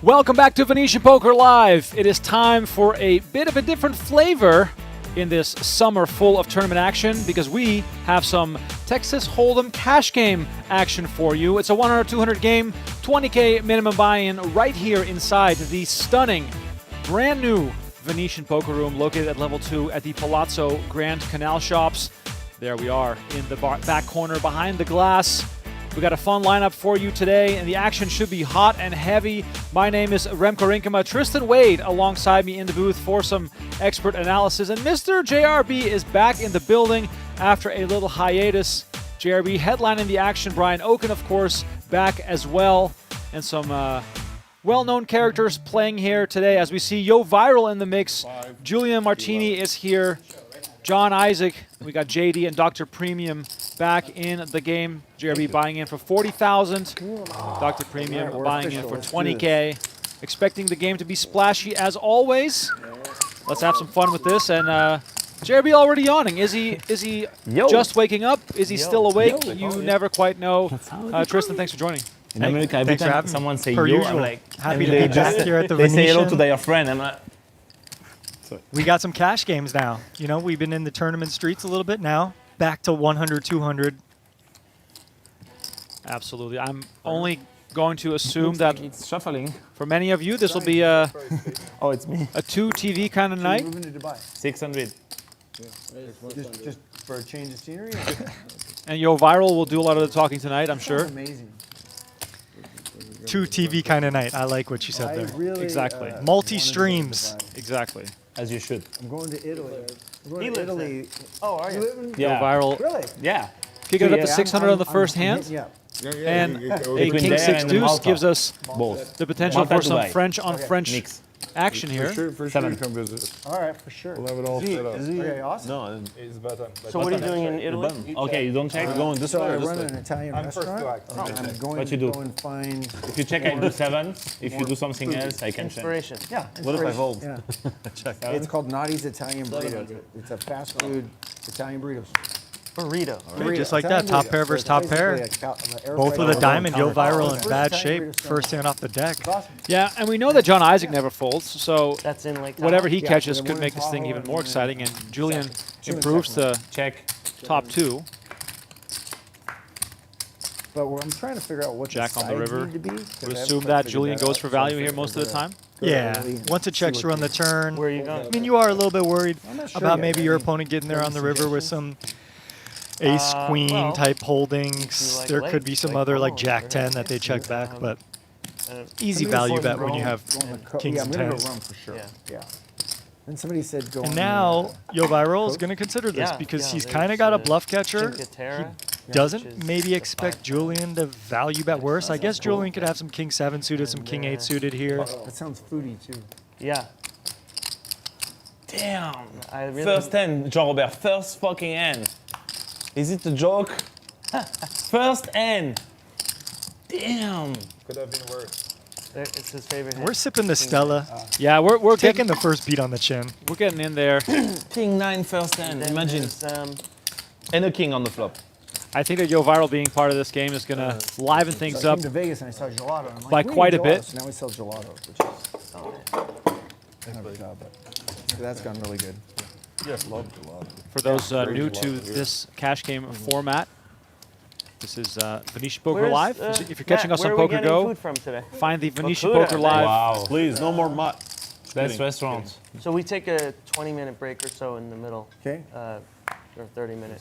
Welcome back to Venetian Poker Live. It is time for a bit of a different flavor in this summer full of tournament action because we have some Texas Hold'em cash game action for you. It's a 100-200 game, 20K minimum buy-in right here inside the stunning, brand new Venetian Poker Room located at level 2 at the Palazzo Grand Canal Shops. There we are in the back corner behind the glass. We got a fun lineup for you today, and the action should be hot and heavy. My name is Remco Rinkema. Tristan Wade alongside me in the booth for some expert analysis. And Mr. JRB is back in the building after a little hiatus. JRB headlining the action. Brian Okin, of course, back as well. And some well-known characters playing here today. As we see Yoh Viral in the mix. Julien Martini is here. John Isaac. We got JD and Dr. Premium back in the game. JRB buying in for 40,000. Dr. Premium buying in for 20K. Expecting the game to be splashy as always. Let's have some fun with this. And JRB already yawning. Is he just waking up? Is he still awake? You never quite know. Tristan, thanks for joining. In America, every time someone say yo, I'm like, happy to be back here at the Venetian. They say hello to their friend. I'm like, we got some cash games now. You know, we've been in the tournament streets a little bit now. Back to 100, 200. Absolutely. I'm only going to assume that it's shuffling. For many of you, this will be a oh, it's me. A 2 TV kind of night. 600. Just for a change of scenery. And Yoh Viral will do a lot of the talking tonight, I'm sure. Amazing. 2 TV kind of night. I like what you said there. Really, exactly. Multi-streams. Exactly. As you should. I'm going to Italy. I'm going to Italy. Oh, are you? Yeah. Yoh Viral. Really? Yeah. Kicking it up to 600 on the first hand. Yeah. And a King 6 deuce gives us both the potential for some French on French mix action here. For sure, come visit. All right, for sure. We'll have it all set up. Okay, awesome. No, it's better. So what are you doing in Italy? Okay, you don't check. We're going this So way I or this run way? an Italian restaurant. I'm going What you to do? go and find. If you check, I do 7. If you do something else, I can check. Inspiration. Yeah. What if I inspiration. hold? Yeah. It's called Nadi's Italian Burrito. It's a fast food Italian burritos. Burrito. Okay, just like that, top pair versus top pair. Both with a diamond, Yoh Viral in bad shape. First hand off the deck. Yeah, and we know that John Isaac never folds, so That's in like whatever he catches could make this thing even more exciting. And Julien improves to Check. top 2. But I'm trying to figure out what Jack the on the sides river. need to be, 'cause We I assume haven't that figured Julien goes out. for value here most of the time. Yeah. Once it checks through on the turn. Where are you going? I mean, you are a little bit worried not sure about yet. maybe your opponent getting there on the river with some ace queen well, type holdings. like There late, could be some like other like almost, Jack right? 10 that they check back, but Uh, easy value bet when you have kings yeah, and I'm gonna tens. go rum for sure. Yeah. Yeah. And somebody said go. And on, now Yoh Viral is coach? going to consider this Yeah, because yeah, he's there's, kind of got a bluff catcher. Cinqueterra. Doesn't which is maybe the expect 5. Julien to value bet worse. I guess Julien could have some king 7 suited, some king 8 suited here. That sounds foodie too. Yeah. Damn. I really First hand, Jean-Robert. First fucking hand. Is it a joke? First hand. Damn. Could have been worse. It's his favorite. We're sipping the Stella, Yeah, we're taking getting the first beat on the chin. we're getting in there. King 9 first hand. Then Imagine. there's, And a king on the flop. I think that Yoh Viral being part of this game is going to liven things So I up. came to Vegas and I saw gelato. And I'm like, by we quite need a bit. gelato. So now we sell gelato, which is kind of a job, but that's gone really good. Yes, love gelato. For those Great new gelato to here. this cash game format, this is Venetian Poker where's, Live. If you're catching Matt, us on where are we Poker getting Go, food from today? find the Venetian Bakuda, Poker nice. Live. Wow. Please, no more mutt. Best restaurant. So we take a 20-minute break or so in the middle, Okay. or 30-minute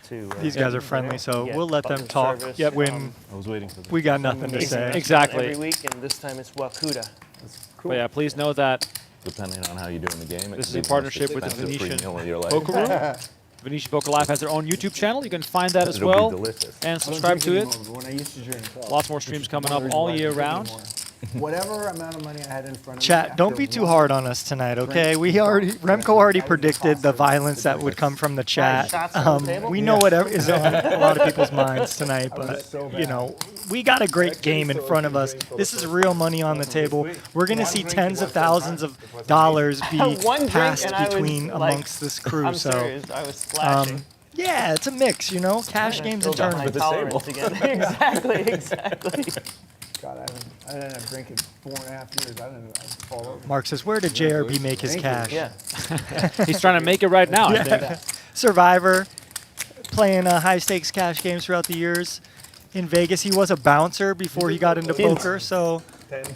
to. These guys are friendly, so get we'll let them bucket talk service, when I was waiting for this. we got nothing to say. Exactly. Every week, and this time it's Wakuda. But yeah, please know that Depending on how you do in the game. This is in partnership with the Venetian Poker Poker Room. Venetian Poker Live has their own YouTube channel. You can find that as It'll well. be delicious. And subscribe to it. When I used to drink, Lots more streams coming up all year round. whatever amount of money I had in front of me. Chat, don't after be too one- hard on us tonight, okay? Remco already predicted the violence that would come from the chat. shots on the table? We know what is on a lot of people's minds tonight, but you know, we got a great game in front of us. This is real money on the table. We're gonna see tens of thousands of dollars be One drink passed and I was, between like, amongst this crew. I'm So, serious, I was splashing. yeah, it's a mix, you know, cash games and Build up my tournaments. tolerance again. Exactly. God, I ended up drinking 4.5 years. I didn't know I'd fall over. Mark says, where did JRB make his Thank you. cash? Yeah. He's trying to make it right now, I think. Survivor, playing high stakes cash games throughout the years. In Vegas, he was a bouncer before he got into poker. So,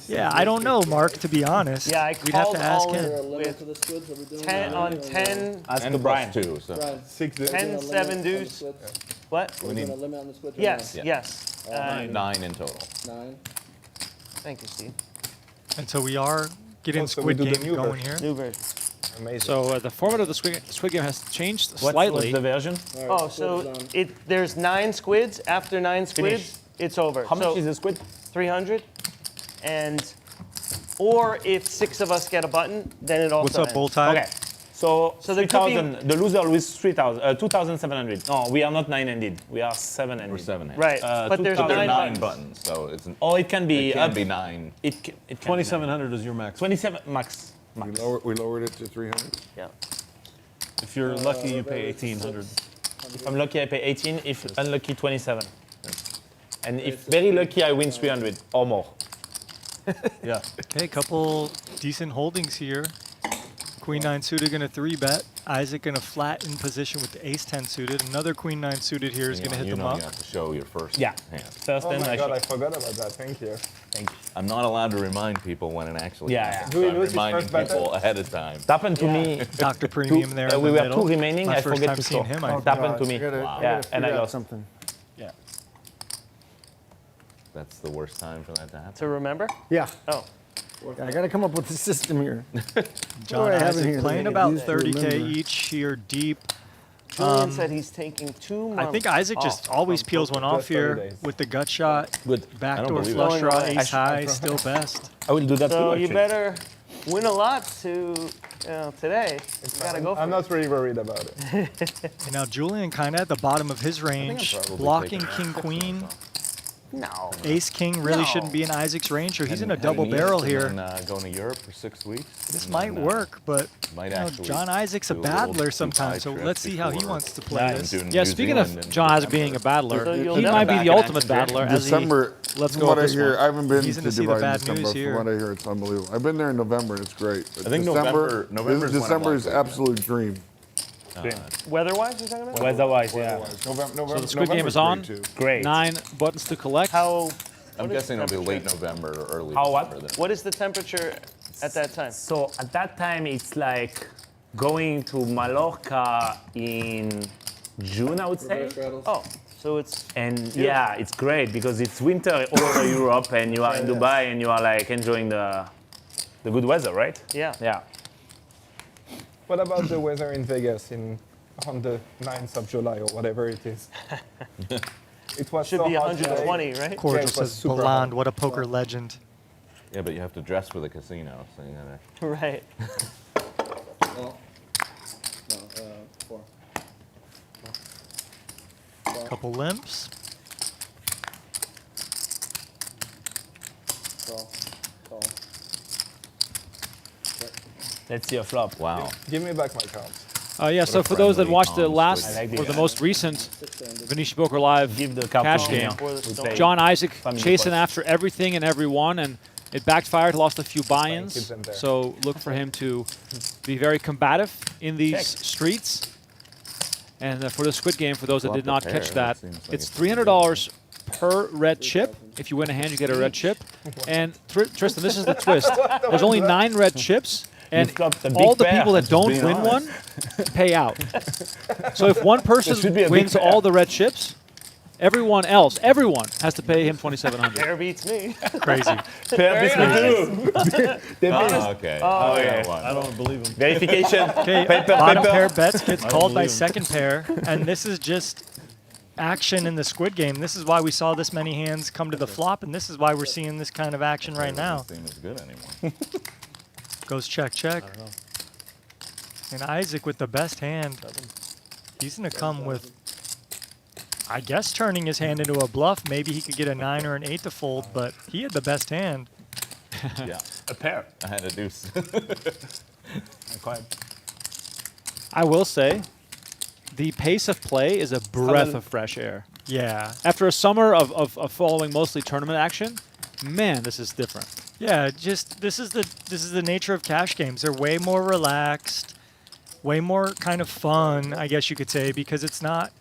yeah, I don't know, Mark, to be honest. Yeah, I We'd have called to ask all him. with 10 on 10, Ask And the Brian. +2, so 10, 7 deuce. What? we need Yes, Yeah. yes. 9 in total. Thank you, Steve. And so we are getting So we Squid do the Game new going here. New version. Amazing. So the format of the Squid Game has changed What's slightly. the version? Oh, so there's 9 squids. After 9 squids, Finish. it's over. How much So is the squid? 300. And, or if 6 of us get a button, then it also What's up, ends. Bulltide? Okay. So, So there could be- 3,000. The loser loses 3,000. 2,700. No, we are not 9-handed. We are 7-handed. Or 7. Right, but there's But There are 9 9 buttons. buttons, so it's Oh, it can be it can up. be 9. It can be 2,700 is your max. 27 max. Max. We lowered it to 300. Yeah. If you're lucky, you pay 1,800. If I'm lucky, I pay 18. If unlucky, 27. And if very lucky, I win 300 or more. Yeah. Okay, a couple decent holdings here. Queen 9 suited going to 3-bet. Isaac going to flat in position with the Ace 10 suited. Another Queen 9 suited here is going to hit you them know up. you have to show your first Yeah. hand. First Oh and my I God, I show. forgot about that. Thank you. Thank you. I'm not allowed to remind people when it actually Yeah, happens. yeah. Do we So I'm lose his reminding first bet people ahead of time. It happened to me. Dr. Premium there in We the were middle. 2 remaining. My I first forget time to seeing score. him, I It happened to me. Wow. Yeah, and I lost. something. Yeah. That's the worst time for that to happen. To remember? Yeah. Oh. I got to come up with a system here. John do I have in Isaac here that playing I about used to 30K remember? each here deep. Julian said he's taking 2 months I think Isaac just off always from peels poker. one off Just 30 here days. with the gut shot. Good. Backdoor believe it. flush draw, Blowing away. ace high, still best. I will do that too. So you actually. better win a lot to, today. You gotta go for I'm it. not really worried about it. And now Julian kind of at the bottom of his range, probably blocking taking king queen. No. Ace king really No. shouldn't be in Isaac's range, so he's in a Having double East barrel and here. then, going to Europe for 6 weeks. This and might then, work, but might you know, actually John Isaac's a do a little battler Dubai sometimes, so trip let's see how he before wants to play and this. doing Yeah, New speaking Zealand of in John Isaac December. being a battler, So you'll he never might be back the in ultimate action, battler as he December, let's from go what with I this hear, one. I haven't been He's to gonna see the Dubai in bad December. news here. From what I hear, it's unbelievable. I've been there in November, and it's great. But I think November is when I'm December is like- absolute dream. Weather-wise, you're talking about? Weather-wise, yeah. November, So the Squid Game is on. Great. 9 buttons to collect. How, I'm what is guessing it'll be temperature? late November or early How what? December. Then. What is the temperature at that time? So at that time, it's like going to Mallorca in June, I would say. Oh, so it's And yeah, it's great because it's winter all over Europe, and you are in Dubai, and you are like enjoying the good weather, right? yeah. Yeah. What about the weather in Vegas on the 9th of July or whatever it is? It was Should so be hot today. 120, right? Cordial Yeah, it was says super Bellande, hot. what a poker legend. Yeah, but you have to dress for the casino, so you gotta. Right. Couple limps. Let's see a flop. Wow. Give me back my cards. Yeah, so for those that friendly watched the conflict. last I like or the this. most recent Venetian Poker Live Give the cup cash to game, me. For the We stone. pay. John Isaac Family chasing points. after everything and everyone, and it backfired, lost a few keep buy-ins. them there. So look for him to be very combative in these Check. streets. And for the Squid Game, for those that Flop did the not pair, catch that that, seems like it's it's $300 per red chip. If you win a hand, you get a red chip. And Tristan, this is the twist. There's only 9 red chips. And flopped a big all the pair. people that don't being win honest. one pay out. So if one person should be a big wins pair. all the red chips, everyone else has to pay him $2,700. Air beats me. Crazy. Pair beats me too. Oh, okay. Oh, yeah. One. I don't believe him. Verification. Okay, Paper, bottom paper. pair bets gets called by believe him. second pair, and this is just action in the Squid Game. This is why we saw this many hands come to the flop, and this is why we're seeing this kind of action right now. Doesn't seem as good anymore. Goes check, check. And Isaac with the best hand. He's going to come with, I guess, turning his hand into a bluff. Maybe he could get a 9 or an 8 to fold, but he had the best hand. Yeah, A pair. I had a deuce. I will say, the pace of play is a breath of fresh air. Yeah. After a summer of following mostly tournament action, Man, this is different. Yeah, just this is the nature of cash games. They're way more relaxed, way more kind of fun, I guess you could say, because it's not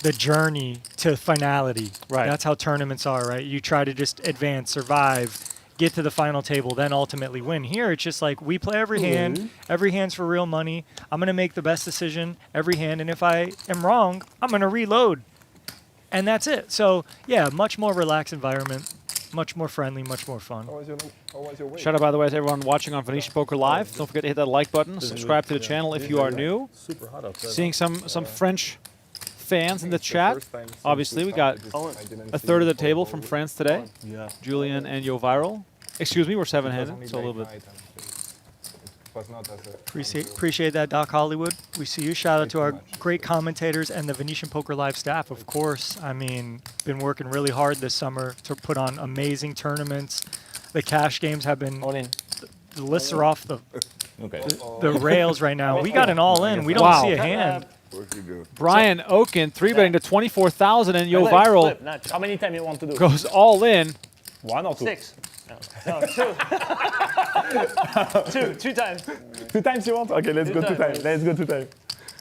the journey to finality. Right. That's how tournaments are, right? You try to just advance, survive, get to the final table, then ultimately win. Here, it's just like we play every hand. Every hand's for real money. I'm going to make the best decision every hand, and if I am wrong, I'm going to reload. And that's it. So, yeah, much more relaxed environment, much more friendly, much more fun. How was your week? Shout out, by the way, to everyone watching on Venetian Poker Live. Don't forget to hit that like button. Subscribe to the channel if you are new. Super hot outside. Seeing some French fans in the It's the chat. first time since Obviously, we we got started. I didn't a see third of you the for table a from whole France today. Yeah. Julien and Yoh Viral. Excuse me, we're week. It was seven-handed, only so a little late bit. night and it was not as a Appreciate that, Doc Hollywood. We see you. Shout out Thank to you our much. great commentators and the Venetian Poker Live staff, of course. I mean, been working really hard this summer to put on amazing tournaments. The cash games have been, All in. the lists are off the Okay. rails right now. We got an all-in. We don't Wow. see a hand. Of course you do. Brian Okin, 3-betting to 24,000, and Yoh Flip, Viral flip, not How many times you want to do? goes all in. 1 or 2? 6. No, 2. 2 times. 2 times you want? Okay, let's go 2 times. times. Let's go 2 times.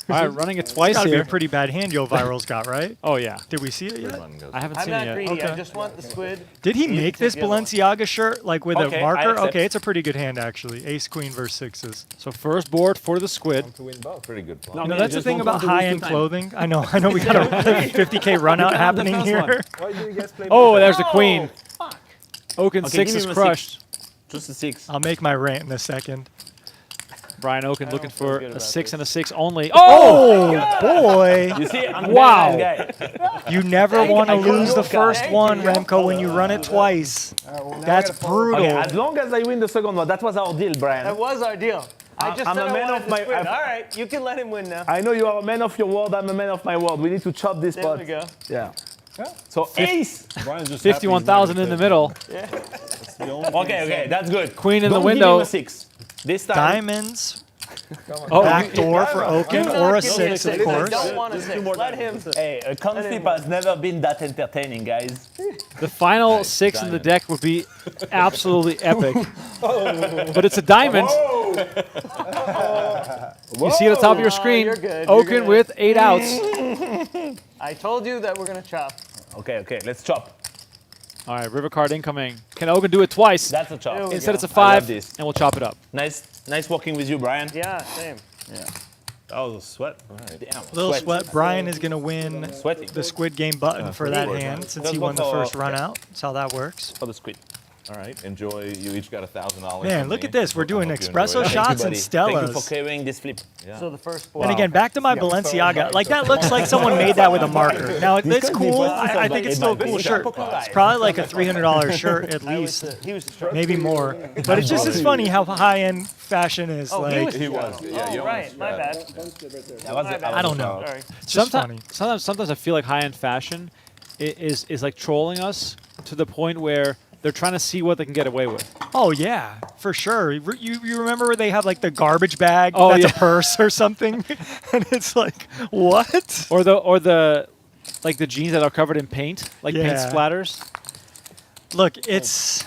All right, running it It's twice got to be here. a pretty bad hand Yoh Viral's got, right? Oh, yeah. Did we see it yet? One goes. I haven't I'm seen it not yet. greedy. I Okay. just want the squid. Did he You make can this take the other one. Balenciaga shirt like with Okay, a I marker? accept. Okay, it's a pretty good hand actually. Ace Queen versus sixes. So first board for the Squid. to win both. Pretty good play. No, You know, man, that's the just thing don't about want to lose high-end 2 times. clothing. I know we got a 50K run out have the happening first here. one. Why do you guys play Oh, both? there's the queen. Okin Okay, 6 give is me a crushed. Just a 6. I'll make my rant in a second. Brian Okin looking feel for good a about 6 this. and a 6 only. Oh! Boy, You see, I'm Wow. that guy. you never want to I call lose you the guy. first one, Remco, when you run it twice. That's brutal. Okay, as long as I win the second one, that was our deal, Brian. That was our deal. I just I'm said a I man wanted of the my- squid. I've- All right, you can let him win now. I know you are a man of your word, I'm a man of my word. We need to chop this There pot. we go. Yeah. So ace. Brian's just 51,000 in the middle. Okay, that's good. Queen in Don't the give window. him a 6. This time. Diamonds, Oh, back door for Okin, Do or not a give me 6, of six. I course. don't want a 6. Let him. Hey, a con flip has never been that entertaining, guys. the final 6 in the deck would be absolutely epic. But it's a diamond. You see at the top of your screen, you're good, you're Okin good. with 8 outs. I told you that we're going to chop. Okay, let's chop. All right, river card incoming. Can Okin do it twice? That's a chop. There we Instead, go. it's a I love 5, this. and we'll chop it up. Nice working with you, Brian. Yeah, same. That was a sweat. Damn, Little sweat. Brian is going to win Sweating the Squid Game button for that hand since Let's he go won the for- first run out. That's how that works. for the squid. All right. Enjoy. You each got $1,000. Man, from look me. at this. We're doing I hope you espresso enjoyed it. shots and Thank you for Stellas. carrying this flip. Yeah. So the first board. And again, back to my Balenciaga. Like, that looks like someone made that with a marker. Now, it's cool. I think it's still a cool shirt. It's probably like a $300 shirt at least. He was the Maybe more. But it's just as funny how high-end fashion is. Oh, Like, He was. Yeah, you Oh, right. My bad. I don't know. Sorry. It's just funny. Sometimes I feel like high-end fashion is like trolling us to the point where they're trying to see what they can get away with. Oh, yeah, for sure. You remember where they have like the garbage bag Oh, that's yeah. a purse or something? And it's like, what? Or the like the jeans that are covered in paint, like paint Yeah. splatters. Look, it's,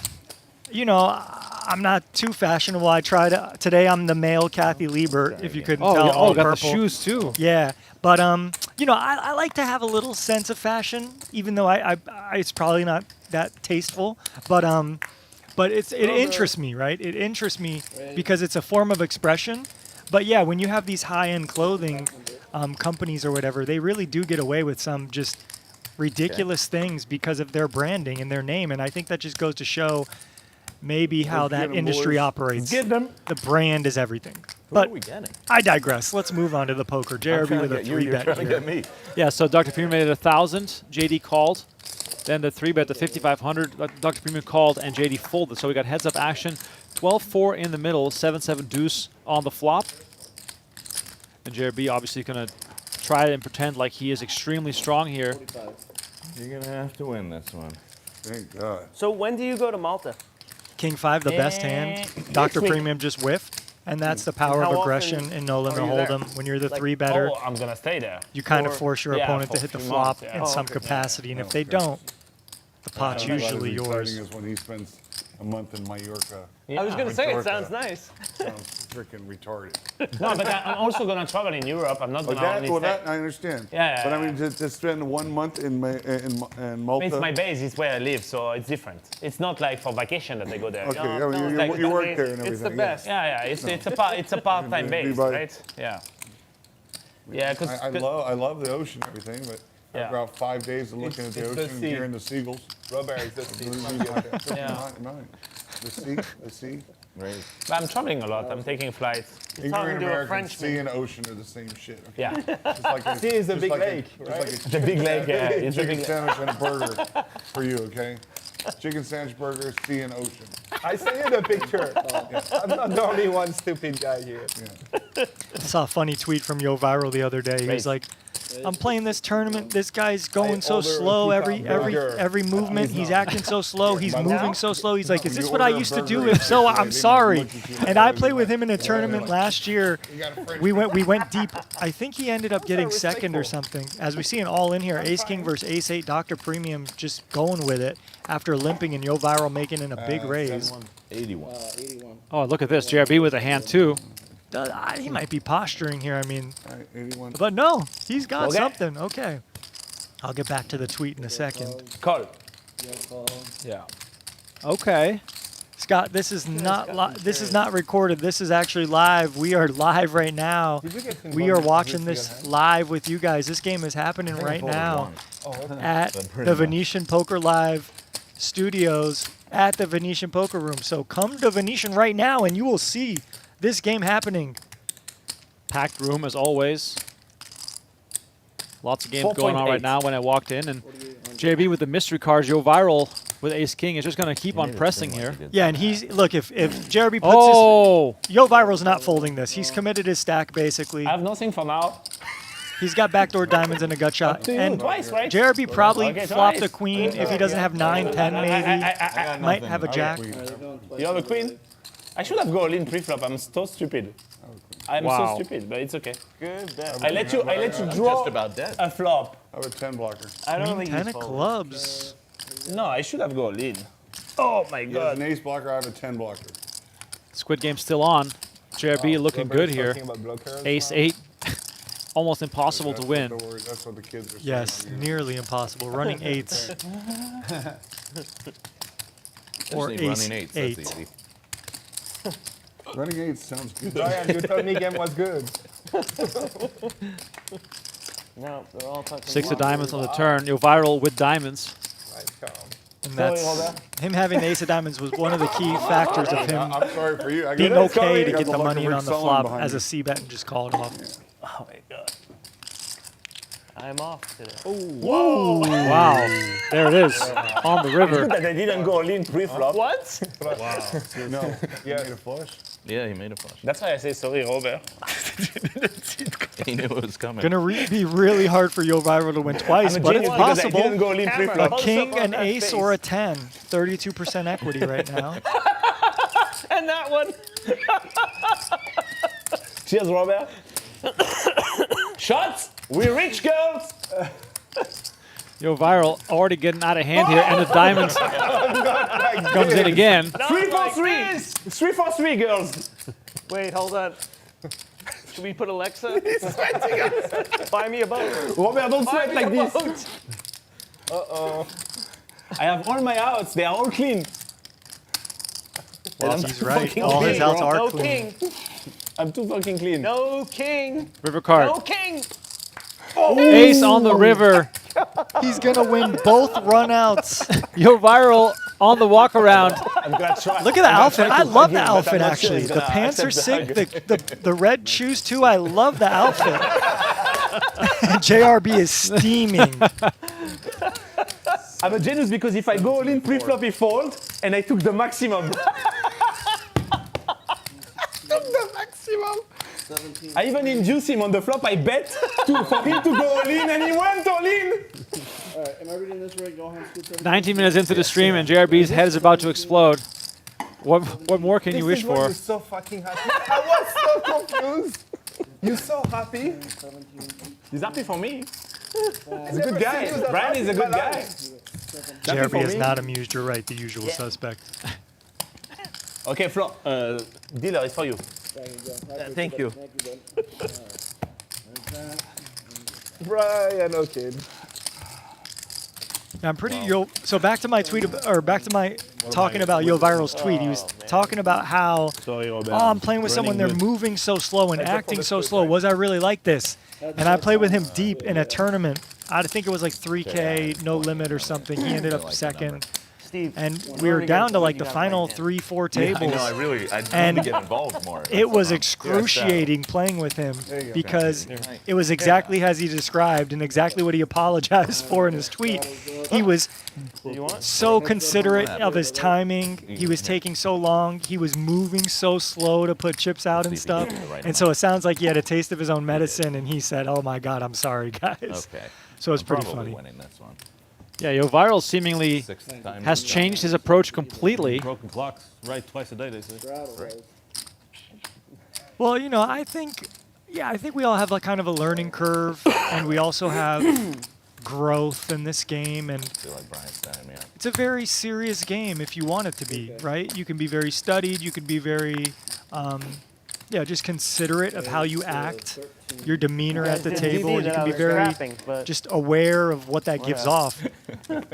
I'm not too fashionable. I try to, today I'm the male Kathy Liebert, if you couldn't Oh, tell. yeah. all Got the purple. shoes too. Yeah, but I like to have a little sense of fashion, even though I it's probably not that tasteful. But it interests me, right? It interests me because it's a form of expression. But yeah, when you have these high-end clothing companies or whatever, they really do get away with some just ridiculous things because of their branding and their name. And I think that just goes to show maybe how that industry operates. Get them. The brand is everything. What But are we getting? I digress. Let's move on to the poker. JRB with a You're 3-bet trying to here. get me. Yeah, so Dr. Premium made it 1,000. JD called. Then the 3-bet, the 5,500. Dr. Premium called and JD folded. So we got heads-up action. 12-4 in the middle. 7-7 deuce on the flop. And JRB obviously going to try and pretend like he is extremely strong here. You're going to have to win this one. Thank God. So when do you go to Malta? King 5, the best hand. Dr. week. Premium just whiffed. And that's the power how of often aggression in no limit are you there? hold'em. When you're the Like, 3-better, Oh, I'm gonna stay there. you kind of or- force your yeah, opponent for to hit the 3 flop months, yeah. in Oh, some okay. capacity. And if they don't, The pot's What usually is exciting yours. is when he spends a month in Mallorca. I was gonna say it Mallorca. sounds nice. Sounds freaking retarded. No, but I'm also gonna travel in Europe. I'm not But gonna that, only well, stay. that I understand. Yeah, But I yeah, mean, to spend 1 month in Malta. It's my base. It's where I live, so it's different. It's not like for vacation that I go there. Okay, No, I no, mean, it's you, like you the work main- there and everything. it's the yeah. best. Yeah, it's a part-time base, Dubai. right? Yeah. Yeah, because I love the ocean and everything, but Yeah. after about 5 days of looking at the it's the ocean and sea. hearing the seagulls. Robert, it's the sea. Yeah. Mine. The sea. Right. I'm traveling a lot. I'm taking flights. Angry talking and to a American, Frenchman. sea and ocean are the same shit. Okay? Yeah. Just like a, Sea is a just big like lake, just right? like a The big lake, yeah. It's a chicken big sandwich and a burger for you, okay? Chicken sandwich, burger, sea and ocean. I sent you the picture. I'm not the only one stupid guy here. I saw a funny tweet from Yoh Viral the other day. He was like, I'm playing this tournament. This guy's going so order a slow. pizza burger. Every movement, he's acting so slow. He's By the moving way, so slow. He's like, is when this you what I order a used to do? burger, If so, they I'm might sorry. look at you And I and played be with like, him in a tournament last year. You got a French We went deep. I think he ended up getting second or respectful. something. As we see an all in here, Ace King versus Ace 8, Dr. Premium just going with it after limping and Yoh Viral making in a big raise. 81. 81. Oh, look at this. JRB with a hand, too. He might be posturing here. I mean, All right, 81. but no, he's got Okay. something. Okay. I'll get back to the tweet in a second. Call. Yeah, call. Yeah. Okay. Scott, this is not recorded. This is actually live. We are live right now. Did you get We are watching this live with you guys. This game is happening right now at the Venetian Poker Live studios at the Venetian Poker Room. So come to Venetian right now and you will see this game happening. Packed room, as always. Lots of games going on 4.8. right now when I walked in. And JB with the mystery cards, Yoh Viral with Ace King is just going to keep on pressing here. Yeah, and he's look if Jeremy puts Oh! his Yoh Viral's not folding this. He's committed his stack basically. I have nothing for now. He's got backdoor diamonds and a gut shot. To you, And twice, right? JRB probably Okay, flopped twice. a queen if he doesn't have 9, 10 maybe. Might have a jack. You have a queen? I should have go all in pre-flop. I'm so stupid. I'm Wow. so stupid, but it's okay. Good bet. I let you Just draw about dead. a flop. I have a 10 blocker. I don't Queen think 10 he's of folding. clubs. No, I should have go all in. Oh my He has an god. ace blocker, I have a 10 blocker. Squid Game still on. JRB looking good here. Ace 8. Almost impossible to win. That's what the kids are saying. Yes, on YouTube. nearly impossible. Running 8s. Or Just need ace running eights. 8. That's easy. Running 8 sounds good. Brian, you told me game was good. No, they're all touching. 6 of blocks. diamonds on the turn. Yoh Viral with diamonds. Nice call. And that's him having the ace of diamonds was one of the key factors of him I'm sorry for you. I being got okay to got get the luck money of in Rick on the Sullivan flop behind as you. a C-bet and just calling off. Oh my god. I'm off today. Wow. There it is. On the river. Good that I didn't go all in pre-flop. What? No, you made a flush. Yeah, he made a flush. That's why I say sorry, Robert. He knew it was coming. Gonna be really hard for Yoh Viral to win twice, I'm a but it's genius because I possible. didn't go all in Camera. pre-flop. Close King, up on an that ace, face. or a 10. 32% equity right now. And that one. Cheers, Robert. Shots! We're rich, girls! Yoh Viral already getting out of hand here, and the diamonds comes in again. 3 for 3! 3 for 3, girls! Wait, hold on. Should we put Alexa? Buy me a boat. Robert, don't Buy sweat me like a this. boat. Uh-oh. I have all my outs, they are all clean. And I'm He's too right. fucking All his clean, outs bro. are No clean. king. I'm too fucking clean. No king. River card. No king. Ace on the river. He's gonna win both runouts. Yoh Viral on the walk around. I'm gonna try. Look at the outfit. I love the him, but I'm outfit not sure actually. he's The gonna pants are accept sick. the The red shoes too. I love the outfit. JRB is steaming. I'm a genius because if I go all in pre-flop, he fold, and I took the maximum. I even induced him on the flop. I bet for him to go all in, and he went all in. All right, am I reading this right? Go ahead, Squid 17. 19 minutes into the stream, and JRB's head is about to explode. What more can you wish for? You're so fucking happy. I was so confused. You're so happy. 17. He's happy for me. He's a good guy. Brian is a good guy. JRB is not amused. You're right. The usual suspect. Okay, Flo. Dealer, it's for you. Thank you. Brian Okin. I'm pretty. So back to my tweet, or back to my talking about Yoh Viral's tweet. He was talking about how, Sorry, Robert. I'm playing with someone, they're moving so slow and acting so slow. Was I really like this? And I played with him deep in a tournament. I think it was like 3K, no limit or something. He ended up second. Steve, And we were down to like the final 3-4 tables. I know. I'd And love to get involved more. It was excruciating playing with him because it was exactly as he described and exactly what he apologized for in his tweet. He was so considerate of his timing. He was taking so long. He was moving so slow to put chips out and stuff. And so it sounds like he had a taste of his own medicine and he said, "Oh my God, I'm sorry, guys." Okay. So it's pretty Probably funny. winning this one. Yeah, Yoh Viral seemingly Sixth time has he's changed done his approach completely. Broken clocks. Right, twice a day, they say. Well, you know, I think we all have like kind of a learning curve, and we also have growth in this game, and I feel like Brian's standing me up. it's a very serious game if you want it to be, right? You can be very studied, you can be very, just considerate of how you act, your demeanor at the table. You can be very just aware of what that gives off.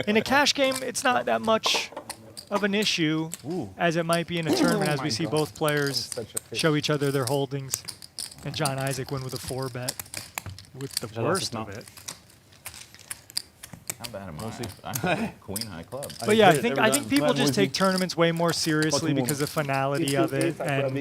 In a cash game, it's not that much of an issue as it might be in a tournament, as we see both players show each other their holdings. And John Isaac win with a 4-bet with the worst of it. How bad am I? I'm Queen High Club. But yeah, I think people just take tournaments way more seriously because of the finality of it and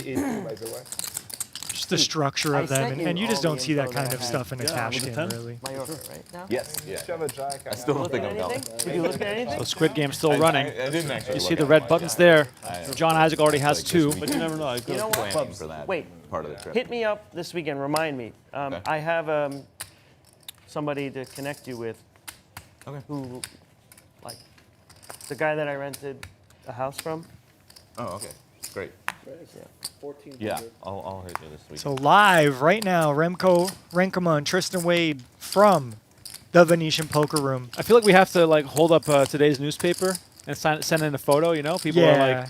just the structure of them, and you just don't see that kind of stuff in a cash game, really. right now? Yes. Yeah. Have a jack. I still don't think I'm going. Did you look at anything? So Squid Game's still running. I didn't actually. You look see the at red it. buttons there. I- John Isaac already has like this 2. week. But you never know. I could You know what? Planning for that Wait. part of the trip. Hit me up this weekend. Remind me. Okay. I have somebody to connect you with. Okay. Who, like, the guy that I rented a house from. Oh, okay. Great. 1400. Yeah, I'll hit you this week. So live right now, Remco Renkema and Tristan Wade from the Venetian Poker Room. I feel like we have to like hold up today's newspaper and send in a photo. You know, people are like,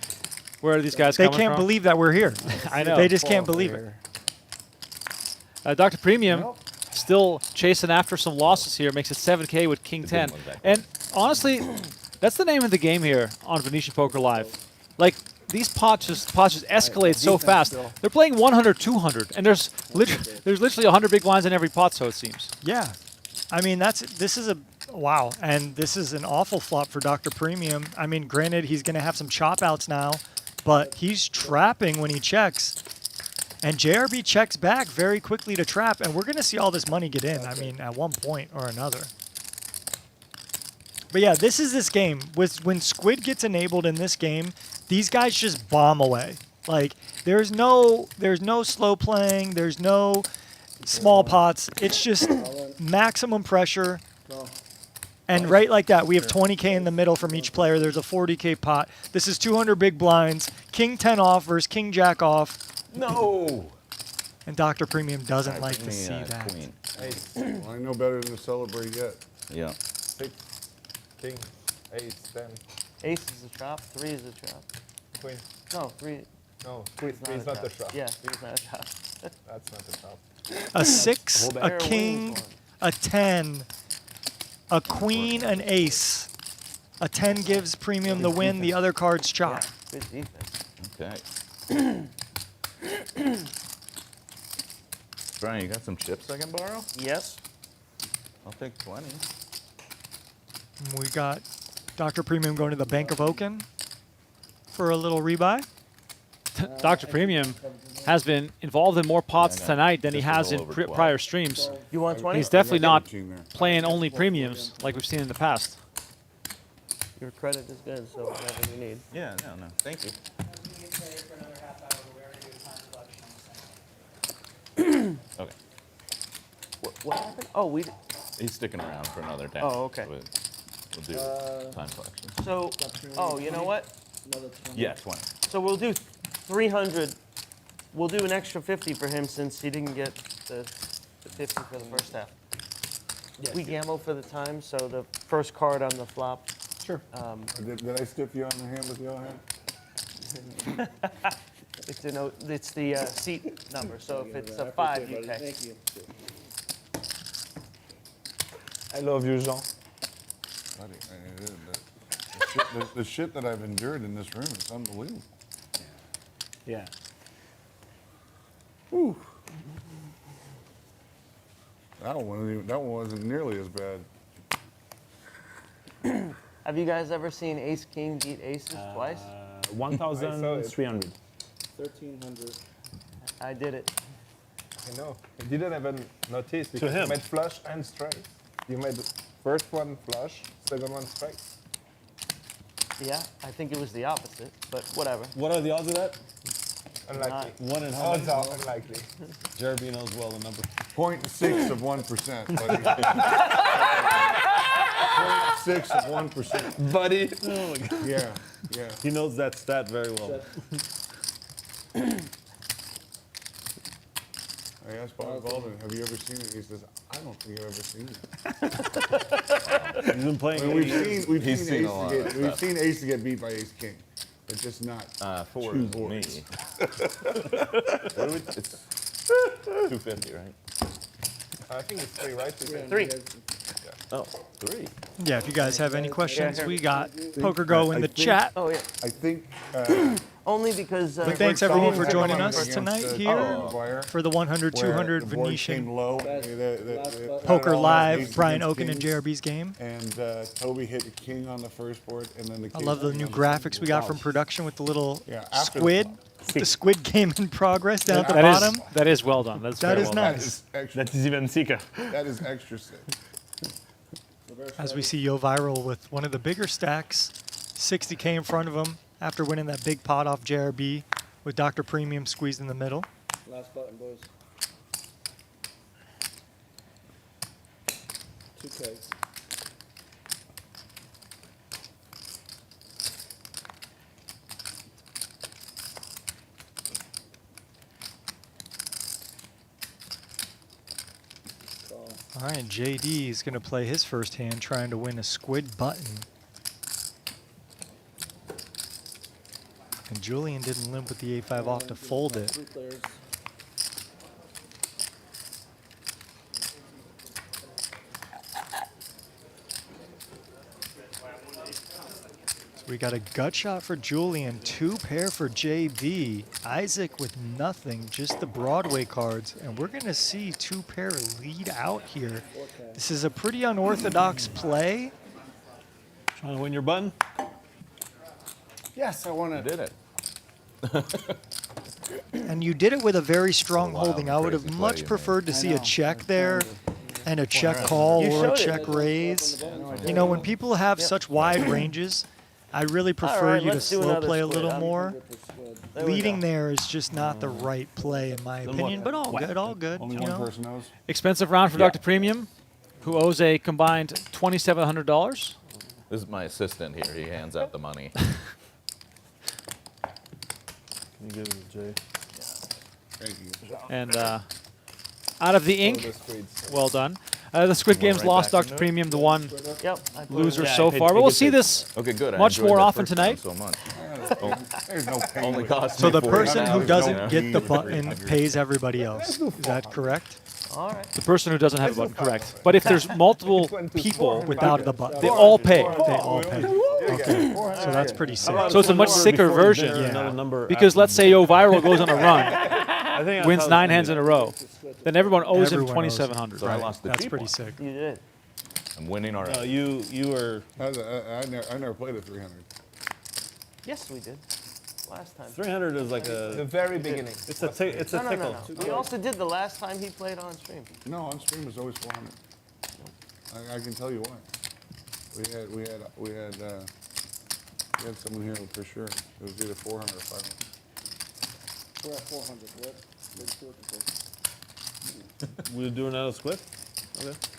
"Where are these guys They coming can't from?" believe that we're here. I know. They just can't believe it. Dr. Premium still chasing after some losses here. Makes it 7K with King 10. And honestly, that's the name of the game here on Venetian Poker Live. Like, these pots just escalate so fast. They're playing 100, 200, and there's literally 100 big blinds in every pot, so it seems. Yeah. I mean, this is a wow, and this is an awful flop for Dr. Premium. I mean, granted, he's going to have some chop outs now, but he's trapping when he checks. And JRB checks back very quickly to trap, and we're going to see all this money get in, I mean, at one point or another. But yeah, this is this game. When Squid gets enabled in this game, these guys just bomb away. Like, there's no slow playing, there's no small pots. It's just maximum pressure. And right like that, we have 20K in the middle from each player. There's a 40K pot. This is 200 big blinds. King 10 off versus King Jack off. No. And Dr. Premium doesn't like to see that. Queen. Well, I know better than to celebrate yet. Yeah. 6, king, ace, 10, Ace is a trap. 3 is a trap. queen. No, 3. No, queen is not the trap. Yeah, 3 is not a trap. That's not the trap. A 6, a Bear king, wins a 10, a queen, an ace. A 10 gives Premium the win, the other cards chop. Good defense. Okay. Brian, you got some chips I can borrow? Yes. I'll take 20. We got Dr. Premium going to the Bank of Okin for a little rebuy. Dr. Premium has been involved in more pots Yeah, I know. tonight than he Just a has little in over 12. prior streams. You want 20? He's definitely not Machine there. playing only premiums like we've seen in the past. Your credit is good, so whatever you need. Yeah, no. Thank you. Okay. What happened? Oh, He's sticking around for another 10. Oh, okay. So we'll do time collection. so. Oh, you know what? Another 20. Yeah, 20. So we'll do 300. We'll do an extra 50 for him since he didn't get the 50 for the first half. We gamble for the time, so the first card on the flop Sure. Did I stiff you on the hand with your hand? It's the seat number. So if it's a 5, you pay. Thank you. I love you, Jean. Buddy, the shit that I've endured in this room is unbelievable. Yeah. That one wasn't nearly as bad. Have you guys ever seen Ace King beat Aces twice? 1,300. 1,300. I did it. I know. I didn't even notice because him. you made flush and straight. You made the first one flush, second one straight. Yeah, I think it was the opposite, but whatever. What are the odds of that? Unlikely. 1 in how many? Odds are unlikely. Jeremy knows well the number. 0.6 of 1%, buddy. 0.6 of 1%. Buddy. Oh my God. Yeah, yeah. He knows that stat very well. I asked Bob Baldwin, have you ever seen it? He says, I don't think I've ever seen it. He's been playing. We've He's seen a lot of we've seen Ace get beat by Ace King. It's just not For two me. boards. What do we, it's 250, right? I think it's 3, right? 3. Oh, 3. Yeah, if you guys have any questions, here. we got Poker Go in I the think- chat. Oh, yeah. I think. Only because. But thanks everyone for Solomon joining against, us tonight Tom here McGuire, for the 100, where 200 the board came Venetian low. Poker Live, Ace Brian against Okin and kings, JRB's game. And Toby hit the king on the first board, and then the I king love the came new on the graphics second we got board. from production with the little Yeah, after the squid. flop. The squid game in progress down at the That bottom. that is well done. That's That very is well done. That nice. is extra. That is even sicker. That is extra sick. As we see Yoh Viral with one of the bigger stacks, 60K in front of him after winning that big pot off JRB with Dr. Premium squeezed in the middle. Last button, boys. 2K. Call. All right, JD is going to play his first hand trying to win a squid button. And Julien didn't limp with the 8-5 off to fold it. 3 players. So we got a gut shot for Julien, 2 pair for JD. Isaac with nothing, just the Broadway cards. And we're going to see 2 pair lead out here. This is a pretty unorthodox play. Trying to win your button? Yes, I want I to. did it. And you did it with a very strong wild holding. and I would have crazy play much you made. preferred to see a know. check there and a check call You or a showed it. check raise. You know, when people have such wide ranges, I really prefer right, you to let's do slow another play a squid. little I'm more. There we Leading go. there is just not the right play in my opinion, but all good, all good. Only You one know, person knows. Expensive round for Dr. Premium, who owes a combined $2,700. This is my assistant here. He hands out the money. You give it to Jay. Thank you. And out of the ink, The squids. well done. The Squid Games right lost back Dr. into it? Premium, the one Yep. I put it loser in. Yeah, so I far. paid But we'll tickets. see this Okay, good. I much enjoyed more that often first round tonight. So much. There's no pain. Only with it. cost so me the 40 person who pounds. doesn't get the button pays everybody else. Is that correct? All right. The person who doesn't have a button, correct. But if there's multiple people, Without the button. they all pay. They all pay. Okay. So that's pretty sick. So it's a much sicker version. Another number Because let's say Yoh Viral goes on a run, I think wins that's 9 hands in a row, then everyone owes him Everyone owes him. $2,700. So I lost the That's cheap pretty one. sick. You did. I'm winning already. No, you were I never played a 300. Yes, we did. Last time. 300 is like The a. very beginning. It's a it's a No, no, tickle. no, no. We also did the last time he played on stream. No, on stream was always 400. I can tell you why. We had someone here for sure. It was either 400 or 500. We're at 400, right? Let's do it before. We'll do another squid.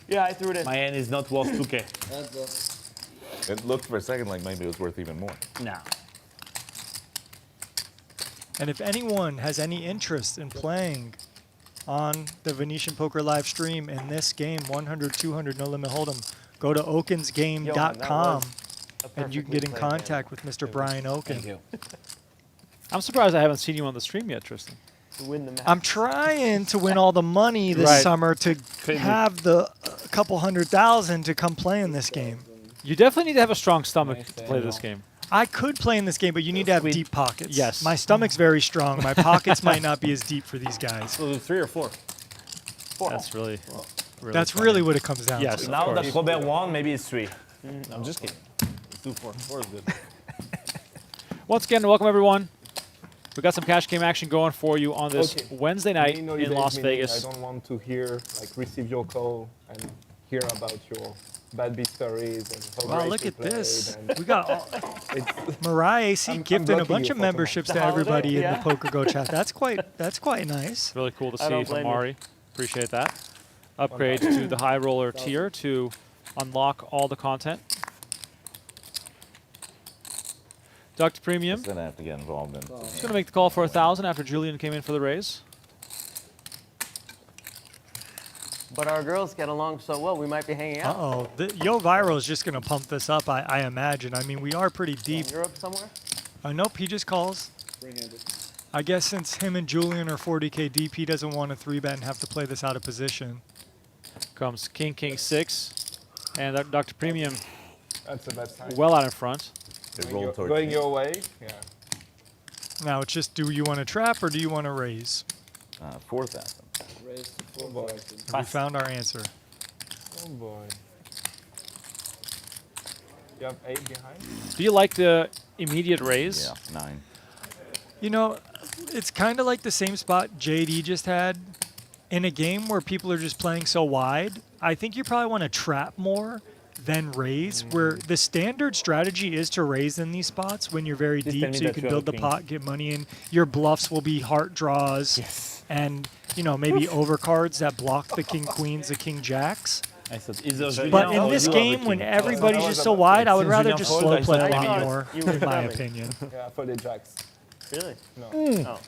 Yeah, I threw it in. My hand is not worth 2K. Heads up. It looked for a second like maybe it was worth even more. Nah. And if anyone has any interest in playing on the Venetian Poker live stream in this game, 100, 200, no limit hold'em, go to Yo, man, that okinsgame.com. was a and you can get in contact with Mr. Brian Okin. you. I'm surprised I haven't seen you on the stream yet, Tristan. To win the match. I'm trying to win all the money this Right. summer to have the couple $100,000 to come play in this game. You definitely need to have a strong stomach Nice to play day, this Yoh. game. I could play in this game, but you need to have Squid. deep pockets. Yes. My stomach's very strong. My pockets might not be as deep for these guys. So 3 or 4? That's really That's funny. really what it comes down Yes. to. Now course. that Robert won, maybe it's 3. I'm just kidding. Let's do 4. 4 is good. Once again, welcome everyone. We got some cash game action going for you on this Okay. Wednesday night Main in holidays Las meaning Vegas. I don't want to hear, like, receive your call and hear about your bad beat stories and how Wow, great look you at played. this. And We got all, it's, Mariah AC I'm gifting a blocking bunch you of for memberships to The holiday, everybody in yeah. the Poker Go chat. That's quite nice. Really cool to I don't see from blame you. Mari. Appreciate that. Upgrade to the high roller tier to unlock all the content. Dr. Premium. Then I have to get involved in. He's going to make the call for 1,000 after Julien came in for the raise. But our girls get along so well, we might be hanging out. Uh-oh. Yoh Viral is just going to pump this up, I imagine. I mean, we are pretty In deep. Europe somewhere? Nope, he just calls. Free-handed. I guess since him and Julien are 40K deep, he doesn't want to 3-bet and have to play this out of position. Comes King, King 6. And Dr. Premium that's the best time. well out in front. It Going rolled your, towards going me. your way, yeah. Now, it's just, do you want to trap or do you want to raise? 4,000. Raise to Oh, boy. 4,000. We found our answer. Oh boy. You have 8 behind? Do you like the immediate raise? Yeah, 9. You know, it's kind of like the same spot JD just had. In a game where people are just playing so wide, I think you probably want to trap more than raise, where the standard strategy is to raise in these spots when you're very Just tell deep me so you that can you're build the king. pot, get money in. Your bluffs will be heart draws and, you know, maybe overcards that block the king queens, the king jacks. I said, either Julien But or in this you are the game, when king. everybody's I just was so about- wide, I would Since rather Julien just fold, slow I play a thought lot I more, thought you were in my coming. opinion. Yeah, for the jacks. Really? No. Oh.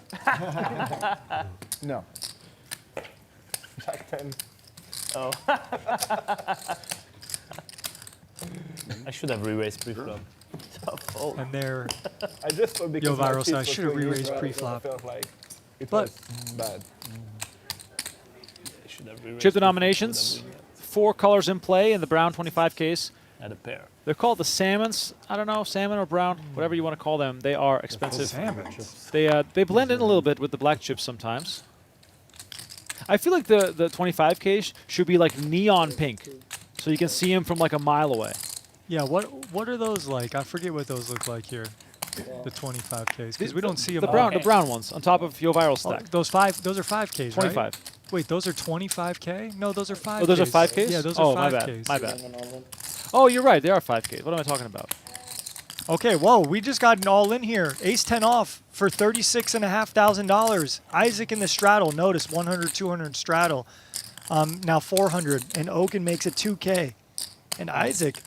No. Jack 10. Oh. I should have re-raised pre-flop. Tough fold. And they're I just thought because Viral my said I feet should have were so re-raised easy, pre-flop. I felt like it But- was bad. I should have re-raised Chip pre-flop, denominations. would have 4 colors in play in the brown 25 case. been at a pair. They're called the salmons. I don't know, salmon or brown, whatever you want to call them. They are expensive. They blend in a little bit with the black chips sometimes. I feel like the 25 case should be like neon pink, so you can see them from like a mile away. Yeah, what are those like? I forget what those look like here. The 25Ks, because we don't see them. The brown ones on top of Yoh Viral stack. Those are 5Ks, 25. right? Wait, those are 25K? No, those are 5Ks. Oh, those are 5Ks? Yeah, those are Oh, 5Ks. my bad. My bad. One all in. Oh, you're right. They are 5Ks. What am I talking about? Okay, whoa, we just got an all in here. Ace 10 off for $36,500. Isaac in the straddle. Notice 100, 200 straddle. Now 400, and Okin makes it 2K. And Isaac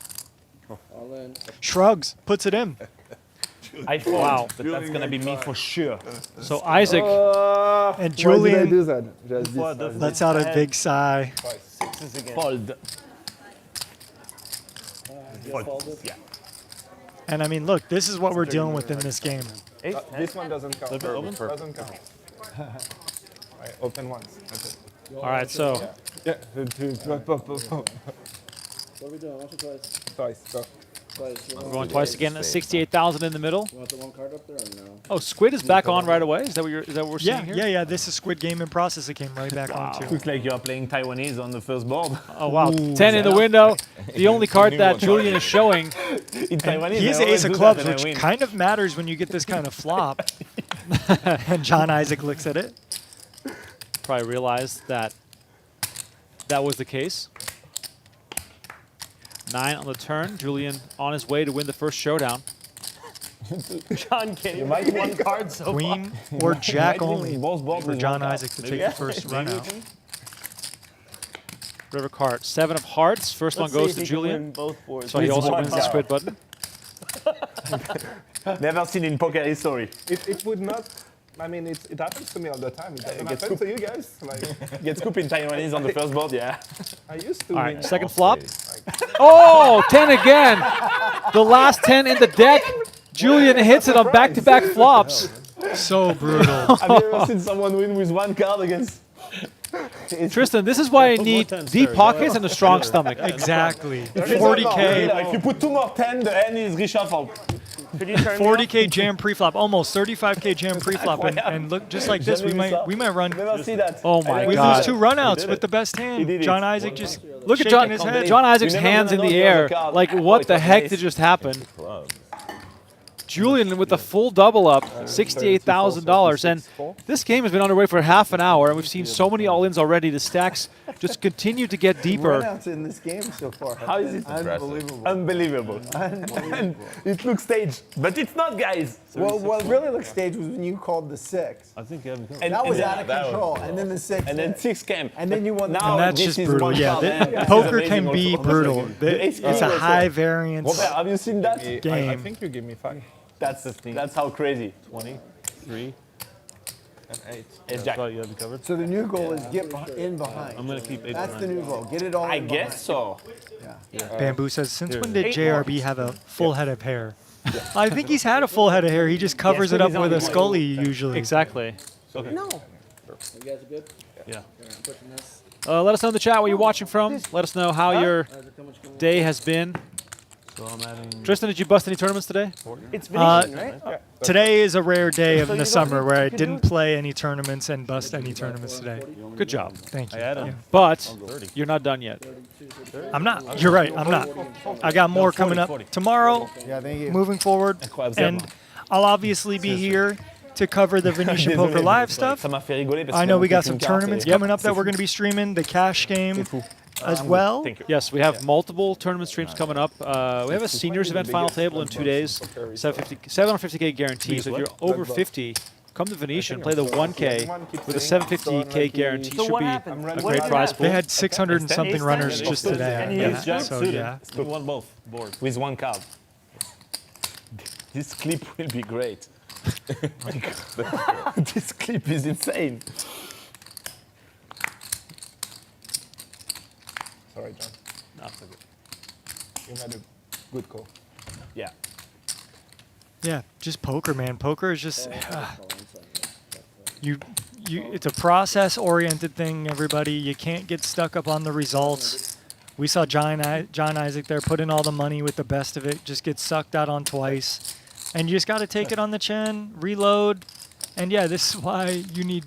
All in. shrugs, puts it in. I fold, Wow. but that's gonna be me for sure. So Isaac, And Why did I Julien do that? Just What this the- lets out a big sigh. Sixes again. Fold. You folded. Yeah. And I mean, look, this is what we're dealing with in this game. Ace, This one doesn't count. Open? Doesn't count. Right, open once. That's it. all right, so Yeah. What are we doing? Once or twice? Twice. Go. Twice. You we're want, going twice again. 68,000 in the middle. you want the one card up there or no? Oh, Squid is back on right away. Is that what we're Yeah, seeing here? yeah. This is Squid Game in process. It came right back on too. Looks like you're playing Taiwanese on the first board. Oh wow, 10 in the window. The only card that Julien is showing. In Taiwanese, He has I the always ace of do clubs, that and I which win. kind of matters when you get this kind of flop. And John Isaac looks at it. Probably realized that that was the case. 9 on the turn. Julien on his way to win the first showdown. John can't even make one card so far. Queen or Jack Might win only both boards for with John one card. Isaac to Maybe. take the first run Maybe out. we can. River card. 7 of hearts. First Let's one goes see to if he can Julien. win both boards. So he With also one wins the card. Squid button. Never seen in poker history. It would not I mean, it happens to me all the time. It doesn't gets happen to you guys. Like, Get scoop in Taiwanese on the first board, yeah. I used to. All right, win. second flop. Oh, 10 again. The last 10 in the deck. Julien hits it on back-to-back flops. So brutal. Have you ever seen someone win with one card against? Tristan, this is why I need tens deep there. pockets and a strong stomach. Exactly. No, 40K. if you put 2 more 10, the hand is reshuffled. Could you turn me 40K jam pre-flop, almost 35K jam pre-flop, and look just like this, we might run. Never see that. Oh my We God. lose 2 runouts with the best hand. did it. John Isaac just Look at shaking his head. John Isaac's You never hands in gonna the know the air. other card. Like, Oh, what it the was heck nice. did just happen? Clubs. Julian with the full double up, $68,000. And this game has been underway for half an hour, and we've seen so many all-ins already. The stacks just continue to get deeper. Runouts in this game so far. How is it Unbelievable. unbelievable? And it looks staged, but it's not, guys. Well, what really looked staged was when you called the 6. I think you have become. And That was and out of that was control. cool. And then the 6. And then 6 came. And then you won the Now And that's this just is brutal. one Yeah, card, and this is poker amazing can be also. brutal. The ace It's a queen high also. variance. Robert, have you seen that? I Game. think you give me 5. That's how crazy. 20, 3, And 8. Ace I jack. thought you had me covered. So the new goal is get in behind. I'm going to keep 8 That's the behind. new goal. Get it all I in guess so. Bamboo says, since Here. when did 8 more. JRB have a full head of hair? I think he's had a full head of hair. He just covers Yeah, it up so with a he's on scully usually. Exactly. Okay. No. You guys are good? Yeah. Pushing this. Let us know in the chat where you're watching from. Let us know how your day has been. So I'm adding. Tristan, did you bust any tournaments today? It's Venetian, right? Today is a rare day of So the you summer don't- where I you can didn't do it. play any tournaments and bust any tournaments today. Good job. Thank you. I added. Yeah. But 30. you're not done yet. I'm not. You're right. I'm not. I got more 40, coming up 40. tomorrow, Yeah, thank you. moving forward, and I'll obviously be here to cover the Venetian Poker Live stuff. Ça m'a fait rigoler parce I que know we got aucune some carte tournaments est- coming up that we're going to be streaming. The cash game as well. Thank you. Yes, we have multiple tournament streams coming up. We have a seniors event final table in 2 days. 750K guarantee. So if you're over 50, come to Venetian, play the 1K with a 750K guarantee. So Should what be happened? a What great did you prize have? pool. They had 600 and something Ace runners ten? just And today. he used Yeah. Jack So suited. yeah. We won both boards. With one card. This clip will be great. This clip is insane. Sorry, John. No, it's okay. You had a good call. Yeah. Yeah, just poker, man. Poker is just you. It's a process-oriented thing. Everybody, you can't get stuck up on the results. We saw John Isaac there put in all the money with the best of it. Just get sucked out on twice, and you just got to take it on the chin, reload, and yeah, this is why you need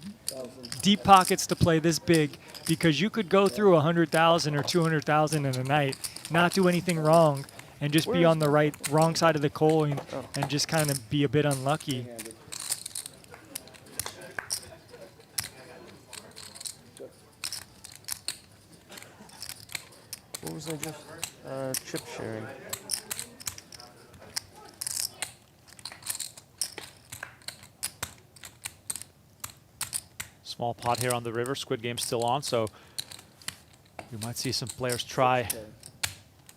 deep pockets to play this big, because you could go through 100,000 or 200,000 in a night, not do anything wrong, and just be on the wrong side of the coin, and just kind of be a bit unlucky. What was I just chip sharing? Small pot here on the river. Squid Game's still on, so you might see some players try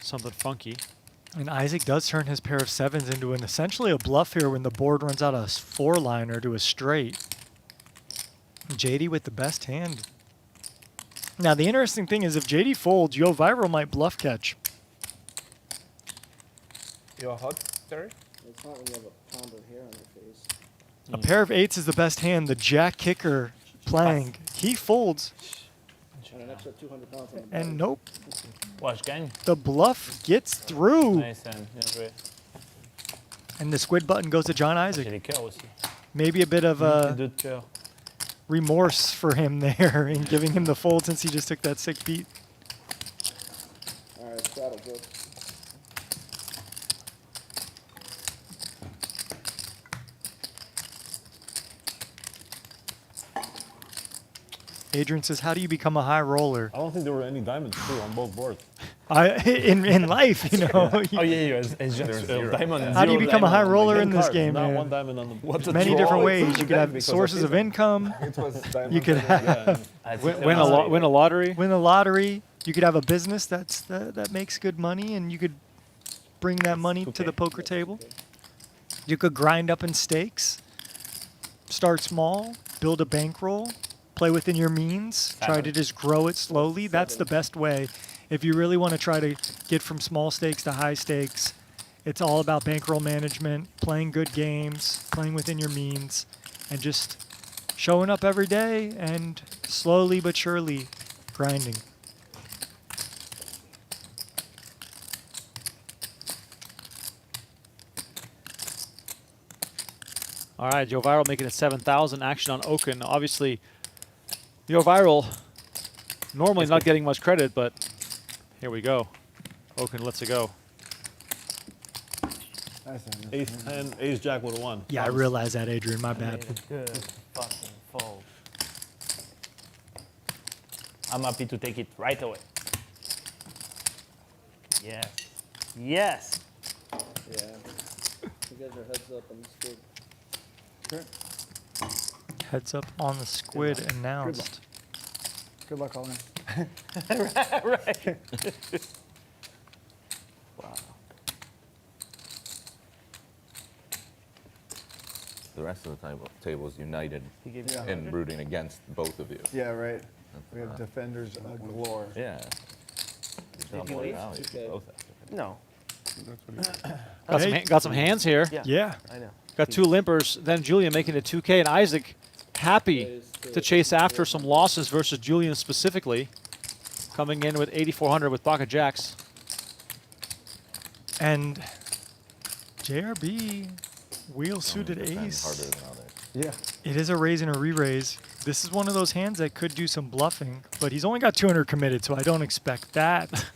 something funky. And Isaac does turn his pair of sevens into an essentially a bluff here when the board runs out a 4-liner to a straight. JD with the best hand. Now the interesting thing is if JD folds, Yoh Viral might bluff catch. You're hot, Terry? It's not when you have a pound of hair on your face. A pair of eights is the best hand. The jack kicker playing. He folds. And an extra 200 pounds on the And nope. Ouais, je gagne. The bluff gets through. Nice hand. Bien joué. And the squid button goes to John J'ai Isaac. les cœurs aussi. Maybe a bit of Les deux de cœur. remorse for him there in giving him the fold since he just took that 6 beat. All right, saddle, bro. Adrian says, how do you become a high roller? I don't think there were any diamonds too on both boards. In life, you know. Oh yeah, yeah. It's just diamond. How do you zero become a high diamond. roller in Ten this cards, game, not man? one diamond on the board. What a Many draw. different It's ways. You could have because of sources of him. income. It was diamond. You could have Win a lottery. win a lottery. You could have a business that makes good money, and you could bring that money to the poker table. You could grind up in stakes. start small, build a bankroll, play within your means, try to just grow it slowly. That's the best way. If you really want to try to get from small stakes to high stakes, it's all about bankroll management, playing good games, playing within your means, and just showing up every day and slowly but surely grinding. All right, Yoh Viral making a 7,000 action on Okin. Obviously, Yoh Viral normally not getting much credit, but here we go. Okin lets it go. That's a nice Ace and ace jack would have won. Yeah, I realize that, Adrian. My bad. Made a good fucking fold. I'm happy to take it right away. Yes. Yes. Yeah. You guys are heads up on the squid. Heads up on the squid announced. Good luck, all in. Right. Wow. The rest of the table is united He gave you Yeah. in rooting against both of you. Yeah, right. We have defenders galore. Yeah. Did he leave? Now you Okay. both have to. No. Got some hands here. Yeah. Yeah. I know. Got two limpers. Then Julien making it 2K, and Isaac happy to chase after some losses versus Julien specifically, coming in with 8,400 with pocket jacks. And JRB, wheel suited Some defend ace. harder than others. Yeah. It is a raise and a re-raise. This is one of those hands that could do some bluffing, but he's only got 200 committed, so I don't expect that.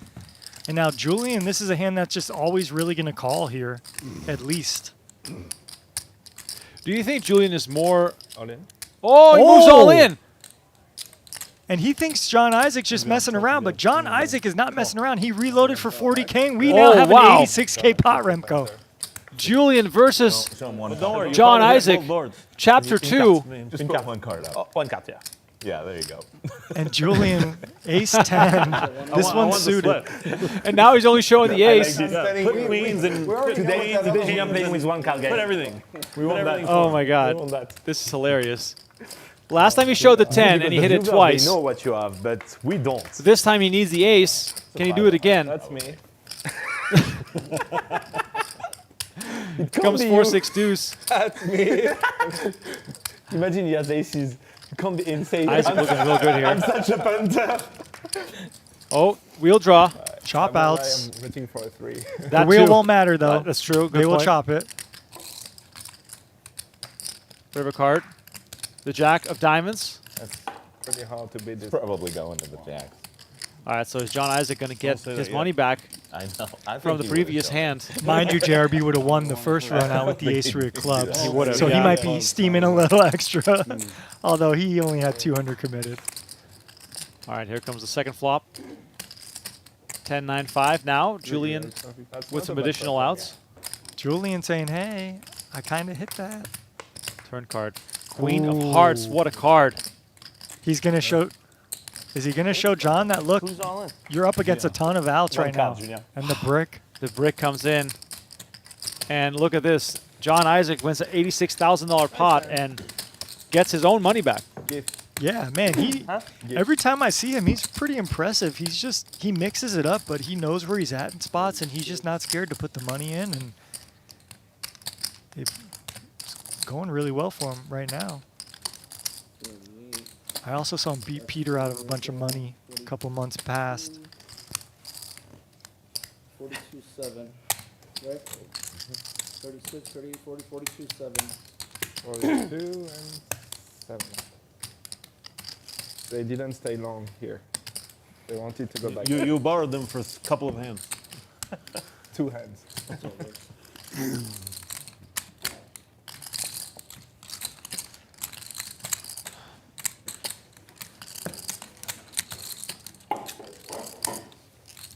And now Julien, this is a hand that's just always really going to call here, at least. Do you think Julien is more... All in? Oh, he moves all Oh! in. And he thinks John Isaac's just messing around, but John Isaac is not messing around. He reloaded for 40K, and we Oh, now have wow. an 86K pot, Remco. Julien versus Show him one But don't worry. you John probably get Isaac, both boards. Chapter In 2. cards, in Just in put cards. one card out. Oh, one card, yeah. Yeah, there you go. And Julien, ace 10. This I one's want the suited. split. And now he's only showing the ace. Put queens and Today, today I'm playing with one card game. Put everything. We want that. Oh my We God. want that. This is hilarious. Last time he showed the 10 and he hit it twice. They know what you have, but we don't. This time he needs the ace. Can he do it again? That's me. Comes 4-6 deuce. That's me. Imagine he has aces. It can't be insane. Isaac looking real good I'm here. such a punter. Oh, wheel draw. Chop outs. I'm rooting for a 3. The That wheel too. won't matter, though. That's true. Good They will point. chop it. River card. The jack of diamonds. Pretty hard to beat this. Probably going to the jacks. All right, so is John Isaac going to get say his that money yet. back I know. I from think the he previous would've shown hand? Mind you, JRB would have won the first run out with the think ace he'd 3 of do clubs. that. He would've, So he yeah. might be steaming a little extra, although he only had 200 committed. All right, here comes the second flop. 10-9-5 now. Julien with some additional outs. Julien saying, hey, I kind of hit that. Turn card. Queen of hearts. What a card. He's going to show... Is he going to show John that, look, Who's all in? you're up against a ton of outs One right card, now. Julien. And the brick. The brick comes in. And look at this. John Isaac wins an $86,000 pot and gets his own money back. Yeah, man, he... Huh? Every time I see him, he's pretty impressive. He's just... He mixes it up, but he knows where he's at in spots, and he's just not scared to put the money in, and... It's going really well for him right now. I also saw him beat Peter out of a bunch of money a couple months past. 42.7, right? 36, 38, 40, 42.7. 42 and 7. They didn't stay long here. They wanted to go back. You borrowed them for a couple of hands. 2 hands.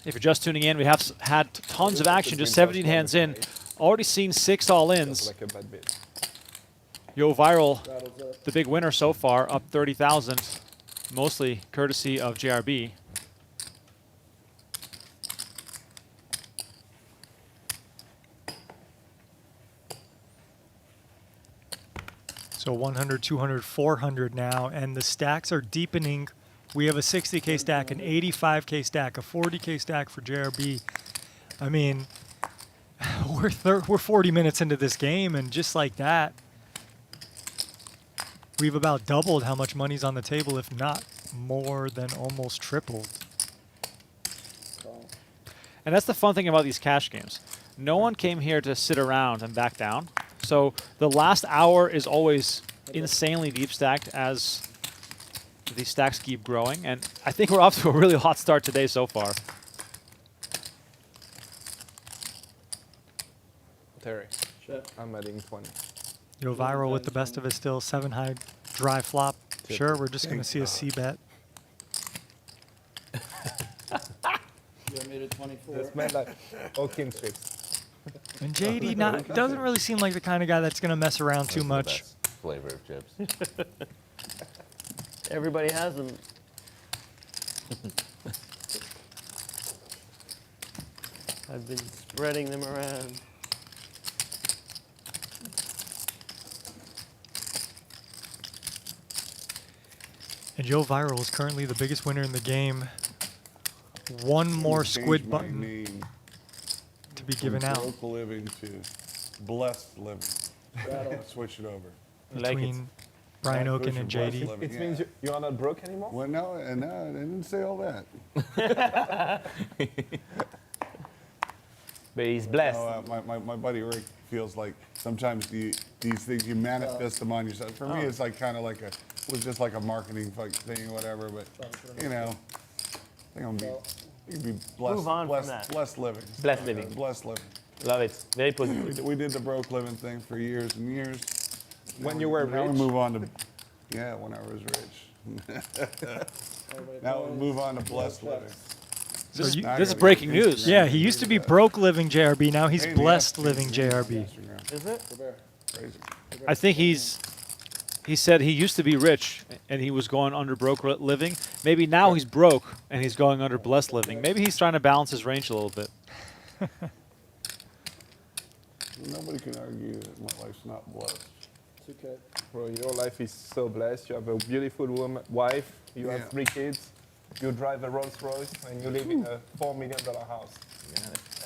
If you're just tuning in, we have had tons of action, just 17 hands in. Already seen 6 all-ins. Like a bad bit. Yoh Viral, Rattles up. the big winner so far, up 30,000, mostly courtesy of JRB. So So 100, 200, 400 now, and the stacks are deepening. We have a 60K stack, an 85K stack, a 40K stack for JRB. I mean, we're 40 minutes into this game, and just like that, we've about doubled how much money's on the table, if not more than almost tripled. And that's the fun thing about these cash games. No one came here to sit around and back down. So the last hour is always insanely deep stacked as the stacks keep growing. And I think we're off to a really hot start today so far. Terry, Check. I'm adding 20. Yoh Viral with the best of it still. 7 high, dry flop. Sure, we're just going to see a C bet. You made it 24. This man like Okin tricks. And JD doesn't really seem like the kind of guy that's going to mess around too That's the much. best flavor of chips. Everybody has them. I've been spreading them around. And Yoh Viral is currently the biggest winner in the game. One more Change Squid my button name to be from given out Broke living to blessed living. Rattle. Switch it over. between Brian Yeah, Okin and blessed JD. living, It yeah. means you are not broke anymore? Well, no, I didn't say all that. But he's blessed. No, my buddy Rick feels like sometimes these things you manifest them on yourself. For me, it's like kind of like was just like a marketing thing, or whatever. But you know, I think I'm gonna be, you can be blessed, Move on from blessed, that. blessed living. Blessed living. Blessed living. Love it. Very positive. We did the broke living thing for years and years. When you were Now we rich? move on to, yeah, when I was rich. Now we move on to blessed living. This you- is breaking news. Yeah, he used to be broke living JRB. Now he's Pain in the blessed ass, living JRB. Instagram. Is it? Crazy. I think he said he used to be rich and he was going under broke living. Maybe now he's broke and he's going under blessed living. Maybe he's trying to balance his range a little bit. Nobody can argue that my life's not blessed. It's okay. Bro, your life is so blessed. You have a beautiful wife. You Yeah. have 3 kids. You drive a Rolls Royce, and you live in a $4 million house.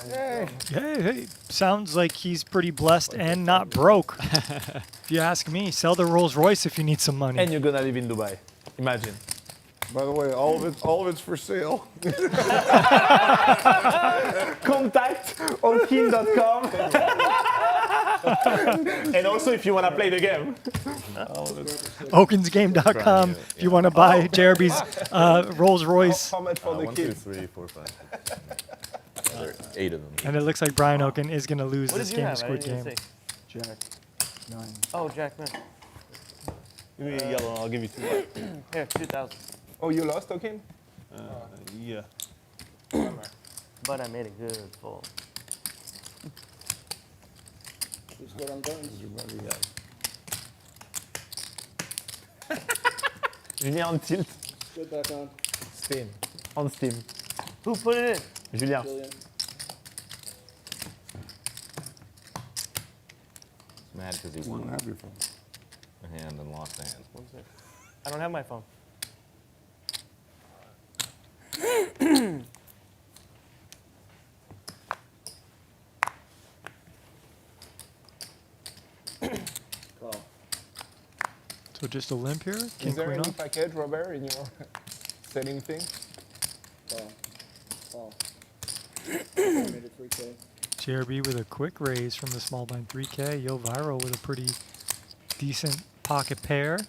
Hey, hey, sounds like he's pretty blessed and not broke. If you ask me, sell the Rolls Royce if you need some money. And you're gonna live in Dubai. Imagine. By the way, all of it's for sale. Contact okin.com. And also if you wanna play the game. Okinsgame.com if you want to buy JRB's Rolls Royce. How much for the 1, 2, kids? 3, 4, 5. There are 8 of them. And it looks like Brian Okin is going to lose What this did you game, have? I Squid didn't even game. see. Jack. 9. Oh, Jack, man. Give me a yellow, I'll give you 2. Here, 2,000. Oh, you lost, Okin? Yeah. But I made a good fold. Just what I'm doing. Julien on tilt. Good back on. Steam. On Steam. Who put it in? Julien. Julian. He's mad because he I'm won happy for him. a hand and lost a hand. One sec. I don't have my phone. Call. So just a limp here? King, Is there queen any off? package, Robert, in your selling thing? Call. Call. Made it 3K. JRB with a quick raise from the small blind 3K. Yoh Viral with a pretty decent pocket pair.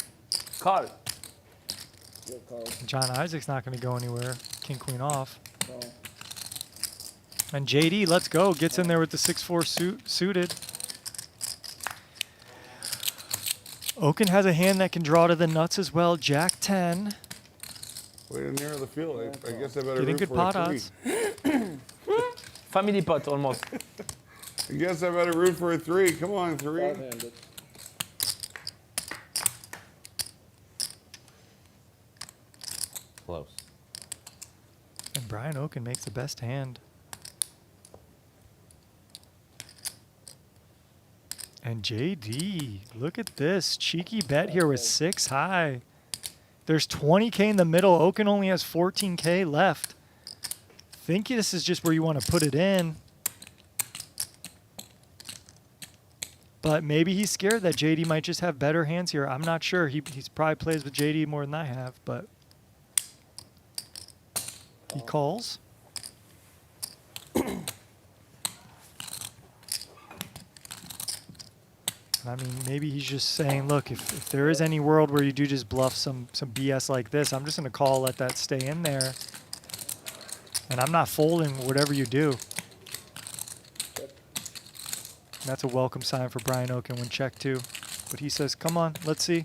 Call. Good call. John Isaac's not going to go anywhere. King, queen off. Call. And JD, let's go. Gets in there with the 6-4 suited. Okin has a hand that can draw to the nuts as well. Jack 10. Way to narrow the field. I guess I better Getting root good for pot a 3. odds. Family pot almost. I guess I better root for a 3. Come on, 3. 5-handed. Close. And Brian Okin makes the best hand. And JD, look at this. Cheeky bet here with 6 high. There's 20K in the middle. Okin only has 14K left. Think this is just where you want to put it in. But maybe he's scared that JD might just have better hands here. I'm not sure. He's probably plays with JD more than I have, but he calls. I mean, maybe he's just saying, look, if there is any world where you do just bluff some BS like this, I'm just going to call, let that stay in there. And I'm not folding whatever you do. And that's a welcome sign for Brian Okin when check too. But he says, come on, let's see.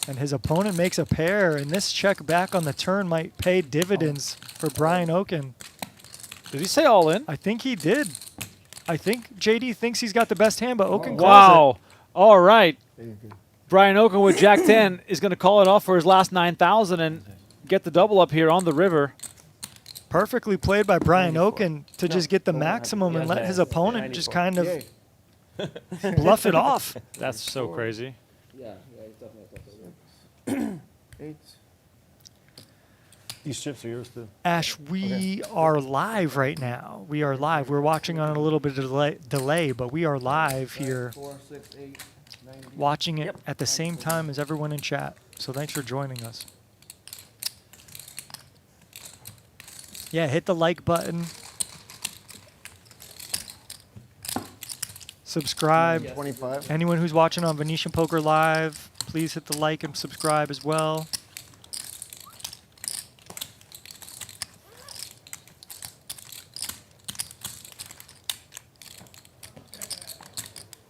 And his opponent makes a pair, and this check back on the turn might pay dividends for Brian Okin. Did he say all in? I think he did. I think JD thinks he's got the best hand, but Okin calls it. Wow. All right. Brian Okin with Jack 10 is going to call it off for his last 9,000 and get the double up here on the river. Perfectly played by Brian Okin to just get the maximum and let his opponent just kind of bluff it off. That's so crazy. Yeah, he's definitely a 8. These chips are yours too. Ash, we are live right now. We are live. We're watching on a little bit of delay, but we are live here, 4, 6, 8, 9. watching it at the same time as everyone in chat. So thanks for joining us. Yeah, hit the like button. Subscribe. 25. Anyone who's watching on Venetian Poker Live, please hit the like and subscribe as well.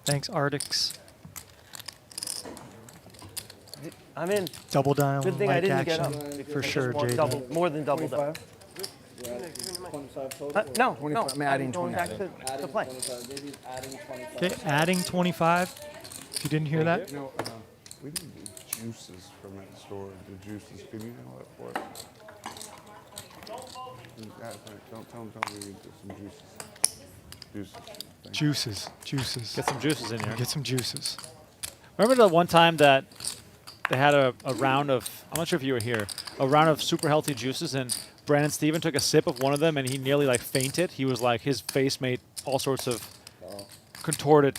Thanks, Artix. I'm in. Double dial Good thing I like didn't get action up. for sure, More, JD. more than double up. 25. You're at 25 total. No, 25. no. I'm adding going 25. back to Adding play. 25. Maybe adding 25. Okay, adding 25. If you didn't hear that, You know, we need the juices from that store. The juices. Can you handle that for us? Don't tell me we need some juices. Juices. Thank you. juices. Get some juices in here. Get some juices. Remember the one time that they had a round of, I'm not sure if you were here, a round of super healthy juices, and Brandon Steven took a sip of one of them and he nearly like fainted. He was like, his face made all sorts of contorted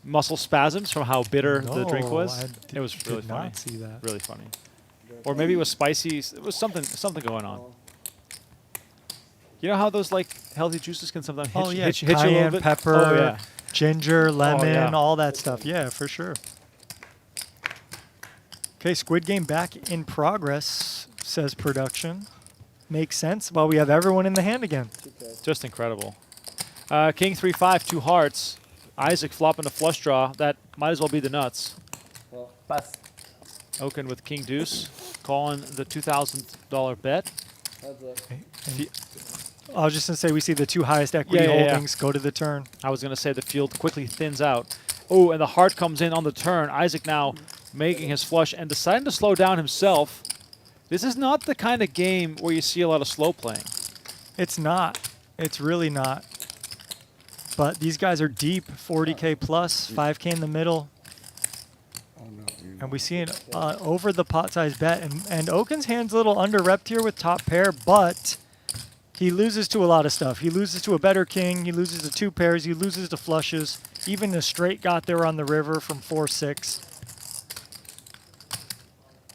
muscle spasms from how bitter the drink No, was. I It was did really funny. not see that. Really funny. Or maybe it was spicy. It was something going on. You know how those like healthy juices can sometimes hit, Oh yeah, hit you a little cayenne bit? pepper, Oh, yeah. ginger, lemon, yeah. all that stuff. Yeah, for sure. Okay, Squid Game back in progress, says production. Makes sense. Well, we have everyone in the hand again. Just incredible. King 3-5, 2 hearts. Isaac flopping a flush draw. That might as well be the nuts. Pass. Okin with King Deuce, calling the $2,000 bet. Heads up. I was just going to say we see the 2 highest equity Yeah. holdings go to the turn. I was going to say the field quickly thins out. Oh, and the heart comes in on the turn. Isaac now making his flush and deciding to slow down himself. This is not the kind of game where you see a lot of slow playing. It's not. It's really not. But these guys are deep, 40K plus, 5K in the middle. Oh, no, you And we see an over the pot size bet. And Okin's hand's a little under-repped here with top pair, but he loses to a lot of stuff. He loses to a better king. He loses to 2 pairs. He loses to flushes. Even the straight got there on the river from 4-6.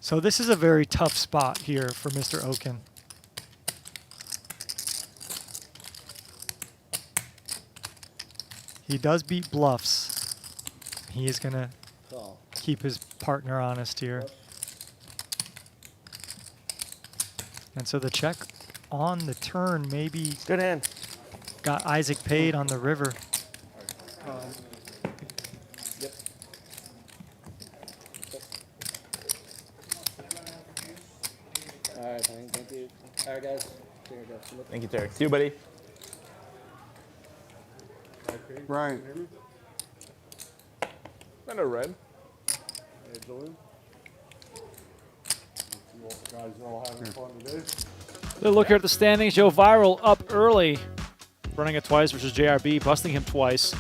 So this is a very tough spot here for Mr. Okin. He does beat bluffs. He is going to Call. keep his partner honest here. And so the check on the turn maybe Good hand. got Isaac paid on the river. Yep. All right, thank you. All right, guys. Here we go. Look. Thank you, Terry. See you, buddy. Right. And a red. Hey, Julian. You guys all having fun today? Little look here at the standings. Yoh Viral up early, running it twice versus JRB, busting him twice.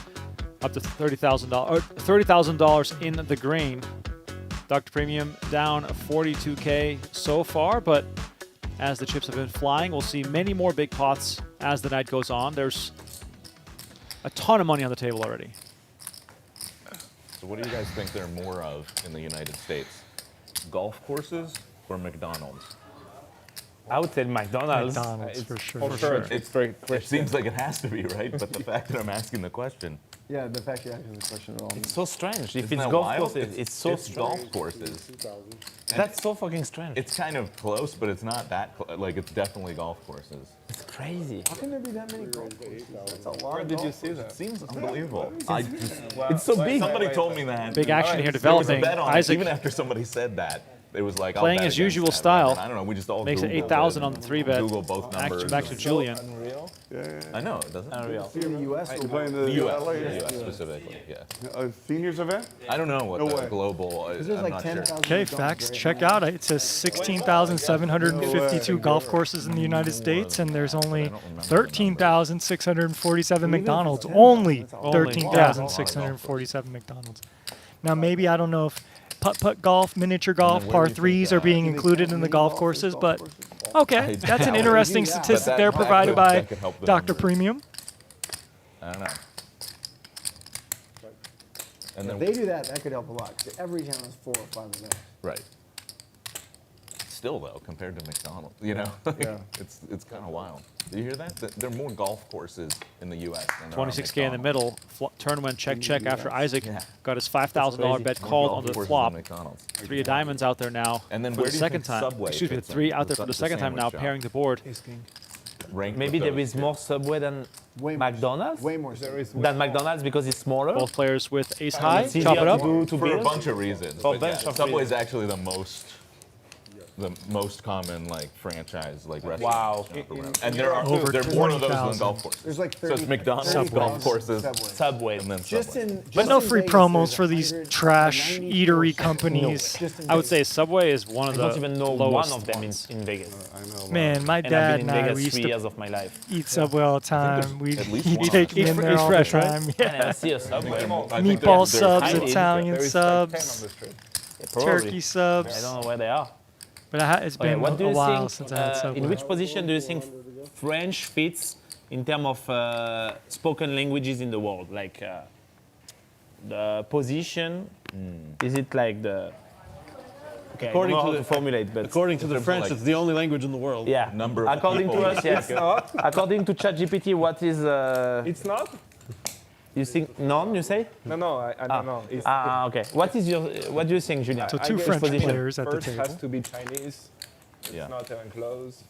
up to $30,000 in the green. Dr. Premium down 42K so far, but as the chips have been flying, we'll see many more big pots as the night goes on. There's a ton of money on the table already. So what do you guys think there are more of in the United States? Golf courses or McDonald's? I would say McDonald's. McDonald's for sure. For sure. It's very. It seems like it has to be, right? But the fact that I'm asking the question, Yeah, the fact you asking the question at all. It's so strange. If isn't it's that golf wild? courses, it's so it's strange. golf courses. 2,000. That's so fucking strange. It's kind of close, but it's not that like it's definitely golf courses. It's crazy. How can there be that many golf courses? That's a lot. Where of did you golf see It that? seems unbelievable. I just, It's so big. somebody told me that. Big action here There was a developing. bet on it. Isaac Even after somebody said that, it was like I'll playing bet his against usual that, style. whatever. I don't know. We just all Makes it Googled 8,000 on the and 3-bet. Google both numbers. Back to Julien. Unreal. I know it doesn't. Unreal. In the U.S. We're playing the U.S. LA The U.S. specifically. Yeah. seniors event. I don't know what No the way. global. There's I'm like not sure. 10,000. Okay, facts. Check out. It says 16,752 golf courses in the United States, and there's only 13,647 McDonald's. Only 13,647 McDonald's. Now, maybe I don't know if putt-putt golf, miniature golf, par threes are being included in the golf courses, but okay, that's an interesting statistic But there that provided could- by that could help them. Dr. Premium. I don't know. And If then they do that, that could help a lot. 'Cause every town has 4 or 5 events. right. Still though, compared to McDonald's, you know, Yeah. it's kind of wild. Do you hear that? There are more golf courses in the U.S. than there are 26K in the McDonald's. middle. Turn went check after Isaac Yeah. got his $5,000 bet More called golf on the courses flop. than McDonald's. 3 of diamonds out there now And then for where the do you second think time. Subway Excuse me, fits in? 3 out there The for the su- second time now, sandwich pairing the board. Ranked Maybe with there those is two. more Subway than Way more. McDonald's Way more. There is than McDonald's because it's smaller. Both players with ace high. It's Chop easier it up. to For a build. bunch of reasons. For a but bunch yeah, of Subway is reasons. actually the most common like franchise like restaurant. Wow. shop around. And there are Over there are more of those than 20,000. golf courses. There's like 30. So it's McDonald's, 30 golf courses, Subway. Subway. and then Just Subway. in. But just no in free Vegas, promos there's for these 100 trash 94 eatery Subway. companies. Just in I would Vegas. say Subway is one of I the don't even know one lowest of them ones. in Vegas. I know. Man, my And I've dad been and in I, we Vegas used 3 to years of my life. eat Subway all the there's time. We at least he'd one. take me Eat in fr- there eat all fresh, the right? time. I Yeah. never see a Subway. I think Meatball they're subs, hiding. Italian There is like 10 on subs, the street. Probably. turkey I subs. don't know where they are. But it's Okay, been what do a you while think? since I had Subway. In which position do you think French fits in terms of spoken languages in the world? Like the position, is it like the? Okay, According I don't know to how the- to formulate, but According to the French, like- it's the only language in the world. yeah. Number of According to people. us, yes. According to ChatGPT, what is? It's not? You think none? You say? No, I don't know. It's, Okay. What is your? What do you think, Julien? So I two guess French position. players at the first has table. to be Chinese. It's Yeah. not enclosed.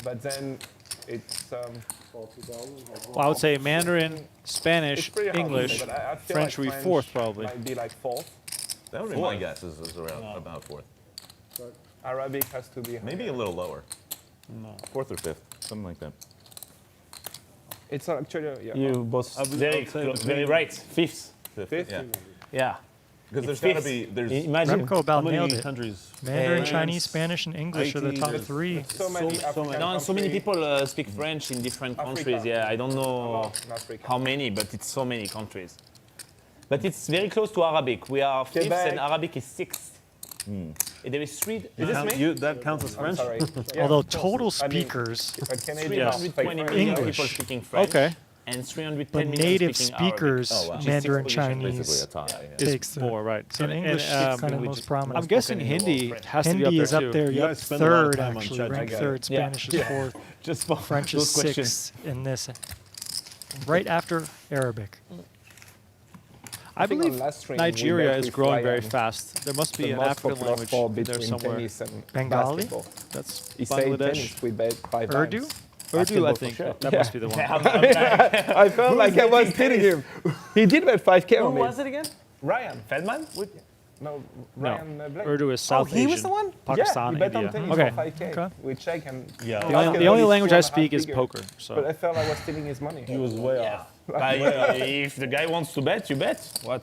But then it's Well, I would say Mandarin, it's Spanish, pretty hard to English. say, but I feel French like would be fourth, probably. Might be like fourth. That would be my guess is around about fourth. Arabic has to be. Maybe a little lower. No. Fourth or fifth, something like that. It's actually yeah. You both I would very say close, between- very right. Fifth. Fifth? Yeah. Yeah. Because there's Fifth. got to be there's Imagine. Remco about How nailed many it. countries? Mandarin, France, Chinese, Spanish, and English are the top 18, three. So many African No, so many countries. people speak French in different countries. Yeah, I don't know in Africa. how many, but it's so many countries. But it's very close to Arabic. We are fifth, Quebec. and Arabic is sixth. There is three. That counts as I'm French? sorry. Yeah, Although of course. total I mean, speakers, but Canadians speak 320 French. million English. people speaking French. Okay. And 310 but million native speaking speakers, Oh, wow. Mandarin, Position, basically Chinese, a tie. Yeah. Is takes the more, right. So And- English and, is kind of most prominent. I'm guessing spoken in the Hindi world. has to be up Hindi there is up too. there. You Yep, guys spend a lot of third time on actually. Chat. Ranked I get third. it. Yeah. Spanish is fourth. Just for French is those questions. sixth in this. Right after Arabic. I think believe on last stream we Nigeria bet is with growing very Ryan. fast. There must be The an most African popular language sport in there between somewhere. tennis and Bengali? basketball. That's He said Bangladesh. tennis, we bet 5 Urdu? times. Urdu, I Basketball for think. sure. That must be the one. I felt like I was kidding him. He did bet 5K Who on me. was it again? Ryan. Feldman? No, No, Ryan Blake. Urdu is South he was Asian. the one? Pakistan, yeah, he bet India. on tennis Okay. for 5K. Okay. We check and Yeah. The only language I speak is poker. But So I felt I was stealing his money. He was way Yeah. off. But, if the guy wants to bet, you bet. What?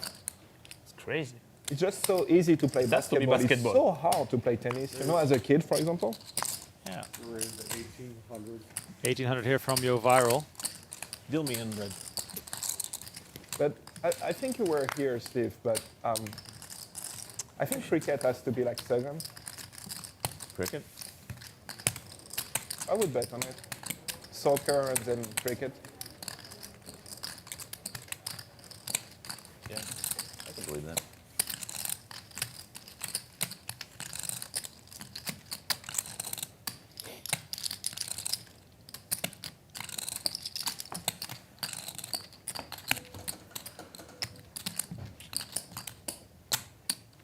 It's crazy. It's just so easy to play That's to be basketball. basketball. It's so hard to play tennis. You know, as a kid, for example. Yeah. We're in the 1800s. 1800 here from Yoh Viral. Deal me in, Red. But I think you were here, Steve, but I think cricket has to be like 7. Cricket? I would bet on it. Soccer and then cricket. Yeah, I can believe that.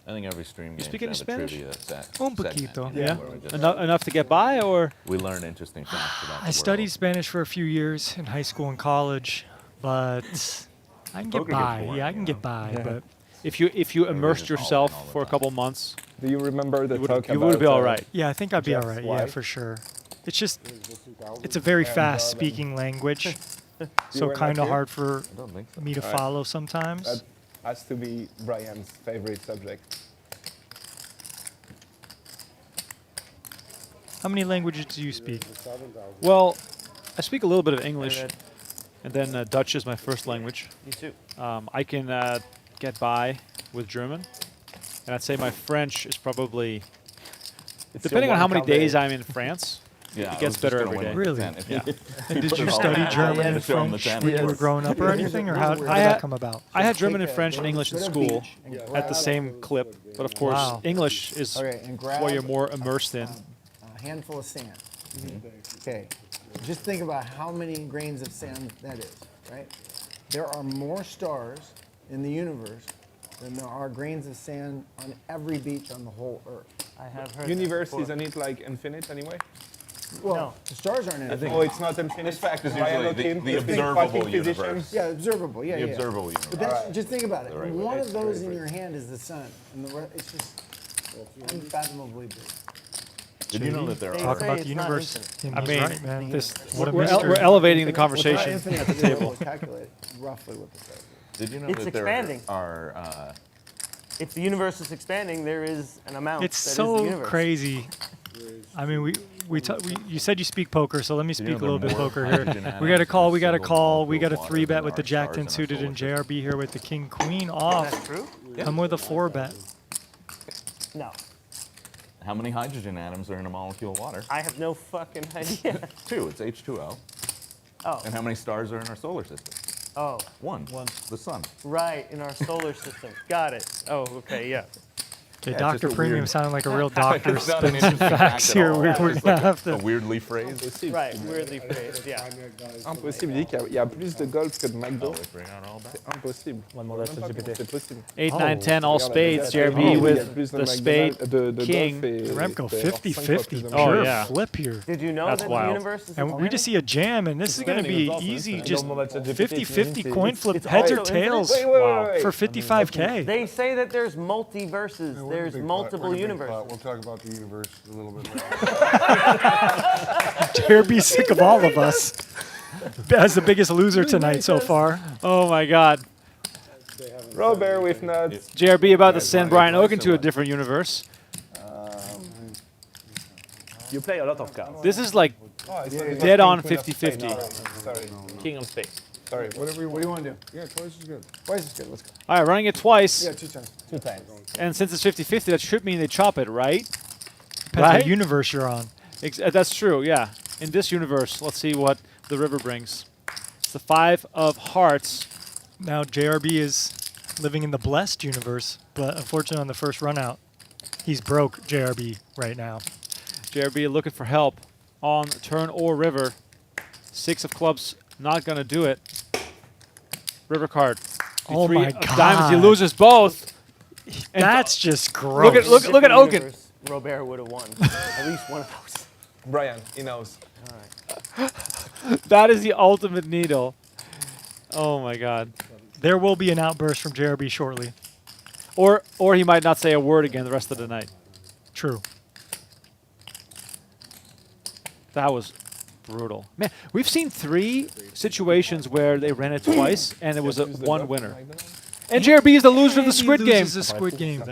I think every stream game speak should any have a Spanish? trivia set. Un segment, poquito. Yeah. where we just- Enough to get by, or We learn interesting facts about the I studied world. Spanish for a few years in high school and college, but I can get Poker gets by. boring, Yeah, I you can know. get by, but if you immersed just all in yourself all the for a time. couple months, Do you remember the you would talk you about? would be all right. yeah, I think I'd be all Jeff's right. Yeah, wife? for sure. It's just, it's a very fast-speaking language, so were not kind of here? hard for I don't think so. me to follow sometimes. That has to be Brian's favorite subject. How many languages do you speak? Well, I speak a little bit of English, and then Dutch is my first language. Me too. I can get by with German, and I'd say my French is probably, depending on how many days I'm in France, Yeah, it I gets was just better gonna every win day. with the Really? 10. If you- if And did put you it all study in, German to and show 'em the French 10. when you were growing up or anything, or how did I that had- come about? I had German and French and English in school at the same clip, but of course Wow. English is Okay, and grab what you're more immersed in. a handful of sand. Okay, just think about how many grains of sand that is, right? There are more stars in the universe than there are grains of sand on every beach on the whole Earth. I have heard. Universe, that before. isn't it like infinite anyway? Well, No. the stars aren't in it. Oh, it's not infinite. This fact is Brian usually Okin, the the big observable fucking physician. universe. Yeah, observable. Yeah, The yeah. observable universe. But that's, just think about it. The right One way. of those in your hand is the sun, and the it's just unfathomably big. Did you know that there They Talk are say about the it's not universe. infinite. And I he's mean, right, man. this- What a We're mystery. elevating the Well, it's not conversation infinite, at the but you're able table. to calculate roughly what the size is. Did you know It's that there expanding. are If the universe is expanding, there is an amount. It's that is the so universe. crazy. I mean, you said you speak poker, so let me Did you speak know a little there bit are more poker here. hydrogen We got a atoms call. in We got a single call. We molecule got a of water 3-bet than with the there are Jack stars 10 in our suited and solar JRB here with the King Queen Is off. that true? Come with a 4-bet. No. How many hydrogen atoms are in a molecule of water? I have no fucking idea. 2. It's H2O. Oh. And how many stars are in our solar system? Oh. 1. The sun. Right, in our solar system. Got it. Oh, okay, yeah. Okay, Yeah, it's Dr. just a Premium weird- sounded like a real doctor It's not an spitting some interesting facts fact at here. all. We're It's gonna just like have a to. weirdly phrased. Right, weirdly phrased, yeah. Impossible. Il dit qu'il y a plus de golf que de McDo. Oh, we bring out all that. C'est impossible. C'est possible. 8, Oh. 9, 10, all spades. Regarde, JRB il y a with plus de the McDonald's- spade de king. golf et- Remco, et 50-50. cinq fois plus de Oh, Pure yeah. flip here. Did you know That's that wild. the universe is And we just see a jam, and this is going to be easy. Just 50-50 coin flip, it's heads or also tails Wait, wait, wait, wait. for 55K. They say that there's multiverses. We're in a There's big pot. multiple We're in a big universes. pot. We'll talk about the universe a little bit later. JRB sick of all of us. As the biggest loser tonight so far. Oh my God. Robert with nuts. JRB about to send Brian Okin to a different universe. You play a lot of cards. This is like Oh, it's not dead on Queen of 50-50. Spades. Sorry, King of spades. sorry. What do you want to do? Yeah, twice is good. Twice is good. Let's go. All right, running it twice. Yeah, 2 times. 2 times. And since it's 50-50, that should mean they chop it, right? Depends Right? what universe you're on. That's true, yeah. In this universe, let's see what the river brings. It's the 5 of hearts. Now JRB is living in the blessed universe, but unfortunately on the first run out, he's broke JRB right now. JRB looking for help on turn or river. 6 of clubs, not going to do it. River card. The Oh 3 my of diamonds, he God. loses both. And That's just gross. Look at Different Okin. universe, Robert would have won. At least one of those. Brian, he knows. That is the ultimate needle. Oh my God. There will be an outburst from JRB shortly. Or he might not say a word again the rest of the night. True. That was brutal. Man, we've seen 3 situations where they ran it twice and it was a one winner. And JRB is the loser of the Squid He game. loses the Squid game.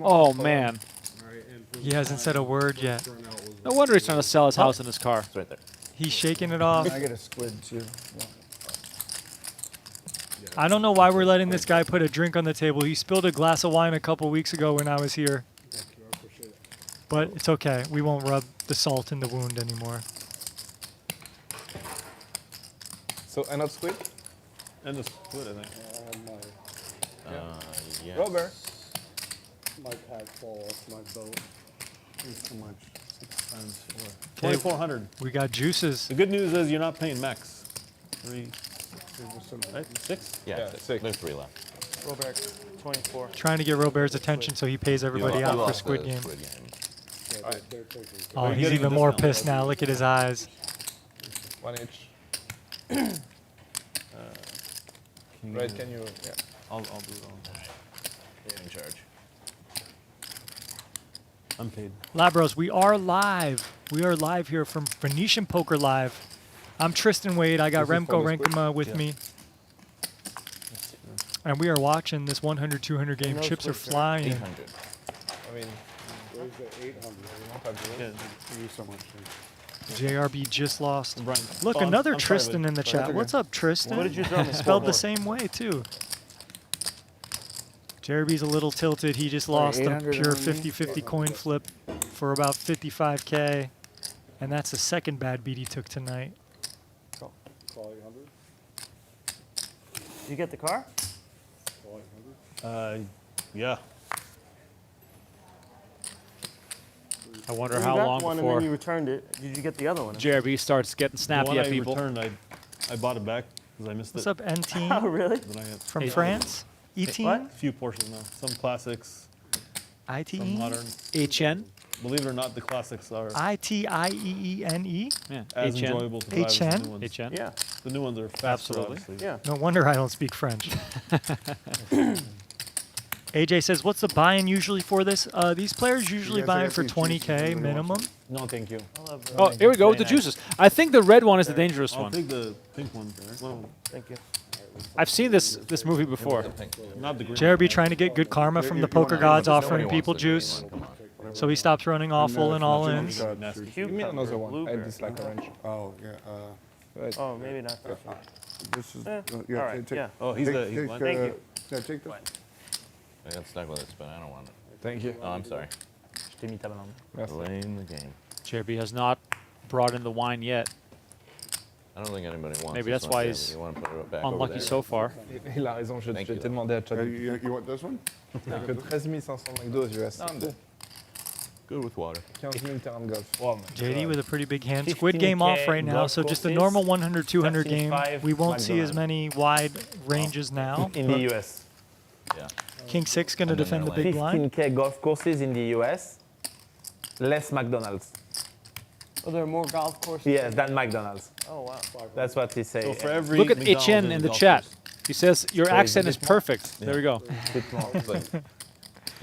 Oh man. He hasn't said a word yet. No wonder he's trying to sell his house and his car. It's right there. He's shaking it off. I get a squid too. I don't know why we're letting this guy put a drink on the table. He spilled a glass of wine a couple weeks ago when I was here. But it's okay. We won't rub the salt in the wound anymore. So end of Squid. And the Squid, I think. Yes. Robert. My pack fall off my boat. It's too much. 6 times 4. 2,400. We got juices. The good news is you're not paying max. 3, right? 6? Yeah, Yeah, six. six. There's 3 left. Robert, 24. Trying to get Robert's attention so he pays everybody You out for lost Squid the Game. Squid Game. Yeah, they're taking. Oh, Are you he's getting even a more discount? pissed now. Look at his eyes. 1 each. Right, can you? Yeah. I'll do it all. You're in charge. I'm paid. Labros, we are live. We are live here from Venetian Poker Live. I'm Tristan Wade. I got This is Remco for the Squid? Renkema with Yeah. me. And we are watching this 100, 200 game. No Chips are Squid, sir. flying. 800. I mean, Where's the 800? Yeah. Thank you so much. JRB just lost. Brian. Look, Oh, I'm another private. Tristan in the That's chat. okay. What's up, Tristan? What did you throw me? Spelled the same way, too. JRB's a little tilted. He just lost a 800 pure on me? 50-50 coin flip for about 55K. And that's the second bad beat he took tonight. Call 800? You get the car? Call 800? Yeah. I wonder You how got long one and before then you returned it. Did you get the other one? JRB starts getting The snappy one at I people. returned, I bought it back because I missed What's it. up, NT? Oh, really? Then I had From Hey. France? E-Team? What? a few portions now. Some classics, some ITE? modern. HN. Believe it or not, the classics are ITIEENE? Yeah. as HN. enjoyable to drive as the HN? new ones. HN. Yeah. The new ones are faster, Absolutely. obviously. Yeah. No wonder I don't speak French. AJ says, what's the buy-in usually for this? These players usually guys buy in have for any juices 20K anybody minimum. wants? No, thank you. Oh, here we go with the Very nice. juices. I think the red one is the dangerous I'll one. take the pink one. Well, Thank you. I've seen this movie before. not the green. JRB trying to get good karma from the poker gods, offering Nobody people wants the green juice. one, come on. So he stops running awful and all in. give me another one. I dislike orange. Oh, yeah. Right. Oh, maybe not. This is. Eh, yeah, all right, take, yeah. Oh, he's the. He's take, blind. Thank you. Yeah, take this. I got stuck with it, but I don't want it. Thank you. Oh, I'm sorry. Merci. Delaying the game. JRB has not brought in the wine yet. I don't think anybody wants Maybe this that's one, why David. he's You want to put it back over Unlucky there. so far. Il a raison, je Thank t'ai you. demandé à Chad. You want this one? Il y a que 13 500 McDo aux US. Good with water. 15 000 terrains de golf. Oh, JD with a pretty big hand. 15K Squid game off right now, so just a golf normal courses, 100, 200 game. 75 We won't see as McDonald's. many wide ranges now. In the US. Yeah. King 6 going to And then defend the they're big blind. 15K golf courses in the US. Less McDonald's. Oh, there are more golf courses? Yes, than McDonald's. Oh, wow. That's what he So says. for every Look at McDonald's HN there's in a the golf chat. course. He says your So is accent it is perfect. There we go. It's like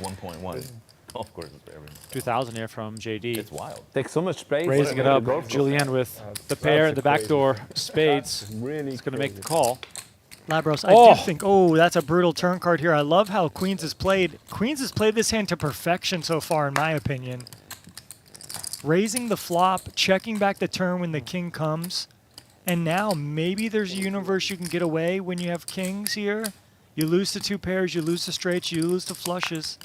1.1 golf courses for everyone. 2000 here from JD. It's wild. Takes so much space. Raising it up. Julien with the pair, the backdoor spades. Really He's going to make the call. Labros, Oh. I do think, that's a brutal turn card here. I love how Queens has played. Queens has played this hand to perfection so far, in my opinion. Raising the flop, checking back the turn when the king comes. And now maybe there's a universe you can get away when you have kings here. You lose to two pairs, you lose to straights, you lose to flushes.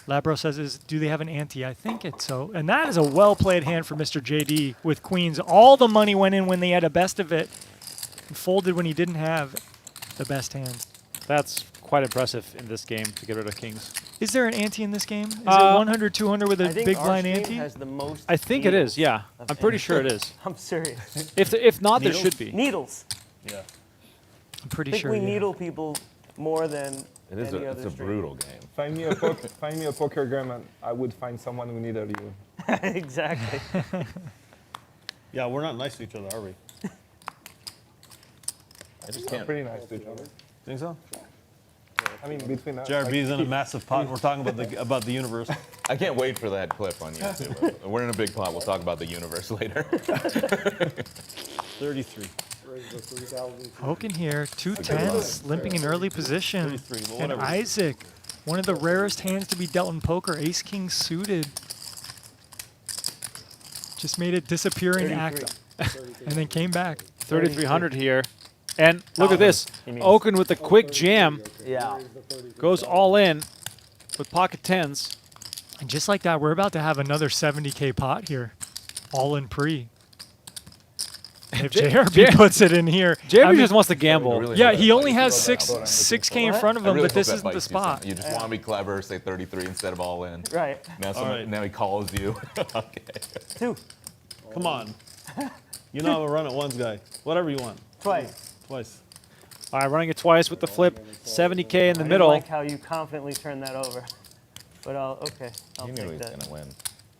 Labro says, do they have an ante? I think it's so. And that is a well-played hand for Mr. JD with queens. All the money went in when they had a best of it and folded when he didn't have the best hand. That's quite impressive in this game to get rid of kings. Is there an ante in this game? Is it 100, 200 with a I think big our blind stream ante? has the most I think it is, needles yeah. of I'm pretty any. sure it is. I'm serious. If not, there Needles? should be. Needles. Yeah. I'm pretty I think sure. we yeah. needle people more than It is any a, other it's a stream. brutal game. Find me a poker game and I would find someone who needed you. Exactly. Yeah, we're not nice to each other, are we? I just can't. Pretty nice to each other. Think so? I mean, between us. JRB's in a massive pot. And we're talking about the universe. I can't wait for that clip on YouTube. We're in a big pot. We'll talk about the universe later. 33. Raise the 3,000. Hoken here, 210s, limping in early position. 33, well, And whatever. Isaac, one of the rarest hands to be dealt in poker, ace-king suited. Just made it disappearing 33. and then came back. 3,300 here. And look at this. Okin with the quick jam Yeah. goes all in with pocket tens. And just like that, we're about to have another 70K pot here, all in pre. If JRB puts it in here, JRB just wants to gamble. Really yeah, hope he that only bites has you. 6K in What? front of I him, really but this hope that isn't the bites you spot. some- You just want to be clever, say 33 instead of all in. Right. Now, right. now he calls you. Okay. 2. Come on. You know I'm a run at once guy. Whatever you want. Twice. Twice. All right, running it twice with the flip. 70K in the I middle. like how you confidently turned that over. But I'll He knew he take was that. going to win.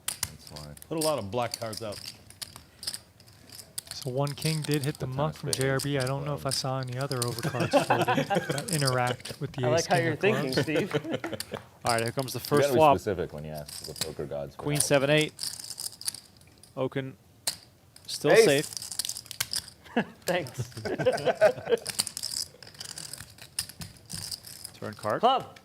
That's why. Put a lot of black cards out. So one king did hit the What muck kind from of spade? JRB. I don't know if I saw any other overcards folded that interact with the I ace like how king you're of thinking, clubs. Steve. All right, here comes the You first gotta be flop. specific when you ask the poker gods. for Queen help. 7-8. Okin still Ace. safe. Thanks. Turn card. Club.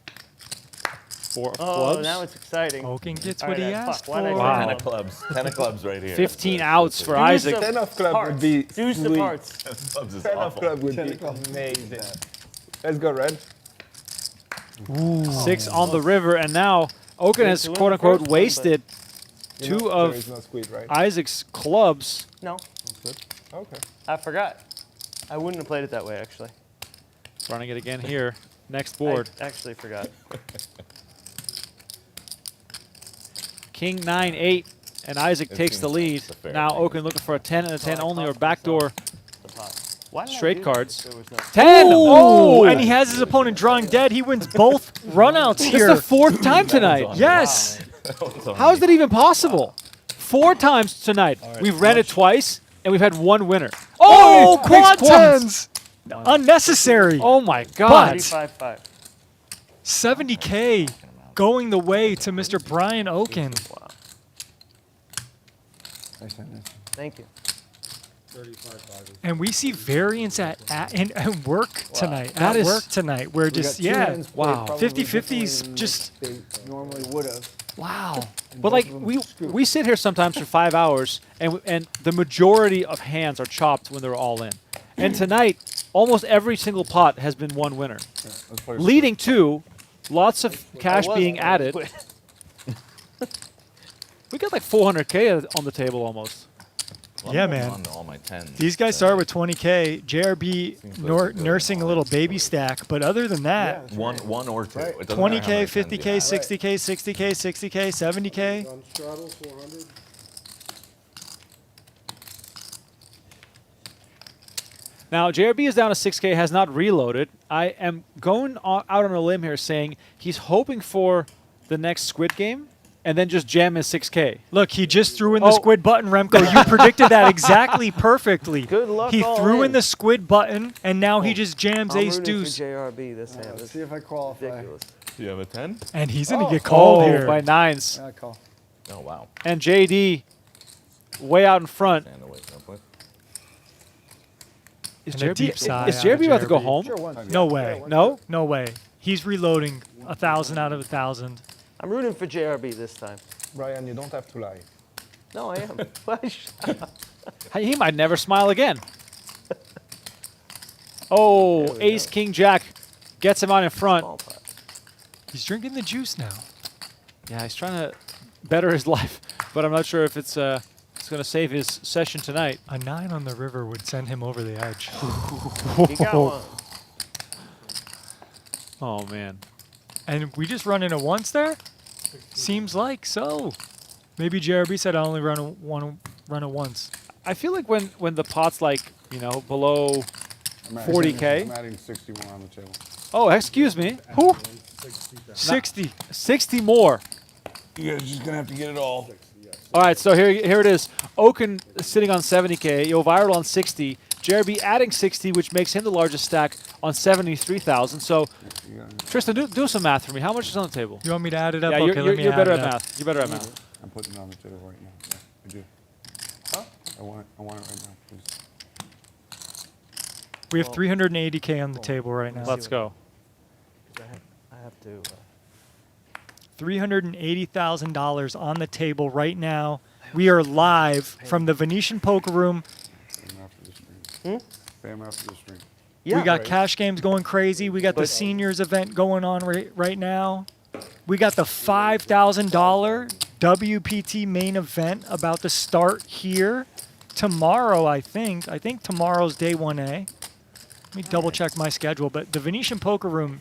4 of Oh, clubs. now it's exciting. Okin gets All what right, he fuck, asked why did I for. say Wow. 10 of clubs. 10 of clubs right here. 15 That's outs for Isaac. 10 of club Hearts. would be Deuce of sweet. hearts. 10 of clubs is 10 of awful. club would be amazing. Let's go red. 6 on the river, and now Okin has to win the quote-unquote first one, wasted You 2 know, there is of no squid, right? Isaac's clubs. No, Okay. I forgot. I wouldn't have played it that way, actually. Running it again here. Next board. I actually forgot. King 9-8, and Isaac It takes the seems lead. that's a fair Now thing. Okin looking for a 10 and a 10 I only, or caught backdoor The pot. Why did I straight do this cards. if there was no- 10! Oh, and he has his opponent drawing dead. He wins both runouts This is here. the 4th time tonight. on. Yes. How is that even possible? 4 times tonight. We've read it twice, and we've had 1 winner. Oh, he quad makes quads. tens. Unnecessary. Oh my God. 35-5. 70K going the way to Mr. Brian Okin. Wow. Thank you. And we see variance and work tonight. That At is- work tonight. We're just, We got two yeah. hands played Wow. probably 50-50s differently just- than they normally would have. Wow. And But both like of them we scoop. we sit here sometimes for 5 hours, and the majority of hands are chopped when they're all in. And tonight, almost every single pot has been 1 winner, Let's play leading to lots of cash I was being playing added. Squid. We got like 400K on the table almost. Well, Yeah, I'm man. on all my 10s. These guys start with 20K. JRB Seems like they're nursing a going little all baby stack. But other than that, One or two. Right. It doesn't matter how 20K, many 10s you 50K, have. 60K, 60K, 60K, 70K. On straddle, 400. Now, JRB is down to 6K, has not reloaded. I am going out on a limb here saying he's hoping for the next Squid game and then just jam his 6K. Look, he just threw in the Oh. squid button, Remco. You predicted that exactly perfectly. Good luck He all threw in in. the squid button, and now he just jams I'm ace rooting deuce. for JRB this hand. Let's It's see if I qualify. ridiculous. Do you have a 10? And he's going to get called Oh, here. by 9s. Yeah, I call. Oh, wow. And JD way out in front. Stand away from it. Is And a deep sigh is out of JRB about to go JRB. home? Sure, one. No way. No? No way. He's reloading 1,000 out of 1,000. I'm rooting for JRB this time. Brian, you don't have to lie. No, I am. Why shut up? He might never smile again. Oh, There we ace, go. king, jack gets him out in front. Small pot. He's drinking the juice now. Yeah, he's trying to better his life, but I'm not sure if it's going to save his session tonight. A 9 on the river would send him over the edge. You got one. Oh, man. And we just run into once there? Seems like so. Maybe JRB said I only run it once. I feel like when the pot's like, below I'm 40K. I'm adding 61 on the table. Oh, excuse me. Whew. 60. 60 more. You guys are just gonna have to get it all. All right, so here it is. Okin sitting on 70K, Yoh Viral on 60, JRB adding 60, which makes him the largest stack on 73,000. So, Tristan, do some math for me. How much is on the table? You want me to add it up? Yeah, okay, let me you're add better it at up. math. You're better at math. I'm putting it on the table right now. Yeah, I do. Huh? I want it right now, please. We have 380K on the table right now. Let's go. I have to. $380,000 on the table right now. We are live from the Venetian Poker Room Spam after the stream. Yeah. We got cash games going crazy. We got the seniors event going on right now. We got the $5,000 WPT main event about to start here tomorrow, I think. I think tomorrow's day 1A. Let me double check my schedule. But the Venetian Poker Room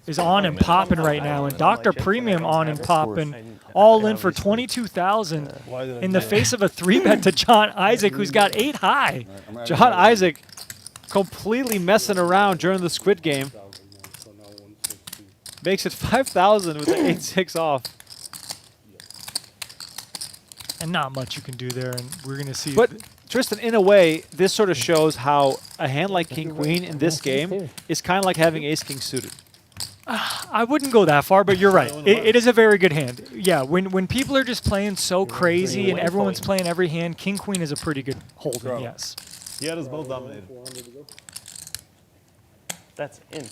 is on and popping right now. And Dr. Premium on and popping. All in for $22,000 in the face of a 3-bet to John Isaac, who's got 8 high. John Isaac completely messing around during the Squid game. So now 160. Makes it 5,000 with the 8-6 off. And not much you can do there. And we're going to see. But Tristan, in a way, this sort of shows how a hand like King Queen in this game is kind of like having Ace King suited. I wouldn't go that far, but you're right. It is a very good hand. Yeah, when people are just playing so crazy and everyone's playing every hand, King Queen is a pretty good holding. Yes. He had us both dominated. 400 to go. That's in.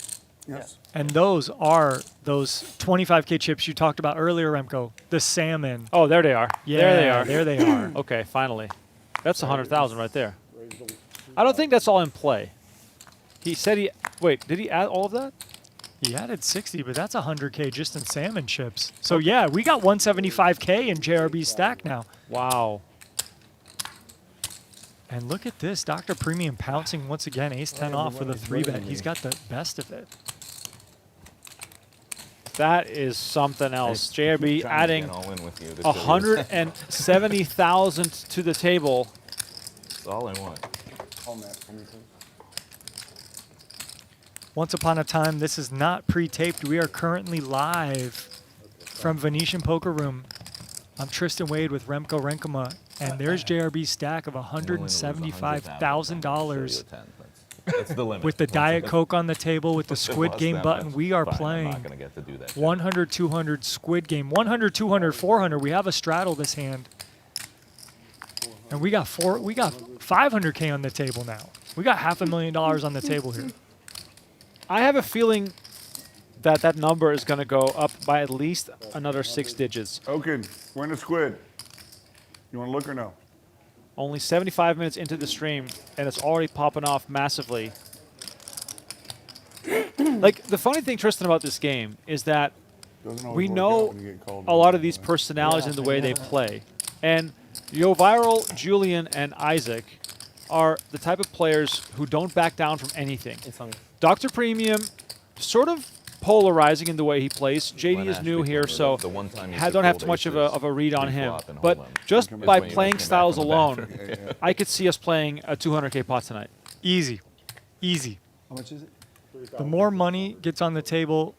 Yes. And those are those 25K chips you talked about earlier, Remco. The salmon. Oh, there they are. Yeah, there they are. There they are. Okay, finally. That's 100,000 right there. I don't think that's all in play. He said he... Wait, did he add all of that? He added 60, but that's 100K just in salmon chips. So yeah, we got 175K in JRB's stack now. Wow. And look at this, Dr. Premium pouncing once again, ace-10 off with a 3-bet. He's got the best of it. That is something else. JRB Trying to adding get all in with you. This 170,000 to the table. That's all I want. Call Matt for me, please. Once upon a time, this is not pre-taped. We are currently live from Venetian Poker Room. I'm Tristan Wade with Remco Renkema, and there's JRB's stack of $175,000 That's the limit. with the Once Diet it- Coke on the table with the once it Squid lost Game that button. much, We are fine, I'm playing not gonna get to do that. 100, 200 Squid Game. 100, 200, 400. We have a straddle this hand. And we got 500K on the table now. We got $500,000 on the table here. I have a feeling that that number is going to go up by at least another 6 digits. Okin, we're in the Squid. You want to look or no? Only 75 minutes into the stream, and it's already popping off massively. Like, the funny thing, Tristan, about this game is that Doesn't always we work know out when you get called a lot in, of these right? personalities in the way they play. And Yoh Viral, Julien, and Isaac are the type of players who don't back down from anything. It's on. Dr. Premium, sort of polarizing in the way he plays. JD Glenn is new Ashby here, told me so the one time he I could don't have fold too much of aces, a read on him. pre-flop and But hold them. just When by you playing came back styles from the alone, banter. I could see us playing a 200K pot tonight. Easy. Easy. How much is it? The more money gets on the table,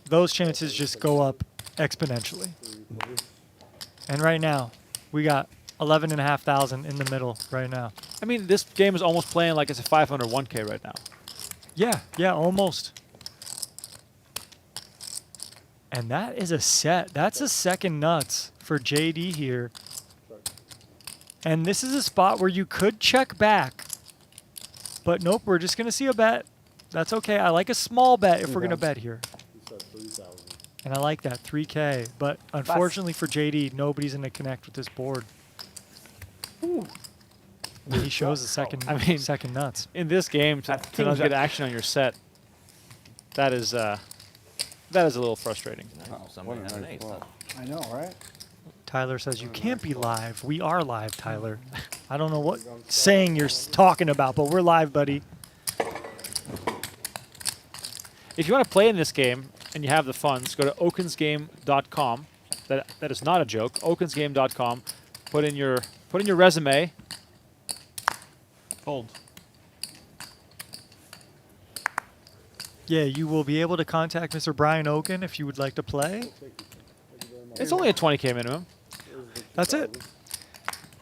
those chances just go up exponentially. And right now, we got 11,500 in the middle right now. I mean, this game is almost playing like it's a 501K right now. Yeah, almost. And that is a set. That's a second nuts for JD here. And this is a spot where you could check back. But nope, we're just going to see a bet. That's okay. I like a small bet if we're going to bet here. He said 3,000. And I like that, 3K. But unfortunately for JD, nobody's going to connect with this board. He shows the second, I mean- second nuts. In this game, to not get action on your set, that is a little frustrating. Somebody had an ace, huh? I know, right? Tyler says, you can't be live. We are live, Tyler. I don't know what saying you're talking about, but we're live, buddy. If you want to play in this game and you have the funds, go to okinsgame.com. That is not a joke. okinsgame.com. Put in your resume. Fold. Yeah, you will be able to contact Mr. Brian Okin if you would like to play. It's only a 20K minimum. That's it.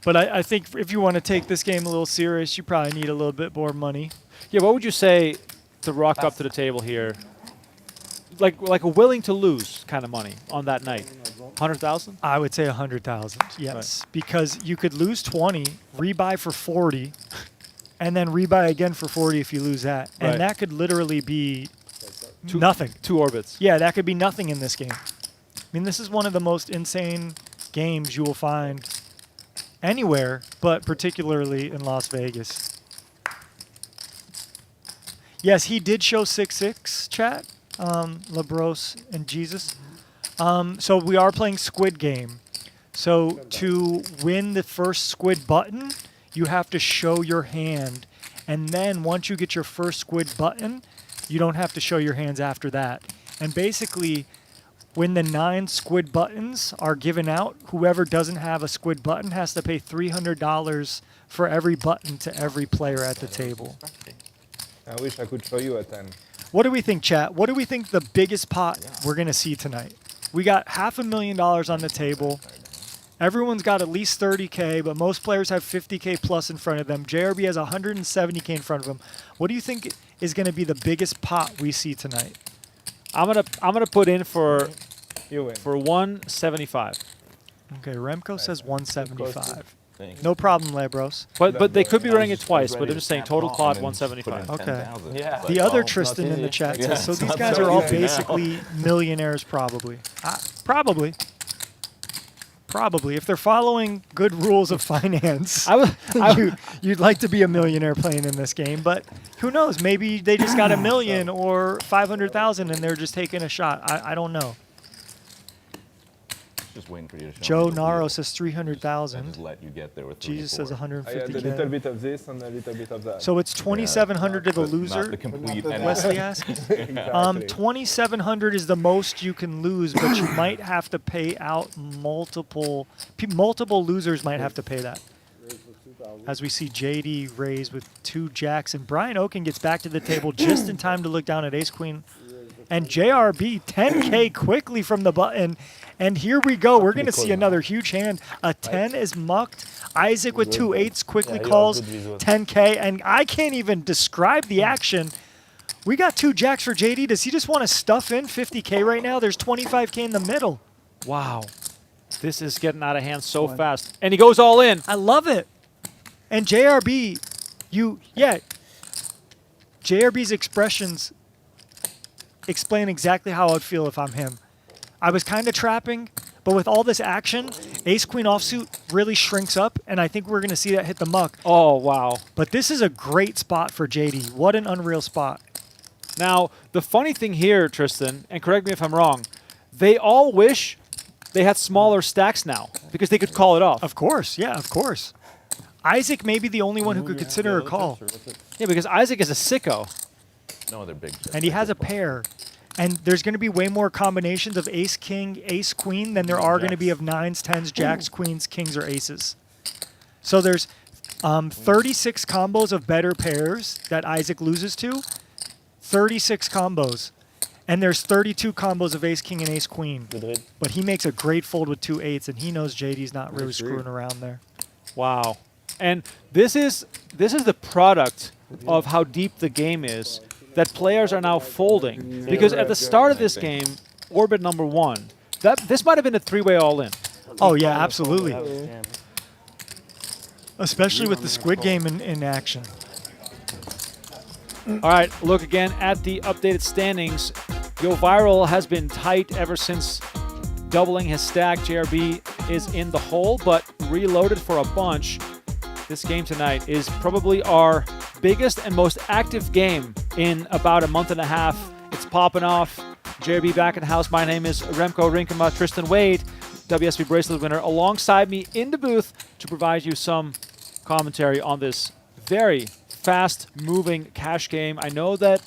But I think if you want to take this game a little serious, you probably need a little bit more money. Yeah, what would you say to rock up to the table here? Like a willing to lose kind of money on that night. 100,000? I would say 100,000. Yes, because you could lose 20, rebuy for 40, and then rebuy again for 40 if you lose that, and Right. that could literally be nothing. 2 orbits. Yeah, that could be nothing in this game. I mean, this is one of the most insane games you will find anywhere, but particularly in Las Vegas. Yes, he did show 6-6, chat. Labros and Jesus. So we are playing Squid Game. So to win the first Squid button, you have to show your hand. And then once you get your first Squid button, you don't have to show your hands after that. And basically, when the 9 Squid buttons are given out, whoever doesn't have a Squid button has to pay $300 for every button to every player at the table. I wish I could show you a 10. What do we think, chat? What do we think the biggest pot we're going to see tonight? We got $500,000 on the table. Everyone's got at least 30K, but most players have 50K plus in front of them. JRB has 170K in front of him. What do you think is going to be the biggest pot we see tonight? I'm gonna put in for You win. 175. Okay, Remco says 175. Thanks. No problem, Labros. But they could be running it just twice. ready But I'm to just saying snap total off pot And then just put in 175. Okay. 10,000. Yeah. But, The other well, Tristan in the easy. chat Yeah, says, so it's these not guys so are all easy now. basically millionaires probably. Probably. Probably. If they're following good rules of finance, you'd like to be a millionaire playing in this game. But who knows? Maybe they just got $1 million or 500,000 and they're just taking a shot. I don't know. Just waiting for you to show Joe me the Naro wheel. says I just 300,000. let you get there with Jesus says 34. I had a little 150K. bit of this and a little bit of that. So it's 2,700 to the But not loser. the complete Not the- Wesley asks. 2,700 is the most you can lose, but you might have to pay out multiple losers might have to pay that. As we see JD raise with 2 jacks, and Brian Okin gets back to the table just in time to look down at ace queen. And JRB 10K quickly from the button. And here we go. We're going to see another huge hand. A 10 is mucked. Isaac with 2 8s quickly Yeah, you calls have good visual. 10K. And I can't even describe the action. We got 2 jacks for JD. Does he just want to stuff in 50K right now? There's 25K in the middle. Wow, this is getting out of hand so fast. And he goes all in. I love it. And JRB, JRB's expressions explain exactly how I'd feel if I'm him. I was kind of trapping, but with all this action, ace-queen offsuit really shrinks up, and I think we're going to see that hit the muck. Oh, wow. But this is a great spot for JD. What an unreal spot. Now, the funny thing here, Tristan, and correct me if I'm wrong, they all wish they had smaller stacks now because they could call it off. Of course, yeah, of course. Isaac may be the only one who could consider a call. Yeah, because Isaac is a sicko. No, they're big chips. And he has a pair. And there's going to be way more combinations of ace-king, ace-queen than there are going to be of 9s, 10s, jacks, queens, kings, or aces. So there's 36 combos of better pairs that Isaac loses to. 36 combos. And there's 32 combos of ace-king and ace-queen. Good read. But he makes a great fold with 2 8s, and he knows JD's not really screwing around there. Wow. And this is the product of how deep the game is that players are now folding. Because at the start of this game, orbit number 1, this might have been a 3-way all-in. Oh, yeah, absolutely. That was a scam. Especially with the Squid Game in action. All right, look again at the updated standings. Yoh Viral has been tight ever since doubling his stack. JRB is in the hole, but reloaded for a bunch. This game tonight is probably our biggest and most active game in about a month and a half. It's popping off. JRB back in the house. My name is Remco Rinkema. Tristan Wade, WSB bracelet winner, alongside me in the booth to provide you some commentary on this very fast-moving cash game. I know that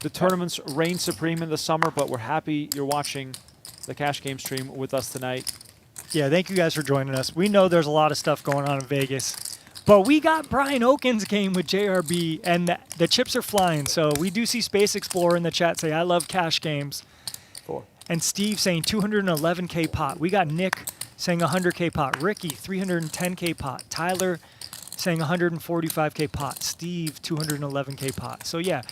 the tournaments reign supreme in the summer, but we're happy you're watching the cash game stream with us tonight. Yeah, thank you guys for joining us. We know there's a lot of stuff going on in Vegas, but we got Brian Okin's game with JRB, and the chips are flying. So we do see Space Explorer in the chat say, I love cash games. 4. And Steve saying 211K pot. We got Nick saying 100K pot. Ricky, 310K pot. Tyler saying 145K pot. Steve, 211K pot. So yeah,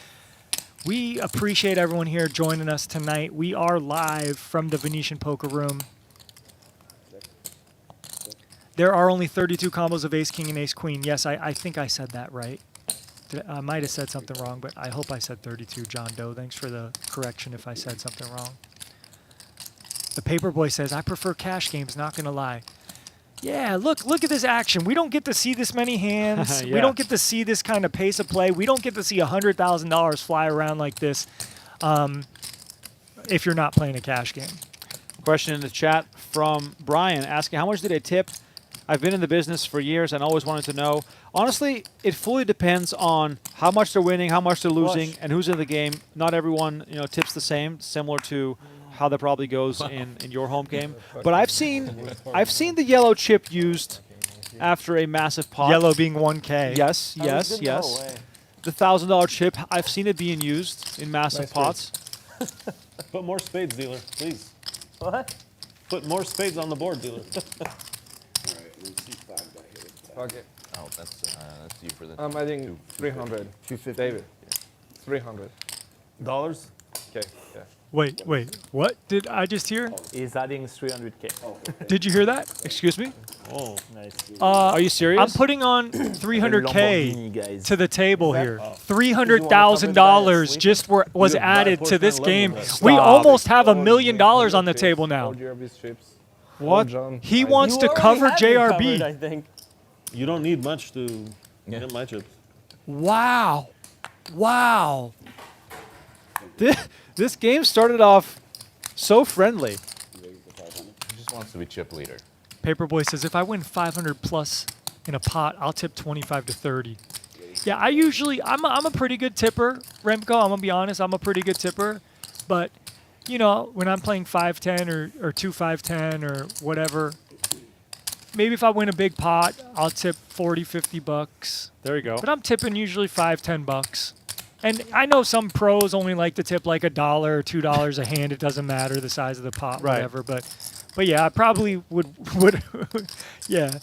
we appreciate everyone here joining us tonight. We are live from the Venetian Poker Room. There are only 32 combos of ace-king and ace-queen. Yes, I think I said that right. I might have said something wrong, but I hope I said 32, John Doe. Thanks for the correction if I said something wrong. The Paperboy says, I prefer cash games, not going to lie. Yeah, look at this action. We don't get to see this many hands. Yeah. We don't get to see this kind of pace of play. We don't get to see $100,000 fly around like this if you're not playing a cash game. Question in the chat from Brian asking, how much did they tip? I've been in the business for years and always wanted to know. Honestly, it fully depends on how much they're winning, how much they're losing, and who's in the game. Not everyone, tips the same, similar to how that probably goes in your home game. But I've seen the yellow chip used after a massive pot. Yellow being 1K. Yes, yes, yes. The $1,000 chip, I've seen it being used in massive pots. Put more spades, dealer, please. What? Put more spades on the board, dealer. Okay. Oh, that's you for the. I'm adding 300. 250. David. 300. Dollars? Okay. Yeah. Wait, what did I just hear? He's adding 300K. Did you hear that? Excuse me? Oh, Nice. Are you serious? I'm putting on 300K Lamborghini, guys. to the table here. Oh. $300,000 just was You buy added Porsche to this 911 game. with that. We Stop. almost have $1 million on the table now. All GRB's chips. What? John, He I- wants You to already cover have me covered, JRB. I think. You don't need much to get my chips. Wow. This game started off so friendly. He just wants to be chip leader. Paperboy says, if I win 500 plus in a pot, I'll tip 25 to 30. Yeah, I'm a pretty good tipper, Remco. I'm going to be honest. I'm a pretty good tipper. But, when I'm playing 5-10 or 2-5-10 or whatever, maybe if I win a big pot, I'll tip 40, 50 bucks. There you go. But I'm tipping usually $5-10. And I know some pros only like to tip like $1 or $2 a hand. It doesn't matter the size of the pot, Right. whatever. But yeah, I probably would yeah.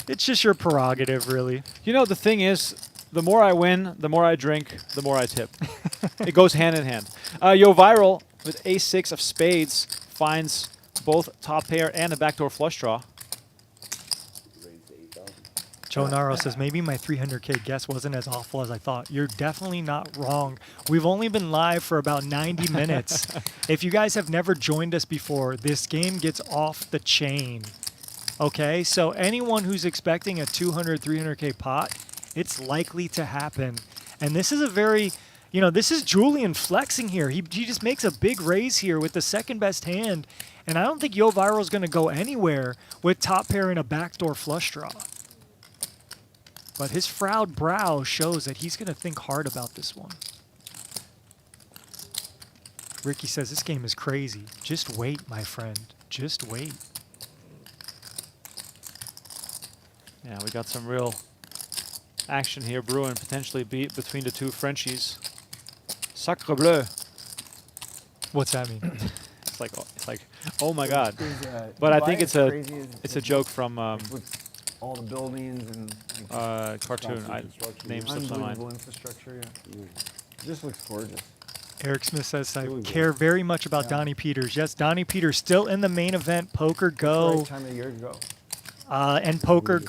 It's just your prerogative, really. The thing is, the more I win, the more I drink, the more I tip. It goes hand in hand. Yoh Viral with ace-6 of spades finds both top pair and a backdoor flush draw. Joe Naro says, maybe my 300K guess wasn't as awful as I thought. You're definitely not wrong. We've only been live for about 90 minutes. If you guys have never joined us before, this game gets off the chain. Okay, so anyone who's expecting a 200, 300K pot, it's likely to happen. And this is a very, this is Julien flexing here. He just makes a big raise here with the second best hand. And I don't think Yoh Viral is going to go anywhere with top pair and a backdoor flush draw. But his frowned brow shows that he's going to think hard about this one. Ricky says, this game is crazy. Just wait, my friend. Just wait. Yeah, we got some real action here brewing, potentially between the two Frenchies. Sacre bleu. What's that mean? It's like, oh my God. But I think it's Crazy a joke from with all the buildings and cartoon. I named stuff on unbelievable mine. infrastructure. Yeah. Just looks gorgeous. Eric Smith says, I care very much about Donnie Peters. Yes, Donnie Peters still in the main event. Poker Go. Right time of year to go. And Poker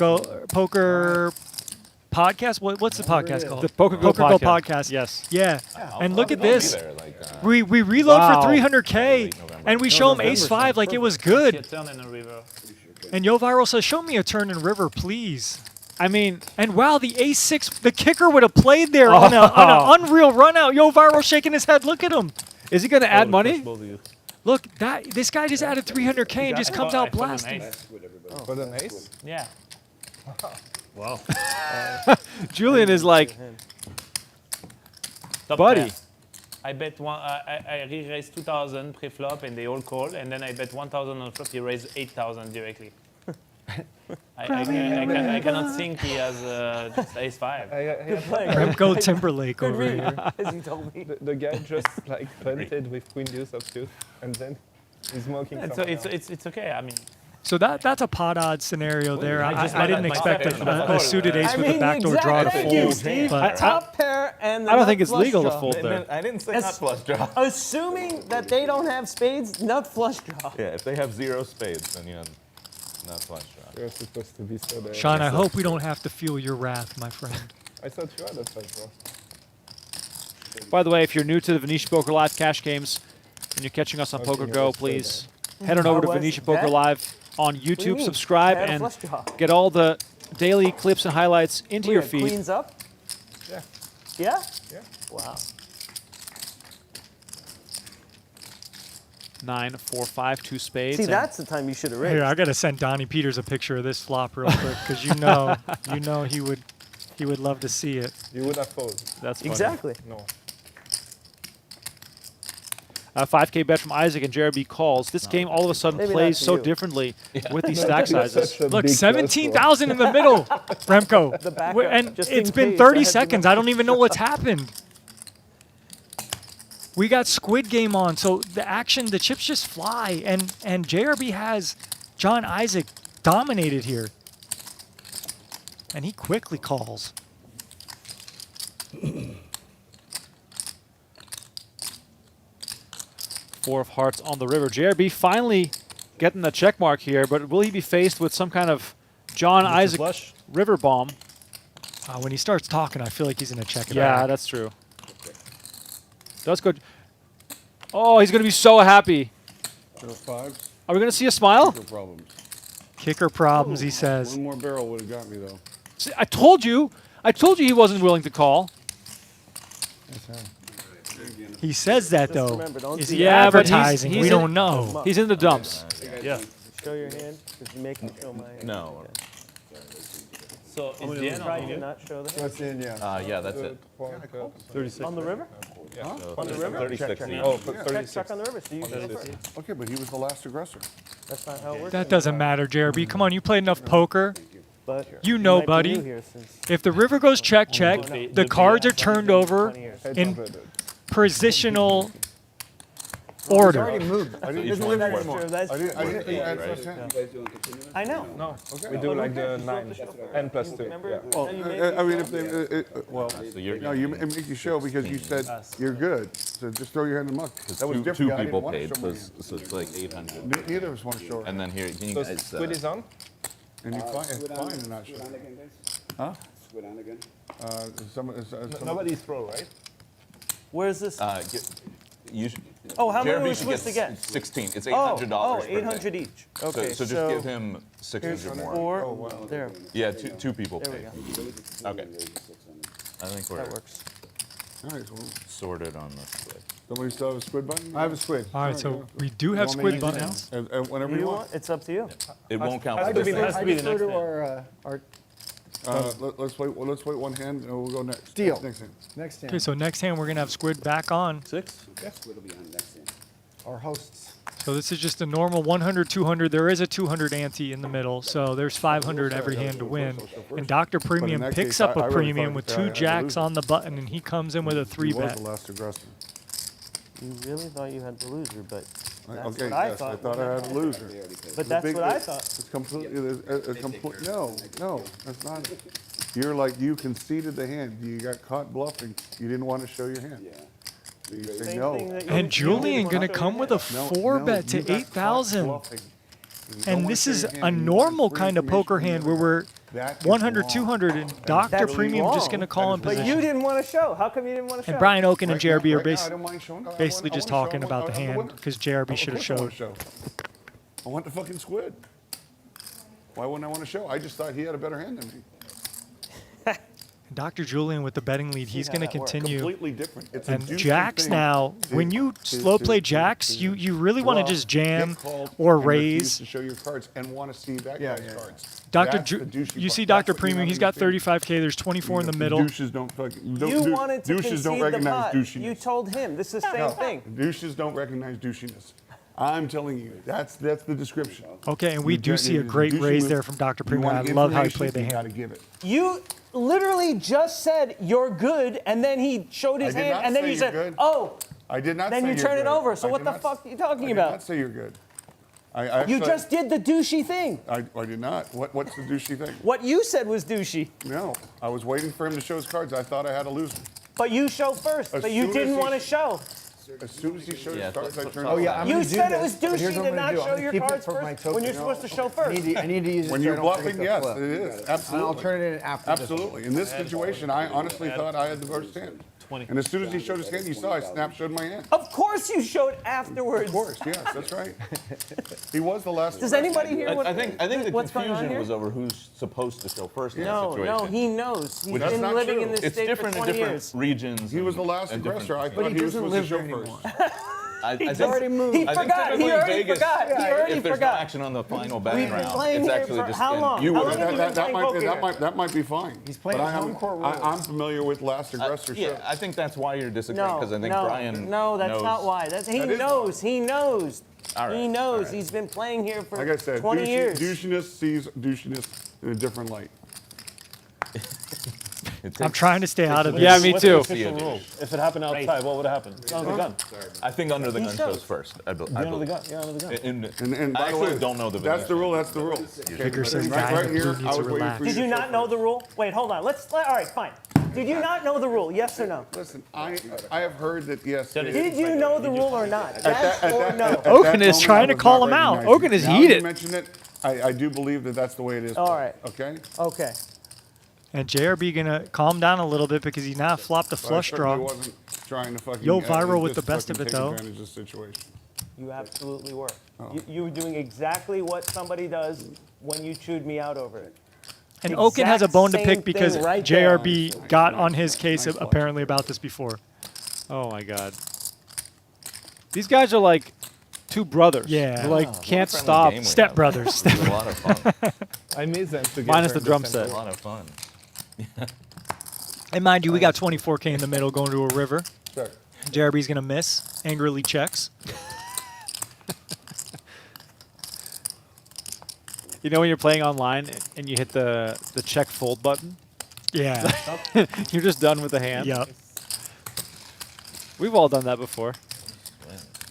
Podcast? What's the podcast called? The Poker Go Go podcast. Podcast. Yes. Yeah. And look at I'll be this. there, like, We reload Wow. for 300K, November. and we show him ace-5 like it was good. See a turn in a river. And Yoh Viral says, show me a turn in river, please. I mean, And wow, the ace-6, the kicker would have played there on an unreal run out. Yoh Viral shaking his head. Look at him. is he going to add money? Both of you. Look, this guy just added 300K and just comes out blasting. For the ace? Yeah. Wow. Julian is like, Top buddy. pair. I bet one. I re-raised 2,000 pre-flop and they all call, and then I bet 1,000 on flop. He raised 8,000 directly. I cannot think he has just ace 5. Remco Timberlake over here. As he told me. The guy just punted with queen deuce of suit, and then he's smoking. And so it's okay. I mean, So that's a pot odds scenario there. I just I didn't let my expect second a suited ace with a backdoor draw to Thank fold. you, Steve. But Top pair and the I don't think nut it's flush legal to draw. fold there. I didn't say As- not flush draw. Assuming that they don't have spades, nut flush draw. Yeah, if they have 0 spades, then not flush draw. You're supposed to be so there. Sean, I hope we don't have to feel your wrath, my friend. I thought you had a flush draw. By the way, if you're new to the Venetian Poker Live cash games and you're catching us on Poker Go, please head on over to West Venetian Poker Bet. Live on do you YouTube. mean? Subscribe I had a and flush draw. get all the daily clips and highlights into your Weird. feed. Queens up? Yeah. Yeah? Yeah. Wow. 9, 4, 5, 2 spades. See, and that's the time you should have raised. Here, I gotta send Donnie Peters a picture of this flop real quick because you know he would love to see it. You would have folded. That's funny. Exactly. No. 5K bet from Isaac and Jeremy calls. This game all of a sudden Maybe plays not to so you. differently with these stack sizes. Such a Look, big 17,000 in the middle, Remco. The backup, And just it's in been case. I 30 had to seconds. I don't even know what's happened. We got Squid Game on, so the action, the chips just fly, and JRB has John Isaac dominated here. And he quickly calls. 4 of hearts on the river. JRB finally getting the check mark here, but will he be faced with some kind of John Isaac flush. river bomb? When he starts talking, I feel like he's going to check it Yeah, back. that's true. Does go. Oh, he's going to be so happy. So 5s, Are we going to see a smile? no problems. Kicker problems, he says. One more barrel would have got me though. See, I told you he wasn't willing to call. He says that, Just though. remember, don't Is do he that. Yeah, but advertising? he's We in- don't know. He's in the dumps. Yeah. Show your hand, because you make me show my hand. No. So Is is Jan Try on to you? not show that. That's in, yeah. Yeah, that's it. 36. On the river? So On the river? 36 Check, each. Oh, Check, check on the river, so you show first. Okay, but he was the last aggressor. That's not how it works. That doesn't matter, JRB. Come on, you played enough poker. But You know, might be buddy. new here since If the river goes check, check, the cards are turned over 20 years. in positional order. Already moved. I didn't each do one it That's worth true, that's I true. didn't think I had Right. first hand. I know. No. We do like the 9. N plus 2. Remember? Yeah. Well, Now you make I me mean, show. if they, well, So you're no, you make you show because you said you're good. So just throw your hand in the muck. That was two different. I didn't people want to paid, show so my it's, hand. so it's like 800. Neither of us want to show our And hand. then here, can you So guys? Squid is on? And you find it's fine to not show. Huh? Nobody's throw, right? Where's this? You should, Oh, how many Jeremy are we should supposed to get? 16. It's Oh, $800. oh, per day. 800 each. Okay, So just give him 600 here's more. 4. There, Yeah, two people there we paid. go. Okay. I think we're That works. All right, so sorted on this Squid. somebody still have a squid button? I have a squid. All right, so we do have You want me to Squid use it buttons. And whenever You you want? want. It's up to you. It won't count has for to be this. the- has to be the I next defer to hand. our Let's wait one hand and we'll go next. Deal. Next hand. next hand, Okay, so next hand we're going to have Squid back on. 6? our hosts. So this is just a normal 100, 200. There is a 200 ante in the middle, so there's 500 every hand to win. And Dr. Premium that picks case, up I a really premium thought with that I 2 had to jacks lose. on the button, and he comes in with a 3 He was bet. the last aggressor. You really thought you had the loser, but that's Okay, what I yes, I thought. thought I had a loser. But that's Big- what I thought. It's completely, no, that's not it. You're like, you conceded the hand. You got caught bluffing. You didn't want to show your hand. So you say Same no. thing that you- And you Julian didn't going to wanna show come your with a hand. 4 No, bet you to got caught 8,000. bluffing. You don't And wanna this show is your hand. a You need normal free kind of poker information hand you where never- we're That is 100, wrong. 200, and Dr. That's Premium just wrong. going to call in But position. you didn't want to show. How come you didn't want to show? And Brian Okin and Right JRB now- are right now, I don't mind showing. I basically wanna just show. I talking want- about the I want hand winner. because JRB should have Of course I wanna showed. show. I want the fucking squid. Why wouldn't I want to show? I just thought he had a better hand than me. Dr. Julian with the betting lead, he's how going to that works. continue. Completely different. It's a And juicy jacks thing now, to- when you to- slow to- play to- jacks, to you really want to bluff, just jam get called, or and refuse raise. to show your cards and want to see that Yeah, guy's yeah, yeah. cards. Dr. That's the douchey You part. see That's Dr. what you Premium, don't he's got understand. 35K, there's 24 in the middle. Douches don't fucking. Don't, You wanted to douches concede don't the recognize pot. douchiness. You told him. This is the same thing. Douches don't recognize douchiness. I'm telling you, that's the description. Okay, and we You do get- see a you- great douchey raise move. there from Dr. You Premium. I want love how he information, played the you hand. gotta give it. You literally just said you're good, and then he showed his I did hand, not and then say you you're said, good. "Oh." I did not Then say you you're turn it good. over. So I what did the not- fuck are you talking I about? did not say you're good. I You actually- just did the douchey thing. I did not. What's the douchey thing? What you said was douchey, No, I was waiting for him to show his cards. I thought I had a loser. but you showed first, As but you soon as didn't he want to sh- show. As soon as he showed his cards, I turned. Oh yeah, I'm You gonna do said it this, was but here's douchey what to I'm not gonna do. I'm show gonna your keep it cards for my first when token. you're supposed to show first. I need to use it When so you're I don't bluffing, forget the yes, flip. it is. And Absolutely. I'll turn it in after this. Absolutely. In this situation, I honestly thought I had the first hand. 20. And as soon as he showed his hand, you saw I showed my hand. Of course you showed afterwards. Of course, yes, that's right. He was the last. Does anybody hear what, I think the what's going on confusion here? was over who's supposed to show first in No, that situation. no, he knows. He's That's been not living true. in this It's state for different in 20 different years. regions. He was the last and different- aggressor. I But thought he he was doesn't supposed to live show there first. anymore. I He's think- already moved. He I think forgot. He typically in already Vegas, forgot. He already if there's no forgot. action on the final We've betting been round, playing it's here actually for just how long? you How would long have have you been playing poker here? That might be fine. He's playing But home court rules. I'm familiar with last aggressor yeah, shows. I think that's why you're disagreeing No, because I think no, Brian no, that's knows. not why. He That is knows. He knows. All right, He knows. all right. He's been playing here for Like I said, 20 years. douchiness sees douchiness in a different light. I'm trying to stay out of this. Yeah, me What's too. the official rule? If it happened outside, what would have happened? Under the gun. I think under the He gun shows. shows first. I Under the gun. Yeah, under the gun. And I by the actually way, don't know the That's the Venetian. rule. That's the rule. Vigor says Right, guy in right the blue here, needs I to was waiting relax. for you Did to you show not know first. the rule? Wait, hold on. All right, fine. Did you not know the rule? Yes or no? Listen, I have heard that yes. it is. Did you know the rule or not? Yes or no? At Okin that is moment, trying I to was call not him out. recognizing Okin is it. Now heated. You mentioned it. I do believe that that's the way it is. All right. Okay. Okay. And JRB gonna calm down a little bit because he now flopped a But I flush certainly draw. wasn't trying to fucking. Yoh Viral with just the best fucking of it, take though. advantage of the situation. You absolutely were. Oh. You were doing exactly what somebody does when you chewed me out over it. And Okin has a bone to Exact pick same because thing right there. JRB got on his case apparently about this before. Oh my God. These guys are like two brothers. Yeah. They're like can't friendly stop. game we Step have. brothers. It was a lot of fun. I need them to get Minus her the in drum center. set. A lot of fun. And mind you, we got 24K in the middle going to a river. Sure. JRB's gonna miss. Angrily checks. You know when you're playing online and you hit the check fold button? Yeah. You're just done with the hand. Yep. We've all done that before.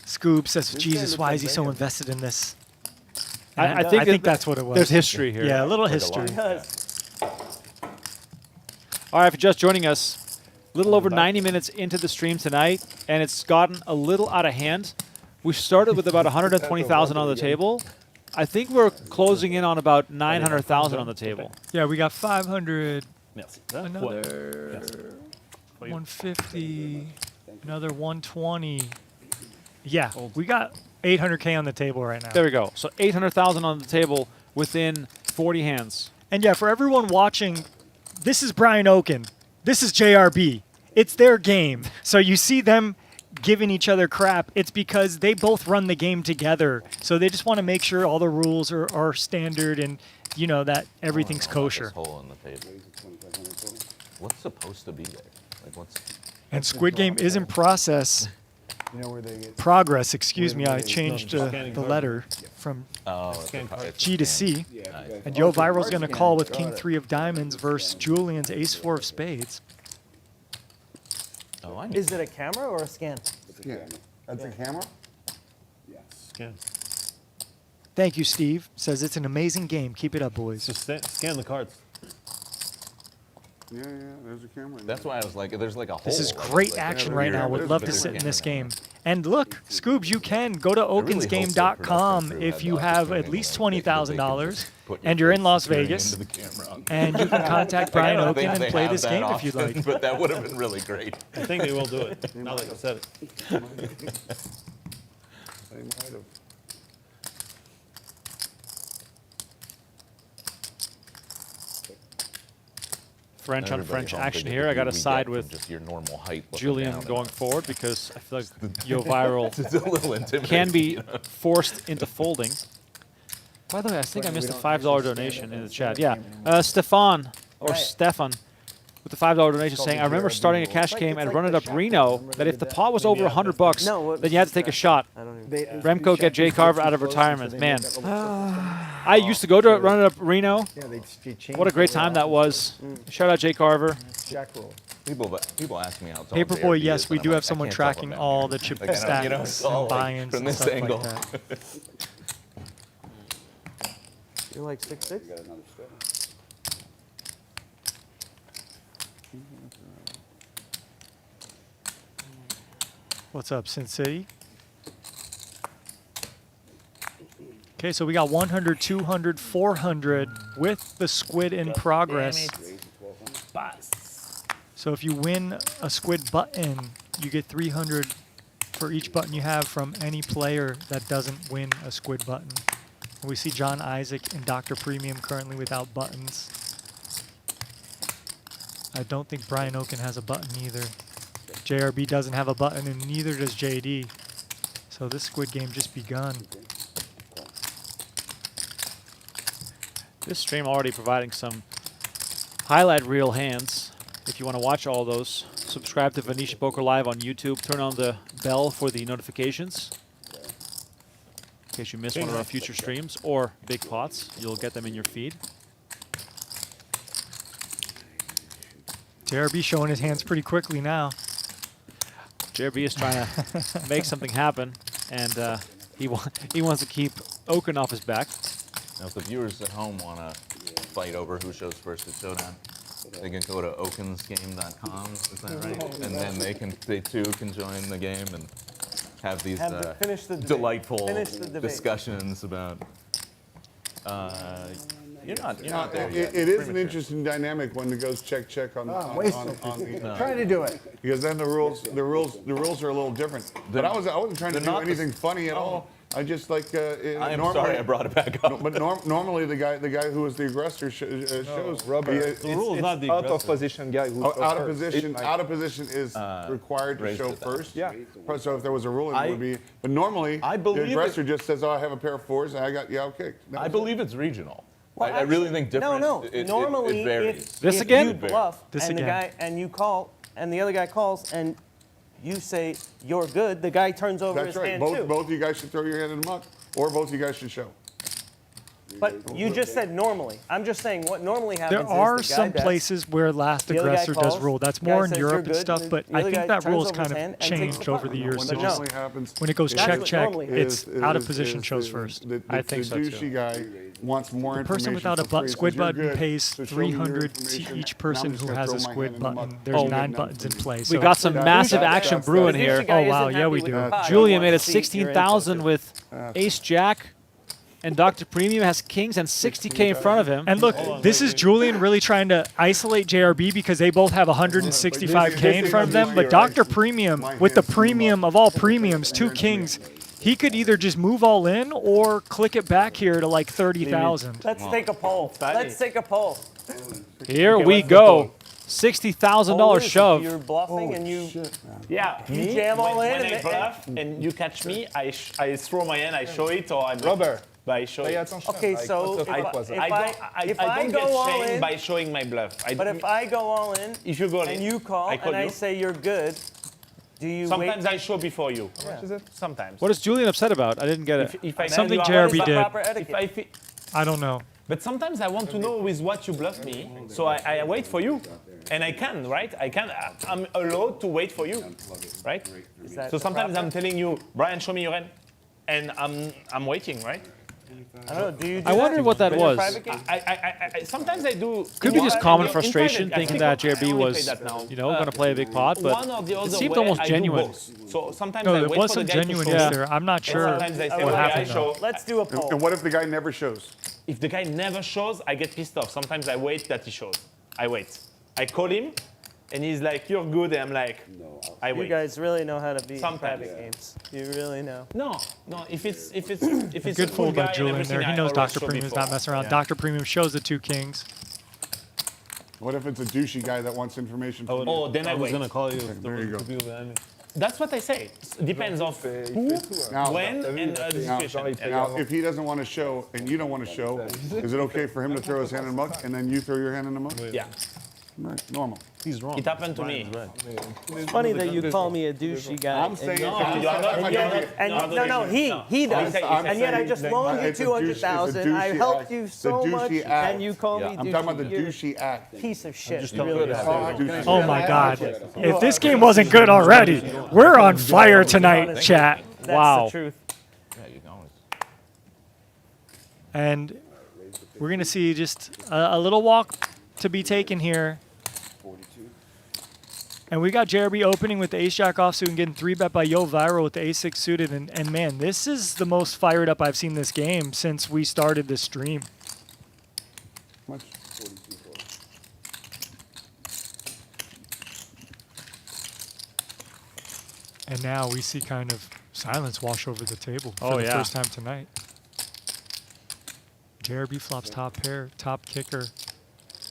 Scoob says, This guy Jesus, looks why like is he so Vegas. invested in this? I And think I think that that's what it was. There's history here. Yeah, a little Like a history. lot. Yes. All right, if you're just joining us, a little over 90 minutes into the stream tonight, and it's gotten a little out of hand. We started with about 120,000 on the table. I think we're closing in on about 900,000 on the table. Yeah, we got 500, Merci. another 150, another 120. Yeah, we got 800K on the table right now. There we go. So 800,000 on the table within 40 hands. And yeah, for everyone watching, this is Brian Okin. This is JRB. It's their game. So you see them giving each other crap. It's because they both run the game together. So they just want to make sure all the rules are standard and, you know, that everything's kosher. This hole in the table. What's supposed to be there? Like what's? And Squid Game is in process. You know where they get. Progress, excuse me. I changed scanning the card. letter from Oh, it's a G to C. Nice. And Yoh Viral's going to call with King 3 of Diamonds versus Julian's Ace 4 of Spades. Oh, I knew. Is it a camera or a scan? Yeah. That's a camera. Scan. Thank you, Steve. Says it's an amazing game. Keep it up, boys. Just scan the cards. Yeah, there's a camera. in That's there. why I was like, there's like a hole. This is Like, great like, action every right year now. Would there's- love but to there's sit a in this camera. game. And look, Scoobs, you can go to really hope so for okinsgame.com production if crew you had have lots of at least streaming, like, they can $20,000 just put and your you're in face Las staring Vegas into the camera. and you can contact Brian I don't Okin think and they play have this that game if you'd often, like. But that would have been really great. I think they will do it. Now that you said it. They might have. French on Everybody French home action thinking here. I got to we side get from with just your normal height. looking Julien down. going forward because I feel like Yoh Viral It's a little intimidating. can be forced into folding. By the way, I think I missed a $5 donation in the chat. Yeah, Stefan or Right. Stefan with the $5 donation saying, I remember starting a cash game at Run It Up Reno that if the pot was over $100, No, then you had to take a shot. I don't even. They- Remco get Jay Carver out of retirement. Man, I used to go to Run It Up Reno. Yeah, they changed What a great the time that was. Mm. Shout out Jay Carver. Jack roll. People ask me how it's Paperboy, yes, we do have someone tracking all the chip Like, I don't- you know, stacks it's all and like buy-ins from and this stuff angle. like that. You're like 6'6"? What's up, Sin City? Okay, so we got 100, 200, 400 with the squid in progress. Pass. So if you win a squid button, you get 300 for each button you have from any player that doesn't win a squid button. And we see John Isaac and Dr. Premium currently without buttons. I don't think Brian Okin has a button either. JRB doesn't have a button, and neither does JD. So this squid game just begun. This stream already providing some highlight reel hands. If you want to watch all those, subscribe to Venetian Poker Live on YouTube. Turn on the bell for the notifications. In case you miss one of our future streams or big pots, you'll get them in your feed. JRB showing his hands pretty quickly now. JRB is trying to make something happen, and he wants to keep Okin off his back. Now, if the viewers at home want to fight over who shows first at Showdown, they can go to okinsgame.com, is that right? And then they too can join the game and have these finish the debate. delightful Finish the debate. discussions about. You're not there yet. It is an interesting dynamic when it goes check on Trying to do it. because then the rules are a little different. But I wasn't trying to do anything funny at all. I just like. I am sorry I brought it back up. But normally the guy who was the aggressor shows. Robert, The rule is not the out of aggressor. position guy who Out of position. Out of position is required to raised show it up. first. Yeah. So if there was a rule, it would be. But normally, I the believe aggressor just says, "Oh, I have a pair of fours, and I got okay." I believe it's regional. Well, I really think different. No. It Normally, varies. This if again? you bluff This and the again. guy and you call and the other guy calls and you say you're good, the guy turns over That's his right. hand too. Both of you guys should throw your hand in the muck, or both of you guys should show. But you just said normally. I'm just saying what normally happens There are is the guy some bets, places where last the other guy aggressor does calls, rule. That's the guy more in says, "You're Europe and good," stuff, and but the I other think guy that turns rule's over kind his of hand and takes the changed over the button. years. What So no. just normally happens when it goes That's check, what check, normally it's is- out of is- position is- shows is first. The I think so, too. douchey guy wants more The information. person without a for free. squid Says, "You're button good, pays so show me your 300 to information, each and person I'm just who gonna has throw a my hand squid in the button. muck." There's Oh. 9 buttons in play. We So got some that- massive that- action that's- brewing The here. douchey guy Oh, wow, isn't yeah, happy we with do. the pot. He Julien wants made a to see your 16,000 answer. with Ace Jack, and Dr. Premium has kings and 60K in front of him. And look, this is Julien really trying to isolate JRB because they both have 165K in front of them. But Dr. Premium, with the premium of all premiums, 2 kings, he could either just move all in or click it back here to like 30,000. Let's take a poll. Let's take a poll. Here we what's the go. goal? $60,000 Poll is if shove. You're bluffing and you. Yeah, You me, jam all when in I and- bluff and you catch me, I throw my hand, I show it, or I Robert, but I show pay it. attention. Okay, Like, so what the if fuck was I- it? I don't, if I I don't go get all shamed in- by showing my bluff. But if I go all in if you go in, and you call I call and I you. say you're good, do you Sometimes wait? I show before you. Is it? Sometimes. What is Julien upset about? I didn't get it. If I Something know JRB What is did. the proper If etiquette? I feel, I don't know. but sometimes I want to know with what you bluff me, so I wait for you, and I can, right? I'm allowed to wait for you, right? Is that So sometimes proper? I'm telling you, Brian, show me your hand, and I'm waiting, right? I don't know. Do you? Do I wondered that what that in your was. private game? I sometimes I do. Could be just in common private- frustration, in private, thinking I that think I JRB only was, play that now. you know, going to play a big pot, but one or the other it seemed way, almost I do genuine. both. So sometimes No, I there wait was for some the guy to genuineness show. there. I'm not And sure sometimes I say, what okay, happened I though. show. Let's do a poll. And what if the guy never shows? If the guy never shows, I get pissed off. Sometimes I wait that he shows. I wait. I call him, and he's like, "You're good," and I'm like, "I You wait." guys really know how to beat Sometimes. private games. You really know. No. If it's Good a fool cool guy by and Julien everything, there. He I knows always Dr. show Premium's before. not messing around. Yeah. Dr. Premium shows the 2 kings. What if it's a douchey guy that wants information from you? Oh, then I I was wait. gonna call you if there There you were go. two people behind me. That's what I say. Depends on who, Now, when, and the situation. Now, if he doesn't want to show and you don't want to show, is it okay for him to throw his hand in the muck and then you throw your hand in the muck? Yeah, Right, normal. He's wrong. it happened to me. Brian's right. It's funny that you call me a douchey guy. I'm saying, you are not- And he does. I'm And yet I saying just that loaned you it's a douche- it's a 200,000. I douchey helped act. you It's a so much, douchey act. and you call me douchey. I'm talking about the You're douchey act. a piece of shit. just You telling really you are. Douchey Oh act. my God. If this game wasn't good already, we're on fire tonight, chat. That's Wow. the truth. Yeah, you can always. And we're going to see just a little walk to be taken here. And we got JRB opening with the ace-jack offsuit and getting 3-bet by Yoh Viral with the ace-6 suited. And man, this is the most fired up I've seen this game since we started this stream. Much. And now we see kind of silence wash over the table for Oh, the yeah. first time tonight. JRB flops top pair, top kicker.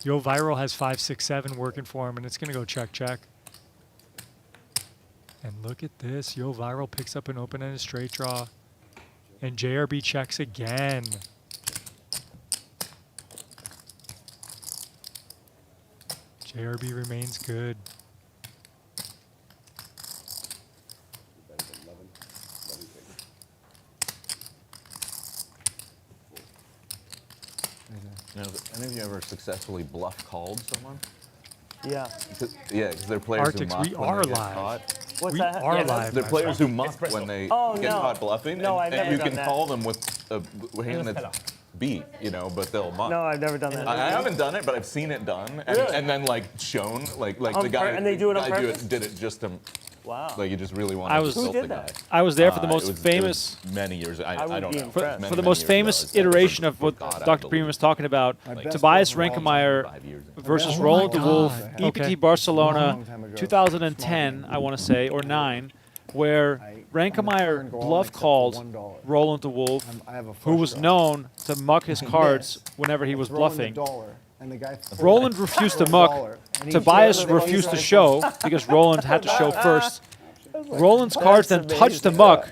Yoh Viral has 5, 6, 7 working for him, and it's going to go check, check. And look at this. Yoh Viral picks up an open-ended straight draw. And JRB checks again. JRB remains good. Now, have any of you ever successfully bluff called someone? Yeah. Yeah, because they're players Arctics, who muck we when are they get live. caught. What's We that? are Yeah, live. They're my players friend. who muck when they Oh, get no. caught bluffing. No, I've and never you done can that. call them with a hand that's beat, you know, but they'll muck. No, I've never done that. I haven't done it, but I've seen it done, and then like shown, like On the guy. and they do it on guy purpose? did it just to, Wow. like, you just really wanted I to was- insult Who the did guy. that? I was there for the It most was famous, many years. I would don't be know. impressed. Many, for the many most years famous ago. It's never iteration been of what forgot, I Dr. Priem believe. was talking about. best Tobias bluff of all Renkemeyer 5 years ago. versus Oh Roland my de Wolf, God. EPT Okay. Barcelona, Long time ago. 2010, I want to say, or 9, where Renkemeyer bluff called Roland de Wolf, I have a who was flush draw. known to muck his cards whenever he was Throwing the bluffing. dollar, and the guy Roland refused to muck. Tobias refused to show because Roland had to show first. Roland's cards then touched the muck,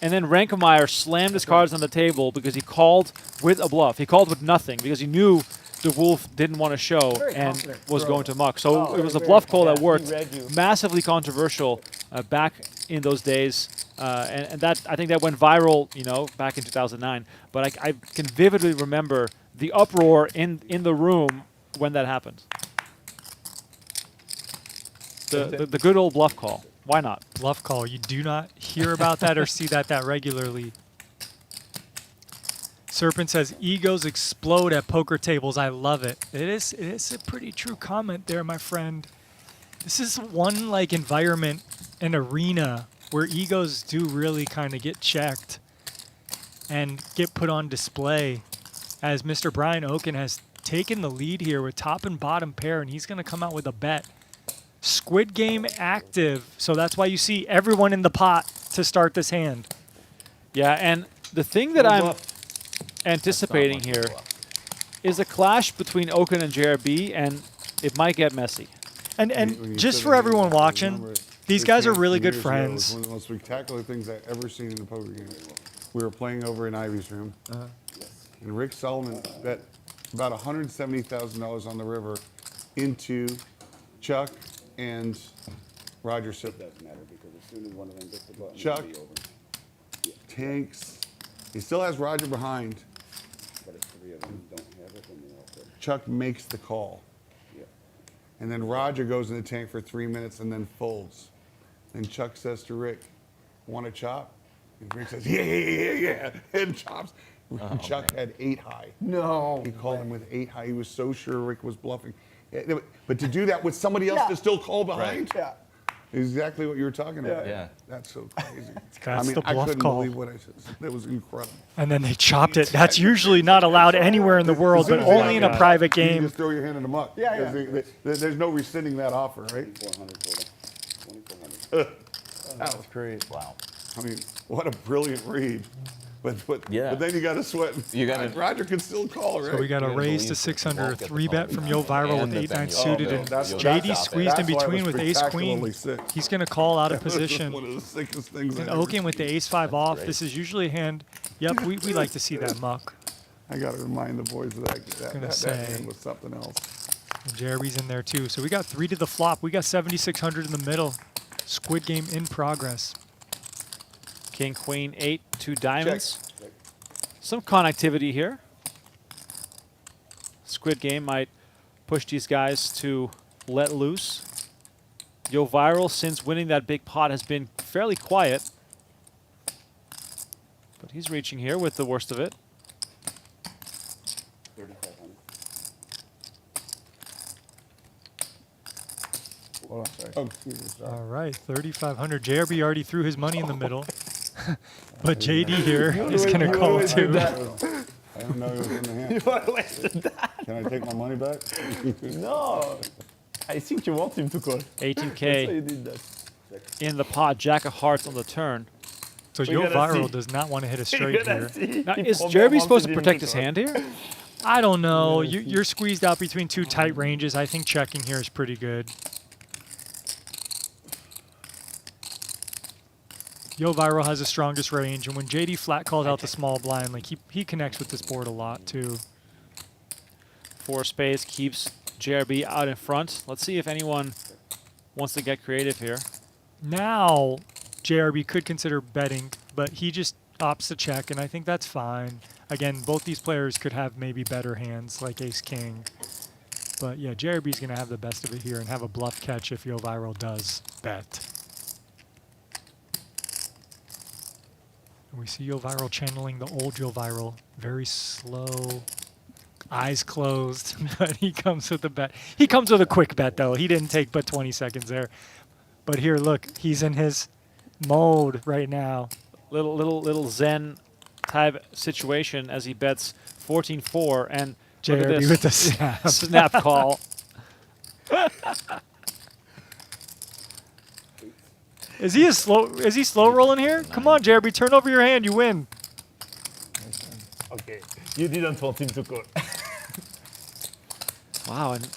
and then Renkemeyer slammed his cards on the table because he called with a bluff. He called with nothing because he knew the Wolf didn't want to show and confident was throw. going to muck. So it was a very bluff call that confident. worked. He read you. Massively controversial back in those days, and that I think that went viral, you know, back in 2009. But I can vividly remember the uproar in the room when that happened. The good old bluff call. Why not? Bluff call. You do not hear about that or see that regularly. Serpent says, egos explode at poker tables. I love it. It is a pretty true comment there, my friend. This is one like environment, an arena where egos do really kind of get checked and get put on display, as Mr. Brian Okin has taken the lead here with top and bottom pair, and he's going to come out with a bet. Squid Game active, so that's why you see everyone in the pot to start this hand. Yeah, and the thing that I'm anticipating here is a clash between Okin and JRB, and it might get messy. When you And just said for that, everyone I watching, remember these this guys are game really some good years ago. It was friends. one of the most spectacular things I've ever seen in a poker game. We were playing over in Ivy's room, and Rick Sullivan bet about $170,000 on the river into Chuck and Roger Sip. Doesn't matter because as soon as one of them gets the button, Chuck. it'll be over. Tanks. He still has Roger behind. But if three of them don't have it, then they're all good. Chuck makes the call. Yeah. And then Roger goes in the tank for 3 minutes and then folds. And Chuck says to Rick, want to chop? And Rick says, yeah, and chops. Chuck had 8 high. No. He called him with 8 high. He was so sure Rick was bluffing. But to do that with somebody else to still call behind, Yeah. is exactly what you were talking about. Yeah. That's so crazy. That's the I bluff couldn't call. believe what I said. That was incredible. And then they chopped it. That's usually not allowed anywhere in the world, As soon but as they only in a have private You can game. just throw your hand in the muck. Yeah, There's no rescinding that offer, right? 400 total. 2,400. That was great. Wow. I mean, what a brilliant read. But Yeah. then you got to sweat. You gotta- Roger can still call, right? So we got a You gotta raise to believe 600, a Won't get the 3-bet call. from Yoh Viral And with then 8-9 you- suited, oh, and that's- JD that's squeezed in That's why it between was with ace spectacularly queen. sick. He's going to call out of This is position. one of the sickest things And I've ever Okin with the ace-5 off. great. This is usually a hand. Yep, we like to see that muck. I got to remind the boys of that. gonna That say. hand was something else. And Jerry's in there too. So we got 3 to the flop. We got 7,600 in the middle. Squid Game in progress. King, queen, 8, 2 diamonds. Some connectivity here. Squid Game might push these guys to let loose. Yoh Viral, since winning that big pot, has been fairly quiet. But he's reaching here with the worst of it. 3,500. Hold on, sorry. Oh, excuse me, sorry. All right, 3,500. JRB already threw his money in the middle. But JD here is going to call too. I didn't know it was in the hand. You wasted that. Can I take my money back? No. I think you want him to call. That's why 18K you did that. in the pot. Jack of hearts on the turn. So We're Yoh gonna Viral see. does not want to hit a You're straight gonna here. see. Now, He is probably Jeremy wanted supposed to him protect his call. hand here? I don't know. You're squeezed out between two tight ranges. I think checking here is pretty good. Yoh Viral has the strongest range, and when JD flat calls out the small blind, like he connects with this board a lot too. 4 spades keeps JRB out in front. Let's see if anyone wants to get creative here. Now, JRB could consider betting, but he just opts to check, and I think that's fine. Again, both these players could have maybe better hands, like ace-king. But yeah, JRB's going to have the best of it here and have a bluff catch if Yoh Viral does bet. And we see Yoh Viral channeling the old Yoh Viral. Very slow, eyes closed, but he comes with a bet. He comes with a quick bet, though. He didn't take but 20 seconds there. But here, look, he's in his mode right now. Little Zen type situation as he bets 14-4 and look at JRB this with the snap. snap call. Is he slow rolling here? Come on, JRB, turn over your hand, you win. Okay. You didn't want him to call. Wow, and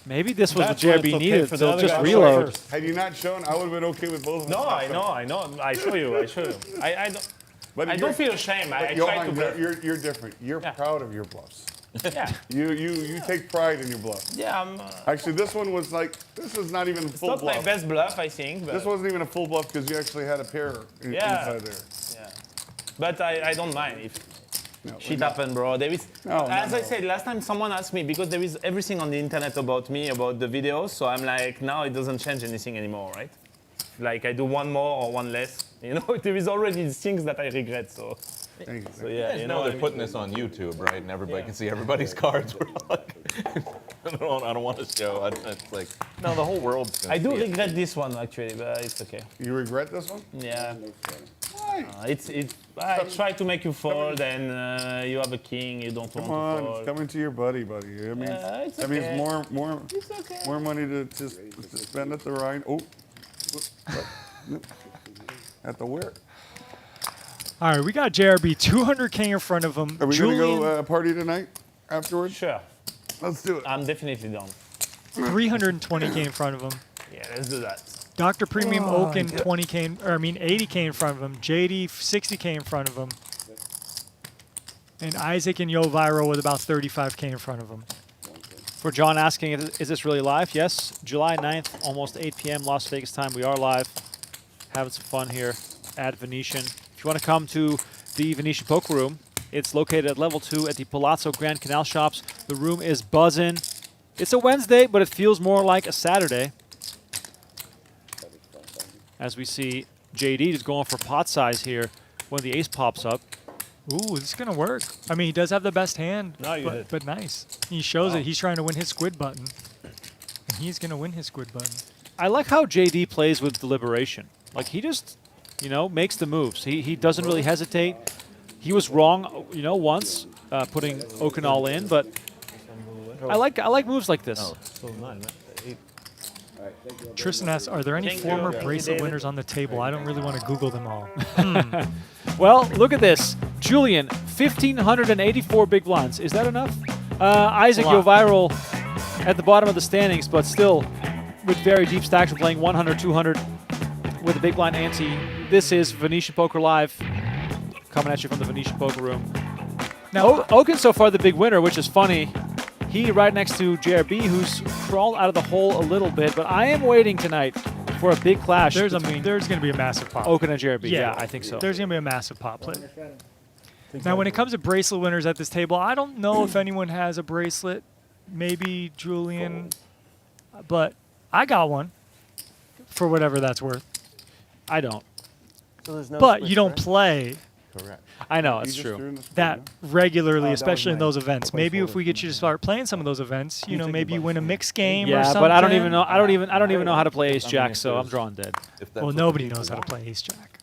maybe this was That's what why JRB it's okay needed. for the So other just guy to reload. first. Had you not shown, I would have been okay with both of No, us. I know. I show you. I don't. But I you're- don't feel ashamed. I but try to Johan, bluff. you're different. You're Yeah. proud of your bluffs. Yeah. You take pride in your bluff. Yeah. I'm, Actually, this one was like, this was not even a it's full not my bluff. best bluff, I think. But This wasn't even a full bluff because you actually had a pair Yeah. inside there. yeah. But I don't mind if No, shit no. happened, bro. There is, No, as no, I no. said last time, someone asked me because there is everything on the internet about me, about the videos. So I'm like, now it doesn't change anything anymore, right? Like I do one more or one less. You know, there is already things that I regret. So, Thank you. so yeah, You know they're putting this on YouTube, right? And everybody can see everybody's cards. We're like, I don't want to show. It's like, no, the whole world's gonna I do see it. regret this one actually, but it's okay. You regret this one? Yeah. Why? It's I try to make you fold, and you have a king. You don't Come want to on, fold. it's coming to your buddy. That means, It's that means okay. more more money to spend at the Rhine. Oh, at the where? All right, we got JRB 200K in front of him. Are we Julien, gonna go party tonight afterwards? Sure, Let's do it. I'm definitely down. 320K in front of him. Yeah, let's do that. Dr. Premium Okin 80K in front of him. JD 60K in front of him. And Isaac and Yoh Viral with about 35K in front of him. For John asking, is this really live? Yes, July 9th, almost 8 p.m. Las Vegas time. We are live, having some fun here at Venetian. If you want to come to the Venetian Poker Room, it's located at level 2 at the Palazzo Grand Canal Shops. The room is buzzing. It's a Wednesday, but it feels more like a Saturday. As we see JD is going for pot size here when the ace pops up. Ooh, this is going to work. I mean, he does have the best hand, No, you did. but nice. He shows it. He's trying to win his squid button. And he's going to win his squid button. I like how JD plays with deliberation. Like, he just, makes the moves. He doesn't really hesitate. He was wrong, once, putting Okin all in, but I like moves like this. So 9, 8. Tristan asks, are there any Thank you. former Thank you, bracelet David. winners on the table? I don't really want to Google them all. Well, look at this. Julien, 1,584 big blinds. Is that enough? Isaac, Yoh Viral at the bottom of the standings, but still with very deep stacks. We're playing 100, 200 with a big blind ante. This is Venetian Poker Live, coming at you from the Venetian Poker Room. Now, Okin so far the big winner, which is funny. He right next to JRB, who's crawled out of the hole a little bit, but I am waiting tonight for a big clash There's between going to be a massive pop. Okin and JRB. Yeah, I think so. There's going to be a massive pop play. Now, when it comes to bracelet winners at this table, I don't know if anyone has a bracelet. Maybe Julien, but I got one for whatever that's worth. I don't. So there's no But switch, you don't right? play correct. I know, You it's just true. threw in the split, That no? regularly, that was especially in my those events. Maybe if we get you to start playing some of those events, you know, maybe you win a mixed game or Yeah, something. but I don't even know. I don't even know how to play Ace I mean, Jack, if so I'm there's- drawing dead. If that's Well, what the nobody people knows how to want. play Ace Jack.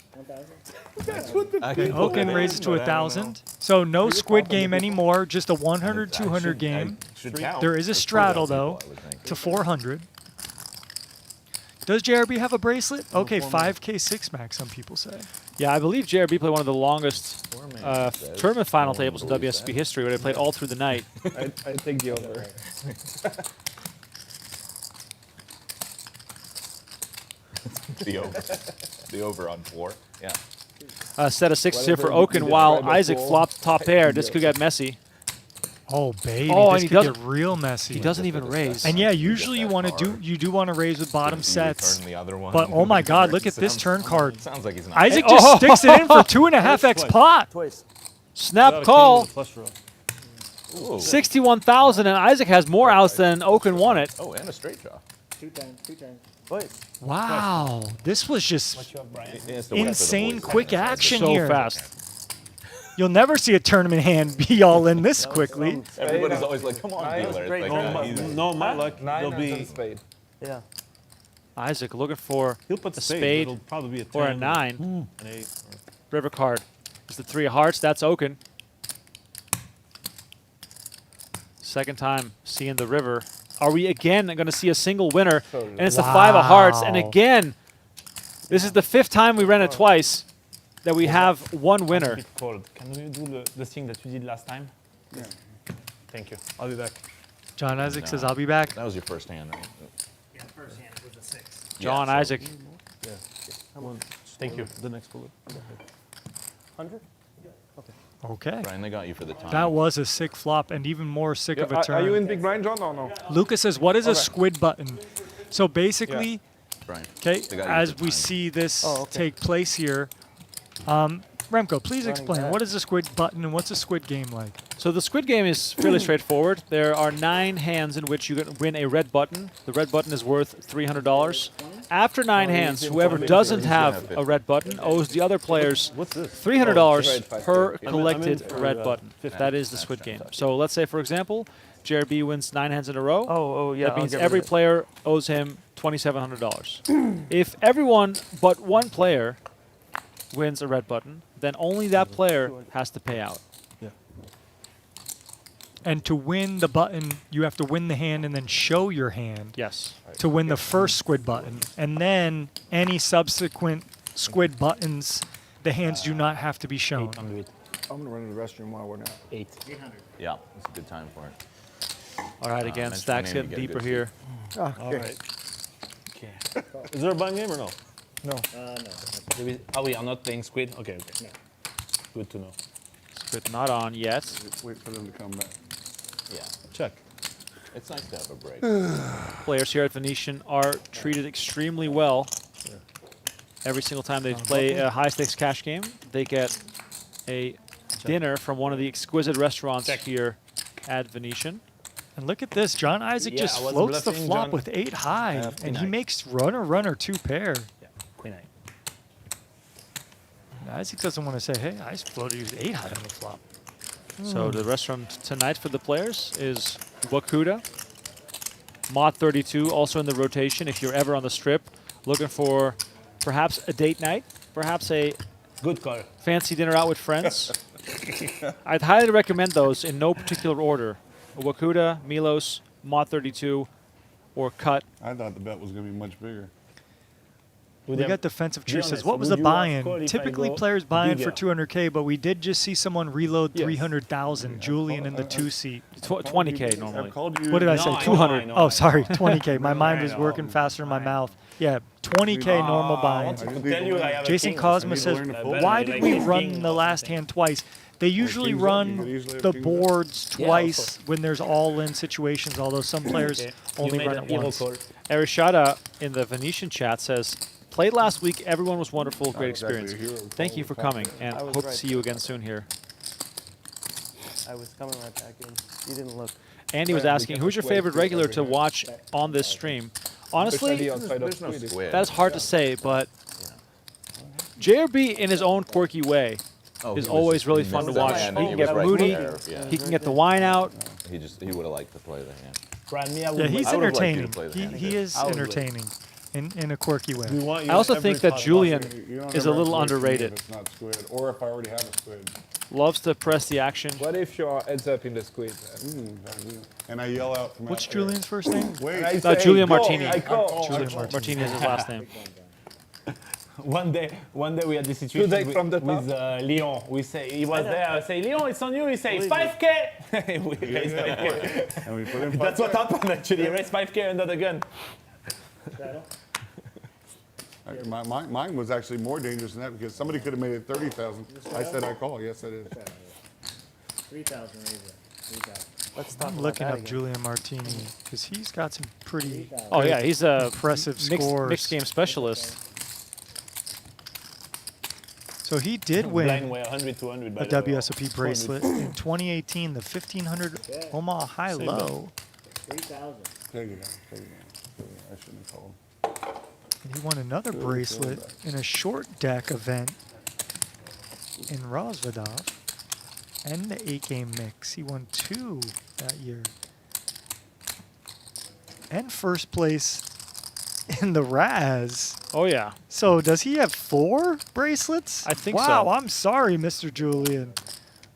I can put Okin it raises in, to but I don't know. 1,000. So no Squid game anymore, just a 100, 200 game. Should count. There is a There's straddle, 40 though, people, I would think. to 400. Does JRB have a bracelet? Okay, 5K 6 max, some people say. Yeah, I believe JRB played one of the longest says tournament final no one tables in believes WSB that. history, where they played all through the night. I take the over. The over. The over on 4. Yeah. Set of sixes here for Whatever you Okin, while describe it Isaac for, flopped top pair. I This do. could get messy. Oh, baby, Oh, and this he could doesn't- get real messy. He doesn't even raise. And yeah, You usually get you that want to card. do want to raise with bottom So you sets. return the other one. But oh my God, look at this turn card. Sounds like he's not. Isaac Hey, just oh. sticks it in for 2.5x pot. Twice. Snap call, Ooh. 61,000, and Isaac has more outs than Okin won it. Oh, and a straight draw. 2 times, 2 times. Twice. Wow, this was just He has to wait for the insane voice. quick action So here. fast. You'll never see a tournament hand be all in this quickly. Everybody's always like, "Come on, Nice. dealer." It's Great. like, he's- No, my luck, Nine there'll hands and be. spade. Yeah. Isaac looking for He'll put a spade. spade It'll probably be a 10 or a 9. An 8. River card. It's the 3 of hearts. That's Okin. Second time seeing the river. Are we again going to see a single winner? And it's the 5 of hearts. And Wow. again, this is the 5th time we ran it twice that we have one winner. Bit cold. Can we do the thing that we did last time? Yeah. Thank you. I'll be back. John Isaac No. says, I'll be back. That was your first hand, right? Yeah, first hand was a 6. John so- Isaac. Thank you. The next bullet. 100? Okay. Brian, they got you for the time. That was a sick flop and even more sick of a Are you turn. in big blind, John, or no? Lucas says, what is a Okay. squid button? So basically, Brian. okay, They got you as for we time. see this Oh, okay. take place here, Remco, please explain. back. What is a squid button and what's a squid game like? So the Squid game is fairly straightforward. There are 9 hands in which you can win a red button. The red button is worth $300. After 9 hands, whoever doesn't have a red button owes the other players $300 per collected for, red button. That is the Squid game. So let's say, for example, JRB wins 9 hands in a row. Oh, yeah. That means every player owes him $2,700. If everyone but one player wins a red button, then only that player has to pay out. And to win the button, you have to win the hand and then show your hand Yes. to win the first squid button. And then any subsequent squid buttons, the hands do not have to be shown. 800. I'm gonna run to the restroom while we're not. 8. Yeah, it's a good time for it. All right, again, mention stacks my name, getting you get a deeper good here. All right. Okay. Is there a blind game or no? No. Oh, we are not playing Squid? Okay. Good to know. Squid not on yet. Wait for them to come back. Yeah, Check. it's nice to have a break. Players here at Venetian are treated extremely well. Every single time they play a high-stakes cash game, they get a dinner from one of the exquisite restaurants here at Venetian. And look at this. John Isaac Yeah, just I was floats the bluffing, flop John. with 8 high. And he nine. makes runner 2 pair. Yeah. Queen 9. And Isaac doesn't want to say, hey, I just floated you 8 high on the flop. So the restaurant tonight for the players is Wakuda. Mod 32 also in the rotation if you're ever on the strip looking for perhaps a date night, perhaps a Good call. fancy dinner out with friends. I'd highly recommend those in no particular order. Wakuda, Milos, Mod 32, or Cut. I thought the bet was going to be much bigger. We got defensive Be cheer says, honest, what was would the you have buy-in? called if I Typically go players buy in for bigger? 200K, but we did just see someone reload Yes. 300,000. Julian in the 2-seat. 20K normally. I've called you. What did I No, say? I know, 200. I know, I Oh, know. sorry, 20K. My mind I was know. working faster in my mouth. Yeah, 20K normal I buy-in. want to tell you I have a Jason king. Cosma I need to says, learn to I fold. better why be did like we a run king the or last something. hand twice? They usually kings up, you run could easily have the kings up. boards Yeah, twice also. when there's all-in situations, although some players Okay. only You made run a it hero once. call. Arishada in the Venetian chat says, played last week, everyone was wonderful, great was actually experience. a hero Thank call you for with top coming, pair. and I was hope to right. see you again soon here. I was coming right back in. You didn't look. Andy was asking, who's your favorite regular to watch on this stream? Honestly, Especially outside of There's no Squid. squid. that is hard to say, but JRB in his own quirky way Oh, is he was always just- really he fun to missed that watch. hand. He He can was get right moody. there, yeah. He can get the wine out. He would have liked to play the hand. Brian, me, I would Yeah, he's I would've liked you to entertaining. play the He, hand. he is I would wait. entertaining in a quirky way. We want you I also in every think that pot Julien You don't is a ever little have to wait for me underrated. If it's not squid, or if I already have a squid. Loves to press the action. What if you're heads up in the squid? And I yell out from What's out there, Julian's first name? Wait. I No, say, Julien "Go," Martini. I call. Julien Martini. Martini is his last name. One day we had this situation take with, from the with Leon. We say he was there. I say Leon, it's on you. He say 5K. We raise 5K. And we put in That's what happened actually. He raised 5K under the gun. Mine was actually more dangerous than that because somebody could have made it 30,000. I said I call. Yes, it is. 3,000 raise it. 3,000. Let's talk I'm about looking that up again. Julien Martini because he's got some pretty Oh yeah, he's a impressive mixed, scores. mixed game specialist. So he did Blind win way 100, 200 by a the way. WSOP bracelet in 2018, the 1500 Omaha High-Low. 3,000. Take it out. Take it out. I shouldn't have called. And he won another bracelet in a short deck event in Rosvadov and the 8-game mix. He won 2 that year. And first place in the Raz. Oh yeah. So does he have 4 bracelets? I think wow, so. I'm sorry, Mr. Julien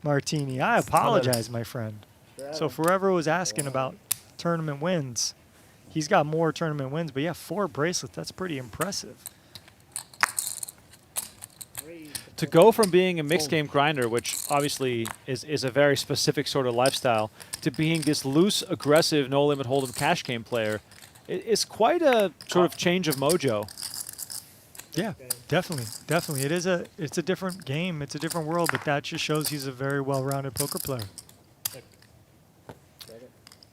Martini. I apologize, my friend. So for whoever was asking about tournament wins, he's got more tournament wins, but yeah, 4 bracelets. That's pretty impressive. To go from being a mixed game grinder, which obviously is a very specific sort of lifestyle, to being this loose, aggressive, no limit hold'em cash game player, it's quite a sort of change of mojo. Yeah, definitely, definitely. It's a different game. It's a different world, but that just shows he's a very well-rounded poker player.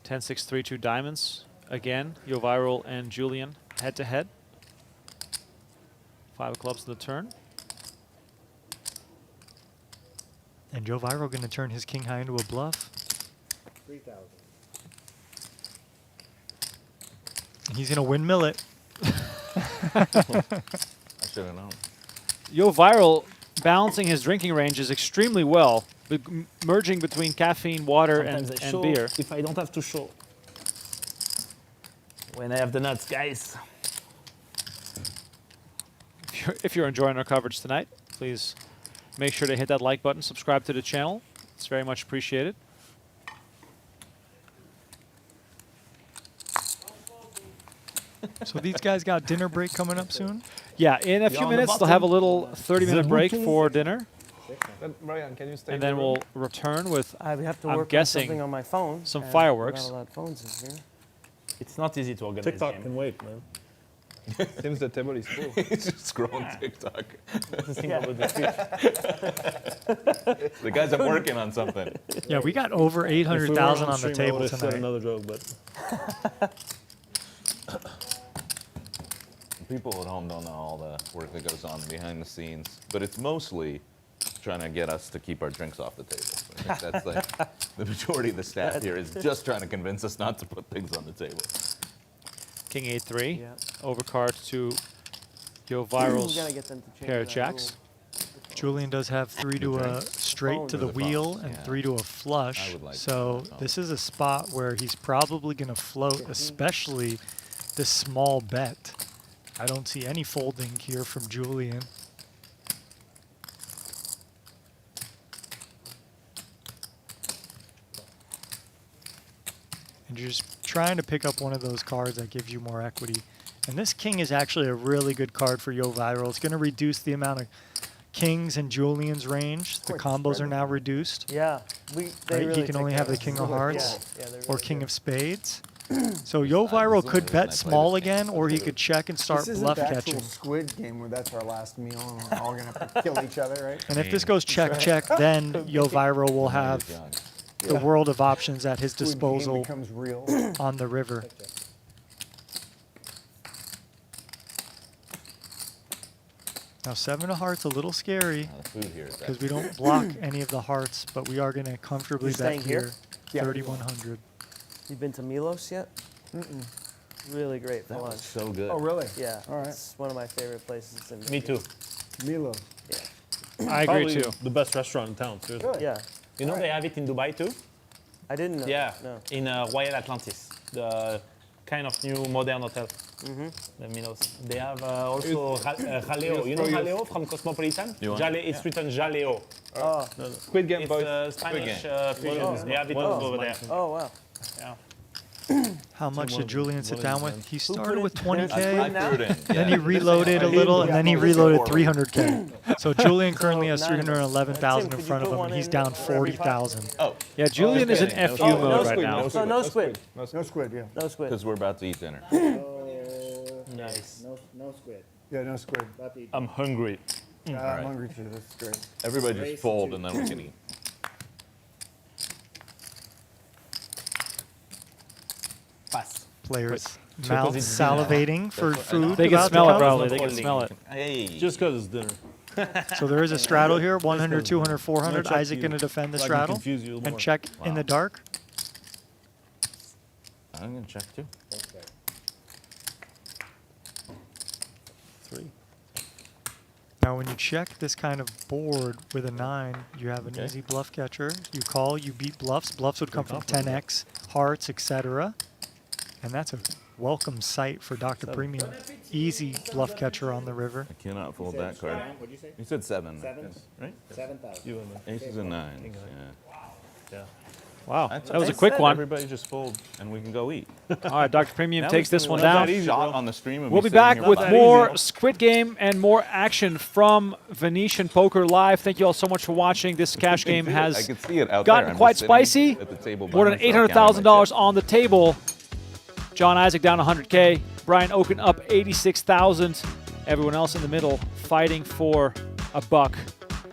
10-6-3-2 diamonds. Again, Yoh Viral and Julien head to head. 5 of clubs in the turn. And Yoh Viral going to turn his king high into a bluff. 3,000. And he's going to windmill it. I should have known. Yoh Viral balancing his drinking ranges extremely well, merging between caffeine, water, Sometimes and I show beer. if I don't have to show. When I have the nuts, guys. If you're enjoying our coverage tonight, please make sure to hit that like button, subscribe to the channel. It's very much appreciated. So these guys got dinner break coming up soon? Yeah, in a few on the minutes, they'll have a bottom. little 30-minute break for dinner, But Brian, can you stay? and in then the we'll room? return with I have to I'm work on guessing something on my phone. some and fireworks. We're not allowed phones in here. It's not easy to organize TikTok game. can wait, man. Seems the table is full. He's just scrolling TikTok. That's the thing about the Switch. The guys are working on something. Yeah, we got over If we weren't 800,000 on the stream, I table would've said tonight. another joke, but People at home don't know all the work that goes on behind the scenes, but it's mostly trying to get us to keep our drinks off the table. I think that's like the majority of the staff here is just trying to convince us not to put things on the table. King 8-3, Yeah. overcard to Yoh We gotta Viral's get them to change pair of that jacks. Julian does have 3 to a straight to the With a wheel phone, and yeah. 3 to a flush. I would like So that. this is a spot where he's probably going to float, especially this small bet. I don't see any folding here from Julien. And you're just trying to pick up one of those cards that gives you more equity. And this king is actually a really good card for Yoh Viral. It's going to reduce the amount of kings in Julien's range. The combos are now reduced. Yeah, they Right? really He can take only care have the us. king of hearts Yeah, they're or really king good. of spades. So Yoh Viral could and I bet played small this game again, or he could check and start This isn't bluff the catching. actual Squid game where that's our last meal and we're all gonna have to kill each other, right? And if this goes check, check, then Yoh Viral will have the world of options at his Squid game disposal becomes real. on the river. Now 7 of hearts a little scary The food here is because we don't block any of the hearts, but we are going to comfortably You're bet staying here? here. Yeah. 3,100. You been to Milos yet? Really great for That was lunch. so good. Oh, really? Yeah, All right. it's one of my favorite places in Me too. Milo. Yeah. I agree Probably too. the best restaurant in town. Seriously. Yeah. You know they have it in Dubai too? I didn't know. Yeah, No. in Royal Atlantis, the kind of new modern hotel. The Milos. They have also Jaleo. You know Jaleo from Cosmopolitan? You want? It's written Jaleo. Oh. Squid Game It's boys. Spanish game. fusion. They have it over there. Oh, wow. Yeah. How much did Julien sit down with? He put started it with there? 20K. I threw it in. Then he Yeah. reloaded a little, and then he reloaded forward. 300K. So Julien currently has Nine. 311,000 Tim, in could front you of put him, one and he's in down for every pot? 40,000. Oh, Yeah, Julien is in kidding. FU No mode right squid, now. no So no squid. No squid, yeah. No squid. because we're about to eat dinner. Nice. No squid. Yeah, no squid. I'm hungry. I'm right. hungry too. That's great. Everybody just fold and then we can eat. Pass. Players' Because mouths it's dinner. salivating for food. They can about to smell it, come. probably. They can smell it. Hey. Just because it's dinner. So there is a straddle here, 100, 200, 400. check Isaac you. going to defend the So I can straddle confuse you and more. check in the dark. I'm gonna check too. 3. Now, when you check this kind of board with a 9, you have an Okay. easy bluff catcher. You call, you beat bluffs. Bluffs would come from 10x, hearts, etc. And that's a welcome sight for Dr. Premium. Easy bluff catcher on the river. I cannot fold that card. What'd you say? You said 7. 7? Yes, right? 7,000. You and me. Aces and 9s. Yeah. Yeah. Wow, That's that was a okay. quick one. Everybody just fold and we can go eat. All right, Dr. Premium Now takes we this can one let down. that shot on the stream and We'll be sitting back here with by. more Squid Game and more action from Venetian Poker Live. Thank you all so much for watching. This cash game I has could see it out gotten there. I'm quite just sitting spicy. at the table by More than myself, counting my $800,000 chips. on the table. John Isaac down 100K. Brian Okin up 86,000. Everyone else in the middle fighting for a buck.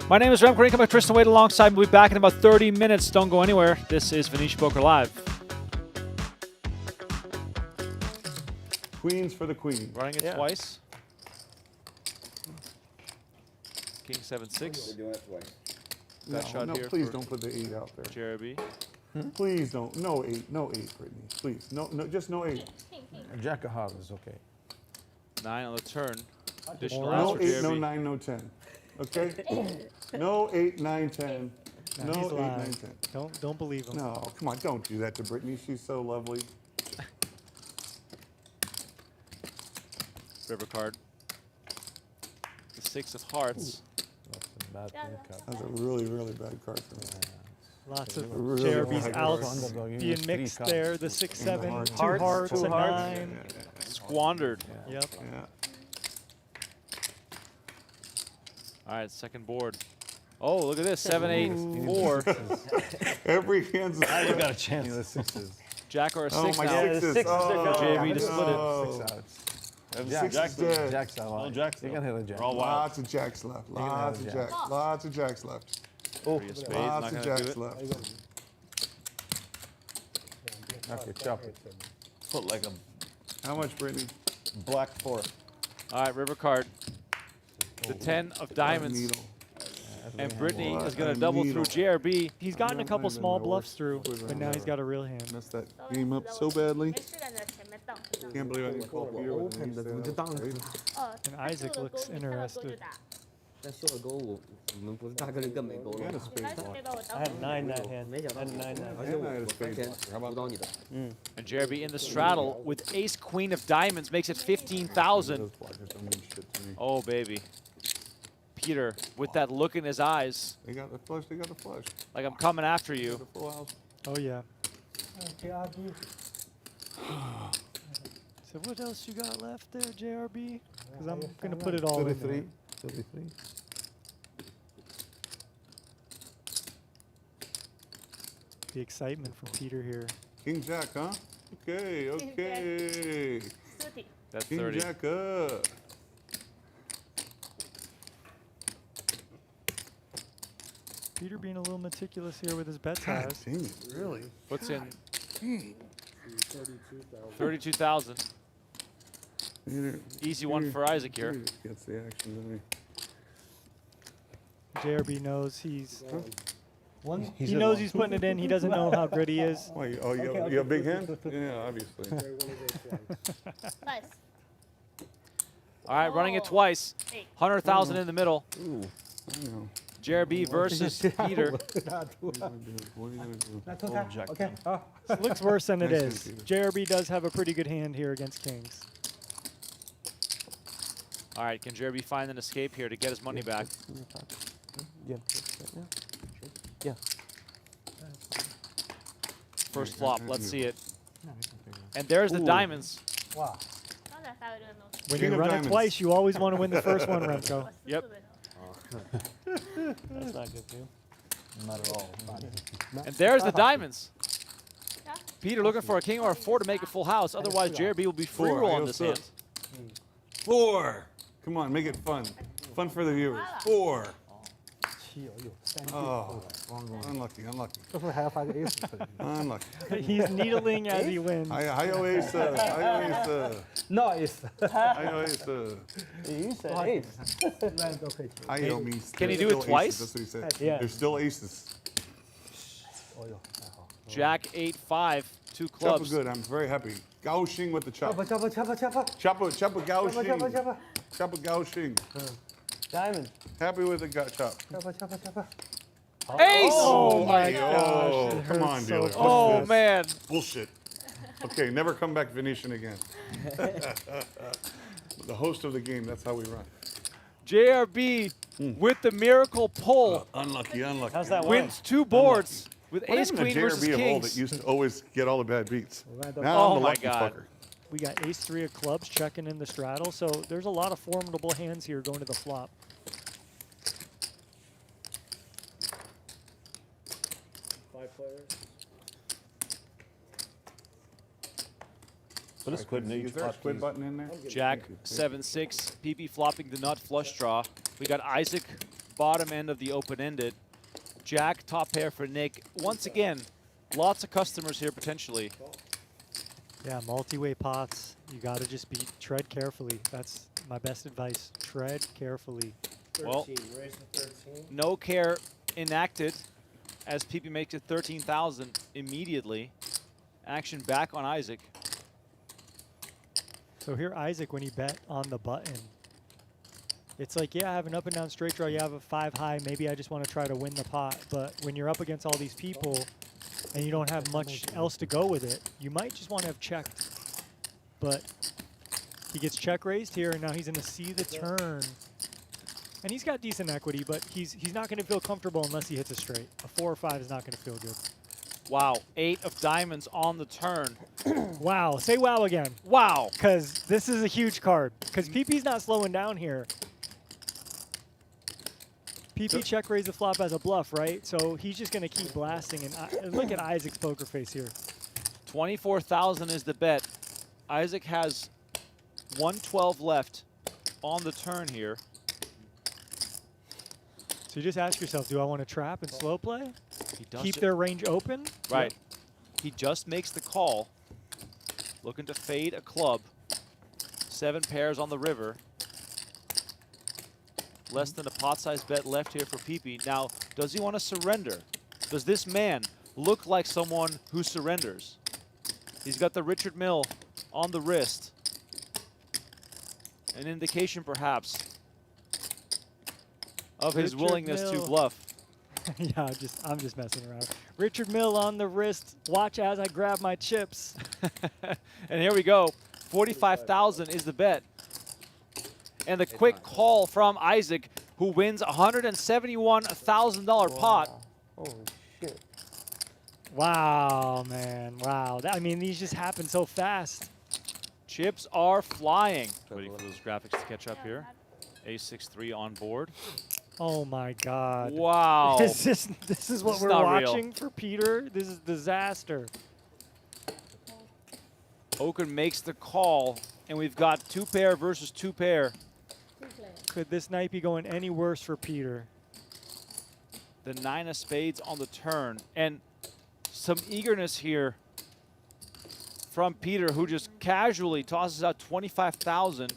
My name is Rem Karinka. I'm Tristan Wade alongside me. We'll be back in about 30 minutes. Don't go anywhere. This is Venetian Poker Live. Queens for the queen. Running it twice. King 7-6. We're doing it twice. No, shot no, here please for don't put the 8 out there. Jeremy. Please don't. No 8. No 8, Brittany. Please. No, just no 8. A jack of hearts is okay. 9 on the turn. Additional Or outs No for 8, no Jeremy. 9, no 10. Okay? No 8, 9, 10. Now No he's 8, 9, lying. 10. Don't believe him. No, come on, don't do that to Brittany. She's so lovely. River card. The 6 of hearts. That's a really, really bad card for me. Lots of Really JRB's bad outs card. being mixed there. The 6-7, 2 Hearts, hearts, two a hearts. 9. Squandered. Yep. Yeah. All right, second board. Oh, look at this. 7, 8, 4. Every hand's a You got a chance. Jack or a 6 Oh, my now. Yeah, the sixes. sixes are Oh, gone. JB to split it. oh. Six is dead. Jack's out. No jacks. You though. can hit a jack. We're all wild. Lots of jacks left. Lots of jacks. Lots of jacks left. Three of spades, Lots not of gonna do jacks it. left. Okay, chop it. Put like a How much, Brittany? black 4. All right, river card. The 10 of diamonds. Needle. And Brittany What is going a to double needle. through JRB. He's gotten a I'm couple not even small the bluffs worst through, quiver but in now the he's got a real hand. Messed that game up so badly. 没事的，你的前面动。 Can't believe I didn't call Peter with an ace there. That was crazy. 哦， And Isaac looks 你看到勾 interested. 就打。但秀了勾，我们不是大概率更没勾 You 了 had a 吗？ spade 开始 call. 这个我 I 当 had 9 that hand. 没想 I 到 had 9 that 而 hand. 且我 我发现辅导你的。 And JRB in the straddle with ace queen of diamonds makes it 15,000. Those blockers don't mean shit to me. Oh, baby. Peter with that look in his eyes, They got the flush. They got the flush. like I'm coming after you. The full house. Oh, yeah. So what else you got left there, JRB? Because I'm going to put it all in there. 33. 33. The excitement from Peter here. King Jack, huh? Okay, okay. 30。 That's King 30. Jack up. Peter being a little meticulous here with his bet God size. dang it, really? What's in? 32,000. Peter, Easy one for Isaac here. Peter just gets the action, doesn't JRB knows he's... He He said knows one. he's putting it in. He doesn't know how good he is. he? Why, you have a big hand? Yeah, obviously. Nice. All right, running it twice. 100,000 in the middle. I know. JRB versus Peter. What are you gonna do? Fold jack Okay. ten. It looks worse than it Nice is. hand, JRB does have a pretty good hand here against kings. All right, can JRB find an escape here to get his money back? Yeah. Yeah. First flop, let's see it. And there's the diamonds. Wow. When King you of run diamonds. it twice, you always want to win the first one, Remco. Yep. That's not good for you. Not at all. And there's the diamonds. Peter looking for a king or a 4 to make a full house. Otherwise, JRB will be free Four, roll on I this also- hand. 4. Come on, make it fun. Fun for the viewers. 4. 七，哎呦，3G， Oh, 王总， unlucky, unlucky, 这会还要发个 ace 出来 unlucky. He's needling as he wins. I always,？No ace， I always, You said 不好 ace. 意思，一般都可以。 I don't mean. Can he there's do it still aces, twice? That's what he said. Yeah. There's still aces. 哦呦，还好。 Jack 8-5, 2 Chopper clubs. good. I'm very happy. Gao Xing with the 掐 chop. 吧掐吧掐吧掐吧 Chopper Gao 掐吧掐吧掐 Xing. 吧 Chopper Gao Xing. Diamond. Happy with the chop. 掐吧掐吧掐吧。 Ace! Oh my Oh, gosh. it come hurts on, so dealer. bad. Oh, What's this? man. Bullshit. Okay, never come back Venetian again. The host of the game, that's how we run. JRB with the miracle pull Unlucky, unlucky. How's that wins 2 boards with What ace happened to queen versus JRB of old kings. that used to always get all the bad beats? Oh Now I'm the my lucky God. fucker. We got ace 3 of clubs checking in the straddle, so there's a lot of formidable hands here going to the flop. Put a squid in Is each there a pot, squid please. button in there? Jack 7-6, PP flopping the nut flush draw. We got Isaac bottom end of the open-ended. Jack top pair for Nick. Once again, lots of customers here potentially. Yeah, multi-way pots. You got to just tread carefully. That's my best advice. Tread carefully. Well, no care enacted as PP makes it 13,000 immediately. Action back on Isaac. So here Isaac, when he bet on the button, it's like, yeah, I have an up and down straight draw. You have a 5 high. Maybe I just want to try to win the pot. But when you're up against all these people and you don't have much else to go with it, you might just want to have checked. But he gets check raised here, and now he's going to see the turn. And he's got decent equity, but he's not going to feel comfortable unless he hits a straight. A 4 or 5 is not going to feel good. Wow, 8 of diamonds on the turn. Wow. Say wow again. Wow. Because this is a huge card. Because PP's not slowing down here. PP check raise the flop as a bluff, right? So he's just going to keep blasting. And look at Isaac's poker face here. 24,000 is the bet. Isaac has 112 left on the turn here. So you just ask yourself, do I want to trap and slow play? He does Keep it. their range open? Right. He just makes the call. Looking to fade a club. 7 pairs on the river. Less than a pot-sized bet left here for PP. Now, does he want to surrender? Does this man look like someone who surrenders? He's got the Richard Mill on the wrist. An indication, perhaps, of his Richard willingness to Mill. bluff. Yeah, I'm just messing around. Richard Mill on the wrist. Watch as I grab my chips. And here we go. 45,000 is the bet. And the quick call from Isaac, who wins $171,000 pot. Holy shit. Wow, man. Wow. I mean, these just happen so fast. Chips are flying. Waiting for those graphics to catch up here. A6-3 on board. Oh, my God. Wow. This is what This is we're not real. watching for Peter? This is disaster. Okin makes the call, and we've got 2 pair versus 2 pair. Could this night be going any worse for Peter? The 9 of spades on the turn. And some eagerness here from Peter, who just casually tosses out 25,000.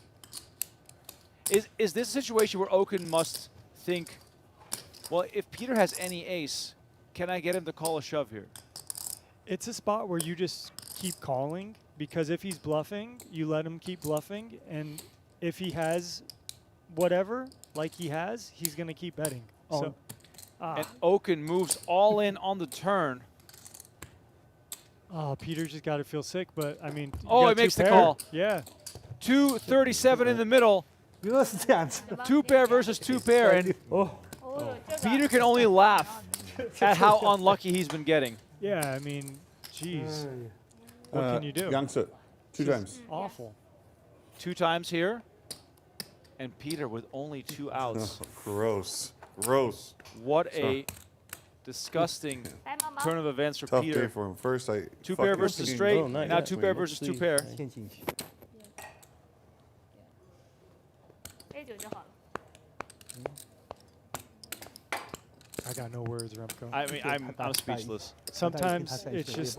Is this a situation where Okin must think, well, if Peter has any ace, can I get him to call a shove here? It's a spot where you just keep calling, because if he's bluffing, you let him keep bluffing. And if he has whatever, like he has, he's going to keep betting. Oh. So, And Okin moves all in on the turn. oh, Peter just got to feel sick, but I mean, you Oh, got he two makes the pair. call. Yeah. 237 in the middle. 原来是这样子。 Two pair versus two pair, and 哦， Peter can only laugh at how unlucky he's been getting. Yeah, I mean, jeez. What can you do? Youngster, 2 times. Awful. 2 times here, and Peter with only 2 outs. Gross. Gross. What a disgusting turn of events for Tough Peter. day for him. First, I 2 pair fucking- versus straight, Oh, nice. now 2 pair versus 2 pair. 陷进去。 A9就好了。 I got no words, Remco. I mean, I'm speechless. Sometimes it's just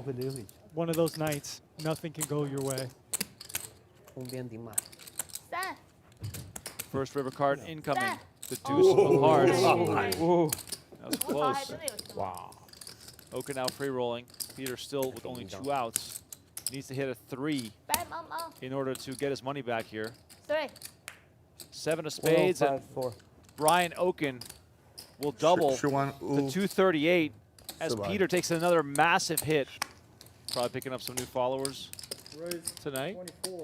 one of those nights. Nothing can go your way. 红边顶马。 3。 First river card incoming. The deuce of hearts. That was close. Wow. Okin now free rolling. Peter still with only 2 outs. Needs to hit a 3 白毛毛。in order to get his money back here. 3。 7 of spades, and 4. Brian Okin will double Shuan, to 238 as Survive. Peter takes another massive hit. Probably picking up some new followers tonight. 24.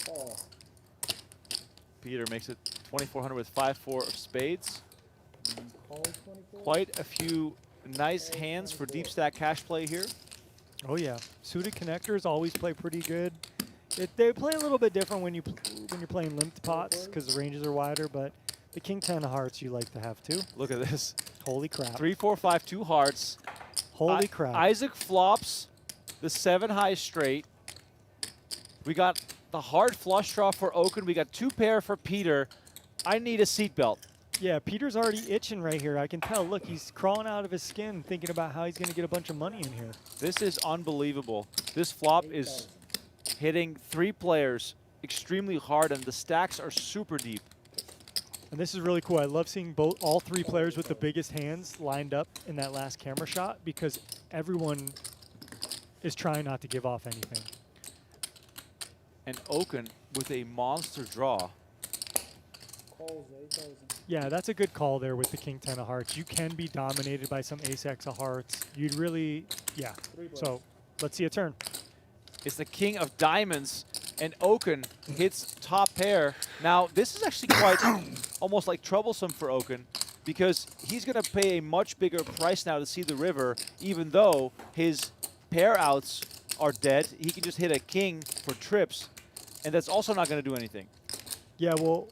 Call. Peter makes it 2,400 with 5-4 of spades. Call 24. Quite a few nice hands for deep stack cash play here. Oh yeah, suited connectors always play pretty good. They play a little bit different when you're playing limped pots because the ranges are wider, but the king 10 of hearts you like to have too. Look at this. Holy crap. 3, 4, 5, 2 hearts. Holy crap. Isaac flops the 7 high straight. We got the hard flush draw for Okin. We got 2 pair for Peter. I need a seatbelt. Yeah, Peter's already itching right here. I can tell. Look, he's crawling out of his skin thinking about how he's going to get a bunch of money in here. This is unbelievable. This flop is hitting 3 players extremely hard, and the stacks are super deep. And this is really cool. I love seeing all 3 players with the biggest hands lined up in that last camera shot because everyone is trying not to give off anything. And Okin with a monster draw. Calls 8,000. Yeah, that's a good call there with the king 10 of hearts. You can be dominated by some ace x of hearts. You'd really, yeah. So let's see a turn. It's the king of diamonds, and Okin hits top pair. Now, this is actually quite almost like troublesome for Okin because he's going to pay a much bigger price now to see the river, even though his pair outs are dead. He can just hit a king for trips, and that's also not going to do anything. Yeah, well,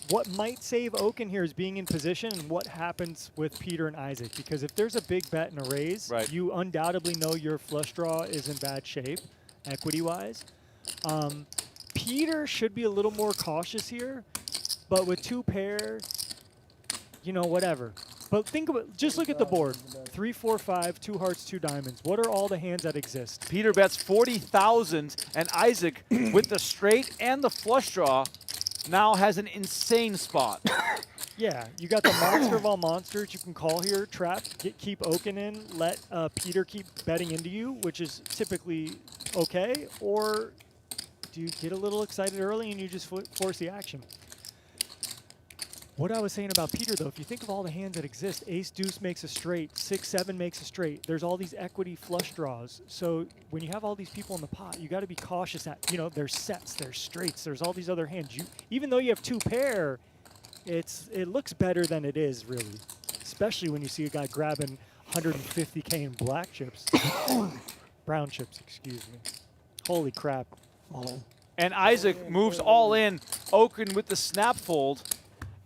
what might save Okin here is being in position and what happens with Peter and Isaac. Because if there's a big bet and a raise, Right. you undoubtedly know your flush draw is in bad shape, equity-wise. Peter should be a little more cautious here, but with 2 pair, you know, whatever. But think about, just look at the board. 3, 4, 5, 2 hearts, 2 diamonds. What are all the hands that exist? Peter bets 40,000, and Isaac, with the straight and the flush draw, now has an insane spot. Yeah, you got the monster of all monsters you can call here, trap, keep Okin in, let Peter keep betting into you, which is typically okay, or do you get a little excited early and you just force the action? What I was saying about Peter, though, if you think of all the hands that exist, ace deuce makes a straight, 6, 7 makes a straight. There's all these equity flush draws. So when you have all these people in the pot, you got to be cautious that, you know, there's sets, there's straights, there's all these other hands. Even though you have 2 pair, it looks better than it is, really, especially when you see a guy grabbing 150K in black chips. Brown chips, excuse me. Holy crap. And Isaac moves all in. Okin with the snap fold.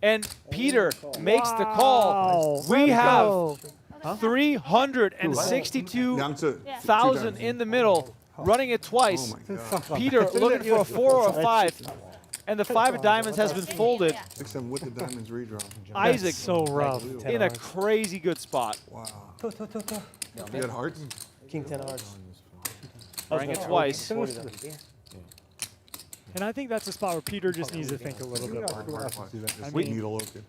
And Peter makes the call. We have 362,000 in the middle, running it twice. Peter looking for a 4 or a 5. And the 5 of diamonds has been folded. Fix them with the diamonds redraw. Isaac so rough. in a crazy good spot. Wow. You had hearts? King 10 of hearts. Running it twice. And I think that's a spot where Peter just needs to think a little bit more.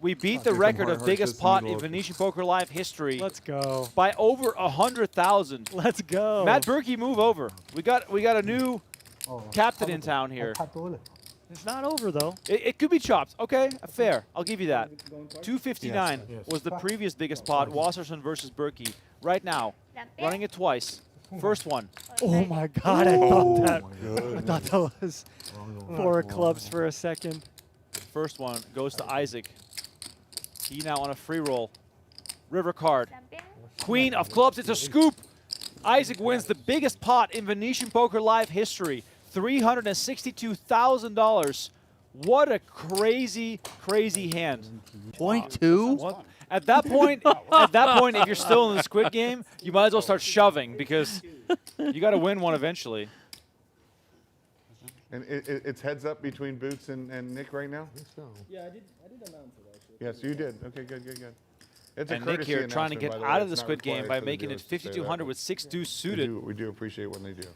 We beat the record of biggest pot in Venetian Poker Live history. Let's go. By over 100,000. Let's go. Matt Berkey, move over. We got a new captain in town here. It's not over, though. It could be chopped. Okay, fair. I'll give you that. 259 was the previous biggest pot. Wasserson versus Berkey. Right now, running it twice. First one. Oh, my God. I thought that was 4 of clubs for a second. First one goes to Isaac. He now on a free roll. River card. Queen of clubs. It's a scoop. Isaac wins the biggest pot in Venetian Poker Live history. $362,000. What a crazy, crazy hand. 0.2? At that point, if you're still in the Squid game, you might as well start shoving because you got to win one eventually. And it's heads up between Boots and Nick right now? Yeah, I did announce it actually. Yes, you did. Okay, good. It's And Nick here trying to get out of the Squid game by making it 5,200 with 6-2 suited. We do appreciate when they do.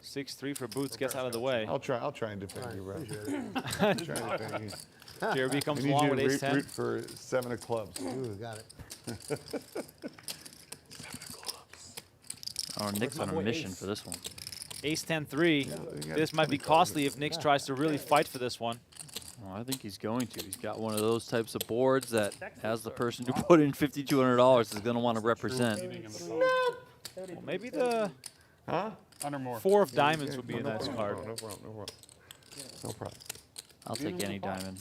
6-3 for Boots gets out of the way. I'll try and defend you, bro. Try to defend you. Jeremy comes I need along you with to ace-10. root for 7 of clubs. Ooh, got it. 7 of clubs. Oh, Nick's on a mission for this one. Ace-10-3. This might be costly if Nick tries to really fight for this one. Well, I think he's going to. He's got one of those types of boards that, as the person who put in $5,200 is going to want to represent. Well, maybe the Under more. 4 of diamonds would be a nice card. No problem. I'll take any diamond.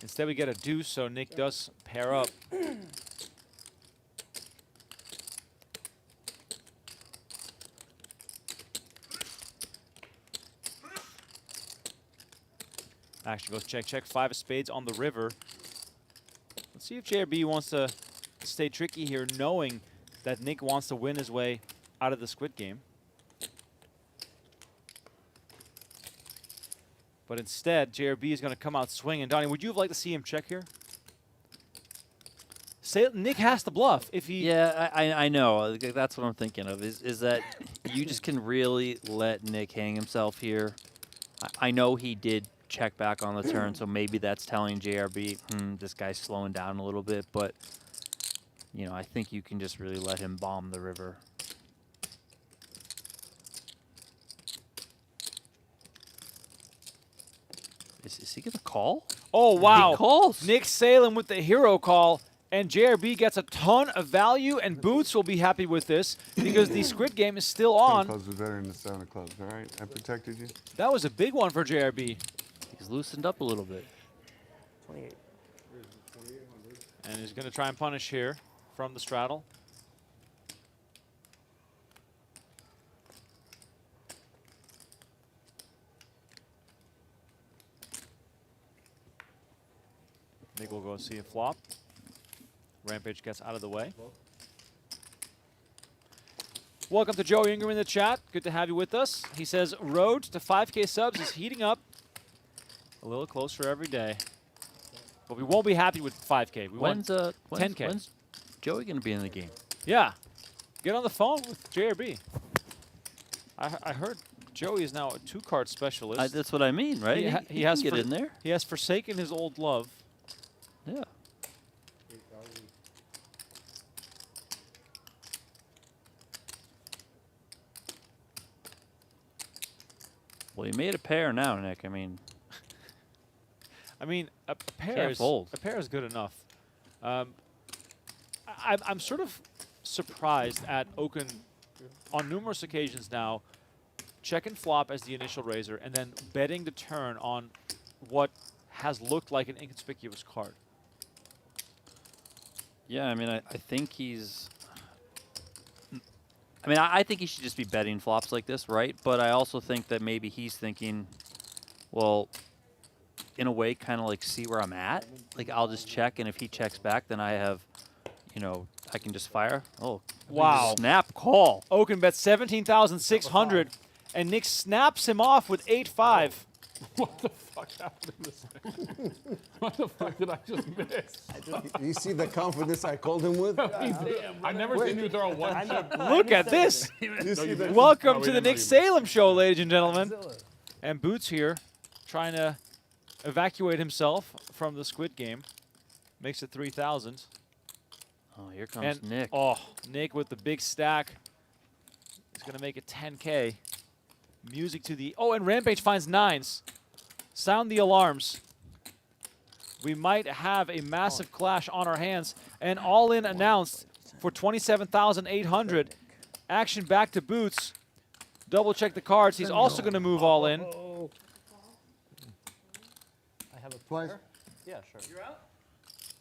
Instead, we get a deuce, so Nick does pair up. Action goes check, check. 5 of spades on the river. Let's see if JRB wants to stay tricky here, knowing that Nick wants to win his way out of the Squid game. But instead, JRB is going to come out swinging. Donnie, would you have liked to see him check here? Nick has to bluff if he... Yeah, I know. That's what I'm thinking of, is that you just can really let Nick hang himself here. I know he did check back on the turn, so maybe that's telling JRB, this guy's slowing down a little bit, but you know, I think you can just really let him bomb the river. Is he gonna call? Oh, wow. He calls. Nick Salem with the hero call, and JRB gets a ton of value, and Boots will be happy with this because the Squid game is still on. Clubs was better than the 7 of clubs. All right, I protected you. That was a big one for JRB. He's loosened up a little bit. 28. And he's going to try and punish here from the straddle. Nick will go see a flop. Rampage gets out of the way. Welcome to Joe Ingram in the chat. Good to have you with us. He says, road to 5K subs is heating up a little closer every day. But we won't be happy with 5K. We want 10K. When's Joey going to be in the game? Yeah. Get on the phone with JRB. I heard Joey is now a 2-card specialist. That's what I mean, right? He has get in there. He has forsaken his old love. Yeah. Well, he made a pair now, Nick. I mean, a pair can't is fold. a pair is good enough. I'm sort of surprised at Okin on numerous occasions now, check and flop as the initial raiser, and then betting the turn on what has looked like an inconspicuous card. Yeah, I mean, I think he's... I mean, I think he should just be betting flops like this, right? But I also think that maybe he's thinking, well, in a way, kind of like see where I'm at. Like, I'll just check, and if he checks back, then I have, you know, I can just fire. Oh, wow. Snap call. Okin bets 17,600, and Nick snaps him off with 8-5. What the fuck happened in this thing? What the fuck did I just miss? You see the confidence I called him with? I've never seen you throw one shot. Look at this. Welcome to the Nick Salem show, ladies and gentlemen. And Boots here trying to evacuate himself from the Squid game. Makes it 3,000. Oh, here comes And Nick. Oh, Nick with the big stack. He's going to make it 10K. Music to the... Oh, and Rampage finds 9s. Sound the alarms. We might have a massive clash on our hands. And all-in announced for 27,800. Action back to Boots. Double check the cards. He's also going to move all in. I have a Twice. pair. Yeah, sure. You're out?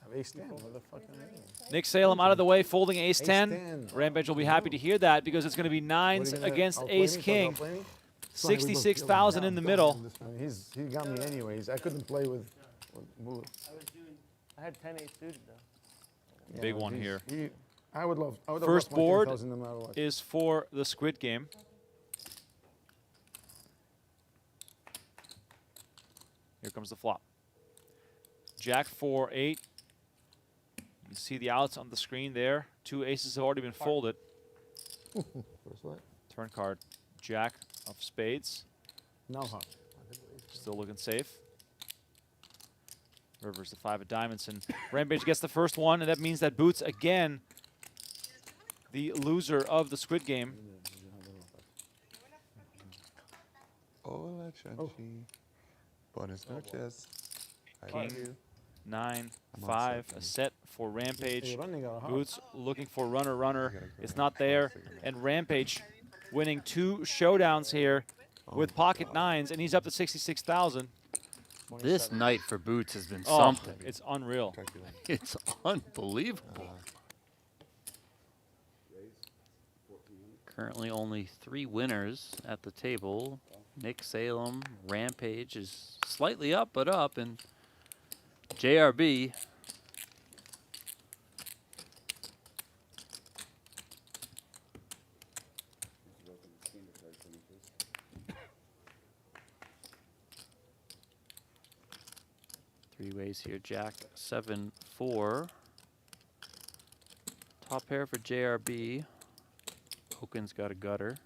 I have ace-10. Motherfucking Nick Salem out of the way, folding ace-10. Ace-10. Rampage will be happy to hear that because it's going to be 9s against ace-king. 66,000 in the middle. I mean, he got me anyways. I couldn't play with. I had 10 8 suited though. Big one here. I would love. First board no matter what. is for the Squid game. Here comes the flop. Jack 4 8. You can see the outs on the screen there. 2 aces have already been folded. First what? Turn card. Jack of spades. No hard. Still looking safe. River's the 5 of diamonds, and Rampage gets the first one, and that means that Boots again, the loser of the Squid game. Hola, Chachi. Buenas noches. King, 9, 5, a set for Rampage. Boots looking for runner. It's not there, and Rampage winning 2 showdowns here with pocket 9s, and he's up to 66,000. This night for Boots has been something. It's unreal. It's unbelievable. Currently only 3 winners at the table. Nick Salem, Rampage is slightly up, but up, and JRB. Three ways here, Jack 7 4. Top pair for JRB. Okin's got a gutter.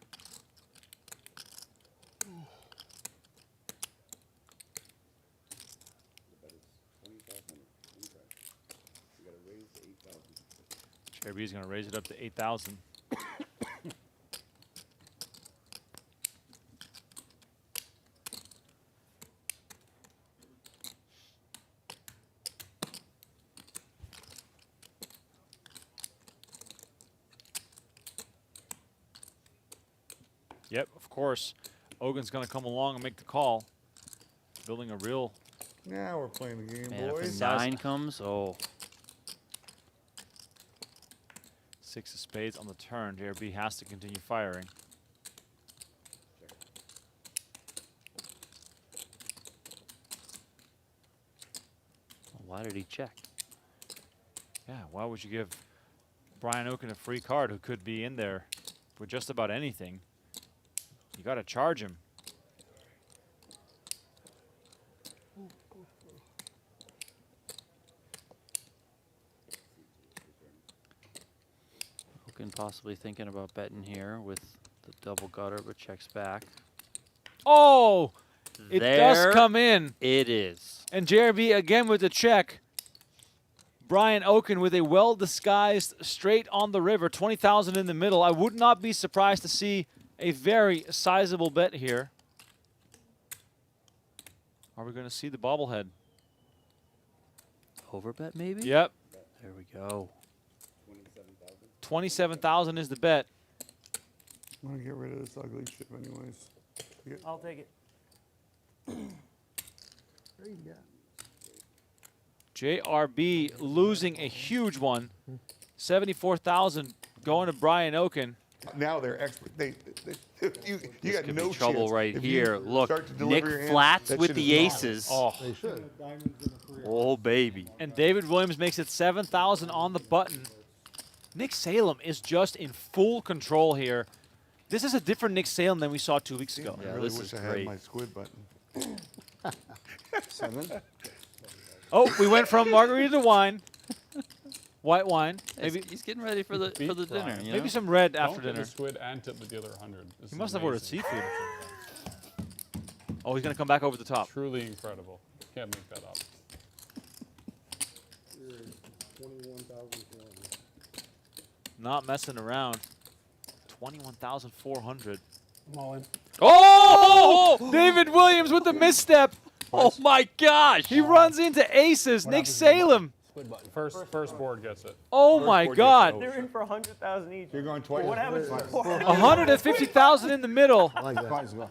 JRB is going to raise it up to 8,000. Yep, of course. Ogun's going to come along and make the call. Building a real... Now we're playing the game, Man, boys. if a 9 comes, oh. 6 of spades on the turn. JRB has to continue firing. Why did he check? Yeah, why would you give Brian Okin a free card who could be in there for just about anything? You got to charge him. Okin possibly thinking about betting here with the double gutter, but checks back. Oh! It does There come in. It is. And JRB again with the check. Brian Okin with a well-disguised straight on the river, 20,000 in the middle. I would not be surprised to see a very sizable bet here. Are we going to see the bobblehead? Overbet maybe? Yep. There we go. 27,000 is the bet. I'm gonna get rid of this ugly chip anyways. I'll take it. JRB losing a huge one. 74,000 going to Brian Okin. Now they're expert. You This got could no be trouble chance. right If you here. Look, start to deliver your Nick hand, flats that with shit the is gone. aces. Oh. They should. Oh, baby. And David Williams makes it 7,000 on the button. Nick Salem is just in full control here. This is a different Nick Salem than we saw 2 weeks ago. Yeah, I really this wish is I had great. my Squid button. 7. Oh, we went from margarita to wine. White wine. Maybe He's getting ready for the dinner. Brian. You maybe know? some red Don't after get dinner. the squid and tip with the other 100. This He is must have ordered amazing. seafood. Oh, he's going to come back over the top. Truly incredible. Can't make that up. 21,000. Not messing around. 21,400. I'm all in. Oh! David Williams with the misstep. Oh my gosh! He runs into aces. Nick Salem. First board gets it. Oh my God. They're in for 100,000 each. You're going twice. What happens to 150,000 in the middle. I like that.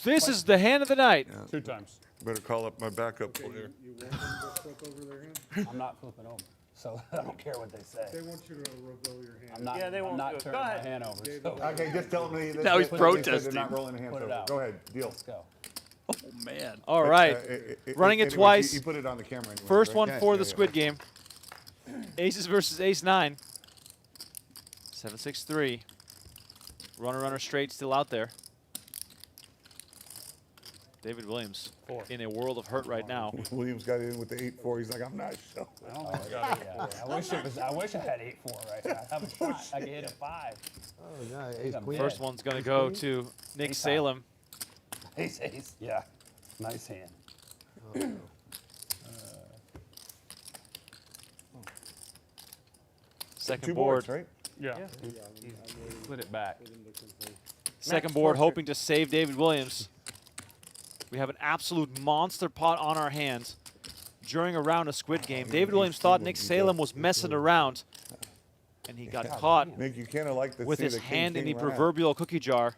This is the hand of the night. 2 times. Better call up my backup player. I'm not flipping over. So I don't care what they say. They want you to reveal your hand. I'm not, Yeah, they won't I'm not do it. turning Go my ahead. hand over. So Okay, just tell me. Now he's protesting. They're not rolling the hands Put it over. out. Go ahead, deal. let's go. Oh man. All right. Running it Anyway, twice. You put it on the camera. Anyway, First right? one Yeah, for yeah, the yeah. Squid game. Aces versus ace 9. 7-6-3. Runner straight still out there. David Williams in a world of hurt right now. Williams got in with the 8-4. He's like, I'm not sure. Oh my God. Yeah. I wish I had 8-4 right now. I have a shot. I could hit a 5. Oh, God, ace queen. First one's going to go to Nick Ace Salem. Ace. Yeah. Nice hand. Second 2 board. boards, right? Yeah. He split it back. Second board hoping to save David Williams. We have an absolute monster pot on our hands during a round of Squid game. David Williams thought Nick Salem was messing around, and he got caught Nick, you can't have liked to with see his the hand in the king run out. proverbial cookie jar.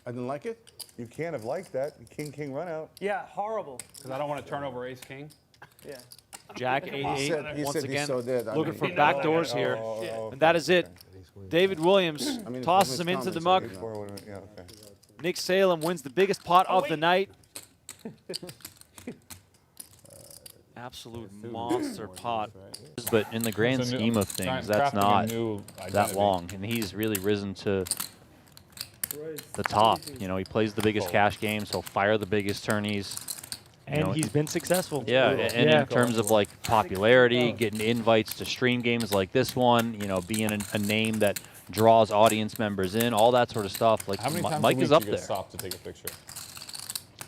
I didn't like it. You can't have liked that. King run out. Yeah, horrible. Because I don't want to turn over ace king. Yeah. Jack 8-8 he once said he again, so did. I looking mean, for he back knows. doors here. Oh, And that is it. David Williams I mean, tosses from him his into the comments, muck. Yeah, okay. Nick Salem wins the biggest pot of the night. Absolute monster pot. But in the grand It's a new- scheme of trying- things, that's crafting a not new that identity. long, and he's really risen to the top. You know, he plays the biggest cash games. He'll fire the biggest tourneys. You And know, he's been successful. Yeah, and Yeah. in terms of like popularity, getting invites to stream games like this one, you know, being a name that draws audience members in, all that sort of stuff. Like How many times Mike a is week up do you get there. stopped to take a picture?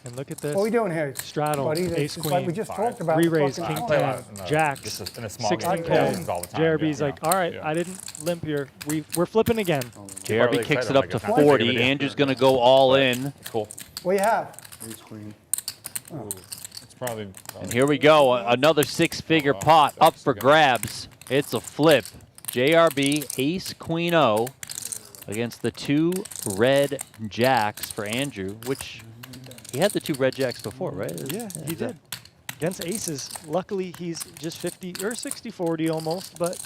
And look at this. What are we doing here? Straddle, Buddy, ace it's like we queen, just talked about. re-raise, fucking- king play a 10, lot, no, jacks, just in a small game. 16K. All the time, JRB's yeah. like, all right, Yeah. I didn't limp here. We're flipping again. JRB really kicks excited it up like to it's not that big of a 40. deal. Andrew's going to go all in. Cool. What do you have? Ace queen. It's probably. And here we go. Another six-figure pot up for grabs. It's a flip. JRB, ace, queen, O against the 2 red jacks for Andrew, which he had the 2 red jacks before, right? Yeah, he did. Against aces. Luckily, he's just 50 or 60-40 almost, but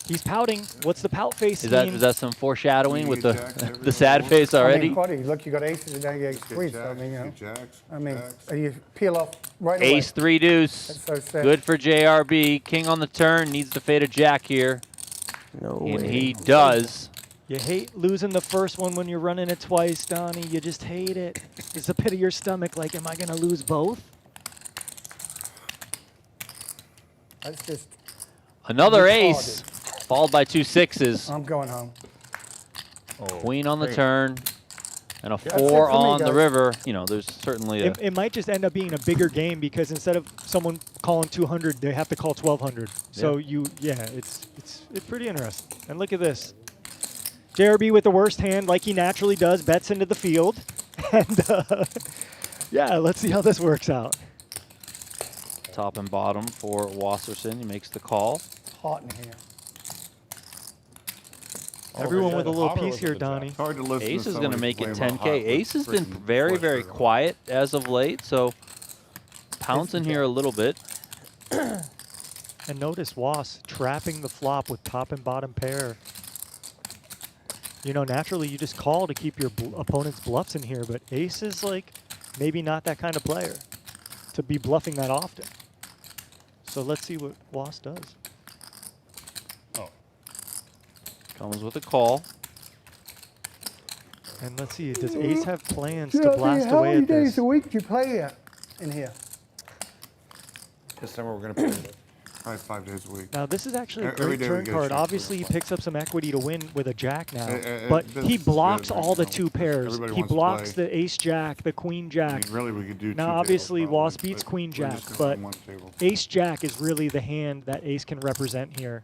he's pouting. What's the pout face Is scheme? that some foreshadowing with the Jacks, everything the sad else. face I already? mean, buddy, look, you got aces and now you got ace Get queens. I jacks, mean, you know. get jacks, I mean, jacks. you peel off right away. Ace 3 deuce. That's so sad. Good for JRB. King on the turn. Needs to fade a jack here. No And way. he does. You hate losing the first one when you're running it twice, Donnie. You just hate it. It's the pit of your stomach. Like, am I going to lose both? That's just, Another Retarded. ace. Followed by 2 sixes. I'm going home. Queen on the turn. And a That's it 4 for me, on the guys. river. You know, there's certainly a... It might just end up being a bigger game because instead of someone calling 200, they have to call 1200. So it's pretty interesting. And look at this. JRB with the worst hand, like he naturally does, bets into the field. And yeah, let's see how this works out. Top and bottom for Wasserson. He makes the call. Hot in here. Everyone with a little Hover piece was here, with the Donnie. It's hard to listen Ace to is going to somebody make it complain about 10K. hot with Ace has been freaking very, very flush quiet as of late, so pouncing here a little bit. And notice Was trapping the flop with top and bottom pair. You know, naturally you just call to keep your opponent's bluffs in here, but Ace is like maybe not that kind of player to be bluffing that often. So let's see what Was does. Comes with a call. And let's see, does Ace have plans to JRB, blast how away many at this? days a week do you play in here? This summer we're going to play probably 5 days a week. Now this is actually a Every great day we turn get a card. chance to Obviously he play. picks up some equity to win with a jack now, And but this he is blocks good, all the you know, 2 pairs. everybody He wants to blocks play. the ace jack, the queen I jack. mean, really, we could do 2 Now tables obviously probably, Was beats but queen we're jack, just gonna but run one table. ace jack is really the hand that Ace can represent here.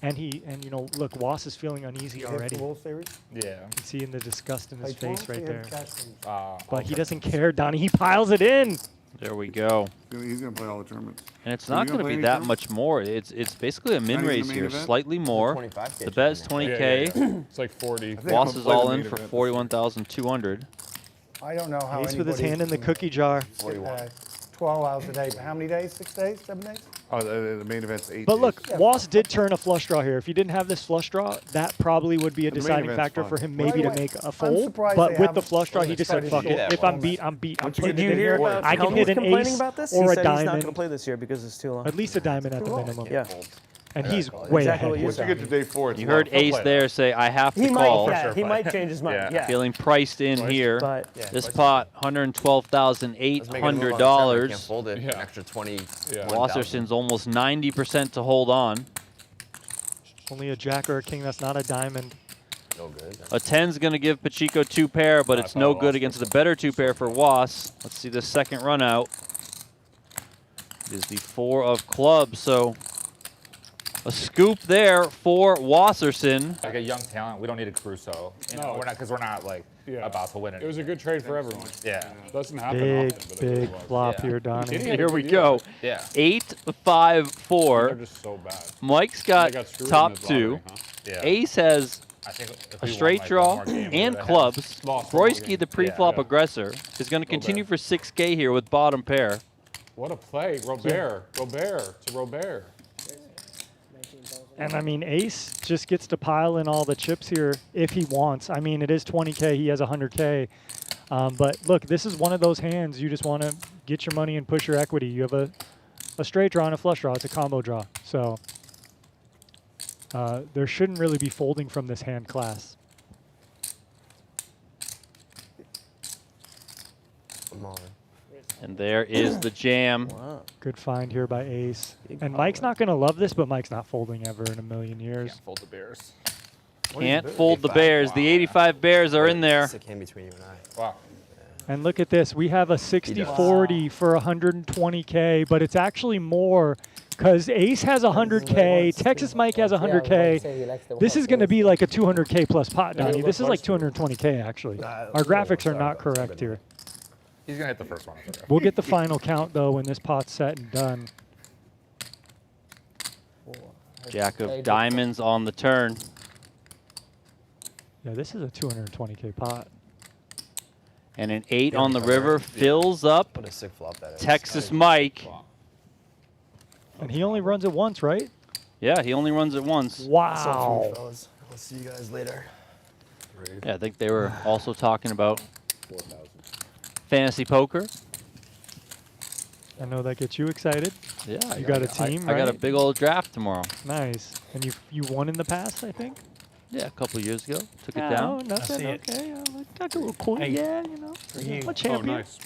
And you know, look, Was is feeling uneasy already. World Series? Yeah. You can see in the disgust in his Play face 12, right he there. had cash games. But he doesn't care, Donnie. He piles it in. There we go. He's going to play all the tournaments. And it's Are not you going to play be any that tournaments? much more. It's basically a min even the raise main here, event? slightly more. 25K The bet is tournament. 20K. It's like 40. Was is all in main for event. 41,200. I don't know how Ace with his anybody hand in the can cookie jar. sit, 12 hours a day. How many days? 6 days? 7 days? Oh, the main event's 8 But look, days. Was did turn a flush draw here. If he didn't have this flush draw, that probably would be a The main deciding event's factor fun. for him Right maybe to away. make a I'm fold. surprised But they with the haven't flush draw, he just said, started fuck to it. do If that I'm beat, I'm beat. I'm Did putting you it in hear here. about I can Helmut hit an complaining ace about this? or He a said he's not going diamond. to play this year because it's too long. At least a diamond at the minimum. Yeah. And he's way Exactly ahead. what you Once you get to day 4, it's You a lot heard of fun. Ace there say, I have to He might, call. yeah, he might change his mind. Yeah. Feeling priced in here. But This pot, $112,800. Fold it. Yeah. An extra 20. Wasserson's almost 90% to hold on. Only a jack or a king. That's not a diamond. No good. A 10's going to give Pacheco 2 pair, but it's no good against the better 2 pair for Was. Let's see the second run out. It is the 4 of clubs, so a scoop there for Wasserson. Like a young talent, we don't need a Crusoe. No. We're not, because we're not like about to win it. It was a good trade for everyone. Yeah. Doesn't happen Big, often, but it big was. flop Yeah. here, Donnie. Here we go. Yeah. 8-5-4. They're just so bad. Mike's They got got screwed in top this 2. lottery, huh? Yeah. Ace has I think if a we straight won, like, draw one more game, we and would've clubs. Lost one more Broisky, game. the pre-flop Yeah. aggressor, is going to continue for 6K here with bottom pair. What a play. Robert. Robert to Robert. And I mean, Ace just gets to pile in all the chips here if he wants. I mean, it is 20K. He has 100K. But look, this is one of those hands you just want to get your money and push your equity. You have a straight draw and a flush draw. It's a combo draw. So there shouldn't really be folding from this hand class. And there is the jam. Good find here by Ace. And Mike's not going to love this, but Mike's not folding ever in a million years. Can't fold the Bears. Can't fold the Bears. The 85 Bears are in there. It's a game between you and I. Wow. And look at this. We have a 60-40 for 120K, but it's actually more because Ace has 100K, Texas Mike has 100K. This is going to be like a 200K plus pot, Donnie. This is like 220K, actually. Our graphics are not correct here. He's going to hit the first one. We'll get the final count, though, when this pot's set and done. Jack of diamonds on the turn. Yeah, this is a 220K pot. And an 8 on the river fills up What a sick flop that is. Texas Mike. And he only runs it once, right? Yeah, he only runs it once. Wow. Fellas. I'll see you guys later. Yeah, I think they were also talking about fantasy poker. I know that gets you excited. Yeah, You got a team, I got a right? big old draft tomorrow. Nice. And you won in the past, I think? Yeah, a couple years ago. Took it Oh, down. nothing. Okay. I do a cool. Yeah, you know. A champion. Oh, nice.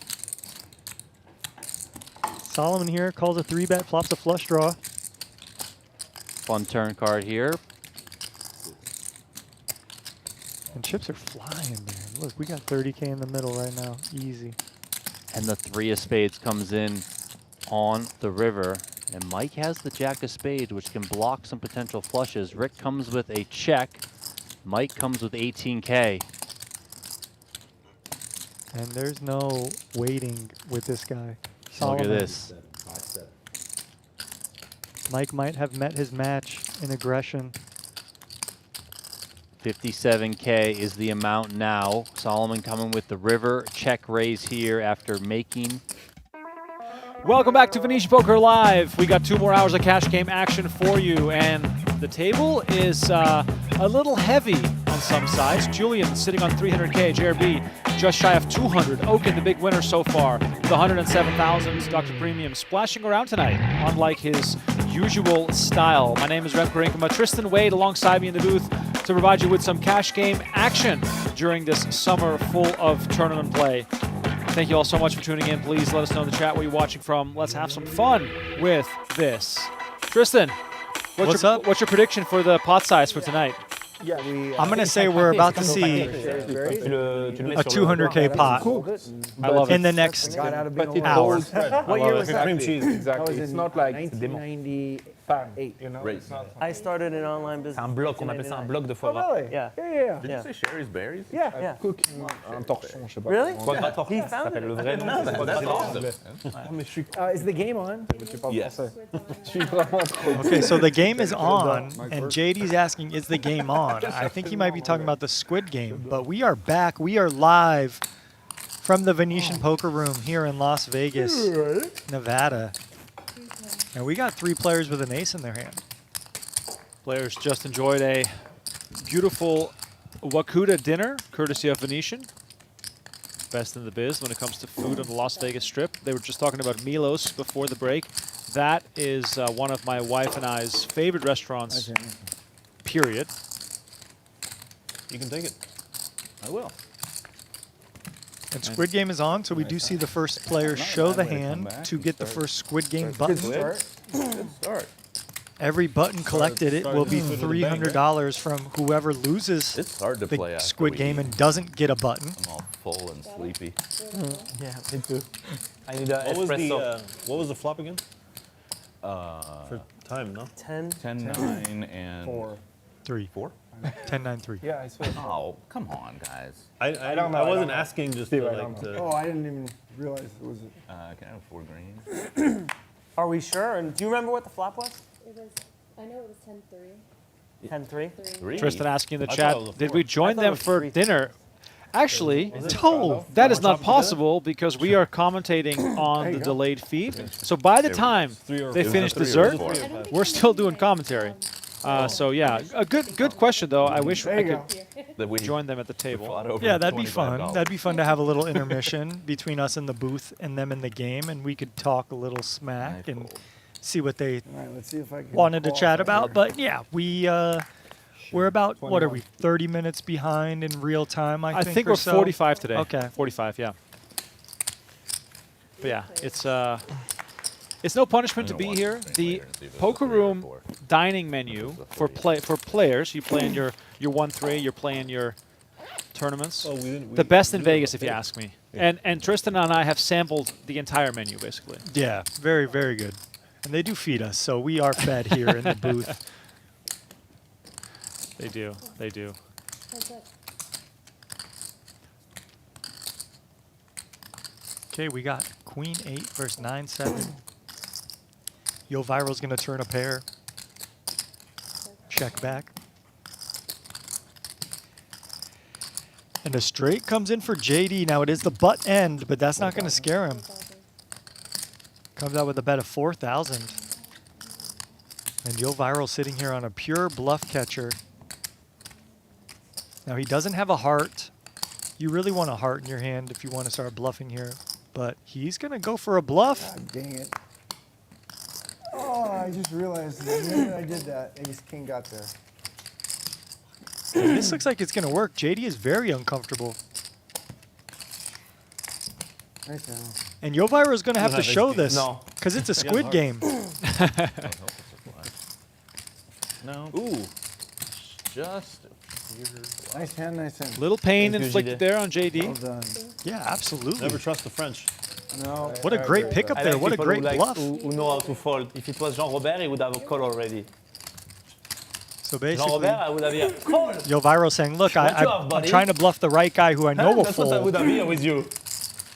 Solomon here calls a 3-bet, flops a flush draw. Fun turn card here. And chips are flying, man. Look, we got 30K in the middle right now. Easy. And the 3 of spades comes in on the river. And Mike has the jack of spades, which can block some potential flushes. Rick comes with a check. Mike comes with 18K. And there's no waiting with this guy. Look Solomon. at this. Mike might have met his match in aggression. 57K is the amount now. Solomon coming with the river check raise here after making. Welcome back to Venetian Poker Live. We got 2 more hours of cash game action for you, and the table is a little heavy on some sides. Julien sitting on 300K, JRB just shy of 200. Okin, the big winner so far, with 107,000. Dr. Premium splashing around tonight, unlike his usual style. My name is Rem Karinkama. Tristan Wade alongside me in the booth to provide you with some cash game action during this summer full of tournament play. Thank you all so much for tuning in. Please let us know in the chat where you're watching from. Let's have some fun with this. Tristan, what's your prediction for the pot size for tonight? Yeah, we. I'm gonna say we're about to see a 200K pot I love in it. the next Got out of being a hour. What year was that? Cream cheese. Exactly. It's not like 1998. you know. Right. It's not. I started an online business. Un bloc, on appelle ça un bloc de foie Oh, gras. really? Yeah. Yeah. Did you say Sherry's berries? Yeah. Cooking un torchon, je sais pas. Really? Foie gras torchon. He Ça found s'appelle it. le vrai nom. c'est foie gras That's torchon. awesome. Is the game on? Tu parles Yes. français. Je suis vraiment trop. Okay, so the game is on, and JD's asking, is the game on? I think he might be talking about the Squid game, but we are back. We are live from the Venetian Poker Room here in Las Vegas, Nevada. And we got 3 players with an ace in their hand. Players just enjoyed a beautiful Wakuda dinner, courtesy of Venetian. Best in the biz when it comes to food on the Las Vegas Strip. They were just talking about Milos before the break. That is one of my wife and I's favorite restaurants, period. You can take it. I will. And Squid Game is on, so we do see the first player show the hand to get the first Squid Game button. Good start. Every button collected, it will be $300 from whoever loses It's hard to play the after Squid we Game eat. and doesn't get a button. I'm all full and sleepy. Yeah, me too. I need an What was espresso. what was the flop again? Uh, For time, no? 10. 10, 9, and 3. 4? 10, 9, 3. Yeah, I swear. Oh, come on, guys. I don't know, I I wasn't don't know. asking just Steve, to I don't like know. to. Oh, I didn't even realize it was. Can I have 4 green? Are we sure? And do you remember what the flop was? It was, I know it was 10-3. 10-3? 3? Tristan asking in the I chat, thought it was a did 4. we join I thought it them was for 3. dinner? Actually, Oh, that is not possible because we are commentating on the delayed feed. So by the time 3 or they 4. finish It was a dessert, 3 or 4. we're still doing commentary. So yeah, a good question though. I wish I could That we join them at the table. fought over yeah, that'd be fun. $25. That'd be fun to have a little intermission between us in the booth and them in the game, and we could talk a little smack and see what they All right, let's see if I can. wanted to chat qualify about. here. But yeah, we're about, what are we, 30 minutes behind in real time, I I think, think or we're so? 45 today. Okay. 45, yeah. But yeah, it's no punishment to I'm be gonna here. watch the The later and see if it's a poker 3 or room 4. dining menu for players. You play in your 1-3. You're playing your tournaments. Oh, we didn't. The best in Vegas, if you ask me. And Tristan and I have sampled the entire menu, basically. Yeah, very, very good. And they do feed us, so we are fed here in the booth. They do. They do. Okay, we got Queen 8 versus 9-7. Yoh Viral's going to turn a pair. Check back. And a straight comes in for JD. Now it is the butt end, but that's not going to scare him. Comes out with a bet of 4,000. And Yoh Viral sitting here on a pure bluff catcher. Now he doesn't have a heart. You really want a heart in your hand if you want to start bluffing here. But he's going to go for a bluff. God dang it. Oh, I just realized the minute I did that, Ace King got there. This looks like it's going to work. JD is very uncomfortable. Right now. And Yoh Viral is going to have to have ace show king. this. No. Because it's a He has Squid heart. game. No. Ooh. Just Nice hand, nice hand. Little pain Thank you, inflicted JD. there on Well JD. done. Yeah, absolutely. Never trust the French. No. What a great pickup I there. like What a people great who, like, bluff. who know how to fold. If it was Jean Robert, he would have a call already. So Jean basically, Robert, I would have here. Call! Yoh Viral saying, look, What you have, I'm buddy? trying to bluff the right guy who I know will That's what I fold. would have here with you.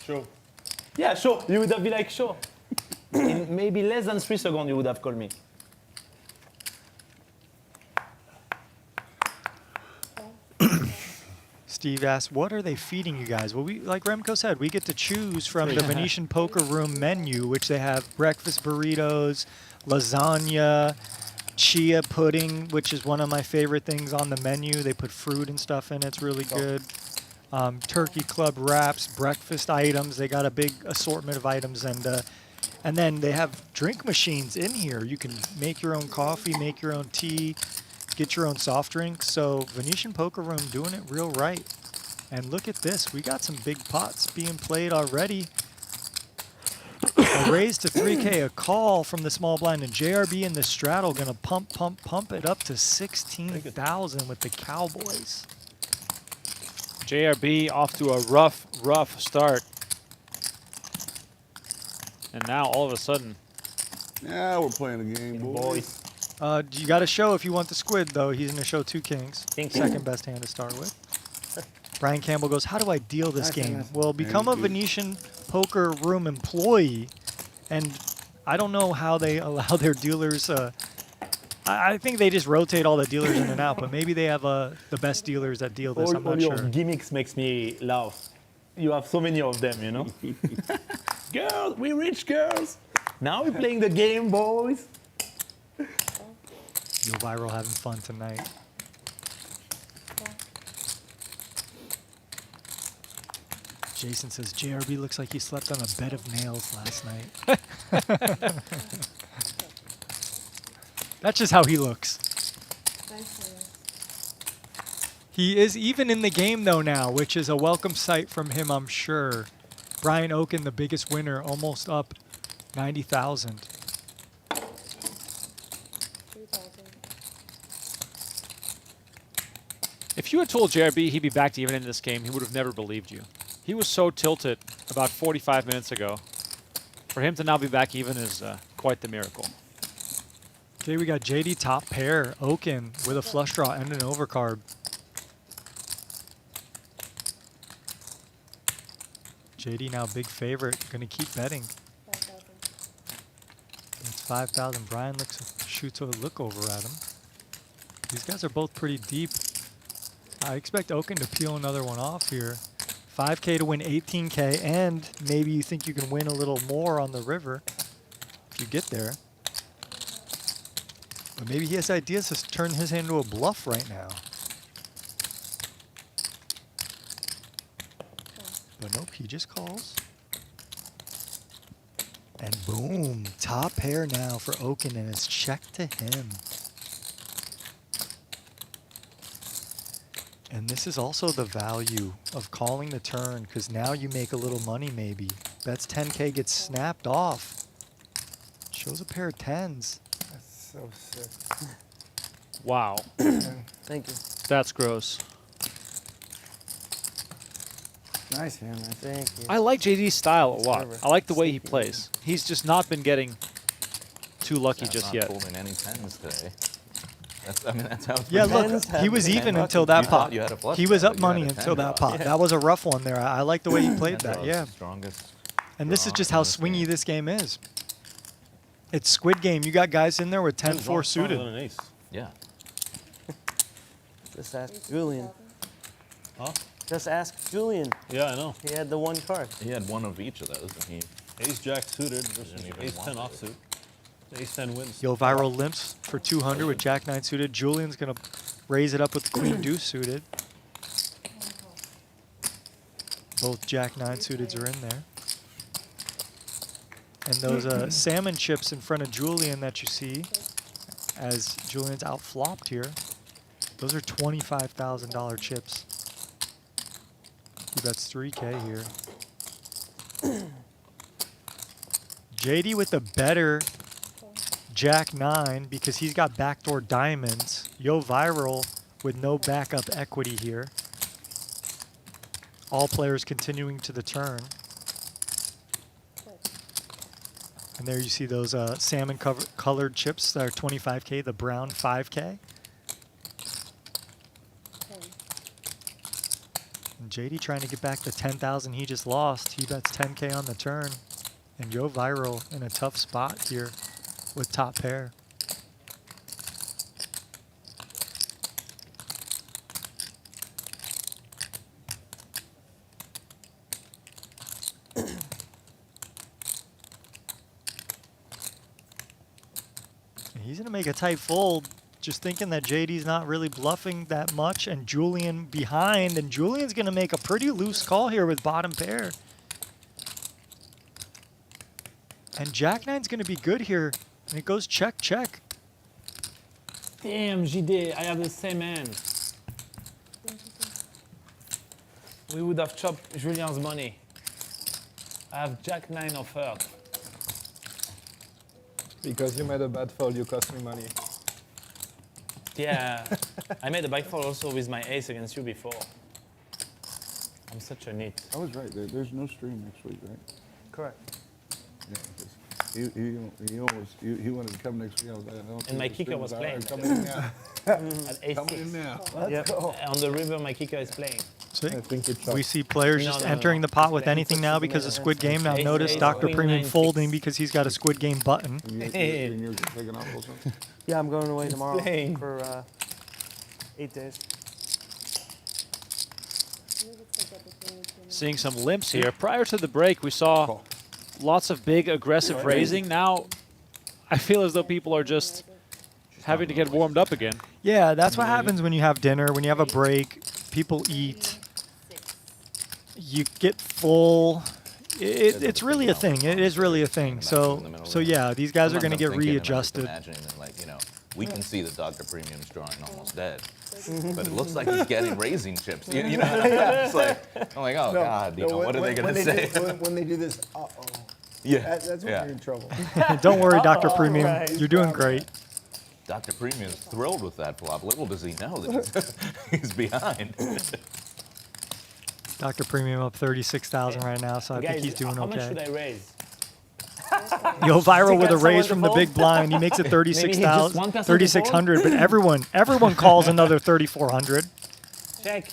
Sure. Yeah, sure. You would have been like, sure. In maybe less than 3 seconds, you would have called me. Steve asked, what are they feeding you guys? Well, we, like Remco said, we get to choose from the Venetian Poker Room menu, which they have breakfast burritos, lasagna, chia pudding, which is one of my favorite things on the menu. They put fruit and stuff in it. It's really good. Turkey club wraps, breakfast items. They got a big assortment of items. And then they have drink machines in here. You can make your own coffee, make your own tea, get your own soft drinks. So Venetian Poker Room doing it real right. And look at this. We got some big pots being played already. A raise to 3K, a call from the small blind, and JRB in the straddle gonna pump it up to 16,000 with the Cowboys. JRB off to a rough start. And now all of a sudden. Yeah, we're playing a game, boys. You got to show if you want the squid, though. He's going to show 2 kings. Thank you. Second best hand to start with. Brian Campbell goes, how do I deal this game? Well, become a Venetian Poker Room employee. And I don't know how they allow their dealers. I think they just rotate all the dealers in and out, but maybe they have the best dealers that deal this. I'm not your sure. gimmicks makes me laugh. You have so many of them, you know? Girls, we rich girls. Now we're playing the game, boys. Yoh Viral having fun tonight. Jason says, JRB looks like he slept on a bed of nails last night. That's just how he looks. He is even in the game, though, now, which is a welcome sight from him, I'm sure. Brian Okin, the biggest winner, almost up 90,000. If you had told JRB he'd be back to even in this game, he would have never believed you. He was so tilted about 45 minutes ago. For him to now be back even is quite the miracle. Okay, we got JD top pair, Okin with a flush draw and an overcard. JD now big favorite, gonna keep betting. It's 5,000. Brian shoots a look over at him. These guys are both pretty deep. I expect Okin to peel another one off here. 5K to win 18K, and maybe you think you can win a little more on the river if you get there. But maybe he has ideas to turn his hand into a bluff right now. But nope, he just calls. And boom, top pair now for Okin, and it's check to him. And this is also the value of calling the turn, because now you make a little money maybe. Bets 10K gets snapped off. Shows a pair of 10s. That's so sick. Wow. Thank you. That's gross. Nice hand, man. Thank you. I like JD's style a lot. I like the way he plays. He's just not been getting too lucky just yet. Not folding any 10s today. I mean, that's how it's Yeah, been. look, he was even until that You pot. thought you had a flush He was draw, up but you money had a until 10 that draw. pot. That was a rough one there. I like the way he played That that, draw is yeah. the strongest And this is draw just in how this swingy game. this game is. It's Squid Game. You got guys in there with 10-4 suited. Than an ace. Yeah. Just ask Julien. Huh? Just ask Julien. Yeah, I know. He had the one card. He had one of each of those, and he Ace jack suited versus Didn't even ace want 10 to. offsuit. Ace 10 wins. Yoh Viral limps for 200 with Jack 9 suited. Julian's going to raise it up with Queen Deuce suited. Both Jack 9 suiteds are in there. And those salmon chips in front of Julien that you see as Julian's out flopped here, those are $25,000 chips. He bets 3K here. JD with the better Jack 9 because he's got backdoor diamonds. Yoh Viral with no backup equity here. All players continuing to the turn. And there you see those salmon colored chips that are 25K, the brown 5K. And JD trying to get back the 10,000 he just lost. He bets 10K on the turn. And Yoh Viral in a tough spot here with top pair. He's going to make a tight fold, just thinking that JD's not really bluffing that much, and Julien behind, and Julian's going to make a pretty loose call here with bottom pair. And Jack 9's going to be good here, and it goes check, check. Damn, JD, I have the same hand. We would have chopped Julien's money. I have Jack 9 of heart. Because you made a bad fold, you cost me money. Yeah, I made a bad fold also with my ace against you before. I'm such a nit. I was right. There's no stream next week, right? Correct. Yeah, 'cause he wanted to come next week. I was like, I don't And think my the kicker stream was out. playing. Come in now. At ace Come six. in now. Yep. On the river, my kicker is playing. See? I think it's We see players No, just no, no, entering no. the pot with Play. anything now because of Squid Game. Now Ace, notice ace, Dr. queen, Premium 9, folding 6. because he's got a Squid Game button. And you're taking off also? Yeah, I'm going away tomorrow playing. for 8 days. Seeing some limps here. Prior to the break, we saw lots of big aggressive raising. Now, I feel as though people are just having to get warmed up again. Yeah, that's what happens when you have dinner, when you have a break, people eat, you get full. It's really a thing. It is really a thing. So yeah, these guys are going to get readjusted. Imagining that, like, we can see that Dr. Premium's drawing almost dead. But it looks like he's getting raising chips. You know, it's like, I'm like, oh, God, what are they going to say? When they do this, uh-oh. Yeah. That's when you're in trouble. Don't worry, Dr. Premium. You're doing great. Dr. Premium's thrilled with that flop. Little does he know that he's behind. Dr. Premium up 36,000 right now, so I think he's doing how much okay. should I raise? Yoh Viral with a Someone raise to from the fold? big blind. He makes it Maybe he just 36,000, one person to 3,600, but everyone calls another 3,400. Check.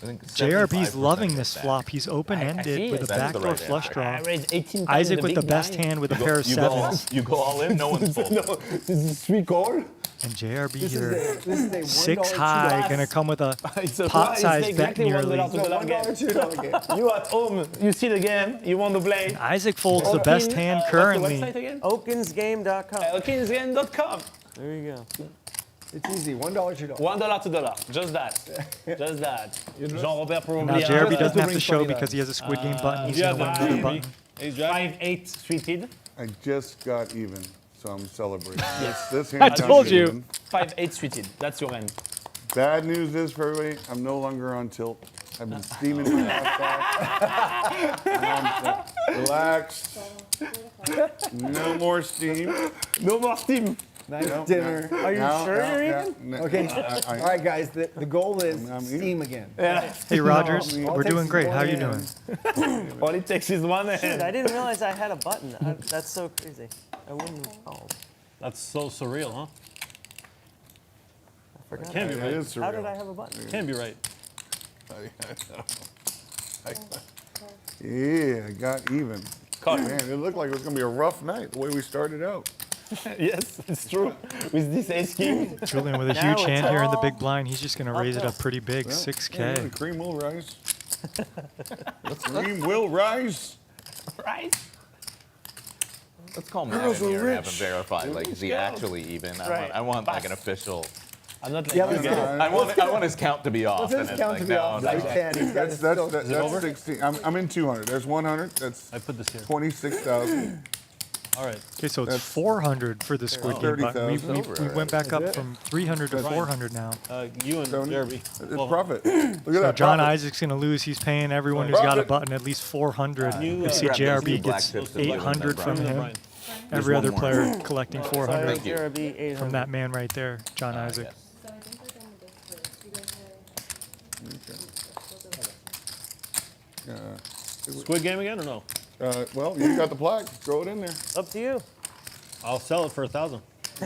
I think JRB's 75% loving get this back. flop. He's I open-ended see with it. a That's the backdoor right flush answer. draw. I raised 18 times Isaac the with the big best blind. hand with a You pair go, of you go all, sevens. you go all in, no one's full. No, this is 3 call. And JRB This here, is a $1 6 high, going to come with a pot size bet nearly. $1 to the $1 $2 game. You at home, you see the game, you want to play. Isaac folds the best hand currently. What's the website again? Okinsgame.com. Okinsgame.com. There you go. It's easy. $1 $2. $1 to dollar. Just that. Just that. Jean-Robert probably. Now JRB doesn't have to show because he has a Squid Game button. He's going to win with a button. 5-8 suited. I just got even, so I'm celebrating. Yes. This hand I got told you. even. 5-8 suited. That's your end. Bad news is for everybody, I'm no longer on tilt. I've been steaming my ass off. Relax. No more steam. No more steam. Nice No, dinner. no, Are you no, sure no, you're no, even? no. Okay. All right, guys. The goal is I'm steam again. Yeah. Hey, Rogers, All we're it takes doing is great. one How you hand. doing? All it takes is one Dude, hand. I didn't realize I had a button. That's so crazy. I wouldn't have called. That's so surreal, huh? I forgot. Can't be It right. is surreal. How did I have a button? Can't be right. Yeah, I got even. Call. Man, it looked like it was going to be a rough night the way we started out. Yes, it's true. With this ace king. Julian with a Now huge it's hand here in the all big blind. He's just going to raise it up pretty big, Well, yeah, 6K. the cream will rise. The cream will rise. Right? Let's call Girls Matt in are here and have him rich. verify. Like, is he go. actually even? Right. I want like an official. I'm not like Yeah, you let's guys. go. I want his count to be off. What's his and it's count like, to be no, off? no. Nice hand. He's got That's 16. I'm in 200. There's 100. That's I put this here. 26,000. All right. Okay, so it's That's 400 for the Squid Game button. We 30,000. went back up That's it. from 300 to 400 now. You and 70. Jeremy. It's profit. Look at So that. John profit. Isaac's going to lose. He's paying everyone who's got a Profit. button at least 400. You, You see grab those JRB black gets chips and let them 800 know, from Brian. him. Brian. Every one other more. player collecting Sorry, 400 Thank you. JRB 800. from that man right there, John Ah, Isaac. yes. So I think we're done with this first. You guys Squid Game again or no? Well, you got the plaque. Throw it in there. Up to you. I'll sell it for 1,000. Oh,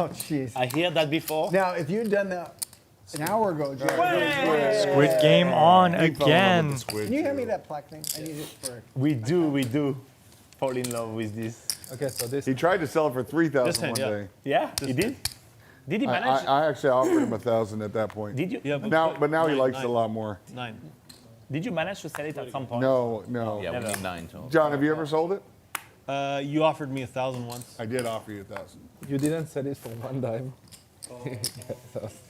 jeez. I hear that before. Now, if you had done that an hour ago, Jerry, Squid Game on He fell in love with again. the squid, can you hand me too. that plaque thing? I need it for. We do fall in love with this. Okay, so this. He tried to sell it for 3,000 This hand, one yeah. day. Yeah, he did. Did he manage? I actually offered him 1,000 at that point. Did you? Yeah, But now he likes it a nine. lot more. 9. Did you manage to sell it at some point? No. Yeah, we need 9 total. John, have you ever sold it? You offered me 1,000 once. I did offer you 1,000. You didn't sell it for one dime.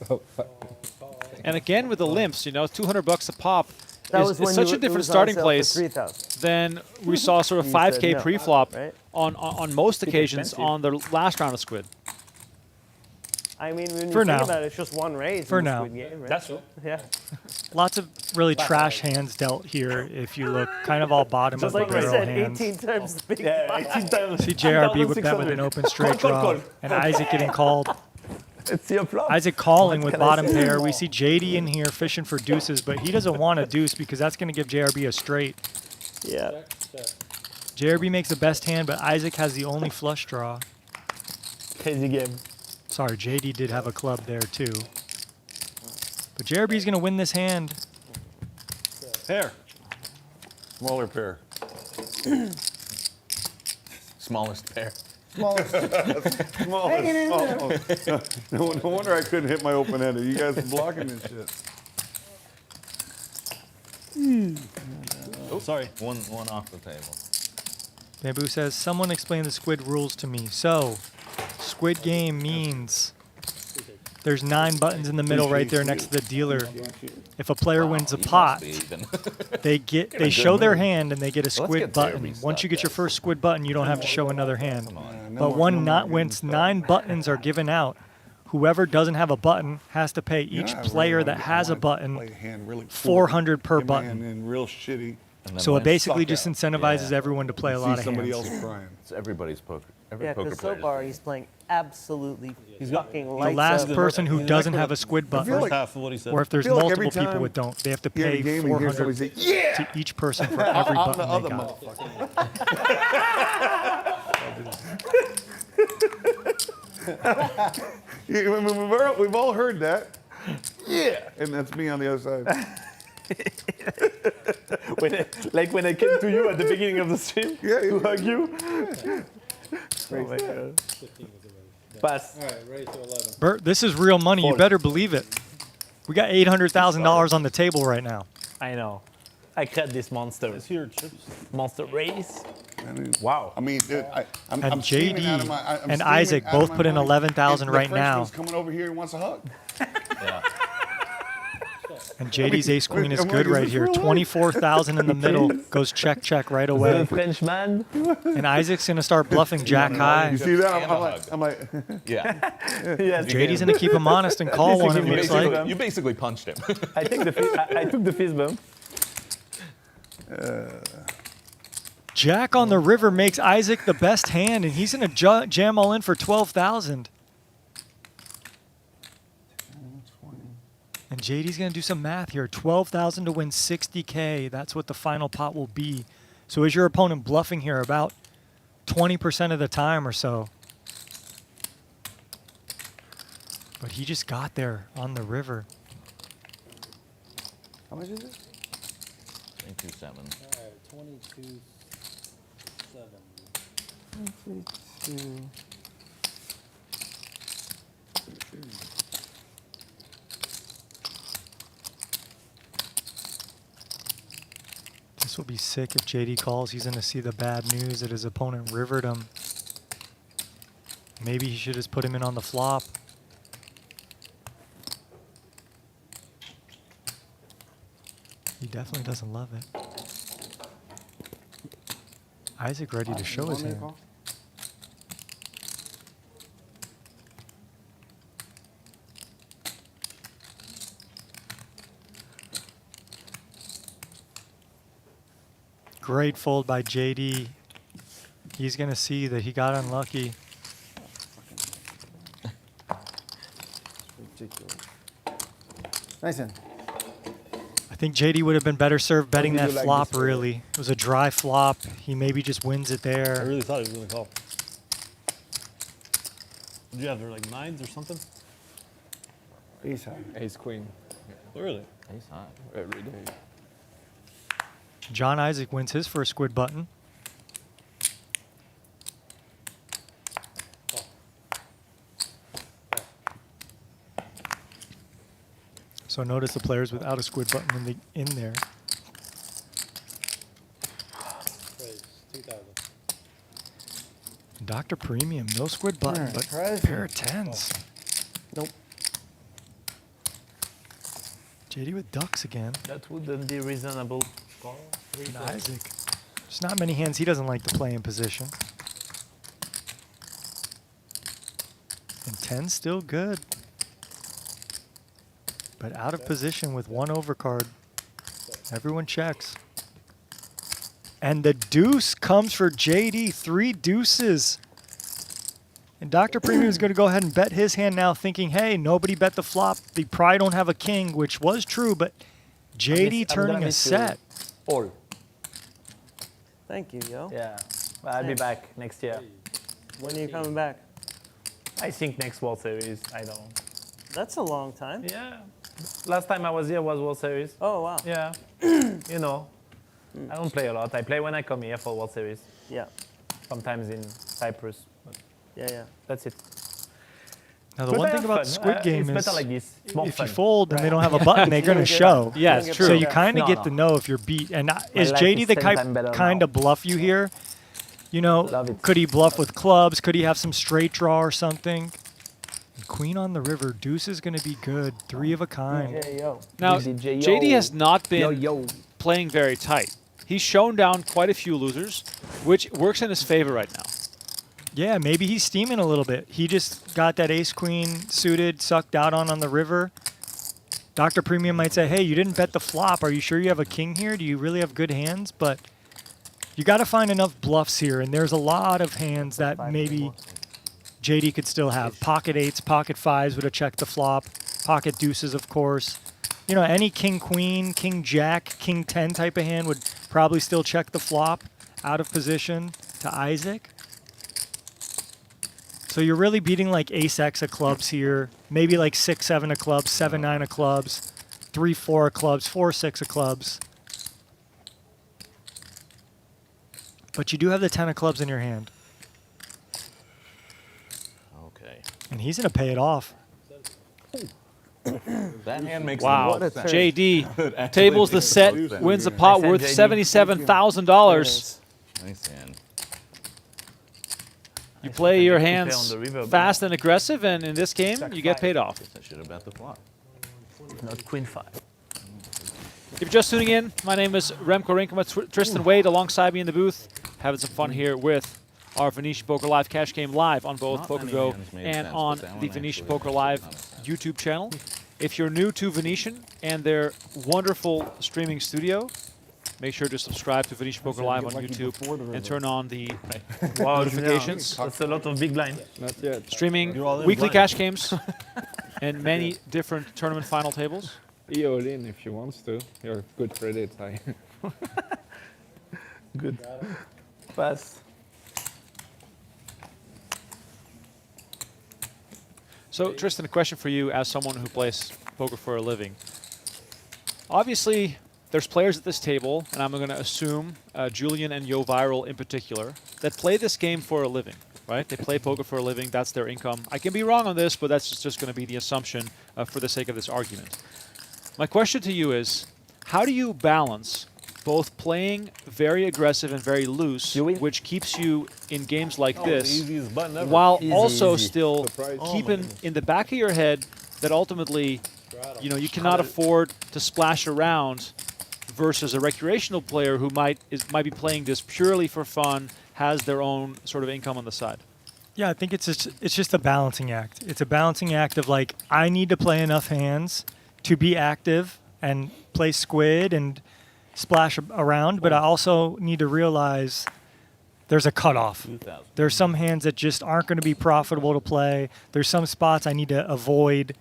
So funny. And again with the limps, $200 a pop That is was when such you a different it was on starting sale for place 3,000. than we saw sort of You 5K said no, pre-flop right? on most occasions expensive. on the last round of Squid. I mean, when you For think now. about it, it's just one raise For in the now. Squid game, right? That's true. Yeah. Lots of really trash hands dealt here. If you look, kind of all bottom Just of like the I barrel said, hands. 18 times the big Yeah, 18 times. See JRB with that with an 1,600. open straight Call, draw, call. and Isaac getting called. It's your flop. Isaac calling What with can I bottom say? pair. We see JD in here fishing for deuces, but he doesn't want a deuce because that's going to give JRB a straight. Yeah. JRB makes the best hand, but Isaac has the only flush draw. Crazy game. Sorry, JD did have a club there too. But JRB's going to win this hand. Pair. Smaller pair. Smallest pair. Smallest. Hanging in there. No wonder I couldn't hit my open-ended. You guys were blocking this shit. Oh, sorry. One off the table. Bamboo says, someone explain the Squid rules to me. So, Squid game means there's 9 buttons in the middle right there next to the dealer. If a player wins a pot, they show their hand and they get a Squid button. Once you get your first Squid button, you don't have to show another hand. But once 9 buttons are given out, whoever doesn't have a button has to pay each player that has a button 400 per button. And real shitty. So it basically just incentivizes everyone to play a lot of somebody hands. else crying. It's everybody's poker. Every Yeah, poker because so player. far he's playing absolutely fucking The lights last out. person who doesn't have a Squid button, feel like- Half of what he said. or if there's I feel like every multiple people time that don't, they have to you have a pay game and you hear 400 somebody say, "Yeah!" to each person for every I'm the button other they got. motherfucker. We've all heard that. Yeah, and that's me on the other side. When I came to you at the beginning of the stream to hug you. Oh my god. Pass. Bert, this is real money. You better believe it. We got $800,000 on the table right now. I know. I create this monster. It's here, chips. Monster race. Wow. I mean, dude, I'm And steaming JD out of my- I'm and steaming Isaac out of both my put in mind. 11,000 And right the now. Frenchman's coming over here and wants a hug. Yeah. And JD's ace queen is I'm good like, right is this here. real life? 24,000 in the middle. Goes check, check right The away. Frenchman. And Isaac's going to start bluffing jack high. You see that? I'm like, Yeah. Yes. JD's going to keep him honest and call one, it looks like. You basically punched him. I took the fist bump. Jack on the river makes Isaac the best hand, and he's going to jam all in for 12,000. And JD's going to do some math here. 12,000 to win 60K. That's what the final pot will be. So is your opponent bluffing here about 20% of the time or so? But he just got there on the river. how much is it? 22-7. All right, 22-7. This will be sick if JD calls. He's going to see the bad news that his opponent rivered him. Maybe he should just put him in on the flop. He definitely doesn't love it. Isaac ready to show his hand. Great fold by JD. He's going to see that he got unlucky. Ridiculous. Nice hand. I think JD would have been better served betting did that you like flop this one? really. It was a dry flop. He maybe just wins it I there. really thought he was going to call. Did you have there like 9s or something? Ace high. Ace queen. Really? Ace high. Every day. John Isaac wins his first Squid button. So notice the players without a Squid button in there. Raise 2,000. Dr. Premium, no Squid button, but present. pair of tens. Nope. JD with ducks again. That wouldn't be reasonable. Call. And Isaac. There's not many hands he doesn't like to play in position. And 10's still good. But out of position with one overcard. Everyone checks. And the deuce comes for JD. 3 deuces. And Dr. Premium is going to go ahead and bet his hand now, thinking, hey, nobody bet the flop. They probably don't have a king, which was true, but JD turning a set. All. Thank you, Yo. Yeah. Well, I'll be back next year. When are you coming back? I think next World Series. I don't. That's a long time. Yeah. Last time I was here was World Series. Oh, wow. Yeah. You know, I don't play a lot. I play when I come here for World Series. Yeah. Sometimes in Cyprus. But Yeah. that's it. Now, the But one I thing have about fun. the Squid Game it's is better like this. It's more if fun. you fold and they don't have a button, they're going to show. Yeah, it's true. So you kind of No, get no. to know if you're beat. And is life JD is the 10 times better kind now. of bluff you here? You know, Love it. could he bluff with clubs? Could he have some straight draw or something? Queen on the river. Deuce is going to be good. 3 of a kind. Yeah, Yo. Now, DJ JD Yo. has not been Yo. playing very tight. He's shown down quite a few losers, which works in his favor right now. Yeah, maybe he's steaming a little bit. He just got that ace-queen suited, sucked out on the river. Dr. Premium might say, hey, you didn't bet the flop. Are you sure you have a king here? Do you really have good hands? But you got to find enough bluffs here, and there's a lot of hands that maybe JD could still have. Pocket 8s, pocket 5s would have checked the flop. Pocket deuces, of course. You know, any king-queen, king-jack, king-10 type of hand would probably still check the flop out of position to Isaac. So you're really beating like ace-x of clubs here, maybe like 6-7 of clubs, 7-9 of clubs, 3-4 of clubs, 4-6 of clubs. But you do have the 10 of clubs in your hand. Okay. And he's going to pay it off. That hand makes Wow. the most sense. JD tables the set, wins the pot Nice hand, worth JD. $77,000. Nice hand. You play your play hands on the river, fast and aggressive, and in this game, you get paid off. I should have bet the flop. Not Queen 5. If you're just tuning in, my name is Remco Rinkema, Tristan Wade alongside me in the booth, having some fun here with our Venetian Poker Live cash game live on both Not Poker many Go hands made and sense, on but that the one Venetian actually Poker Live YouTube channel. If you're new to Venetian and their wonderful streaming studio, make sure to subscribe to Venetian Poker Live on YouTube and turn on the Wow, notifications. That's a lot of big blind. Not yet. Streaming You're all in weekly blind. cash games and many different tournament final tables. all in if you want to. You're good credit. Good. Pass. So, Tristan, a question for you as someone who plays poker for a living. Obviously, there's players at this table, and I'm going to assume Julien and Yoh Viral in particular, that play this game for a living, right? They play poker for a living. That's their income. I can be wrong on this, but that's just going to be the assumption for the sake of this argument. My question to you is, how do you balance both playing very aggressive and very loose, which keeps you in games like this, easiest button ever. while Easy, also easy. still Surprise. keeping in the back of your head that ultimately, you know, you cannot afford to splash around versus a recreational player who might be playing this purely for fun, has their own sort of income on the side. Yeah, I think it's just a balancing act. It's a balancing act of like, I need to play enough hands to be active and play Squid and splash around, but I also need to realize there's a cutoff. There's some hands that just aren't going to be profitable to play. There's some spots I need to avoid.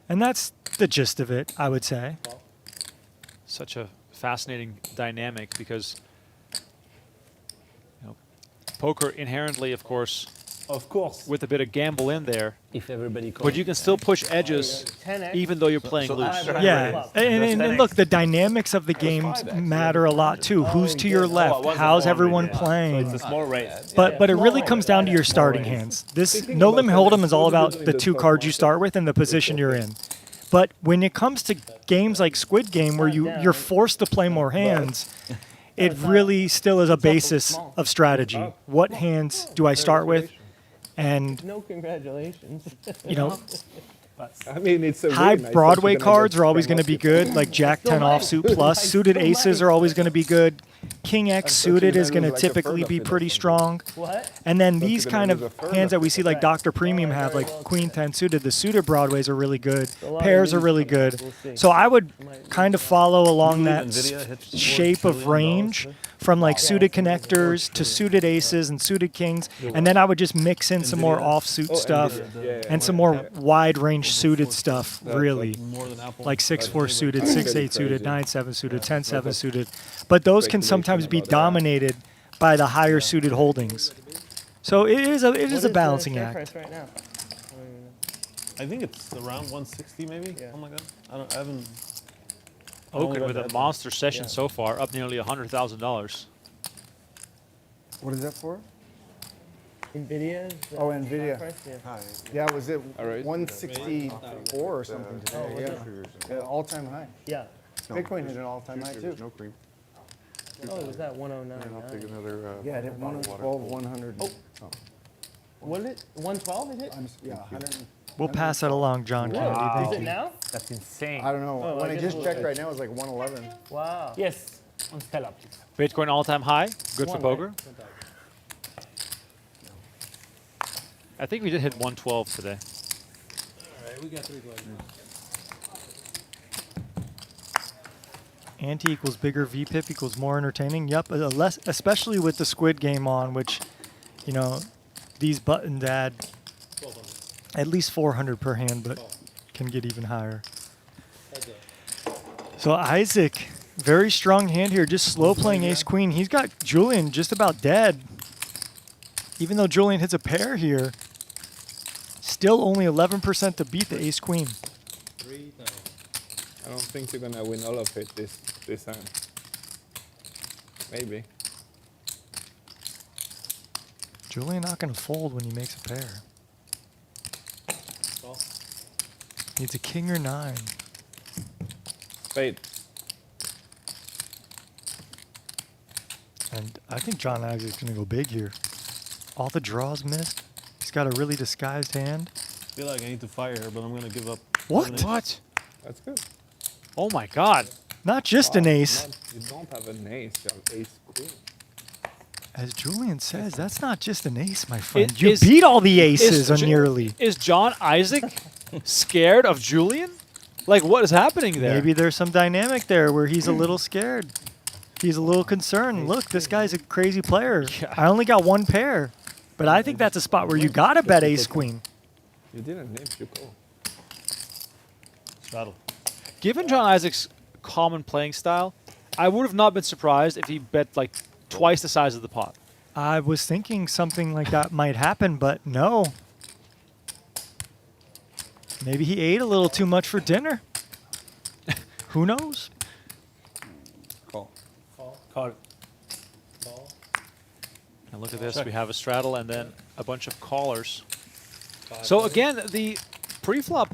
And that's the gist of it, I would say. Such a fascinating dynamic because, you know, poker inherently, of course, with a bit of gamble in there, If everybody but you can still push edges even though you're playing loose. Yeah, and look, the dynamics of the games matter a lot too. Who's to your left? How's everyone playing? it's a small rate. But it really comes down to your starting hands. This No Limit Hold'em is all about the 2 cards you start with and the position you're in. But when it comes to games like Squid Game where you're forced to play more hands, it really still is a basis of strategy. What hands do I start with? And, No congratulations. you know, I mean, it's a high really nice Broadway that you're gonna cards get are always going to strong be good, like Jack 10 offsuit plus. Suited aces are always going to be good. King X thought you suited were is gonna going to lose like a typically third be of it or pretty something. strong. What? And then Thought you these were gonna kind of lose a third hands of that we it. see like Dr. Premium Right, have, very like well Queen said. 10 suited, the suited Broadways are really good. A lot of Pairs are leads really coming up. good. We'll see. So I would Might kind of follow along believe that Nvidia hit $4 shape of trillion range today? from like Yeah, suited I think it's connectors to suited aces and suited kings. And then I would just mix in some more Nvidia? offsuit Oh, stuff Nvidia. Yeah, and some yeah, more yeah. wide range suited stuff, That's really. More than Apple. Like 6-4 suited, That's 6-8 really suited, crazy. 9-7 suited, 10-7 that's suited. But those can speculation sometimes be about that. dominated by the higher suited holdings. So it is What a is the balancing share act. price right now? I think it's around 160 maybe. Yeah. Oh my god. I haven't. Okin read with a that. monster session Yeah. so far, up nearly $100,000. What is that for? Nvidia. Oh, Nvidia. Price? Yeah. Yeah, it was at All right. 164 or something today. Yeah, all-time high. Yeah. Bitcoin hit an all-time high too. No cream. Oh, it was that 109. And I'll take another. Yeah, it hit bottle of water. 112, 100. What did it? 112 it hit? Yeah, 100. We'll pass that along, John Really? Kennedy. Is Thank it you. now? That's insane. I don't know. Oh, when I I guess just we'll checked check. right now, it was like 111. Wow. Yes. On Stella, please. Bitcoin all-time high. Good for One, right? poker. I think we did hit 112 today. All right, we got 3 players. Ante equals bigger, VPIP equals more entertaining. Yep, less, especially with the Squid game on, which, you know, these buttons add 1200. at least 400 per hand, but can get even higher. Heads up. So Isaac, very strong hand here, just slow playing ace queen. He's got Julien just about dead. Even though Julien hits a pair here, still only 11% to beat the ace queen. 3,000. I don't think you're gonna win all of it this time. Maybe. Julien not going to fold when he makes a pair. Call. Needs a king or 9. Spade. And I think John Isaac's going to go big here. All the draws missed. He's got a really disguised hand. I feel like I need to fire her, but I'm gonna give up. What? What? That's good. Oh my God. Not just an ace. You don't have an ace, you have ace queen. As Julien says, that's not just an ace, my friend. It You is- beat all the aces is on Ju- nearly. Is John Isaac scared of Julien? Like, what is happening there? Maybe there's some dynamic there where he's a little scared. He's a little concerned. Look, this guy's a crazy player. Yeah. I only got 1 pair. But I think that's a spot where you got to bet ace queen. You didn't name you call. Straddle. Given John Isaac's common playing style, I would have not been surprised if he bet like twice the size of the pot. I was thinking something like that might happen, but no. Maybe he ate a little too much for dinner. Who knows? Call. Call. Call it. Call. And look at this, Check. we have a straddle and then a bunch of callers. 5 So players. again, the pre-flop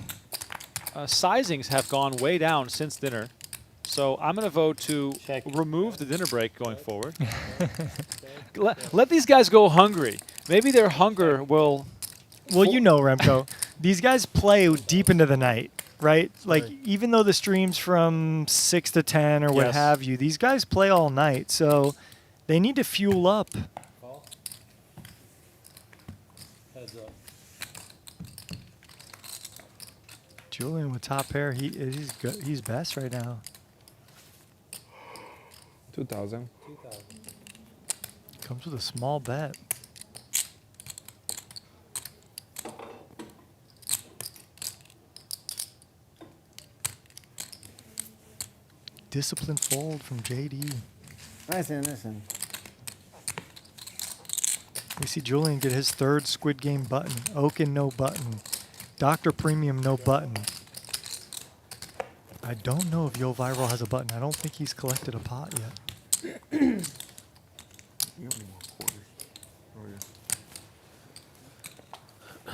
sizings have gone way down since dinner. So I'm going to vote to Check. remove the dinner break going forward. Let these guys go hungry. Maybe their hunger will... Well, you know, Remco, these guys play deep into the night, right? Like, even though the stream's from 6 to 10 or what Yes. have you, these guys play all night. So they need to fuel up. Call. Heads up. Julien with top pair, he's good. He's best right now. 2,000. 2,000. Comes with a small bet. Disciplined fold from JD. Nice hand, nice hand. We see Julien get his 3rd Squid Game button. Okin, no button. Dr. Premium, no button. I don't know if Yoh Viral has a button. I don't think he's collected a pot yet. You have any more quarters? Oh, yeah.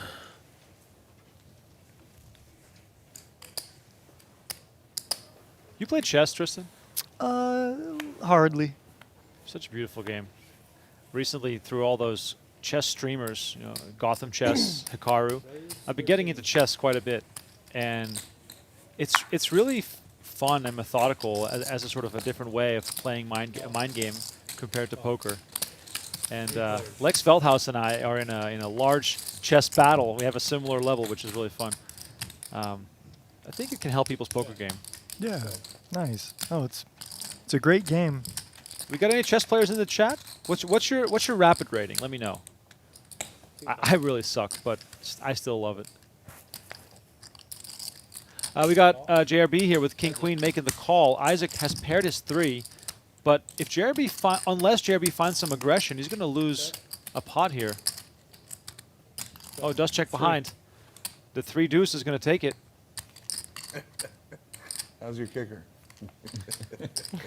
You played chess, Tristan? Hardly. Such a beautiful game. Recently, through all those chess streamers, you know, Gotham Chess, Hikaru, I've been getting into chess quite a bit, and it's really fun and methodical as a sort of a different way of playing a mind game compared to poker. And Lex Veldhaus and I are in a large chess battle. We have a similar level, which is really fun. I think it can help people's poker game. Yeah, nice. Oh, it's a great game. We got any chess players in the chat? What's your rapid rating? Let me know. I really suck, but I still love it. We got JRB here with King Queen making the call. Isaac has paired his 3, but if unless JRB finds some aggression, he's going to lose a pot here. Oh, does check behind. The 3 deuce is going to take it. How's your kicker?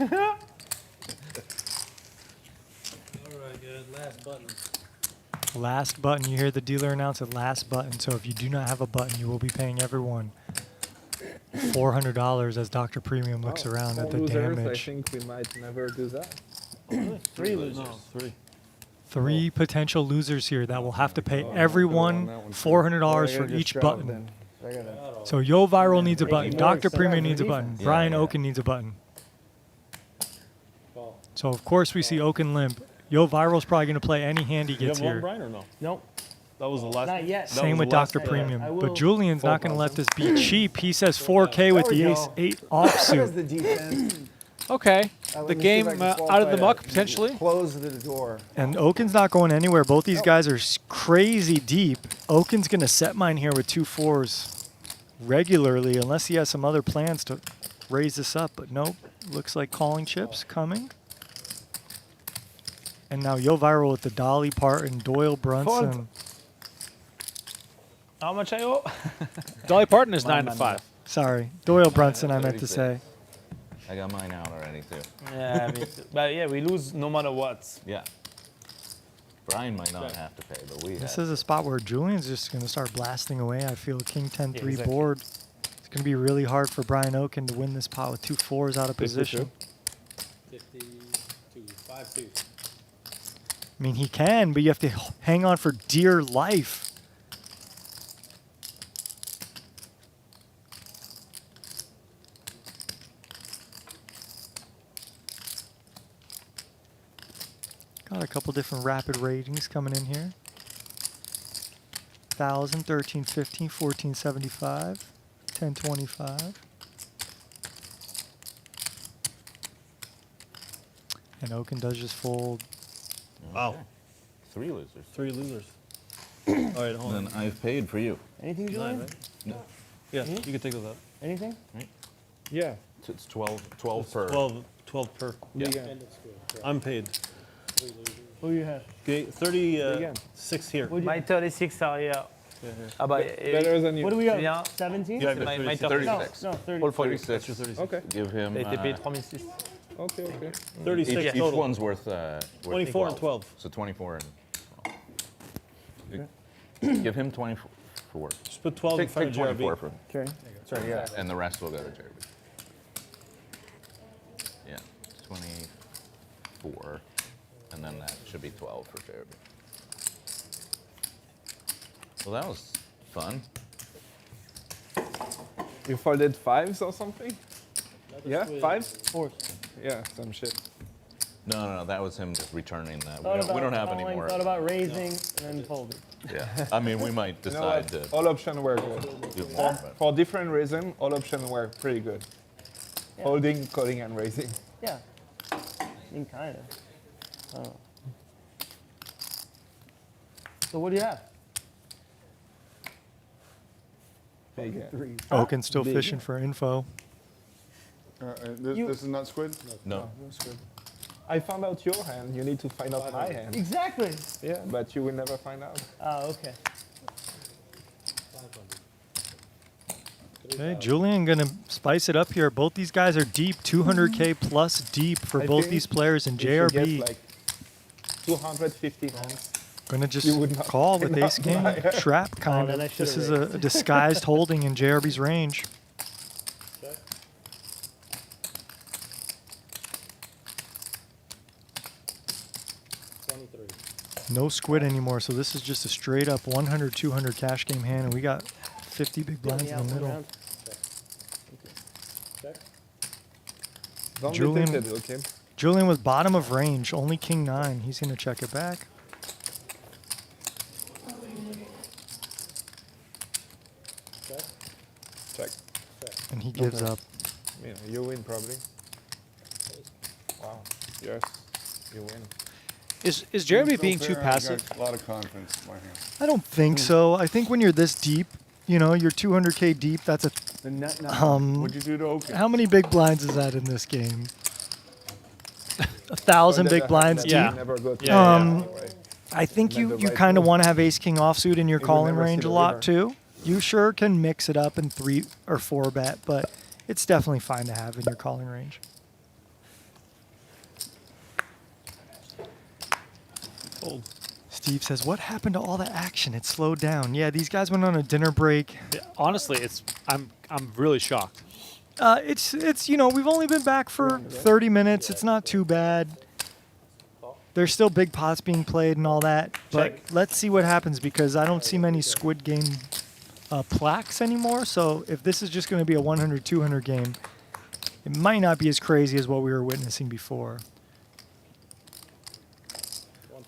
All right, good. Last button. Last button. You hear the dealer announce it. Last button. So if you do not have a button, you will be paying everyone $400 as Dr. Premium looks around at the losers, damage. I think we might never do that. 3 losers. No, 3. 3 potential losers here that will have to pay everyone $400 for each button. So Yoh Viral needs a button. Dr. Premium needs a button. Brian Okin needs a button. So of course we see Okin limp. Yoh Viral's probably going to play any hand he gets You have here. one, Brian, or no? Nope. That was the last. Not yet. Same with Dr. Premium. But Julian's not going to let this be cheap. He says 4K with the ace-8 offsuit. the defense. Okay. Let The me see game if I can out of the qualify muck, that. potentially. Close the door. And Okin's not going anywhere. Both these guys are crazy deep. Okin's going to set mine here with 2 4s regularly, unless he has some other plans to raise this up. But nope. Looks like calling chips coming. And now Yoh Viral with the Dolly part and Doyle Brunson. How much I owe? Dolly Parton is 9 to 5. Sorry. Doyle Brunson, I meant to say. I got mine out already, too. Yeah, me too. But yeah, we lose no matter what. Yeah. Brian might not have to pay, but we This have. is a spot where Julian's just going to start blasting away. I feel King 10-3 exactly. board. It's going to be really hard for Brian Okin to win this pot with 2 4s out of position. 52, 5-2. I mean, he can, but you have to hang on for dear life. Got a couple different rapid ratings coming in here. 1,000, 1315, 1475, 1025. And Okin does just fold. Wow. 3 losers. 3 losers. All right, hold on. Then I've paid for you. Anything, 9, Julian? right? No. Yeah, you can take those out. Anything? Yeah. It's 12 per. 12 per. Yeah. I'm paid. Who you have? Okay, 36 here. My 36 are here. Yeah, here. How about Better than you. What do we have? Yeah. 17? Yeah, My 36. 36. No, 30. All 46. 46. That's your 36. Okay. Give him. T'as été payé 3600. Okay, okay. 36 Each total. one's worth. 24 and 12. So 24 and. Give him 24. Just put 12 in Take front of 24 JRB. from. Okay. Sorry, yeah. And the rest will go to Jeremy. Yeah, 24. And then that should be 12 for Jeremy. Well, that was fun. You folded 5s or something? Yeah, 5s? 4s. Yeah, some shit. No, that was him just returning that. Thought We don't about have any calling, more. Thought about raising, and then folded. Yeah, I mean, we might You know decide what? to All options were good. do more. But For different reasons, all options were pretty good. Yeah. Holding, calling, and raising. Yeah. I mean, kind of. So what do you have? Big hand. Okin's still fishing for info. This is not Squid? no. That's good. I found out your hand. You need to find out my hand. Exactly. Yeah, but you will never find out. Oh, okay. Okay, Julian gonna spice it up here. Both these guys are deep, 200K plus deep for I both think these players in If you get JRB. like 250 hands. Gonna just you would not call with find ace out king my hand. trap kind then I of. should've This is a disguised holding in JRB's range. No squid anymore, so this is just a straight up 100, 200 cash game hand, and we got 50 big blinds in the middle. Don't Julian- be tempted, okay? Julien was bottom of range, only king 9. He's going to check it back. Check. And he gives Okay. up. Yeah, you win probably. Wow. Yes, you win. Is Jeremy So being too fair, I passive? got a lot of confidence in my hand. I don't think so. I think when you're this deep, you know, you're 200K deep, that's a... The nut nut. What'd you do to Okin? How many big blinds is that in this game? 1,000 But big then blinds that deep? you never go to Yeah, anyway. I think Then you the right kind of move. want to have ace king offsuit in your You would calling never see range a the lot river. too. You sure can mix it up in 3 or 4 bet, but it's definitely fine to have in your calling range. Fold. Steve says, "What happened to all the action? It slowed down." Yeah, these guys went on a dinner break. Yeah, honestly, I'm really shocked. It's you know, we've only been back for 30 minutes. It's not too bad. There's still big pots being played and all that, but let's see what happens because I don't see many Squid Game plaques anymore. So if this is just going to be a 100, 200 game, it might not be as crazy as what we were witnessing before.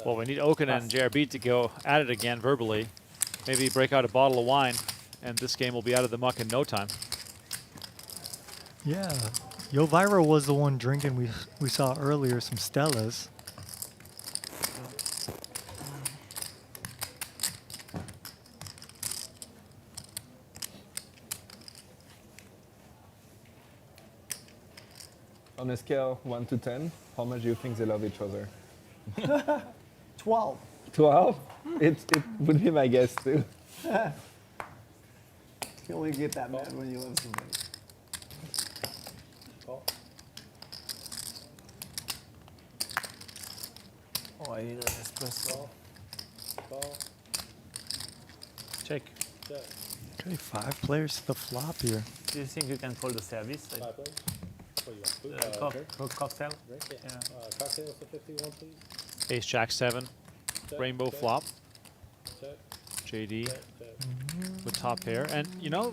Well, we need Okin and JRB to go at it again verbally. Maybe break out a bottle of wine, and this game will be out of the muck in no time. Yeah, Yoh Viral was the one drinking we saw earlier, some Stellas. On a scale 1 to 10, how much do you think they love each other? 12. 12? It would be my guess too. You only get that mad when you love somebody. Oh, I need an espresso. Check. Okay, 5 players to the flop here. Do you think you can call the service? Cocktail? Yeah. Cocktails for 51, please. Ace Jack 7, rainbow check. flop, Check. JD Check. with top pair. And, you know,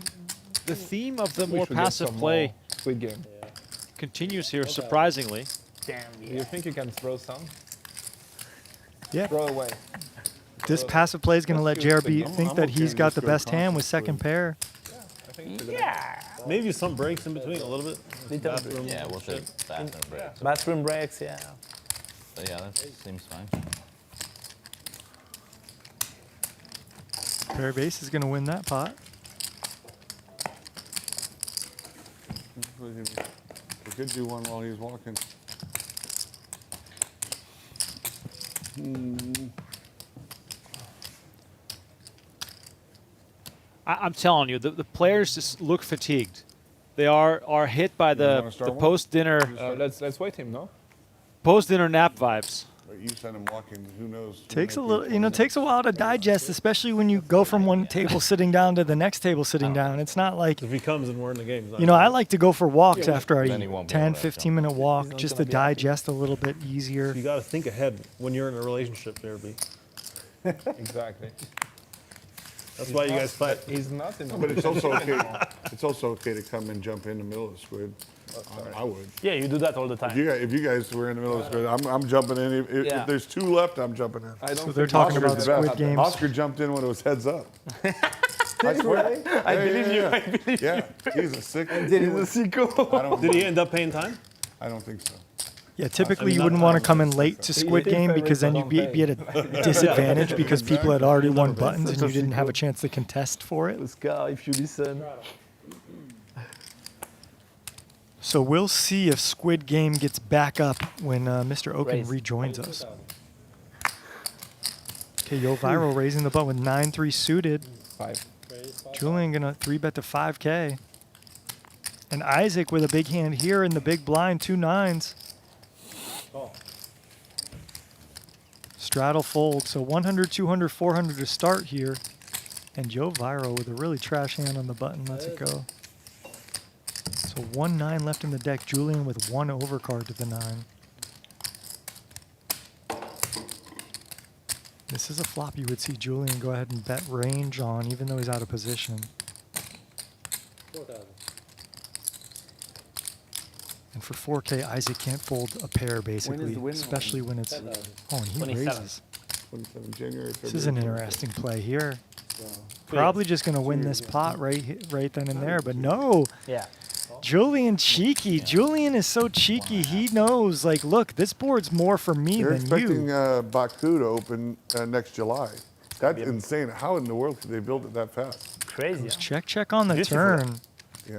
the theme of the We more should get passive some play more Squid Game. continues here, surprisingly. Damn, Do you think you can throw some? Yeah. Throw away. This passive play is going to let JRB think that he's got the Let's go best hand with conference second pair. I think it's Yeah. Maybe some breaks in between a little bit. Little Bathroom. Yeah, we'll take bathroom breaks. Bathroom breaks, yeah. But yeah, that seems fine. Pair of ace is going to win that pot. We could do one while he's walking. I'm telling you, the players just look fatigued. They are hit by wanna the start one? post-dinner let's wait him, no? post-dinner nap vibes. But you send him walking, who knows? Takes a little, you know, takes a while to digest, especially when you go from one table sitting down to the next table sitting down. It's not like, If he comes and we're in the game. you know, I like to go for walks after I Then he eat. won't be 10, able to 15-minute walk just to digest a little bit easier. You got to think ahead when you're in a relationship, JRB. Exactly. That's why you guys fight. He's not in the But it's also okay. It's also okay to come and jump in the middle of Squid. I would. Yeah, you do that all the time. If you guys were in the middle of Squid, I'm jumping in. Yeah. If there's 2 left, I'm jumping in. I don't So think they're talking Oscar's about the best. Squid Games. Oscar jumped in when it was heads up. I swear. I believe you. I believe Yeah, he's a sick. He's a sicko. I don't. Did he end up paying time? I don't think so. Yeah, typically you not wouldn't want to time, come in late to Squid Game because then you'd be at a disadvantage because people had already won buttons and you didn't have a chance to contest for it. Oscar, if you listen. So we'll see if Squid Game gets back up when Mr. Okin Raise. rejoins us. Okay, Yoh Viral raising the button with 9-3 suited. 5. Julien gonna 3-bet to 5K. And Isaac with a big hand here in the big blind, 2 9s. Straddle fold, so 100, 200, 400 to start here. And Yoh Viral with a really trash hand on the button lets it go. So 1-9 left in the deck. Julien with 1 overcard to the 9. This is a flop you would see Julien go ahead and bet range on, even though he's out of position. 4,000. And for 4K, Isaac can't fold a pair basically, the win? especially when it's. Oh, and he 27. raises. 27 January, This is an February. interesting play here. Probably just going to win this pot right then and there, but no. Yeah. Julian cheeky. Julian is so cheeky. He knows, like, look, this board's more for me They're than expecting you. Baku to open next July. That's insane. How in the world could they build it that fast? Crazy. Check on the Beautiful. turn. Yeah.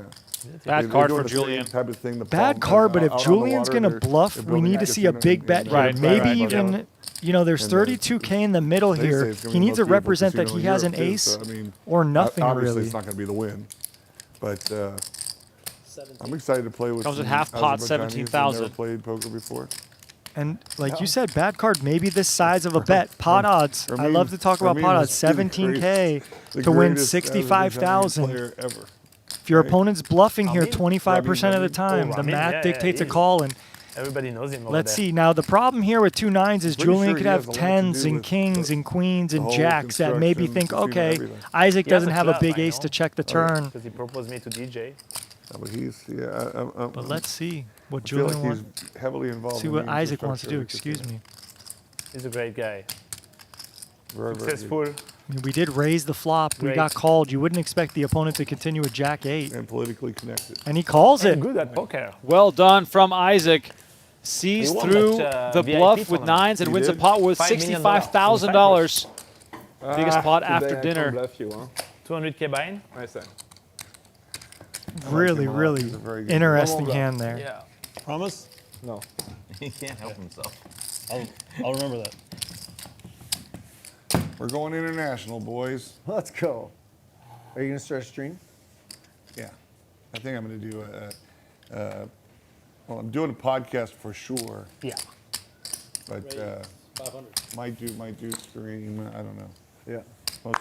Bad They're card doing for the same Julian. Type of thing, the Bad palm card, but out if on the Julian's water, going to they're bluff, we building need a to see a casino big in- bet in- here. Right, Maybe right, even, you know, there's And 32K in the middle They say here. it's gonna He be the needs to most beautiful represent that casino he in has an Europe, too, ace so, I mean, or nothing, obviously really. it's not going to be the win, but I'm excited to play with. Comes at some half pot, Azerbaijanis who've 17,000. Never played poker before. And like you said, bad card, maybe this size of a bet. Pot odds. I love to talk about pot odds. 17K to win 65,000. Player ever. If your opponent's bluffing here Ramin? 25% of the time, the Ramin, math yeah, dictates he a is. call. And Everybody knows him over let's there. see. Now, the problem here with 2 9s is Pretty Julian sure could he have has a lot to tens do and with kings and queens the and whole jacks that maybe construction, think, casino, okay, everything. Isaac He has doesn't a have a club, big I ace know. to check the turn. Because he proposed me to DJ. But he's, But let's see what I feel Julian like wants. he's heavily involved. See in what the Isaac wants to do. infrastructure of the Excuse me. He's a great guy. casino. Very, very good. Successful. I mean, we did raise the flop. We Great. got called. You wouldn't expect the opponent to continue with Jack 8. And politically connected. And he calls it. Good at poker. Well done from Isaac. Sees He won through that, the VIP bluff with tournament. nines and He wins a did? pot with $5 million. $65,000. Biggest pot today after I dinner. can bluff you, huh? 200K buy-in. I say. Really, him a lot. really He's a very good interesting player. hand there. Yeah. Promise? No. He can't help himself. I'll remember that. We're going international, boys. Let's go. Are you going to start a stream? Yeah. I think I'm going to do well, I'm doing a podcast for sure, Yeah. but 500. might do stream. I don't know. Yeah.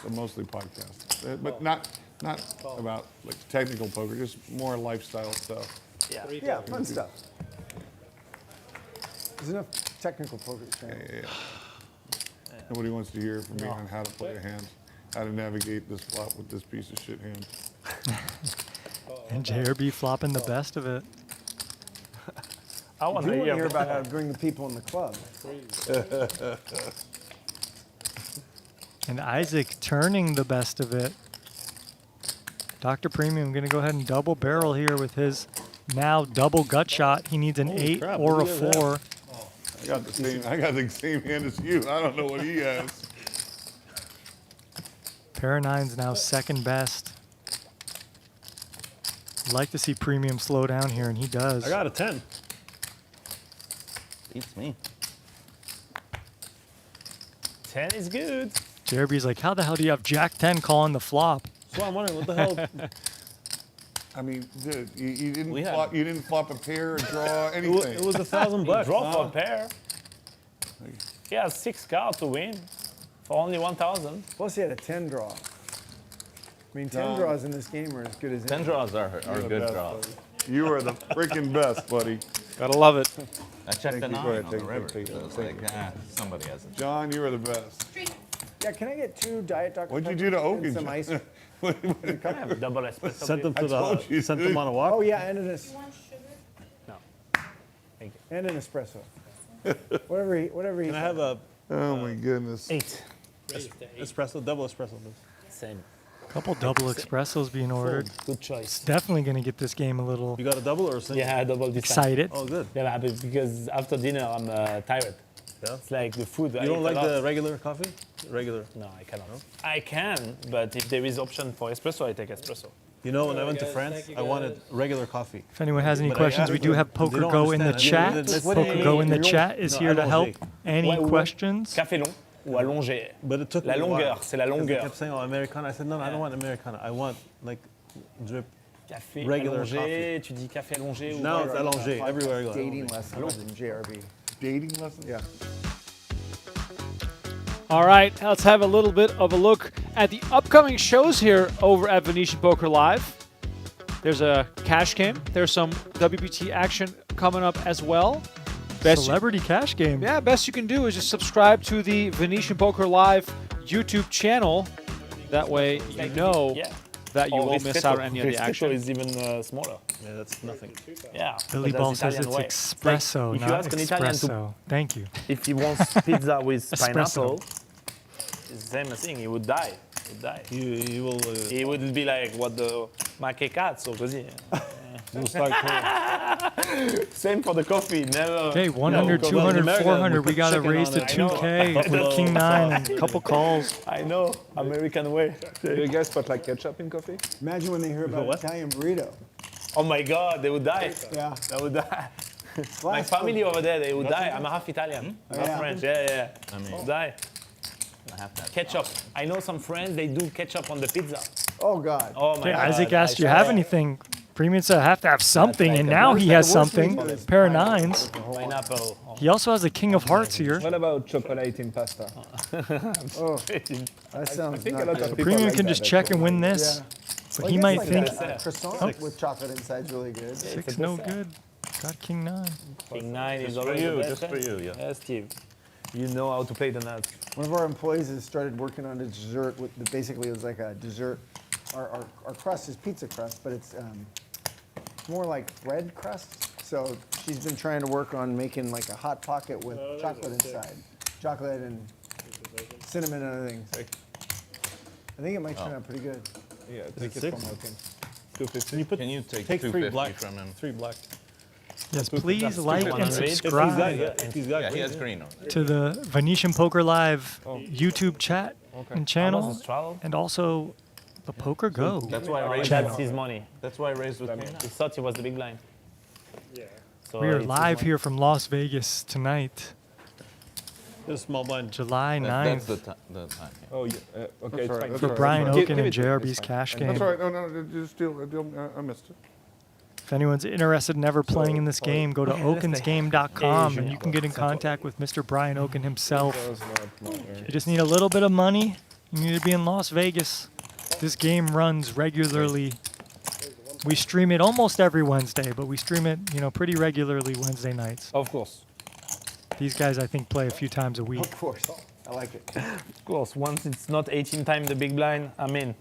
Mostly podcast, but not about like technical poker, just more lifestyle stuff. Yeah. Yeah, fun stuff. There's enough technical poker streaming. Yeah. Nobody wants to hear from me on how to play a hand, how to navigate this flop with this piece of shit hand. And JRB flopping the best of it. I You want want to to hear about how hear to bring the people in the club. And Isaac turning the best of it. Dr. Premium going to go ahead and double barrel here with his now double gut shot. He needs an Holy 8 crap, or a look at that. 4. I got the same hand as you. I don't know what he has. Pair of 9s now second best. I'd like to see Premium slow down here, and he does. I got a 10. Beats me. 10 is good. JRB's like, how the hell do you have Jack 10 calling the flop? So I'm wondering what the hell. I mean, dude, you didn't We had- flop. You didn't flop a pair, a draw, It anything. was $1,000. Draw for a huh? pair. He has 6 cards to win for only 1,000. Plus, he had a 10 draw. I mean, 10 Done. draws in this game are as good as 10 any. draws are You're the good best, draws. buddy. You are the freaking best, buddy. Gotta love it. I checked the Thank you. 9 Go ahead, on take the it, river. take it, So it's take like, somebody has it. John, you are the best. Yeah, can I get 2 Diet Dr. What'd you Pepper do to and Okin? some ice? I have double espresso. Sent them please. to told you, sent them dude. on a walk. Oh, yeah, and an, Thank you. and an espresso. whatever he Can I have a Oh my goodness. 8. espresso, double espresso, please? Same. Couple double espressos being ordered. Good choice. Definitely going to get this game a little You got a double or a single? Yeah, double this time. excited. Oh, good. Yeah, but because after dinner I'm tired. Yeah. It's like the food. I You don't eat a like lot. the regular coffee? Regular. No, I cannot. I can, but if there is option for espresso, I take espresso. You know, when I Alright, went to guys, France, thank you, I wanted guys. regular coffee. If anyone has any But I questions, we asked do them, have they Poker don't Go in the understand. chat. Let's Poker say- Go in the you chat is No, here to allongé. help. Any Ouais, ouais. questions? Café long ou allongé. But it took La me a while, longueur, c'est la 'cause They longueur. kept saying, oh, Americano. I said, no, I don't want Americano. I want, like, drip. Café Regular allongé, coffee. tu dis café allongé ou Now it's allongé. Everywhere I go. Dating allongé. lessons in JRB. Dating lessons? Yeah. All right, let's have a little bit of a look at the upcoming shows here over at Venetian Poker Live. There's a cash game. There's some WPT action coming up as well. Celebrity cash game. Yeah, best you can do is just subscribe to the Venetian Poker Live YouTube channel. That way you know Yeah. that, you won't miss out on any of the Ristretto action. is even smaller. Yeah, that's nothing. Yeah. Billy but Ball that's says Italian it's way. espresso, Like, if you not ask an Italian to, espresso. Thank you. if he wants pizza with Espresso. pineapple, it's the same thing. He would die. He would die. He will. He would be like, what the... Ma che cazzo, così. We'll start calling. Same for the coffee. Never. Okay, 100, No, 200, America, 400. we We got to put raise to chicken on it. 2K Buffalo. with King 9 and a couple calls. I know. American way. Do you guys put like ketchup in coffee? Imagine when they hear about What? Italian burrito. Oh my God, they would die. Yeah. They would die. My family over there, they would die. I'm half Italian, half yeah? French. Yeah. I mean, Die. I have that. Ketchup. I know some friends, they do ketchup on the pizza. Oh God. Oh my Okay, God. Isaac asked, I "Do you saw have that. anything?" Premium said, "I have to have something," like and the now worst- he has the worst way something. to do it is Pair of pineapple. nines. Pineapple. Oh. He also has a King of Hearts here. What about chocolate in pasta? Oh, that sounds I think a not lot good. of people Premium like can that, just check and win this, Yeah. but Well, he I might guess think like a croissant with chocolate inside is really good. six no good. Got King 9. King 9 is Just for already you, the best, just for eh? you, yeah. Yeah, Steve. You know how to play the nuts. One of our employees has started working on a dessert. Basically, it was like a dessert. Our crust is pizza crust, but it's more like bread crust. So she's been trying to work on making like a hot pocket with chocolate inside. Chocolate and cinnamon and other things. I think it might turn out pretty good. Yeah, it take it six? from Okin. 250. Can you take Take 250 three black from him? 3 black. Yes, please like and 100. If he's got, subscribe if he's got Yeah, he green, has green on it. to the Venetian Poker Live YouTube chat and How much channel, is travel? and also the Poker Go. That's why I raised. channel. That's his money. That's why I raised with King. He thought he was the big line. Yeah. So We are it's his live money. here from Las Vegas tonight, there's a small blind. July That's 9th, the time. Yeah. Oh, yeah. Okay, it's fine. for Brian Give Okin it and to me, JRB's it's fine. cash game. That's all right. No, just still, I missed it. If anyone's interested in ever playing in this game, go to okinsgame.com Asian and you can get in contact with Mr. Brian Okin himself. Does not matter. You just need a little bit of money. You need to be in Las Vegas. This game runs regularly. We stream it almost every Wednesday, but we stream it, pretty regularly Wednesday nights. Of course. These guys, I think, play a few times a week. Of course, I like it. Of course. Once it's not 18 times the big blind, I'm in.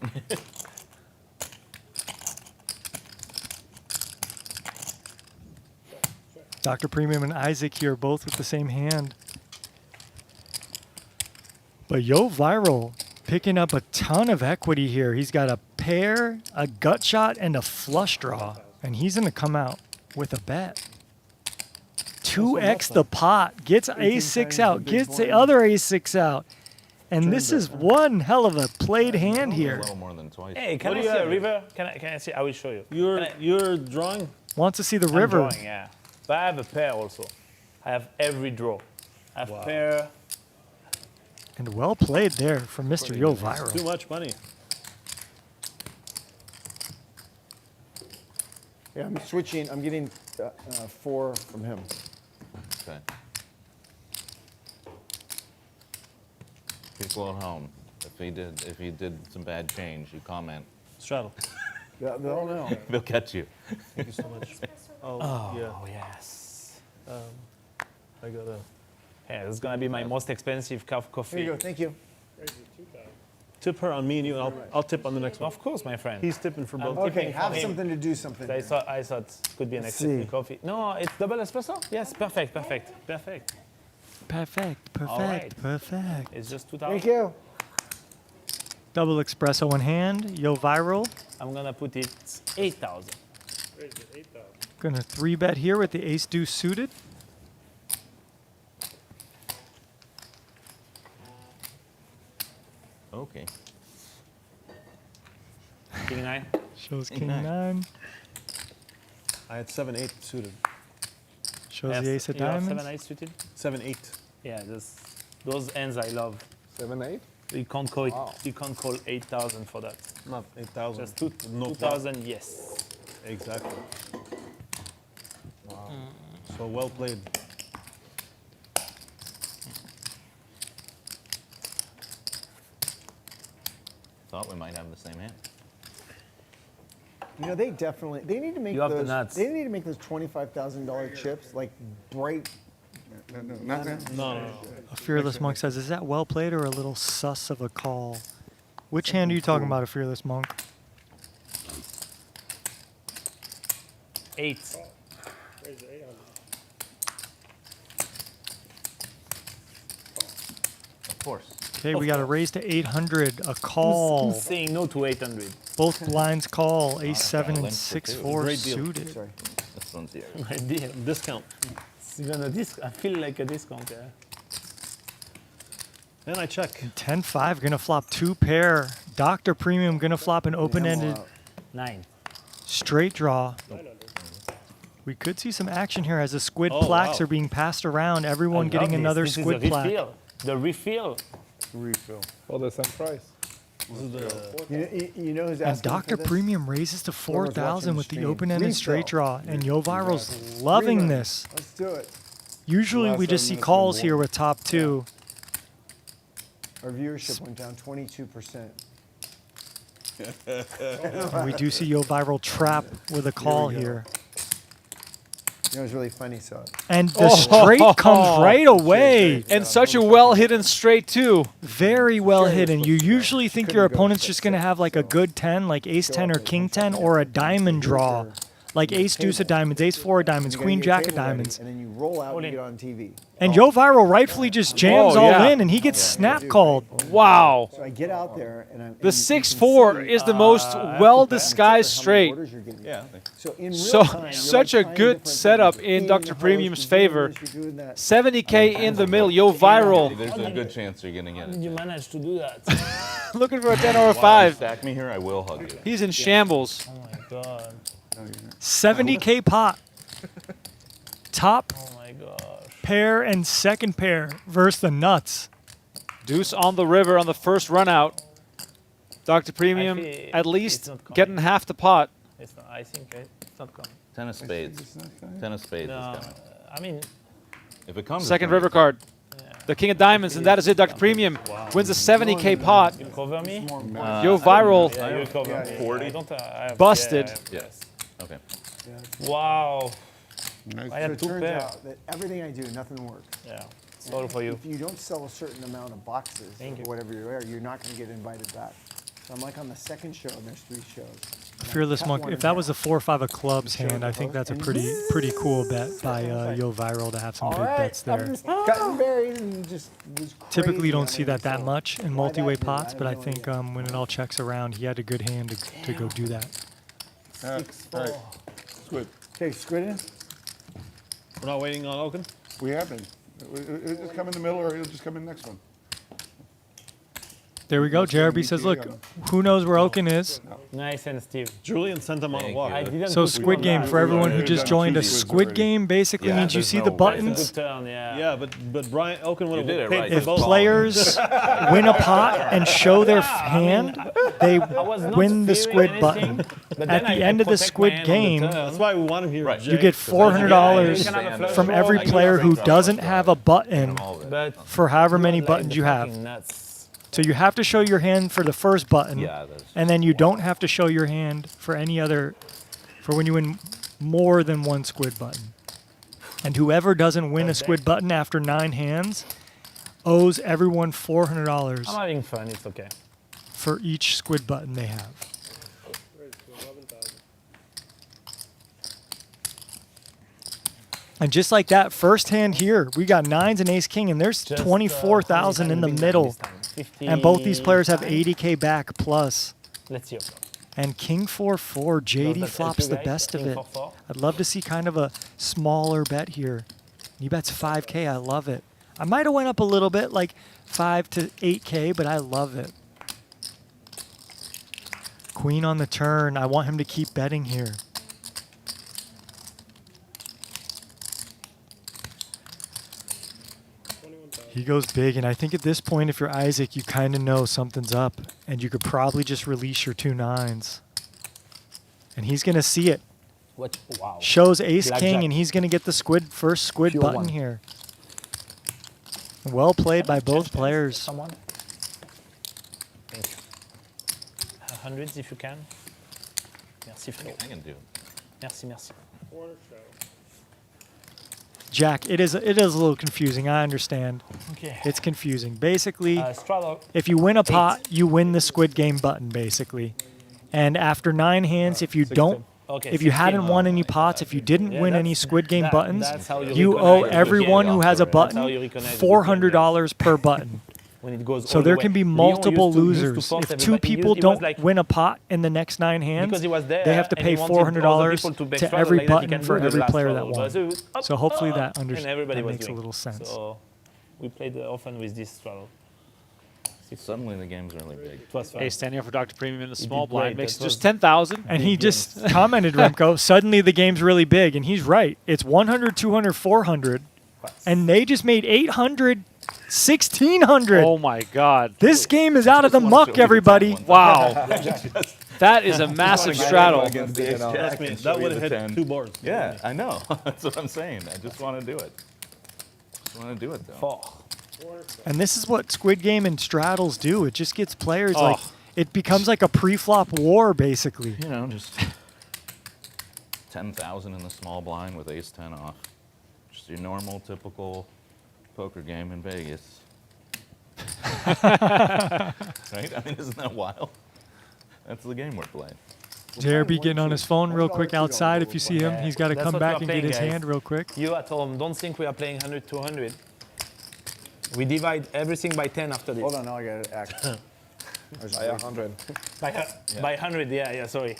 Dr. Premium and Isaac here, both with the same hand. But Yoh Viral picking up a ton of equity here. He's got a pair, a gut shot, and a flush draw. And he's going to come out with a bet. 2x the pot. Gets ace-6 out. Gets the other ace-6 out. And this is one hell of a played hand A here. little more than twice. Hey, can What I do see you a have? river? Can I see? I will show you. You're drawing. Wants to see the I'm river. drawing, yeah. But I have a pair also. I have every draw. I have pair. And well played there from Mr. Yoh Too Viral. much money. Yeah, I'm switching. I'm getting 4 from him. Okay. People at home, if he did some bad change, you comment. Straddle. Yeah, they'll know. They'll catch you. Thank you so much. Oh, yeah. yes. I got a Yeah, this is going to be my most expensive cup of Here coffee. you go. Thank you. tip her on me and you, and I'll tip on the next one. Of course, my friend. He's tipping for both. Okay, for have him. something to do something. I thought it could be an Let's expensive see. coffee. No, it's double espresso? Yes, perfect. Perfect, All right. perfect. It's just 2,000. Thank you. Double espresso in hand. Yoh Viral. I'm going to put it 8,000. Raise it 8,000. Gonna 3-bet here with the ace-deuce suited. Okay. King 9. Shows King king nine. 9. I had 7-8 suited. Shows the ace of You have diamonds. 7-8 suited? 7-8. Yeah, those ends I love. 7, 8? You can't call it. Wow. You can't call 8,000 for that. Not 8,000. Just No 2,000, yes. Exactly. Wow. So well played. Thought we might have the same hand. You know, they need to make You have the those. nuts. They need to make those $25,000 chips like bright. Not No. A Fearless Monk says, is that well played or a little sus of a call? Which hand are you talking about, a Fearless Monk? 8. Raise to 800. Of course. Okay, we got a raise to 800, a call. Who's saying no to 800? Both blinds call, ace 7 and limp for 6-4 Great deal. suited. Sorry. This one's yours. My deal. Discount. It's even a I feel like a discount. Yeah. And I check. 10-5, gonna flop 2 pair. Dr. Premium gonna flop an open-ended 9. straight draw. We could see some action here as the squid Oh, plaques wow. are being passed around. Everyone I getting love another this. This squid is a plaque. refill. The refill. Refill. For the same price. This is the. You know who's And asking for Dr. this? Premium raises to Whoever's 4,000 watching with the stream. open-ended straight Refill. draw. And Yoh Viral's loving Rerun. this. Let's do it. Usually last we just 7 see minutes calls been here boring. with top 2. Our viewership went down 22%. And we do see Yoh Viral trap with a call here. You know, it was really funny, so. And the straight comes right away. And such a well-hidden straight, too. Very well hidden. You usually think your Couldn't go opponent's for just going to have like a so good 10, like ace 10 or up king and 10, or a diamond draw. Like ace deuce of diamonds, ace 4 of diamonds, You gotta queen get your jack of table ready, diamonds. And then you roll out All and in. get on TV. And Yoh Viral rightfully just jams Oh, all yeah. in, and he gets snap called. Wow. So I get out there and I'm. The 6-4 is the most well-disguised straight. Yeah. So in real So time, you're such like a trying good different setup things. in You're Dr. eating the Premium's host, you're doing favor. this, you're doing that. 70K in the middle. Yoh Viral There's a good chance you're gonna get How did you it. manage to do that? looking for a 10 or a Wow, 5. stack me here, I will hug you. He's in shambles. Oh my god. 70K pot. Top Oh my gosh. pair and second pair versus the nuts. Deuce on the river on the first run out. Dr. Premium feel at it's least not coming. getting half the pot. It's not, I think it's not coming. 10 of spades. 10 of spades No, is coming. I mean, If it comes, it's Second coming. river card. The king of diamonds, and that is it. Dr. Premium wins a 70K pot. you cover me? Yoh Viral Yeah, you cover me. 40? I don't, I have, busted. Yeah, Yes. Okay. Wow. Nice. I So had it 2 turns pair. out that everything I do, nothing works. Yeah. It's all for you. If you don't sell a certain amount of boxes Thank or you. whatever you're you're not going to get invited back. So I'm like on the second show, and there's 3 shows. And I Fearless cut Monk. one If in that half. was a 4 or 5 of clubs Show hand, the I think host that's a and pretty cool bet by Yoh Viral to have some All big right, bets I'm there. just cutting berries and just was Typically, crazy you don't on see it, that so much in why multi-way that did, pots, I but I have no think idea. when it all checks around, he had a good hand to go do that. All right. Squid. Okay, Squid in. We're not waiting on Okin. We have been. It'll just come in the middle, or it'll just come in the next one. There we go. JRB says, look, who knows where Okin is? Nice and Steve. Julian sent him on a Thank walk. you. I didn't So put Squid you on Game, that. for everyone who Yeah, just done joined, 2 a squids Squid already. Game basically Yeah, means you there's see no the way. buttons. Good turn, yeah. Yeah, but Brian Okin would You did have it paid right. for If both. players win a pot and show their hand, they was not win the fearing Squid anything, button. but At then the I end of the protect my Squid hand on the game, turn. That's why we want him here. Right. Jake, you get because $400 You can have a flush from draw, every I can player have a who flush draw. doesn't have a button All of it. But for however many like buttons the you have. fucking nuts. So you have to show your hand for the first button, Yeah, that's and then you don't have to show your hand for any other, for when you win more than 1 Squid button. And whoever doesn't win a Squid button after 9 hands owes everyone $400 I'm having fun, it's okay. for each Squid button they have. Raise to 11,000. And just like that, first hand here, we got 9s and ace king, and there's Just, 24,000 in the middle. And both these players have 80K back plus. Let's see. And king 4-4, Does JD that flops help you the guys? best of King it. 4-4? I'd love to see kind of a smaller bet here. He bets 5K, I love it. I might have went up a little bit, like 5 to 8K, but I love it. Queen on the turn, I want him to keep betting here. He goes big, and I think at this point, if you're Isaac, you kind of know something's up, and you could probably just release your 2 9s. And he's going to see it. What? Wow. Shows ace Blackjack. king, and he's going to get the first squid Pure button one. here. Well played by both players. Someone? Thank you. Hundreds if you can. Merci, frérot. I can do it. Merci, merci. 400 show. Jack, it is a little confusing. I understand. Okay. It's confusing. Basically, Straddle. if you win a pot, you win the Squid Game button, basically. And after 9 hands, if you don't Okay, if you 16. hadn't won any pots, if you didn't Yeah, win any that's- Squid Game that- buttons, that's how you recognize owe a good everyone game. who has a That's how button you recognize a good $400 per button. When it goes So all the there way. can be Leon multiple used to losers. force If two everybody- people he was don't like- win a pot in the next 9 hands, Because he was there they have to and pay he wanted $400 other people to bet to further every like that he button can for do the every last player that struggle. won. So it was up, So hopefully up, that, and everybody that was makes a doing. little sense. So we played often with this struggle. Suddenly the game's really big. It was fun. Hey, standing up for Dr. Premium in the He small did blind great. makes That just was 10,000. And he just commented, Remco, suddenly the game's really big. And he's right. It's 100, 200, 400. And they just made 800, 1,600. Oh, my God. This game is out of the muck, everybody. Wow. That is a massive straddle. Against the ace Trust jack me, and that show you would have the hit 10. 2 boards. Yeah, I know. That's what I'm saying. I just want to do it. Just want to do it though. And this is what Squid Game and straddles do. It just gets players Oh. like, it becomes like a pre-flop war, basically. You know, just 10,000 in the small blind with ace 10 off. Just your normal, typical poker game in Vegas. Right? I mean, isn't that wild? That's the game we're playing. JRB getting on his phone real quick outside. If you see him, he's got to That's come what back we and are get his playing, guys. hand real quick. You at home, don't think we are playing 100, 200. We divide everything by 10 after this. Hold on, now I got to act. By 100. By 100, yeah, sorry.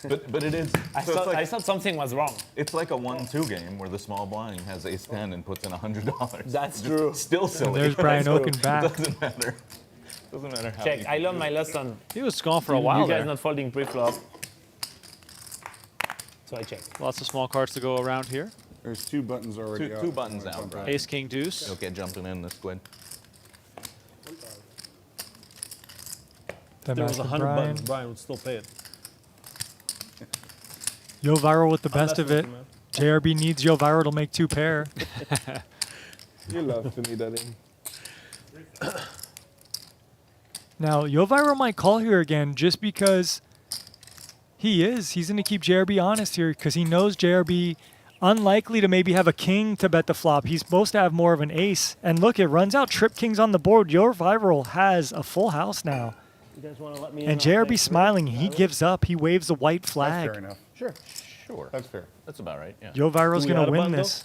But it is. I so it's thought, like, I thought something was wrong. it's like a 1-2 game where the small blind has ace 10 and puts in $100. That's Just true. Still silly. There's Brian So Okin back. It doesn't matter. Doesn't matter how. Check, you I do learned it. my lesson. He was gone for a You while guys there. not folding pre-flop. So I check. Lots of small cards to go around here. There's 2 buttons already Two out. buttons out, right? Ace, king, deuce. Okay, jumping in the Squid. The If there was master 100 Brian. buttons, Brian would still pay it. Yoh Viral with the best of messing it. with you, man. JRB needs Yoh Viral to make 2 pair. You love to me that in. Now, Yoh Viral might call here again just because he's going to keep JRB honest here because he knows JRB unlikely to maybe have a king to bet the flop. He's supposed to have more of an ace. And look, it runs out trip kings on the board. Yoh Viral has a full house now. You guys want to let me And in on JRB that? smiling. He gives up. He waves a white That's flag. fair enough. Sure. Sure. That's fair. That's about right. Yeah. Yoh Viral's Do we going add to a win button, this.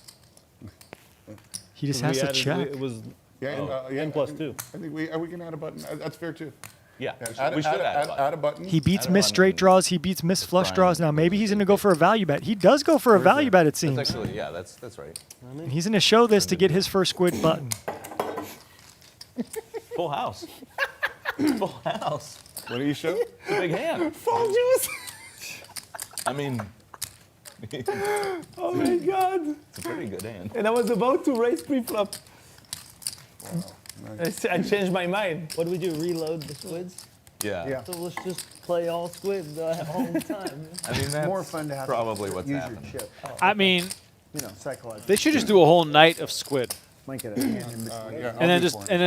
He just has We to added- check. It was Yeah, and, 10 plus 2. I think we can add a button. That's fair too. Yeah. Add, we should add, add a button. He beats Add a miss button straight and draws. He beats miss flush Brian draws. Now maybe he's goes going to go for a value bet. He does go for a value bet, it That's seems. actually, yeah, that's right. And he's going to show this to get his first Squid button. Full house. Full house. What do you show? It's a big hand. Full juice! I mean, Oh my god! it's a pretty good hand. And I was about to raise pre-flop. I changed my mind. What do we do? Reload the squids? Yeah. Yeah. So let's just play all squid all the time. I mean, that's More fun to have probably to what's use happening. your chip. I mean, You know, psychologically. they should just do a whole night of Squid. Might get a hand in between. Yeah, And then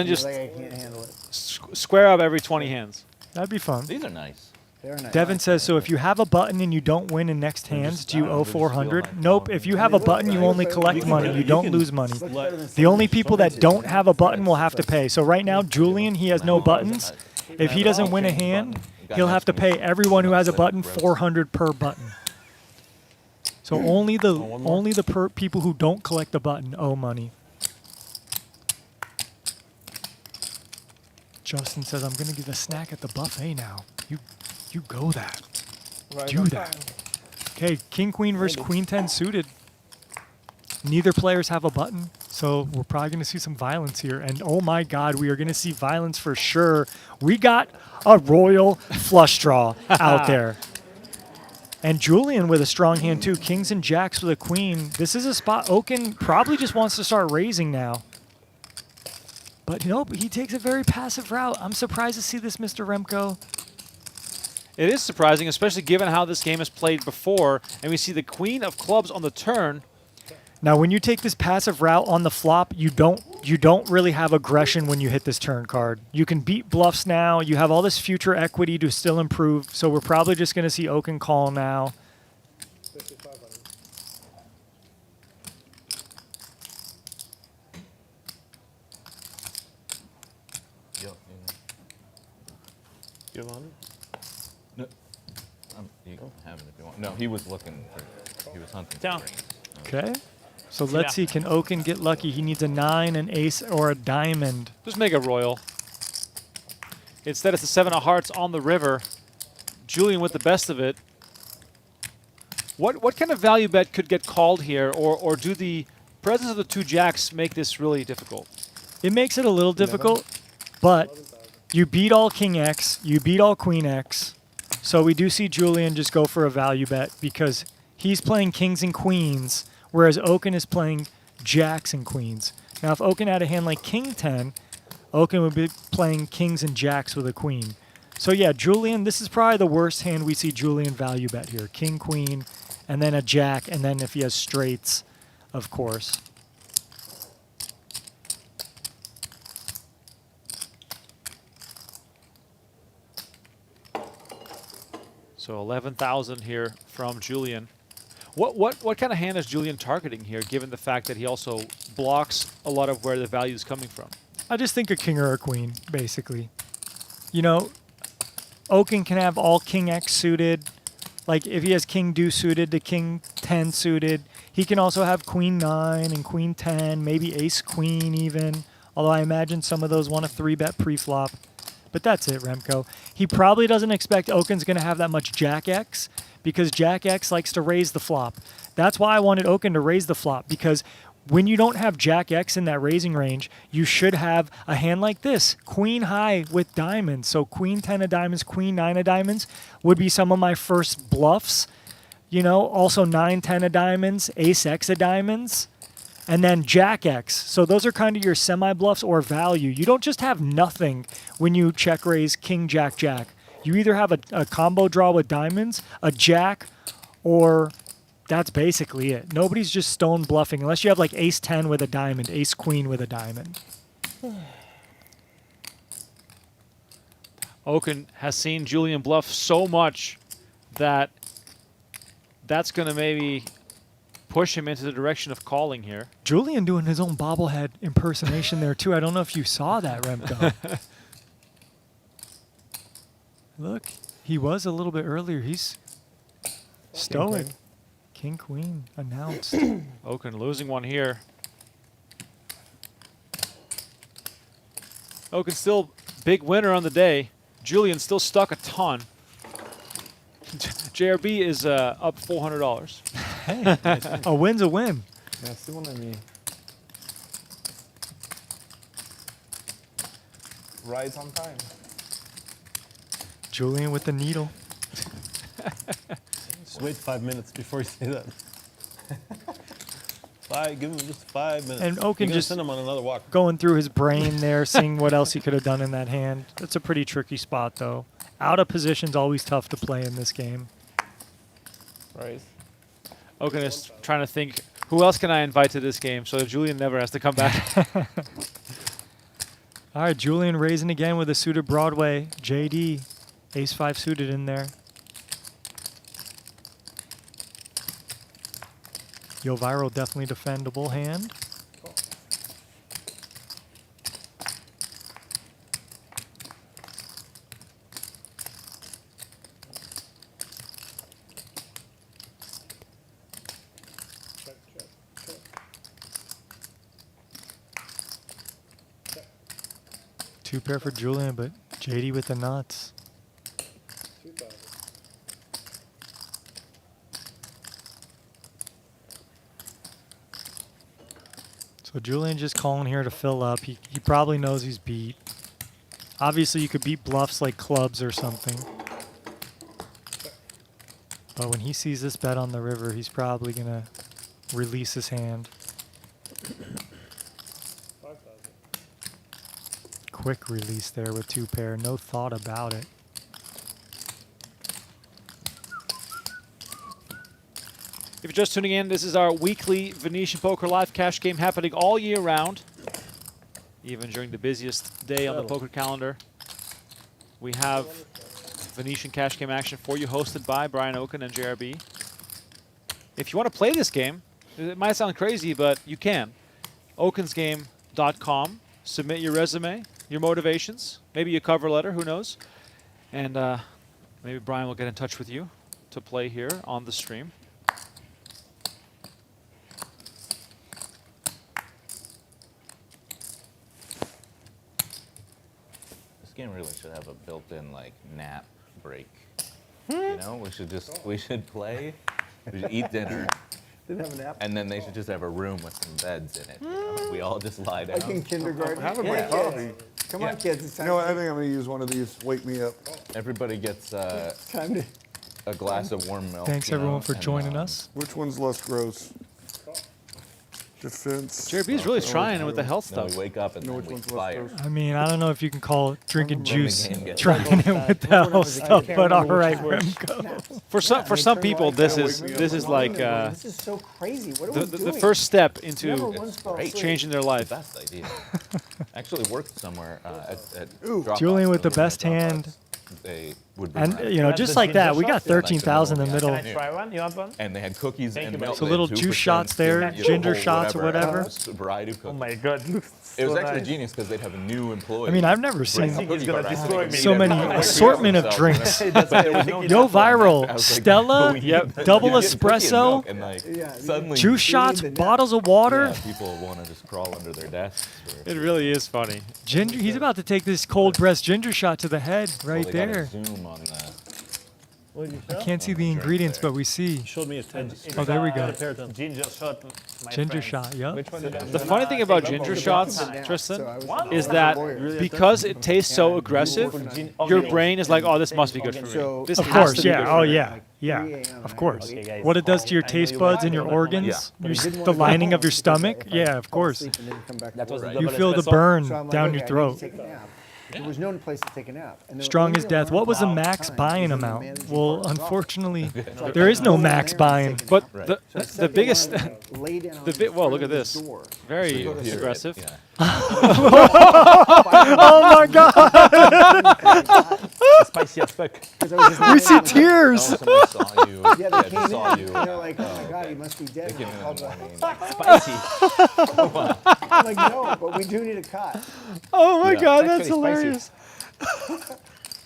just Like I can't handle it. square up every 20 hands. That'd be fun. These are nice. They're nice. Devin says, so if you have a button and you don't win in next hands, do you owe they're just feel 400? like Nope. calling If you it. have a button, you only collect money. You don't lose money. The only people that don't have a button will have to pay. So right now, Julian, he has no buttons. If he doesn't win a hand, he'll have to pay everyone who has a button 400 per button. So only the people who don't collect the button owe money. Justin says, I'm going to get a snack at the buffet now. You go that. Right Do on that. time. Okay, King Queen versus Queen 10 suited. Neither players have a button, so we're probably going to see some violence here. And oh my God, we are going to see violence for sure. We got a royal flush draw out there. And Julien with a strong hand too. Kings and jacks with a queen. This is a spot Okin probably just wants to start raising now. But nope, he takes a very passive route. I'm surprised to see this, Mr. Remco. It is surprising, especially given how this game is played before, and we see the queen of clubs on the turn. Now, when you take this passive route on the flop, you don't really have aggression when you hit this turn card. You can beat bluffs now. You have all this future equity to still improve. So we're probably just going to see Okin call now. 5,500. Yep. You want it? No. You Have it if you want. No, he was looking for. He was hunting. Down. For greens. Okay. So let's see, can Okin get lucky? He needs a 9, an ace, or a diamond. Just make a royal. Instead, it's a 7 of hearts on the river. Julien with the best of it. What kind of value bet could get called here, or do the presence of the 2 jacks make this really difficult? It makes it a little difficult, but you beat all King X, you beat all Queen X. So we do see Julien just go for a value bet because he's playing kings and queens, whereas Okin is playing jacks and queens. Now, if Okin had a hand like King 10, Okin would be playing kings and jacks with a queen. So yeah, Julien, this is probably the worst hand we see Julien value bet here. King, queen, and then a jack, and then if he has straights, of course. So 11,000 here from Julien. What kind of hand is Julien targeting here, given the fact that he also blocks a lot of where the value is coming from? I just think a king or a queen, basically. You know, Okin can have all King X suited. Like, if he has King Deuce suited to King 10 suited. He can also have Queen 9 and Queen 10, maybe Ace Queen even. Although I imagine some of those want a 3-bet pre-flop. But that's it, Remco. He probably doesn't expect Okin's going to have that much Jack X, because Jack X likes to raise the flop. That's why I wanted Okin to raise the flop, because when you don't have Jack X in that raising range, you should have a hand like this, Queen High with diamonds. So Queen 10 of diamonds, Queen 9 of diamonds would be some of my first bluffs. You know, also 9, 10 of diamonds, Ace X of diamonds, and then Jack X. So those are kind of your semi-bluffs or value. You don't just have nothing when you check raise King, Jack, Jack. You either have a combo draw with diamonds, a jack, or that's basically it. Nobody's just stone bluffing unless you have like Ace 10 with a diamond, Ace Queen with a diamond. Okin has seen Julien bluff so much that that's going to maybe push him into the direction of calling here. Julien doing his own bobblehead impersonation there too. I don't know if you saw that, Remco. Look, he was a little bit earlier. He's stoic. King, Queen announced. Okin losing one here. Okin still big winner on the day. Julien still stuck a ton. JRB is up $400. Hey, a win's a win. Merci mon ami. Right on time. Julien with the needle. Just wait 5 minutes before you say that. Give him just 5 minutes. And Okin just send him on another walk. Going through his brain there, seeing what else he could have done in that hand. That's a pretty tricky spot, though. Out of position's always tough to play in this game. Right. Okin is trying to think, who else can I invite to this game so that Julien never has to come back? All right, Julien raising again with a suited Broadway. JD, Ace 5 suited in there. Yoh Viral, definitely defendable hand. Check, check, check. Check. 2 pair for Julien, but JD with the nuts. 2,000. So Julien just calling here to fill up. He probably knows he's beat. Obviously, you could beat bluffs like clubs or something. But when he sees this bet on the river, he's probably going to release his hand. 5,000. Quick release there with 2 pair. No thought about it. If you're just tuning in, this is our weekly Venetian Poker Live cash game happening all year round, even during the busiest day on the poker calendar. We have Venetian cash game action for you, hosted by Brian Okin and JRB. If you want to play this game, it might sound crazy, but you can. okinsgame.com. Submit your resume, your motivations, maybe a cover letter, who knows. And maybe Brian will get in touch with you to play here on the stream. This game really should have a built-in like nap break. You know, we should play. We should eat dinner. Didn't have an app. And then they should just have a room with some beds in it. You know? We all just lie down. Like in kindergarten. I'm having my coffee. Come on, kids. It's You time know what? to- I think I'm going to use one of these. Wake me up. Everybody gets time to. a glass of warm milk. Thanks you know, everyone for and, joining us. Which one's less gross? Defense. JRB's really trying with the health Then stuff. we wake up and Know then which we one's less fire. gross? I mean, I don't know if you can call drinking the juice game gets trying it with the health stuff, but all right, one. Remco. For some people, this is like This is so crazy. What are we the doing? first step Never into once fell asleep. changing their life. Best idea. Actually worked somewhere at Julian with the Dropbox. best hand. They would bring And, around- you know, That's just the like that, ginger we got shot? 13,000 in the middle. Can I try one? You want one? and they had cookies Thank and you, milk. buddy. So little They had 2% juice shots there, you know, ginger shots or whatever, whatever. a variety of Oh cookies. my god, looks It was so actually nice. genius because they'd have a new employee. I mean, I've never bring seen a cookie He's gonna card out. destroy They me. so eat many everything. assortment of Themselves. drinks. That's why there was no Yo Viral, I was like, Stella, go eat. double You get cookie and espresso, milk and, like, Yeah, suddenly juice shots, the nap. bottles of water. Yeah, people want to just crawl under their desks. Or, It really is funny. Ginger, he's about to take this cold pressed ginger shot to the head right they gotta there. Zoom on the, What did you I show? can't see the ingredients, but we see. Showed me a 10. Oh, there we go. Ginger shot. My Ginger friend. shot, yep. Which one did I The funny thing about ginger shots, So I Tristan, was- is I that was a lawyer. because it tastes so aggressive, your brain is like, oh, this must be good for So- me. This Of has course, to be yeah. good Oh, for me. yeah. Yeah, 3 a.m. of course. Okay, guys. What it does to your I know taste you buds like and your it. organs, Yeah. your Didn't the wanna go lining home of your because stomach. if I Yeah, of fall course. asleep and didn't come back to That was work. the You double feel the espresso. burn So I'm like, down okay, your I throat. need to take a nap. But there was no place to take a nap. And the Strong only as death. alarm What was the clock max time buy-in was in the amount? managing Well, partner's office. unfortunately, It's like there is I no go in max there and buy-in. take a But nap. the So I set the the biggest, alarm and lay down the in well, front look at of the this, door. very You'll hear it, aggressive. yeah. Oh my God! Spicy as fuck. 'Cause I was just We laying see down. tears. Oh, somebody saw you. Yeah, they they came saw in you. and they're like, oh my God, he must be dead. They came in And in I the was morning. Spicy. I'm like, no, but we do need a cot. Oh my Yeah. God, that's Actually spicy. hilarious.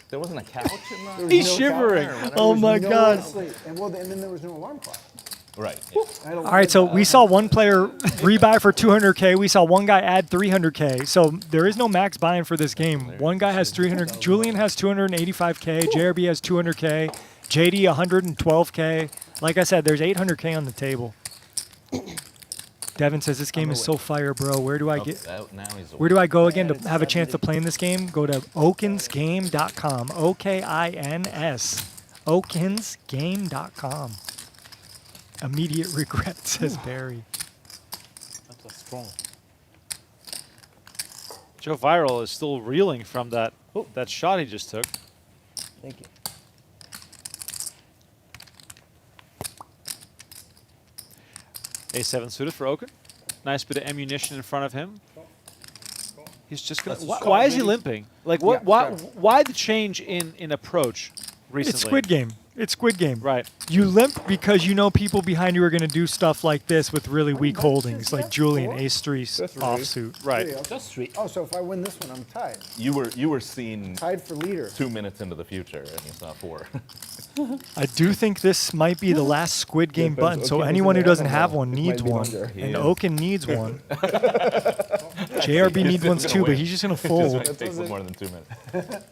There wasn't a couch in There the. was He's no shivering. couch. Oh There my was nowhere God. to sleep. And well, and then there was no alarm clock. Right. Yeah. I had a All right, so we saw one player rebuy for 200K. We saw one guy add 300K. So there is no max buy-in for this game. One guy has 300. Julian has 285K. JRB has 200K. JD 112K. Like I said, there's 800K on the table. Devin says this game is so fire, bro. Where do I get? Now he's Where do I go again to have a chance to play in this game? Go to okinsgame.com. OKINS. Okinsgame.com. Immediate regret, says Barry. That was strong. Joe Viral is still reeling from that shot he just took. Thank you. A7 suited for Okin. Nice bit of ammunition in front of him. He's just gonna. That's a Why, shot, why is he maybe? limping? Like what? Why the change in approach recently? It's Squid Game. It's Squid Game. Right. You limp because you know people behind you are going to do stuff like this with really weak holdings, like Julian, ace-3 offsuit. Right. Just 3. Oh, so if I win this one, I'm tied. You were seen Tied for leader. 2 minutes into the future, and you saw 4. I do think this might be the last Squid Game but button, so Okin is anyone in who the doesn't have Apple. one It needs might be one. longer. He And is. Okin needs one. JRB needs ones too, but he's just going to It just fold. takes a little more than 2 minutes.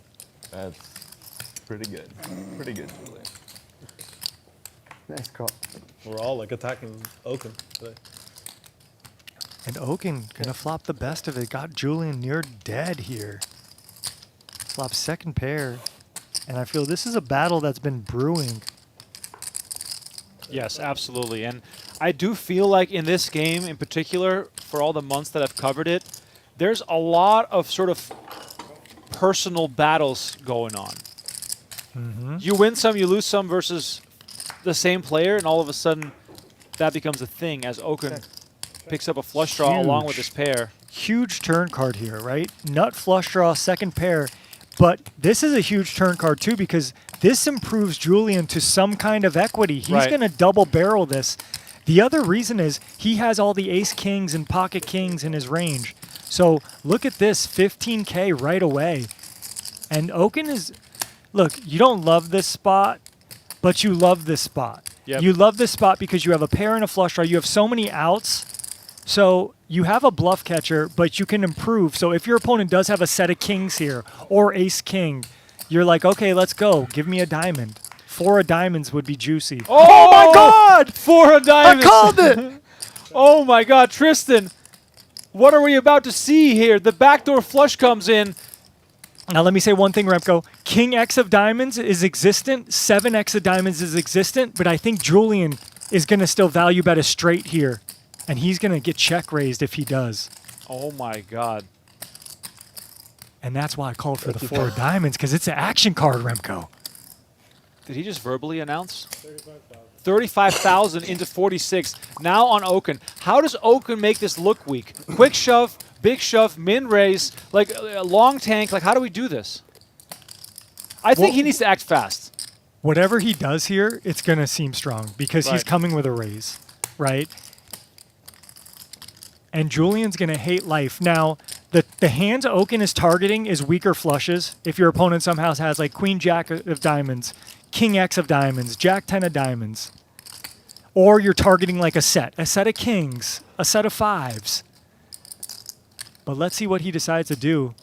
That's pretty good. Pretty good, Julian. Nice call. We're all like attacking Okin today. And Okin going to flop the best of it. Got Julian near dead here. Flop second pair. And I feel this is a battle that's been brewing. Yes, absolutely. And I do feel like in this game in particular, for all the months that I've covered it, there's a lot of sort of personal battles going on. You win some, you lose some versus the same player, and all of a sudden that becomes a thing as Okin picks up a flush draw along with his pair. Huge turn card here, right? Nut flush draw, second pair. But this is a huge turn card too because this improves Julian to some kind of equity. He's Right. going to double barrel this. The other reason is he has all the ace kings and pocket kings in his range. So look at this, 15K right away. And Okin is, look, you don't love this spot, but you love this spot. Yep. You love this spot because you have a pair and a flush draw. You have so many outs. So you have a bluff catcher, but you can improve. So if your opponent does have a set of kings here or ace king, you're like, okay, let's go. Give me a diamond. 4 of diamonds would be juicy. Oh my God! 4 of diamonds. I called it! Oh my God, Tristan. What are we about to see here? The backdoor flush comes in. Now let me say one thing, Remco. King X of diamonds is existent. 7X of diamonds is existent. But I think Julien is going to still value bet a straight here. And he's going to get check raised if he does. Oh my God. And that's why I called for the 4 of diamonds, because it's an action card, Remco. Did he just verbally announce? 35,000 into 46. Now on Okin. How does Okin make this look weak? Quick shove, big shove, min raise, like a long tank. Like, how do we do this? I think he needs to act fast. Whatever he does here, it's going to seem strong because he's Right. coming with a raise, right? And Julian's going to hate life. Now, the hands Okin is targeting is weaker flushes. If your opponent somehow has like Queen Jack of diamonds, King X of diamonds, Jack 10 of diamonds. Or you're targeting like a set of kings, a set of 5s. But let's see what he decides to do.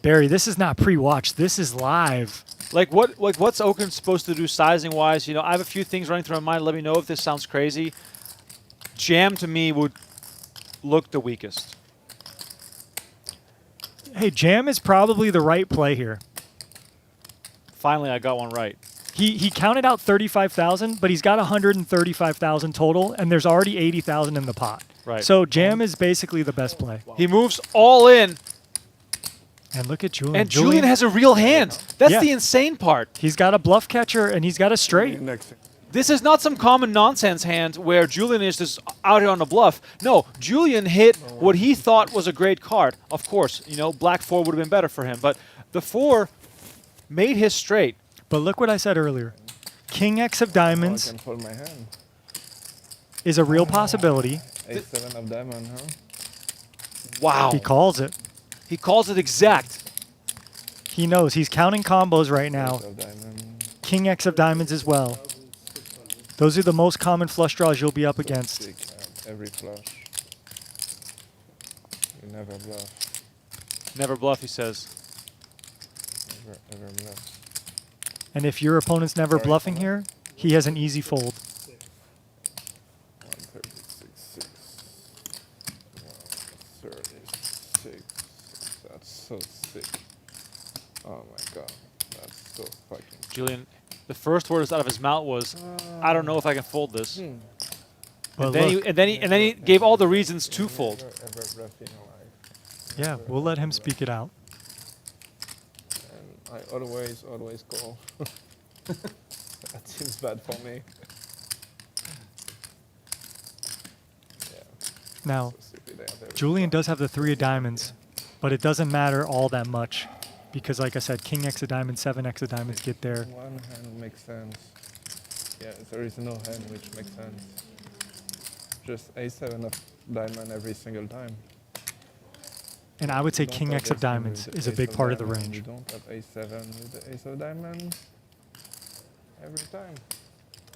Barry, this is not pre-watch. This is live. What's Okin supposed to do sizing wise? You know, I have a few things running through my mind. Let me know if this sounds crazy. Jam to me would look the weakest. Hey, jam is probably the right play here. Finally, I got one right. He counted out 35,000, but he's got 135,000 total, and there's already 80,000 in the pot. Right. So jam is basically the best play. He moves all in. And look at Julien. And Julien has a real hand. That's Yeah. the insane part. He's got a bluff catcher, and he's got a straight. This is not some common nonsense hand where Julien is just out here on the bluff. No, Julien hit what he thought was a great card. Of course, you know, black 4 would have been better for him. But the 4 made his straight. But look what I said earlier. King X of diamonds I can fold my hand. is a real possibility. A7 of diamond, huh? Wow. He calls it. He calls it exact. He knows. He's counting combos right now. King X of diamonds as well. Those are the most common flush draws you'll be up against. Every flush. You never bluff. Never bluff, he says. Never bluff. And if your opponent's never bluffing here, he has an easy fold. 136. 136. That's so sick. Oh my god. That's so fucking. Julien, the first words out of his mouth was, I don't know if I can fold this. Well, And then he gave all the reasons to fold. Ever bluffing alive. Yeah, we'll let him speak it out. And I always call. That seems bad for me. Now, Julien does have the 3 of diamonds, but it doesn't matter all that much because, like I said, King X of diamonds, 7X of diamonds get there. One hand makes sense. Yeah, there is no hand which makes sense. Just A7 of diamond every single time. And I would say You don't King have X of A7 diamonds with the is a ace big of part of the diamond. range. You don't have A7 with the ace of diamond every time.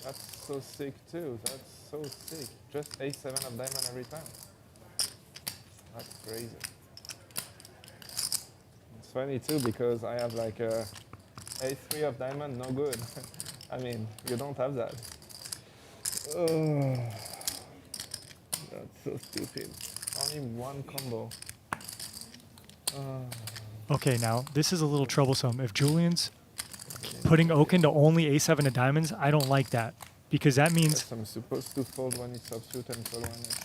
That's so sick too. That's so sick. Just A7 of diamond every time. That's crazy. It's funny too because I have like a A3 of diamond, no good. I mean, you don't have that. Oh, that's so stupid. Only one combo. Okay, now, this is a little troublesome. If Julien's putting Okin to only A7 of diamonds, I don't like that because that means Yes, I'm supposed to fold when it's offsuit and call when it's.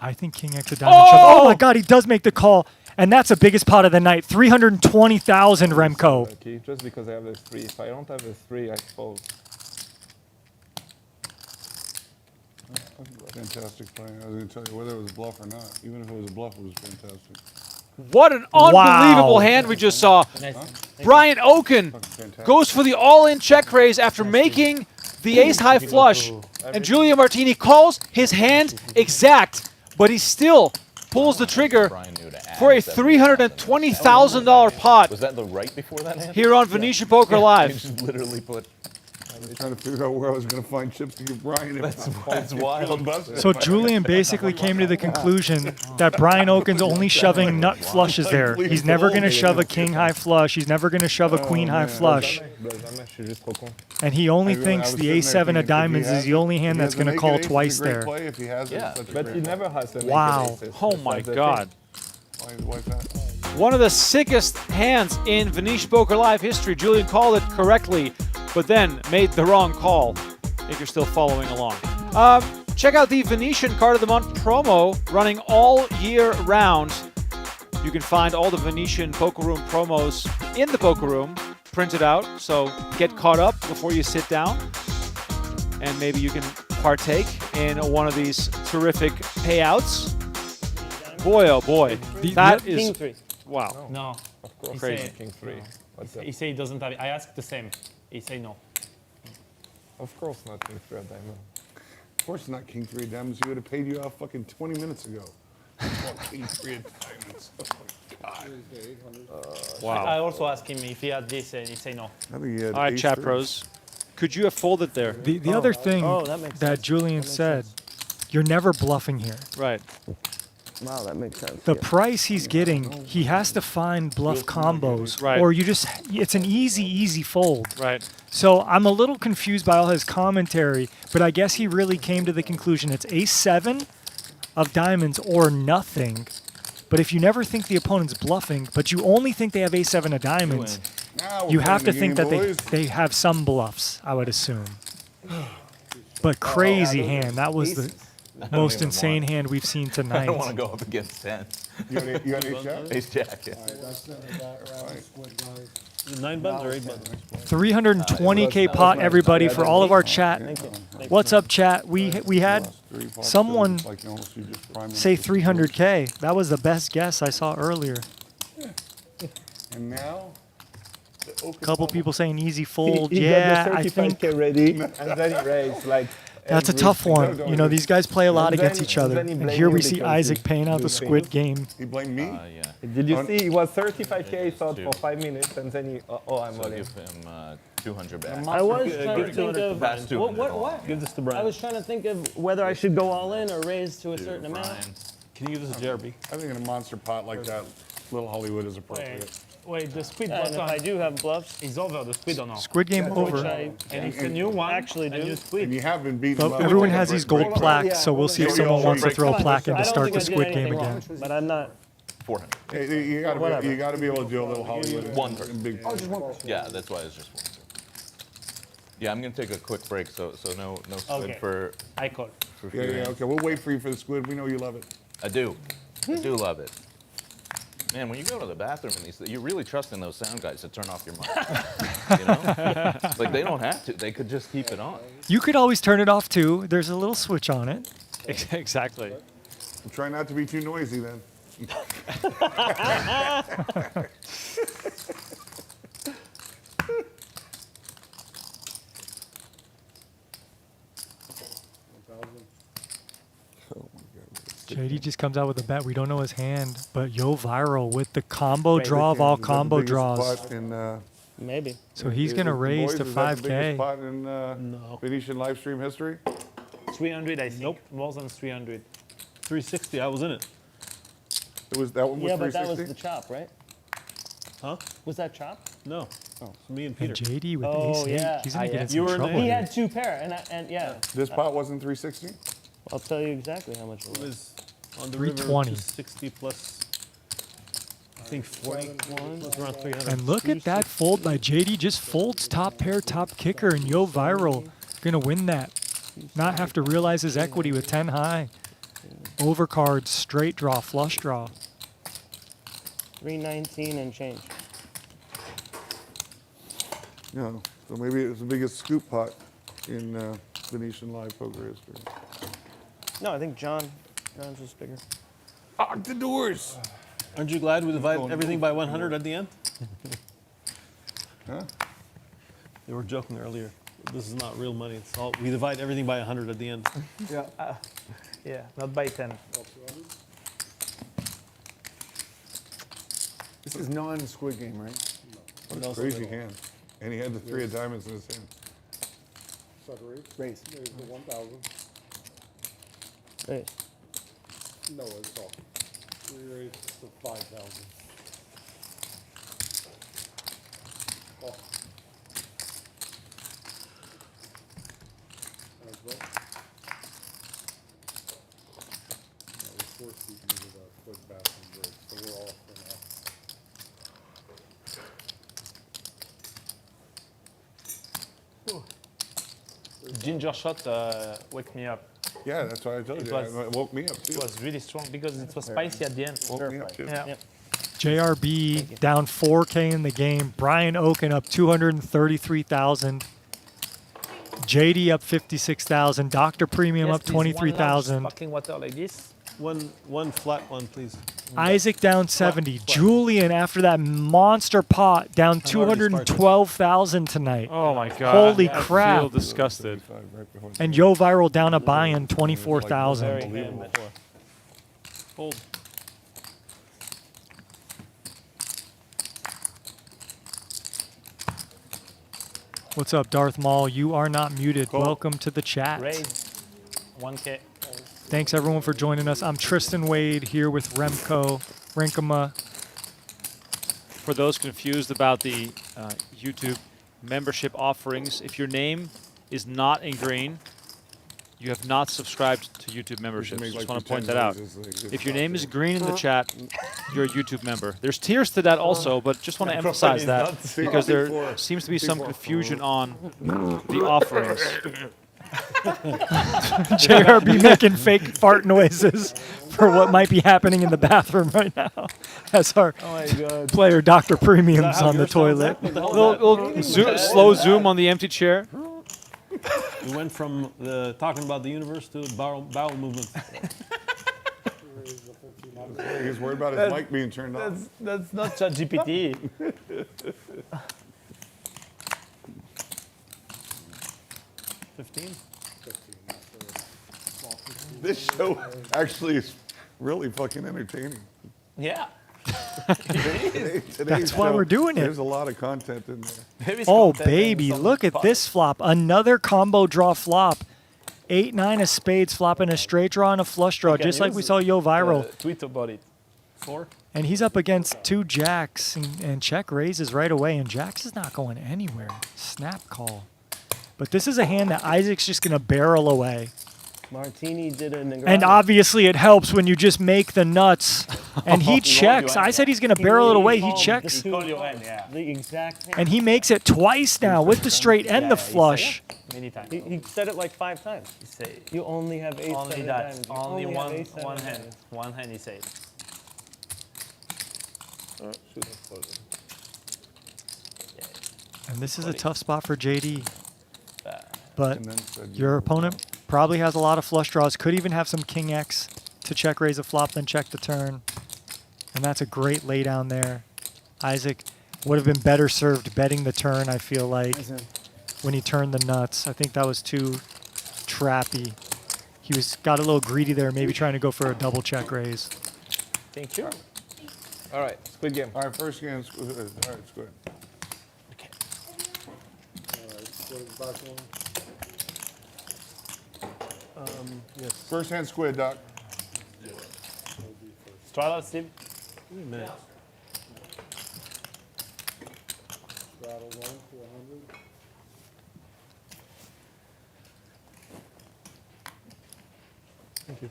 I think King X of diamonds. Oh my God, he does make the call, and that's the biggest pot of the night. 320,000, Remco. Lucky, just because I have a 3. If I don't have a 3, I fold. Fantastic play. I was going to tell you whether it was a bluff or not. Even if it was a bluff, it was fantastic. What an unbelievable hand we just saw. Brian Okin goes for the all-in check raise after making the ace-high flush. And Julien Martini calls his hand exact, but he still pulls the trigger Brian knew to add for a $70,000. $320,000 pot Was that the right before that hand? here on Venetian Poker He Live. just literally put. I was trying to figure out where I was going to find chips to give Brian. That's wild. So Julian basically came to the conclusion that Brian Okin's only shoving nut flushes there. He's never going to shove a king high flush. He's never going to shove a queen high flush. And he only thinks the A7 of diamonds is the only hand that's going to call twice there. Yeah, But he never has the Wow. naked aces. Oh That's my like the God. Why is that? One of the sickest hands in Venetian Poker Live history. Julian called it correctly, but then made the wrong call, if you're still following along. Check out the Venetian Card of the Month promo running all year round. You can find all the Venetian Poker Room promos in the Poker Room, printed out, so get caught up before you sit down. And maybe you can partake in one of these terrific payouts. Boy, oh boy. That is... King 3. Wow. No. Of course, Crazy. King 3. What's that? He say he doesn't have it. I asked the same. He say no. Of course not King 3 of diamond. Of course not King 3 of diamonds. He would have paid you off fucking 20 minutes ago. King 3 of diamonds. Oh my God. Wow. I also asked him if he had this, and he say no. I think he had All right, ace chat threes. pros. Could you have folded there? The other thing Oh, that makes that sense. Julian said, you're never bluffing here. Right. Wow, that makes sense. The yeah. price he's getting, he has to find bluff combos, Right. or it's an easy fold. Right. So I'm a little confused by all his commentary, but I guess he really came to the conclusion it's ace-7 of diamonds or nothing. But if you never think the opponent's bluffing, but you only think they have ace-7 of diamonds, Now we're you have to playing think the that game, they boys. have some bluffs, I would assume. But crazy hand. That was the most even insane want- hand we've seen I tonight. don't want to go up against 10. You got ace jack? Ace jack. Yeah. Is it 9 buttons or 8 buttons? 320K pot, everybody, for all of our chat. What's up, chat? We had Three pots, someone so it's like almost you just prime them say to 300K. That was the best guess I saw earlier. And now, the Okin Couple bubble. people saying easy fold. He Yeah, got I the think 35K ready, and then he raised like. that's a every tough single- one. You know, these guys play a lot And against then- each other. then he And blamed here we you see because Isaac he paying out the losing. Squid game. He blamed me? Yeah. Did you Hunt- see? He was 35K thought Two. for 5 minutes, and then he. Oh, I'm So all in. give him 200 back. I was Give trying to think 200 of Pass 200 what? Give this to I Brian. was trying to think of whether I should go all in or raise to a certain amount. Brian. Can you give this to JRB? I think in a monster pot like that, Little Hollywood is appropriate. Wait, the squid And if I button do have bluffs, is over. The squid or not? Squid game which over. I And it's a new one. actually A do. new squid. And you have been beaten But up. everyone Like has a these brick gold wall. plaques, so we'll see if Yeah, someone yeah, wants to break. throw a Come on, plaque in I to don't start think the I did Squid game anything again. wrong, but I'm not. 400. Hey, you gotta Whatever. be, you gotta be able to do a Little Hollywood. One in person. big Oh, just one person. Yeah, that's why it's just one. Yeah, I'm gonna take a quick break, so no squid Okay. for I call. a few Yeah, yeah, hands. okay. We'll wait for you for the Squid. We know you love it. I do love it. Man, when you go to the bathroom and these, you're really trusting those sound guys to turn off your mic. You know, like they don't have to. They could just keep it on. You could always turn it off too. There's a little switch on it. Exactly. Try not to be too noisy then. JD just comes out with a bet. We don't know his hand, but Yoh Viral with the combo draw of all Is that the combo biggest draws. pot in, Maybe. So he's is going to it, raise boys, to is that the 5K. biggest pot in Venetian live stream history? 300, I think. Nope. More than 300. 360, I was in it. It was that one was Yeah, but that was 360. the chop, right? Huh? Was that chop? No. Oh, me and And Peter. JD with Oh, ace 8. yeah. He's going to get in You some were in trouble. the- He here. had two pair, and yeah. This pot wasn't 360. I'll tell you exactly how much it It was. was on the 320. river, 260 plus, I think 41, it was around 300. And look at that fold by JD. Just folds top pair, top kicker, and Yoh Viral going to win that. Not have to realize his equity with 10 high. Overcard, straight draw, flush draw. 319 and change. Yeah. So maybe it was the biggest scoop pot in Venetian live poker history. No, I think John's was bigger. Lock the doors. Aren't you glad we divided everything by 100 at the end? Huh? They were joking earlier. This is not real money. It's all, we divide everything by 100 at the end. Yeah. Yeah, not by 10. This is non-Squid Game, right? What a crazy hand. And he had the 3 of diamonds in his hand. Sucker raise. Raise. Raise the 1,000. Raise. No, it's all. We raise the 5,000. Oh. As well. No, we forced these into the split bathroom break, so we're all for now. Ginger shot wake me up. Yeah, that's why I told you. It woke me up too. It was really strong because it was spicy at the end. Woke me up too. Yeah. JRB down 4K in the game. Brian Okin up 233,000. JD up 56,000. Dr. Premium Yes, up please, one large 23,000. sparkling water like this. One flat one, please. Isaac down 70. Julian, after that monster pot, down 212,000 tonight. Oh my God! Holy I crap! feel disgusted. And Yoh Viral down a buy-in 24,000. Hold. What's up, Darth Maul? You are not muted. Welcome to the chat. Raise 1K. Thanks everyone for joining us. I'm Tristan Wade here with Renkema. For those confused about the YouTube membership offerings, if your name is not in green, you have not subscribed to YouTube membership. Just want to point that out. If your name is green in the chat, you're a YouTube member. There's tiers to that also, but just want to emphasize that because there seems to be some confusion on the offerings. JRB making fake fart noises for what might be happening in the bathroom right now as our player Dr. Premium's on the toilet. Little slow zoom on the empty chair. We went from talking about the universe to bowel movement. He's worried about his mic being turned off. That's not ChatGPT. 15. This show actually is really fucking entertaining. Yeah. That's why we're doing it. There's a lot of content in there. Oh, baby, look at this flop. Another combo draw flop. 8-9 of spades flopping a straight draw and a flush draw, just like we saw Yoh Viral. Tweet about it. 4. And he's up against 2 jacks and check raises right away, and jacks is not going anywhere. Snap call. But this is a hand that Isaac's just going to barrel away. Martini did an And obviously it helps when you just make the nuts. And he checks. I said he's going to barrel it away. He checks. The exact hand. And he makes it twice now with the straight and the flush. Many times. He said it like 5 times. He say You only have 8 only seven that. diamonds. You Only have one 8 seven hand. diamonds. One hand he said. And this is a tough spot for JD. But And then said, your opponent probably has a lot of flush draws. Could even have some King X to check raise a flop, then check the turn. And that's a great laydown there. Isaac would have been better served betting the turn, I feel like, when he turned the nuts. I think that was too trappy. He got a little greedy there, maybe trying to go for a double check raise. Thank you. All right, Squid Game. All right, first game. All right, Squid. All right, so back one. Yes. First hand Squid, Doc. Start out, Steve. Wait a minute. Rattle 1 to 100. Thank you.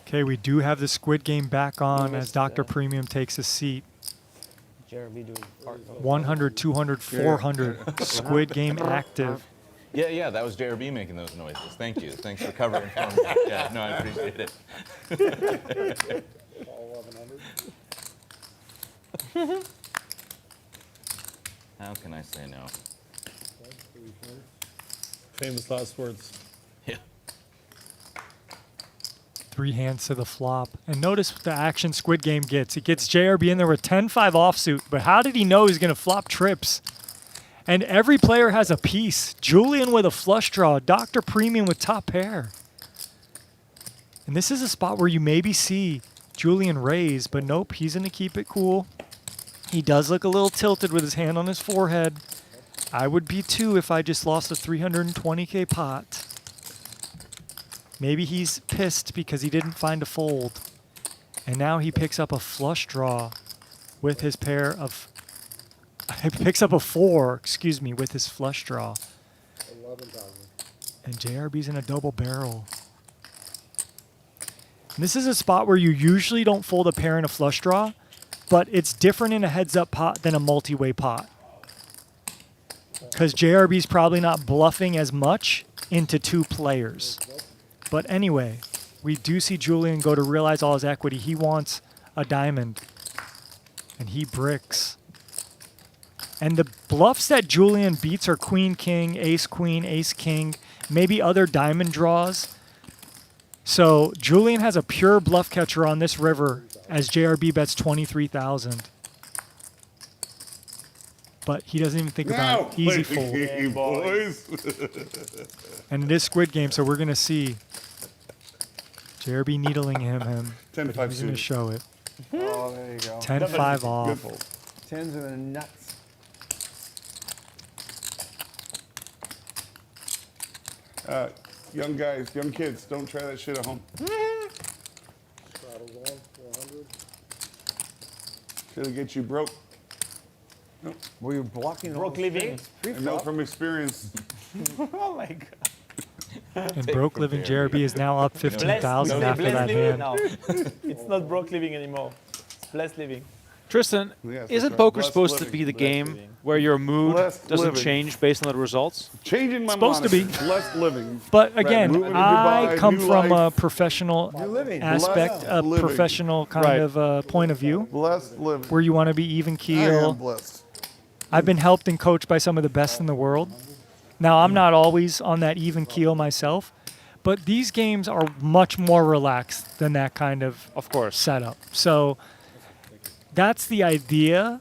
Okay, we do have the Squid Game back on as Dr. Premium takes a seat. Jeremy doing part 100, 200, 400. Squid Game active. Yeah, that was JRB making those noises. Thank you. Thanks for covering for me. Yeah, no, I appreciate it. All 1100. How can I say no? Okay, 3 points. Famous last words. Yeah. 3 hands to the flop. And notice the action Squid Game gets. It gets JRB in there with 10-5 offsuit. But how did he know he's going to flop trips? And every player has a piece. Julien with a flush draw. Dr. Premium with top pair. And this is a spot where you maybe see Julien raise, but nope, he's going to keep it cool. He does look a little tilted with his hand on his forehead. I would be too if I just lost a 320K pot. Maybe he's pissed because he didn't find a fold. And now he picks up a flush draw with his pair of... He picks up a 4, excuse me, with his flush draw. 11,000. And JRB's in a double barrel. And this is a spot where you usually don't fold a pair in a flush draw, but it's different in a heads-up pot than a multi-way pot. Because JRB's probably not bluffing as much into 2 players. But anyway, we do see Julien go to realize all his equity. He wants a diamond. And he bricks. And the bluffs that Julien beats are queen, king, ace, queen, ace, king, maybe other diamond draws. So Julien has a pure bluff catcher on this river as JRB bets 23,000. But he doesn't even think about easy fold. Game, boys. And it is Squid Game, so we're going to see JRB needling him. 10-5 He's going to show it. Oh, there you go. 10-5 off. 10s are the nuts. Young guys, young kids, don't try that shit at home. Straddles on, 400. It'll get you broke. Nope. Well, you're blocking Broke living. I know from experience. Oh my god. And broke living JRB is now up 15,000 after that hand. No, it's not broke living anymore. It's blessed living. Tristan, Yes, isn't that's poker right. supposed Blessed to be the living. game where your mood Blessed doesn't living. change based on the results? Changing my Supposed to be. Blessed living. But again, Moving to I Dubai, come new from life. a professional living. aspect, a Living. professional kind Right. of point of view, Blessed living. where you want to be even I keel. am blessed. I've been helped and coached by some of the best in the world. Now, I'm not always on that even keel myself, but these games are much more relaxed than that kind of course setup. So that's the idea.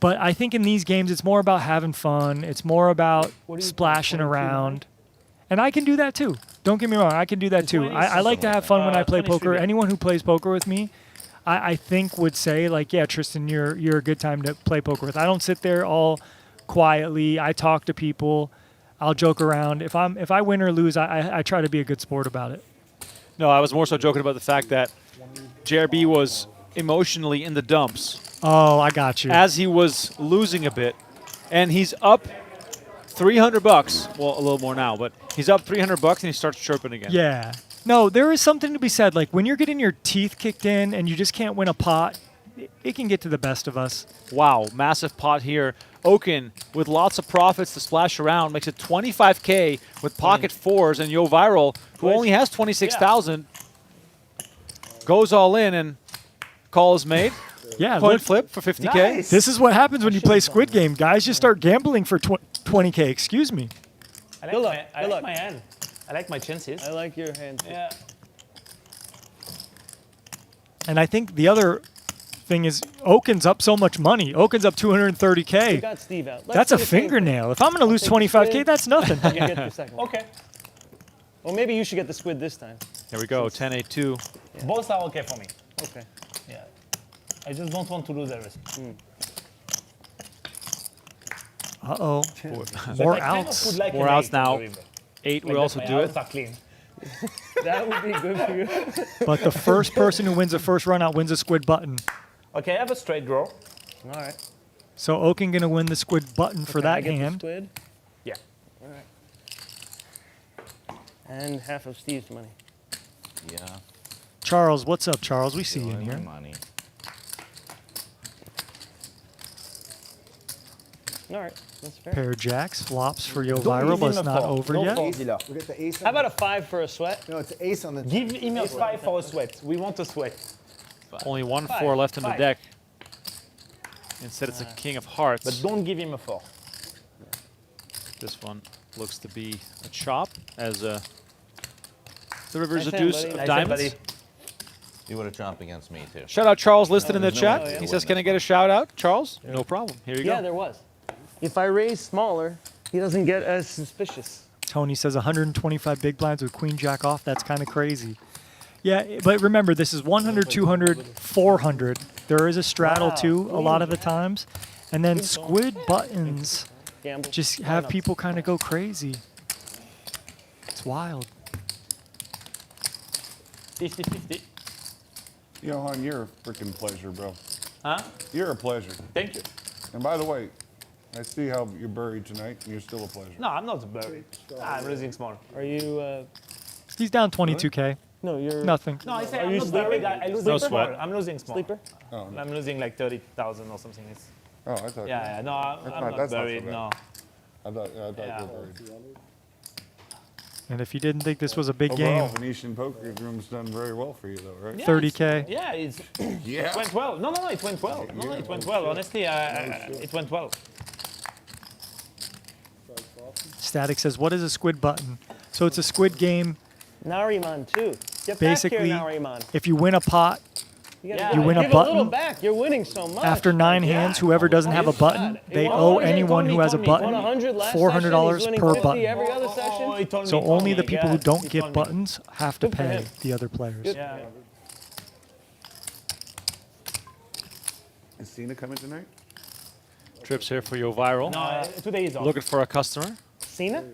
But I think in these games, it's more about having fun. It's more about splashing around. And I can do that too. Don't get me wrong. I can do that too. I like to have fun when I play poker. Anyone who plays poker with me, I think would say, like, yeah, Tristan, you're a good time to play poker with. I don't sit there all quietly. I talk to people. I'll joke around. If I win or lose, I try to be a good sport about it. No, I was more so joking about the fact that JRB was emotionally in the dumps. Oh, I got you. As he was losing a bit, and he's up $300. Well, a little more now, but he's up $300 and he starts chirping again. Yeah. No, there is something to be said. Like when you're getting your teeth kicked in and you just can't win a pot, it can get to the best of us. Wow, massive pot here. Okin with lots of profits to splash around makes it 25K with pocket fours, and Yoh Viral, who only has 26,000, goes all in and call is made. Yeah, Coin look, flip for 50K. Nice. this is what happens when you play Squid Game. Guys just start gambling for 20K. Excuse me. I like my hand. I like my chances. I like your hand. Yeah. And I think the other thing is Okin's up so much money. Okin's up We 230K. got Steve out. That's a fingernail. If I'm going to lose take the 25K, squid. that's nothing. You can get the second one. Okay. Well, maybe you should get the squid this time. Here we go, 10-8-2. Both are okay for me. Okay. Yeah. I just don't want to lose everything. Uh-oh. But More I kind of outs. would like More an outs eight on now. the river. 8 Like will that also my do it. outs are clean. That would be good for you. But the first person who wins the first run out wins a squid button. Okay, I have a straight draw. All right. So Okin going to win the squid button for Okay, I that get the hand. squid. Yeah. All right. And half of Steve's money. Yeah. Charles, what's up, Charles? We see you in Enjoy my here. money. All right. That's fair. Pair of jacks, flops for Yoh Don't Viral, give but him it's a not fold. over Don't yet. fold. Easy low. We got the ace. How about a 5 for a sweat? No, it's ace on the. Give him a 5 for a sweat. We want a sweat. Only 1 5, 4 left in the 5. deck. Instead, it's a king of hearts. But don't give him a 4. This one looks to be a chop, as the river's a Nice hand, deuce buddy. of Nice hand, diamonds. buddy. You would have chopped against me too. Shout out Charles listed in the there's no chat. way He you says, win "Can I this get a shout out, Charles?" No problem. Here you Yeah, go. there was. If I raise smaller, he doesn't get as suspicious. Tony says 125 big blinds with queen jack off. That's kind of crazy. Yeah, but remember, this is 100, 200, 400. There is a straddle too a lot of the times. And then squid buttons Gamble. just have people kind of go crazy. It's wild. 50-50. Johan, you're a freaking pleasure, bro. Huh? You're a pleasure. Thank you. And by the way, I see how you're buried tonight, and you're still a pleasure. No, I'm not buried. I'm losing small. Are you? He's down 22K. No, you're. Nothing. No, I say Are I'm you not buried. I lose No small. sweat. I'm losing small. Sleeper? Oh, no. I'm losing like 30,000 or something. It's, Oh, I thought. yeah, no, I'm not that's buried. so bad. No. I thought you were Yeah. buried. And if you didn't think this was a big Overall, game, Venetian Poker Room's done very well for you, though, right? Yeah, 30K. Yeah, it's Yeah. it went well. No, it went well. No, it went well. Honestly, it went well. Static says, what is a squid button? So it's a squid game. Nariman too. Get Basically, back here, Nariman. if you win a pot, gotta you win a give a little button. back. You're winning so much. After 9 hands, whoever doesn't have a button, they owe anyone who has a button Won 100 last $400 session, he's per winning 50 button. every other session. He told me, So he told only me, the people who yes, don't he get told me. buttons have to Good for pay him. the other players. Yeah. Is Cena coming tonight? Trips here for Yoh Viral. No, today is off. Looking for a customer. Cena?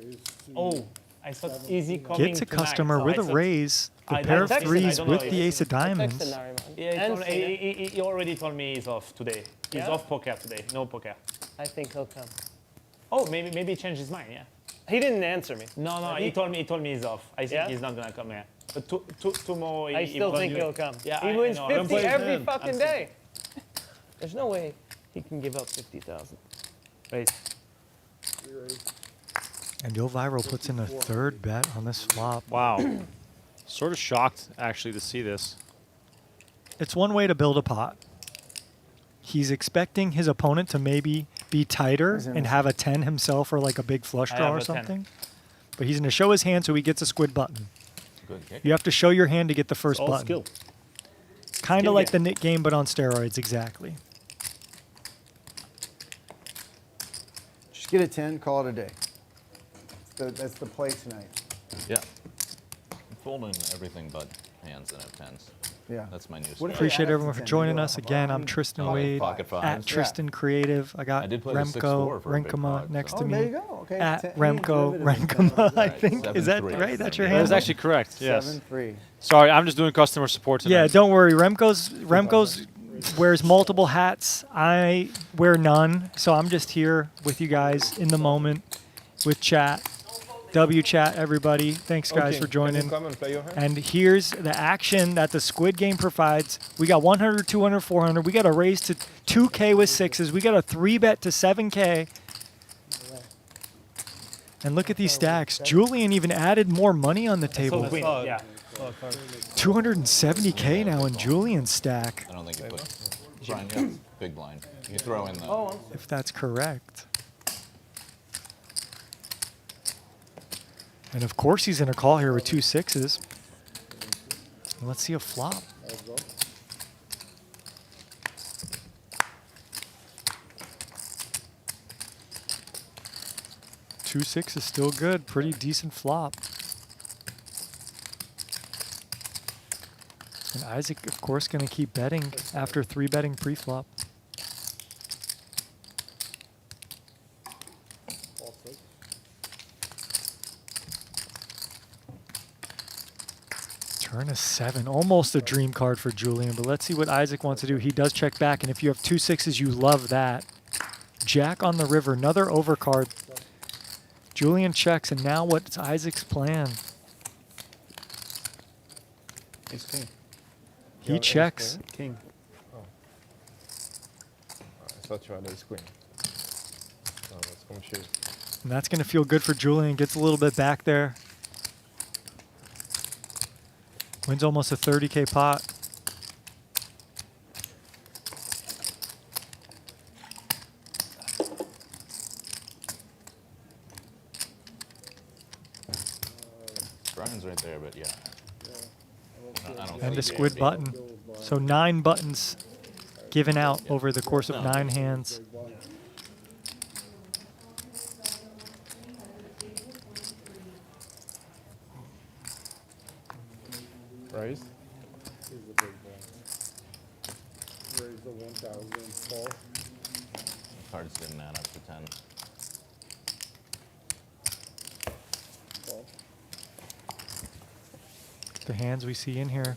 Oh, I thought easy coming Gets a tonight, customer so with I a thought- raise, the I pair of texted, I threes don't know with if- the ace of Texted diamonds. Nariman. Yeah, he, And told me, he already told me he's off today. He's Yeah? off poker today. No poker. I think he'll come. Oh, maybe he changed his mind. Yeah. He didn't answer me. No, he told me he's off. I think Yeah? he's not gonna come here. But tomorrow. I still think he'll come. Yeah, he I wins know. 50 Don't play every him. fucking day. There's no way he can give up 50,000. Wait. And Yoh Viral puts in a third bet on this flop. Wow. Sort of shocked, actually, to see this. It's one way to build a pot. He's expecting his opponent to maybe be tighter and have a 10 himself or like a big flush I draw have or a 10. something. But he's going to show his hand so he gets a squid button. Good kick. You have to show your hand to get the first All button. skill. Kind Skill of like game. the Nick game, but on steroids, exactly. Just get a 10, call it a day. That's the play tonight. Yeah. I'm folding everything but hands and F10s. Yeah. That's my new What if style. they Appreciate add up everyone to for 10? joining They go us up again. I'm pocket Tristan fives. Wade Pocket fives. at Tristan Creative. I got I did play the 6-4 Remco, for a big Renkema pot, next so- to Oh, me. there you go. Okay. At 10, Remco, derivative of Renkema, I Right, think. Is that 7-3. right? That's your That That hand? is actually correct, yes. 7-3. Sorry, I'm just doing customer support tonight. Yeah, don't worry. Remco's wears multiple hats. I wear none, so I'm just here with you guys in the moment with chat. W chat, everybody. Thanks, guys, Okay, for can joining. you come and play your hand? And here's the action that the Squid game provides. We got 100, 200, 400. We got a raise to 2K with sixes. We got a 3-bet to 7K. And look at these stacks. Julian even added more money on the So table. the queen. Yeah. 270K now in Julian's stack, I don't think you put Brian, you have big blind. You throw in the. Oh, if that's correct. And of course he's in a call here with 2 sixes. Let's see a flop. Two six is still good. Pretty decent flop. And Isaac, of course, going to keep betting after 3-betting pre-flop. Turn a 7. Almost a dream card for Julian, but let's see what Isaac wants to do. He does check back, and if you have 2 sixes, you love that. Jack on the river, another overcard. Julian checks, and now what's Isaac's plan? It's king. He checks. King. Oh. I thought you had ace queen. Oh, let's go shoot. And that's going to feel good for Julian. Gets a little bit back there. Wins almost a 30K pot. Brian's right there, but yeah. I don't And see a squid JRB. button. So 9 buttons given out over the course of 9 hands. Raise. the 1,000 fall. Cards didn't add up to 10. Fall. The hands we see in here.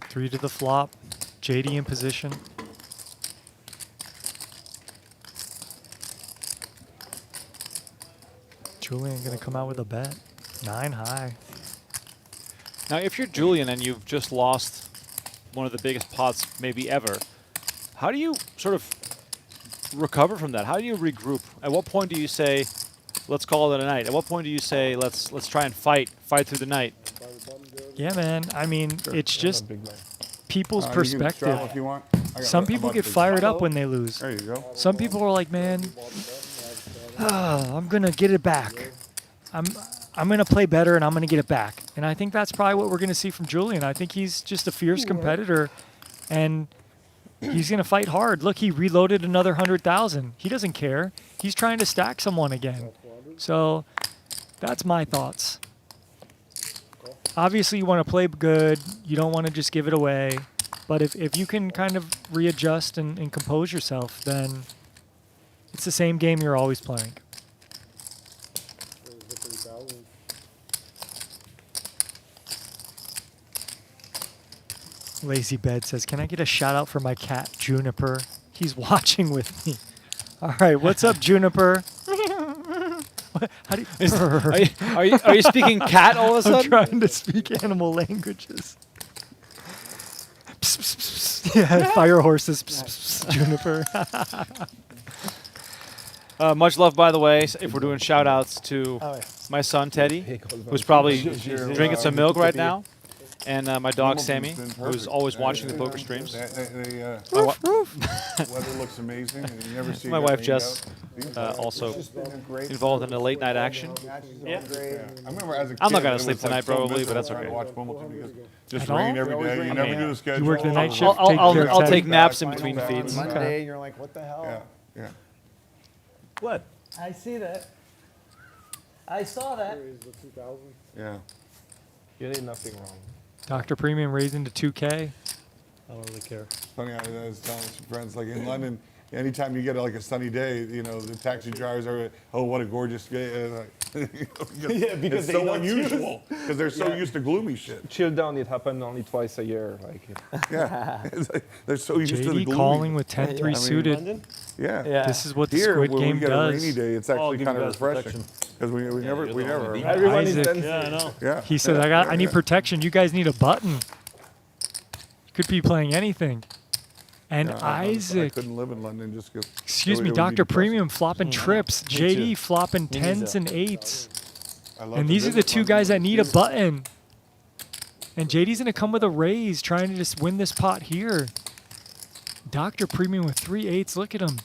3 to the flop. JD in position. Julien gonna come out with a bet. 9 high. Now, if you're Julien and you've just lost one of the biggest pots maybe ever, how do you sort of recover from that? How do you regroup? At what point do you say, let's call it a night? At what point do you say, let's try and fight through the night? Yeah, man. I mean, it's just people's You can perspective. travel if you want. Some people get fired up when they lose. There you go. Some people are like, man, I'm gonna get it back. I'm gonna play better and I'm gonna get it back. And I think that's probably what we're gonna see from Julien. I think he's just a fierce competitor, and he's gonna fight hard. Look, he reloaded another 100,000. He doesn't care. He's trying to stack someone again. So that's my thoughts. Obviously, you want to play good. You don't want to just give it away. But if you can kind of readjust and compose yourself, then it's the same game you're always playing. There's the 3,000. Lazy Bed says, can I get a shout out for my cat, Juniper? He's watching with me. All right, what's up, Juniper? How do you, are you speaking cat all of a sudden? I'm trying to speak animal languages. Psst, psst, psst. Yeah, fire horses. Psst, psst, Juniper. Much love, by the way, if we're doing shout outs to my son, Teddy, who's probably drinking some milk right now, and my dog, Sammy, who's always watching the poker streams. Weather looks amazing. And you never see my it wife, rained Jess, out. also involved in the late night action. Yeah. I remember as a kid, I'm not going it to sleep was, like, tonight, so probably, but miserable that's trying okay. to watch Wimbledon because just At all? rain every day. You never mean, do the schedule. You work the night shift? I'll Teddy? take naps in between feeds. Monday, and you're like, what the hell? Yeah, yeah. What? I see that. I saw that. There is the 2,000. Yeah. You did nothing wrong. Dr. Premium raising to 2K. I don't really care. Funny, I was telling some friends, like in London, anytime you get like a sunny day, you know, the taxi drivers are, oh, what a gorgeous day. Yeah, because it's they so don't unusual because they're so used to gloomy shit. Chill down. It happened only twice a year. Like. Yeah, it's like, they're so used to the JD gloomy. calling with 10-3 suited. Yeah. This is what the Here, Squid when game we get does. a rainy day, it's actually give kind you of guys refreshing because we never. Everyone is Isaac. dancing. Yeah, I know. Yeah. He said, I need protection. You guys need a button. You could be playing anything. And Yeah, I Isaac, couldn't live in London just because. excuse me, Dr. Premium flopping trips. JD too. flopping Me neither. 10s and 8s. I love And to these are the visit two London guys that with need a kids. button. And JD's going to come with a raise, trying to just win this pot here. Dr. Premium with 3 8s. Look at him.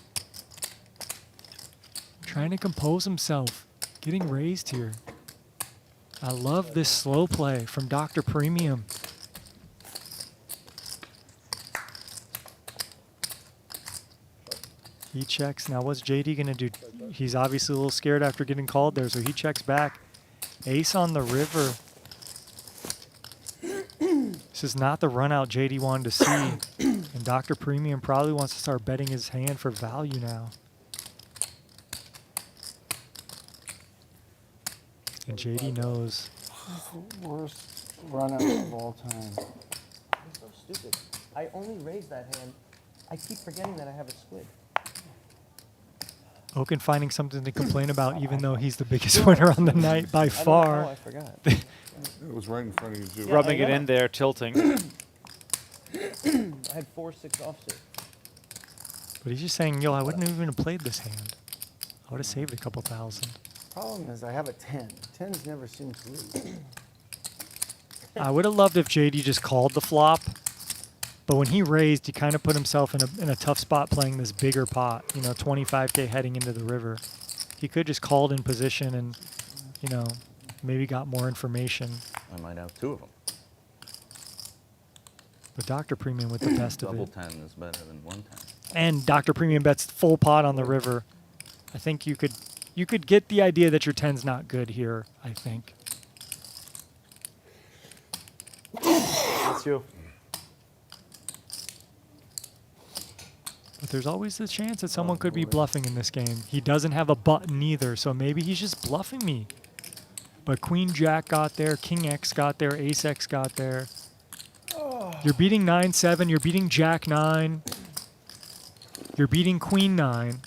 Trying to compose himself. Getting raised here. I love this slow play from Dr. Premium. He checks. Now, what's JD going to do? He's obviously a little scared after getting called there, so he checks back. Ace on the river. This is not the run out JD wanted to see. And Dr. Premium probably wants to start betting his hand for value now. And JD knows. Worst run out of all time. It's so stupid. I only raised that hand. I keep forgetting that I have a squid. Okin finding something to complain about, even though he's the biggest winner on the night by far. I forgot. It was right in front of you, too. Rubbing it in there, tilting. I had 4-6 offsuit. But he's just saying, yo, I wouldn't even have played this hand. I would have saved a couple thousand. Problem is, I have a 10. 10s never seem to lose. I would have loved if JD just called the flop. But when he raised, he kind of put himself in a tough spot playing this bigger pot, 25K heading into the river. He could just called in position and, maybe got more information. I might have 2 of them. But Dr. Premium with the best of Double it. 10 is better than 110. And Dr. Premium bets full pot on the river. I think you could get the idea that your 10's not good here, I think. That's you. But there's always the chance that someone could be bluffing in this game. He doesn't have a button either, so maybe he's just bluffing me. But Queen Jack got there, King X got there, Ace X got there. You're beating 9-7, you're beating Jack 9. You're beating Queen 9.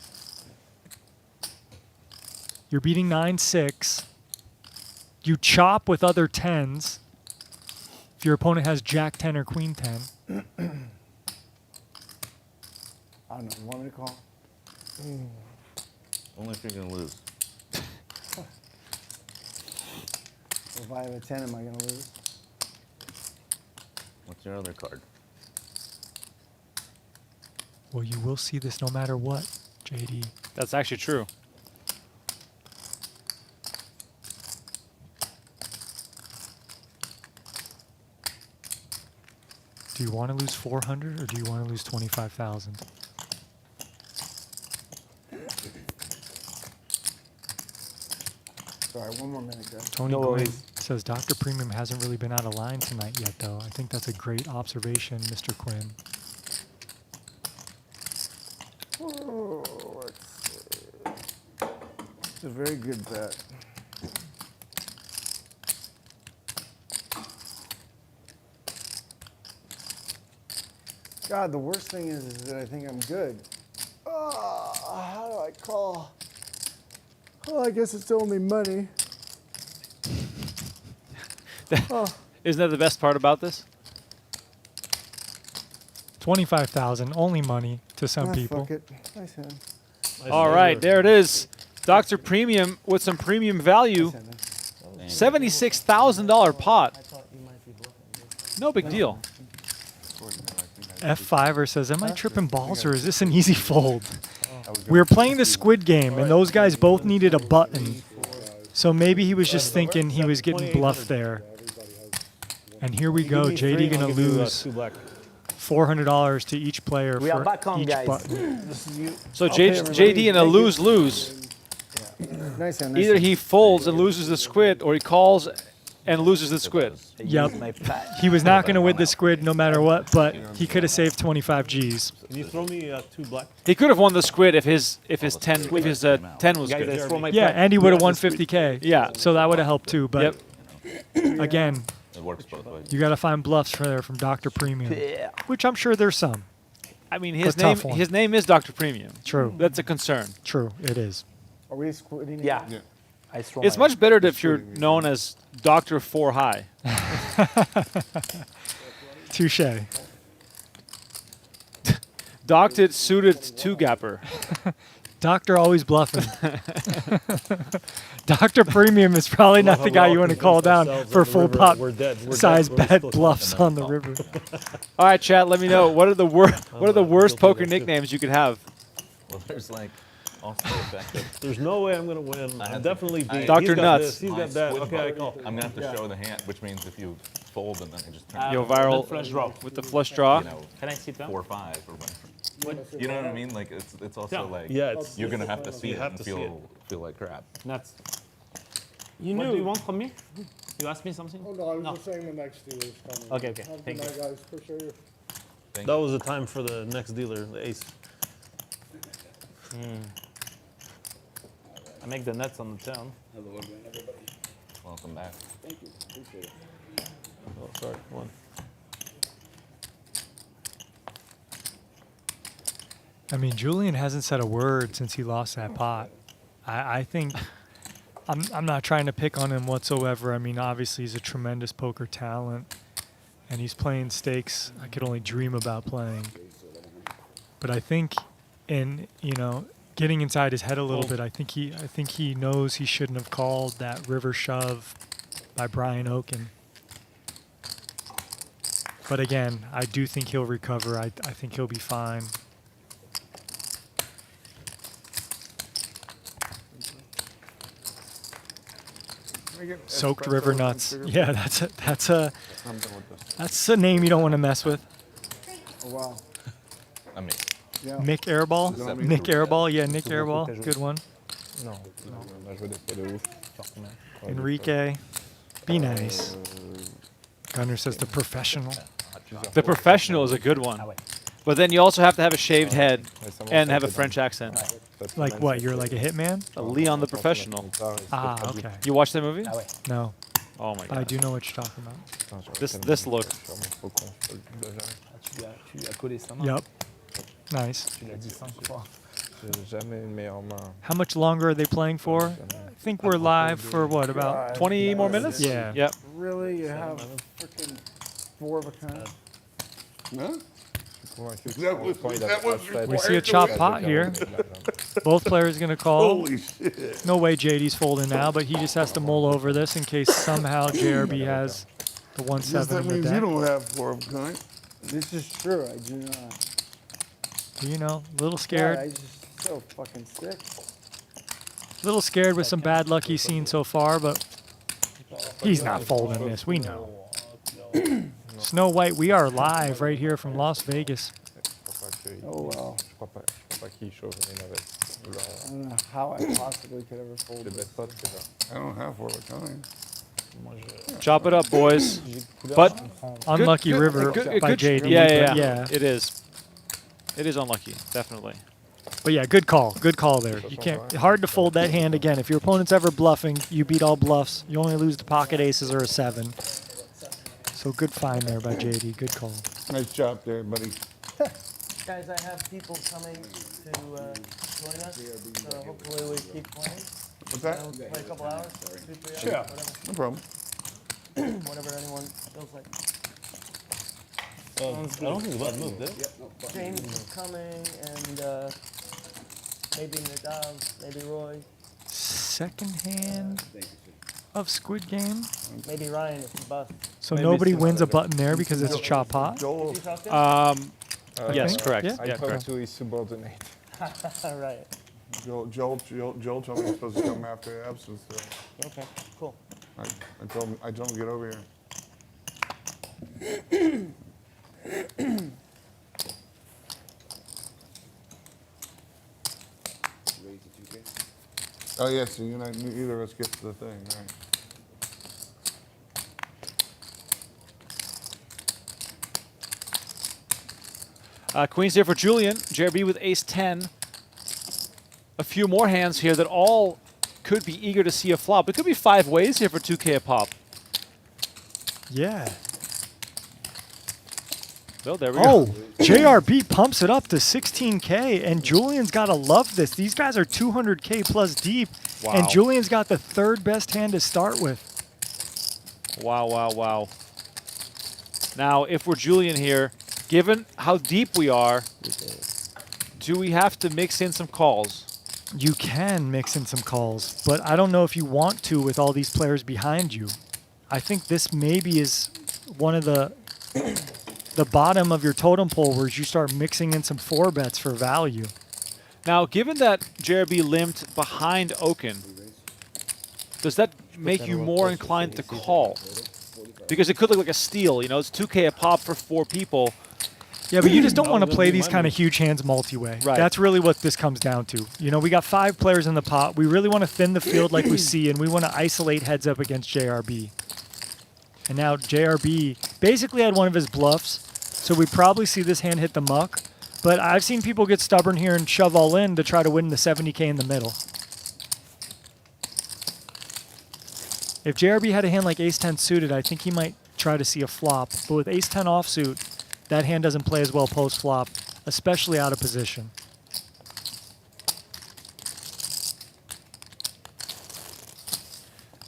You're beating 9-6. You chop with other 10s. If your opponent has Jack 10 or Queen 10. I don't know. You want me to call? Only if you're going to lose. If I have a 10, am I going to lose? What's your other card? Well, you will see this no matter what, JD. That's actually true. Do you want to lose 400 or do you want to lose 25,000? Sorry, one more minute, guys. Tony Gwynn says Dr. Premium hasn't really been out of line tonight yet, though. I think that's a great observation, Mr. Quinn. Oh, let's see. It's a very good bet. God, the worst thing is that I think I'm good. Oh, how do I call? Oh, I guess it's only money. Isn't that the best part about this? 25,000, only money to some people. Fuck it. Nice hand. All right, there it is. Dr. Premium with some premium value. $76,000 pot. No big deal. F5er says, am I tripping balls or is this an easy fold? We were playing the Squid game, and those guys both needed a button. So maybe he was just thinking he was getting bluffed there. And here we go. JD going to lose $400 to each player We are for back on, each guys. button. So JD in a lose-lose. Nice hand. Either he folds and loses the squid, or he calls and loses the squid. Yep. He was not going to win the Squid no matter what, but he could have saved 25 Gs. Can you throw me 2 black? He could have won the squid if his 10 was Guys, good. throw my Yeah, pack. and he would have won 50K. Yeah. So that would have helped too. But again, It works both ways. you got to find bluffs from Dr. Premium, which I'm sure there's some. I mean, But tough one. his name is Dr. Premium. True. That's a concern. True, it is. Are we squitting? Yeah. Yeah. I throw It's my- much better if you're known as Dr. 4 High. Touche. Docted suited 2-gapper. Doctor always bluffing. Dr. Premium is probably not the guy you want to call down for full pot size bet bluffs on the river. All right, chat. Let me know what are the worst poker nicknames you could have. Well, there's like also the fact that There's no way I'm going to win. I'm definitely beat. Dr. He's got Nuts. this, He's my got that. squid Okay, I button, call. I'm gonna have to show the hand, which means if you fold and then I just turn, Yoh Viral flush draw. with the flush draw. you know, Can I sit down? 4 or 5 or whatever. You know what I mean? Like it's also like Yeah, it's, you're gonna have to see you it have and to see it. feel like crap. Nuts. You What knew. do you want from me? You asked me something? Oh, no, I was just saying the next deal is coming. Okay, okay. Have a Thank good you. night, guys. Appreciate you. That was the time for the next dealer, the ace. I make the nuts on the turn. Hello again, everybody. Welcome back. Thank you. Appreciate it. Oh, sorry, one. I mean, Julien hasn't said a word since he lost that pot. I think I'm not trying to pick on him whatsoever. I mean, obviously he's a tremendous poker talent, and he's playing stakes I could only dream about playing. But I think, in getting inside his head a little bit, I think he knows he shouldn't have called that river shove by Brian Okin. But again, I do think he'll recover. I think he'll be fine. Soaked river nuts. Yeah, that's a name you don't want to mess with. Oh, wow. I mean, Yeah. Mick Airball. Nick Airball. Yeah, Nick Airball. Good one. No. Enrique. Be nice. Gunner says the professional. The professional is a good one. But then you also have to have a shaved head and have a French accent. Like what? You're like a hitman? Leon the Professional. Ah, okay. You watched that movie? No. Oh my god. I do know what you're talking about. This look. Tu as collé sa main. Yep. Nice. Tu l'as dit 5 fois. Jamais une meilleure main. How much longer are they playing for? I think we're live for what, about 20 more minutes? Yeah. Yep. Really? You have freaking 4 of a kind? Huh? We see a chop pot here. Both players going to call. Holy shit. No way JD's folding now, but he just has to mull over this in case somehow JRB has the 1-7 That in the means deck. you don't have 4 of a kind. This is true. I do not. You know, a little God, scared. I'm just so fucking sick. A little scared with some bad luck he's seen so far, but he's not folding this. We know. Snow White, we are live right here from Las Vegas. Oh, wow. I don't know how I possibly could ever fold this. I don't have 4 of a kind. Chop it up, boys. But Unlucky river by JD. Yeah. It is. It is unlucky, definitely. But yeah, good call. Good call there. You can't. Hard to fold that hand again. If your opponent's ever bluffing, you beat all bluffs. You only lose to pocket aces or a 7. So good find there by JD. Good call. Nice job there, buddy. Guys, I have people coming to join us, so hopefully we keep playing. What's that? Play a couple hours, 2-3 hours, Sure. whatever. No problem. Whatever anyone feels like. I don't think it's about to move, did it? James is coming, and maybe Nadav, maybe Roy, Second hand of Squid Game. maybe Ryan if he busts. So nobody wins a button there because it's a chop pot. Joel, Yes, think. correct. Yeah. Yeah, Talk correct. to his subordinate. Right. Joel told me he's supposed to come after the absence. So Okay, cool. I told him to get over here. Oh yeah, so neither of us gets the thing, right? Queen's here for Julien. JRB with ace-10. A few more hands here that all could be eager to see a flop. It could be 5 ways here for 2K a pop. Yeah. Well, there we Oh, go. JRB pumps it up to 16K, and Julian's got to love this. These guys are 200K plus deep, and Julian's got the 3rd best hand to start with. Wow, wow, wow. Now, if we're Julien here, given how deep we are, do we have to mix in some calls? You can mix in some calls, but I don't know if you want to with all these players behind you. I think this maybe is one of the bottom of your totem pole where you start mixing in some 4 bets for value. Now, given that JRB limped behind Okin, does that make you more inclined to call? Because it could look like a steal. You know, it's 2K a pop for 4 people. Yeah, but you just don't want to play these kind of huge hands multi-way. Right. That's really what this comes down to. You know, we got 5 players in the pot. We really want to thin the field like we see, and we want to isolate heads up against JRB. And now JRB basically had one of his bluffs, so we probably see this hand hit the muck. But I've seen people get stubborn here and shove all in to try to win the 70K in the middle. If JRB had a hand like ace-10 suited, I think he might try to see a flop. But with ace-10 offsuit, that hand doesn't play as well post-flop, especially out of position.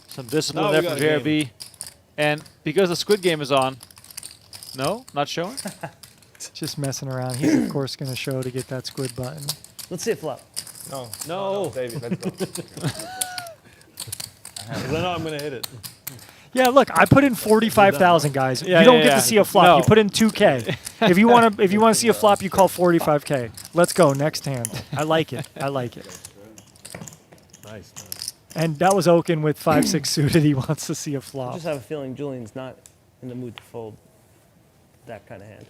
Some discipline there from JRB. And because the Squid Game is on, no, not showing? Just messing around. He's, of course, going to show to get that Squid button. Let's see a flop. No. David, let's go. Because I know I'm going to hit it. Yeah, look, I put in 45,000, guys. Yeah, you don't yeah, get yeah. to see a flop. No. You put in 2K. If you want to see a flop, you call 45K. Let's go, next hand. I like it. I like it. Nice. And that was Okin with 5-6 suited. He wants to see a I flop. just have a feeling Julian's not in the mood to fold that kind of hand.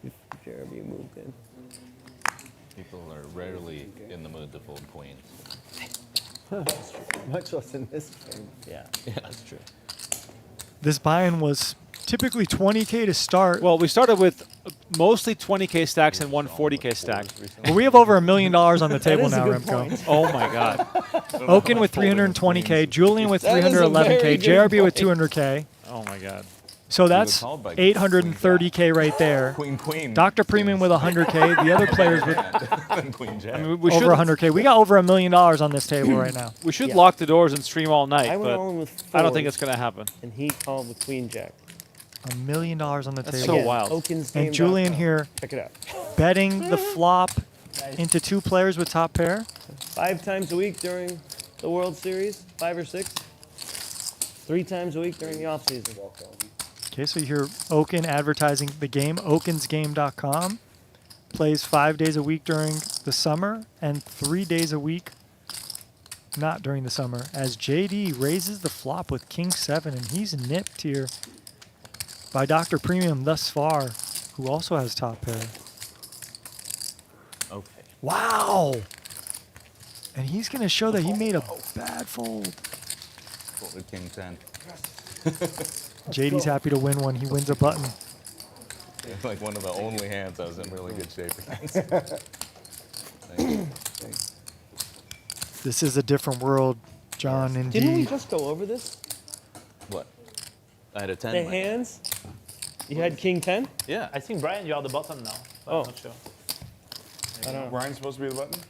If Jeremy moved in. People are rarely in the mood to fold queens. Much less in this game. Yeah, Yeah, that's true. This buy-in was Typically 20K to start. Well, we started with mostly 20K stacks and one 40K stack. But we have over $1 million on the table is a now, good Remco. point. Oh my God. Okin with 320K, Julien with That is a very 311K, good JRB with point. 200K. Oh my God. So that's called by 830K right there. Queen. Dr. Premium with 100K. The other players with Queen Jack. I mean, we over should 100K. We got over $1 million on this table right now. we should Yeah. lock the doors and stream all night, I went but all in with I don't think fours, it's gonna happen. and he called with Queen Jack. $1 million on the That's table. so wild. And Julien here Check it out. betting the flop into 2 players with top pair. 5 times a week during the World Series, 5 or 6. 3 times a week during the off season. Okay, so you hear Okin advertising the game, okinsgame.com. Plays 5 days a week during the summer and 3 days a week not during the summer. As JD raises the flop with King 7, and he's nipped here by Dr. Premium thus far, who also has top pair. Okay. Wow! And he's going to show that he made a bad fold. Folded King 10. JD's happy to win one. He wins a button. Like one of the only hands I was in really good shape against. Thank you. This is a different world, John, Didn't we indeed. just go over this? What? I had a 10. The in my hand. hands? You had King 10? Yeah. I think, Brian, you are the bottom now. But Oh. I'm not sure. I don't know. Brian's supposed to be the button?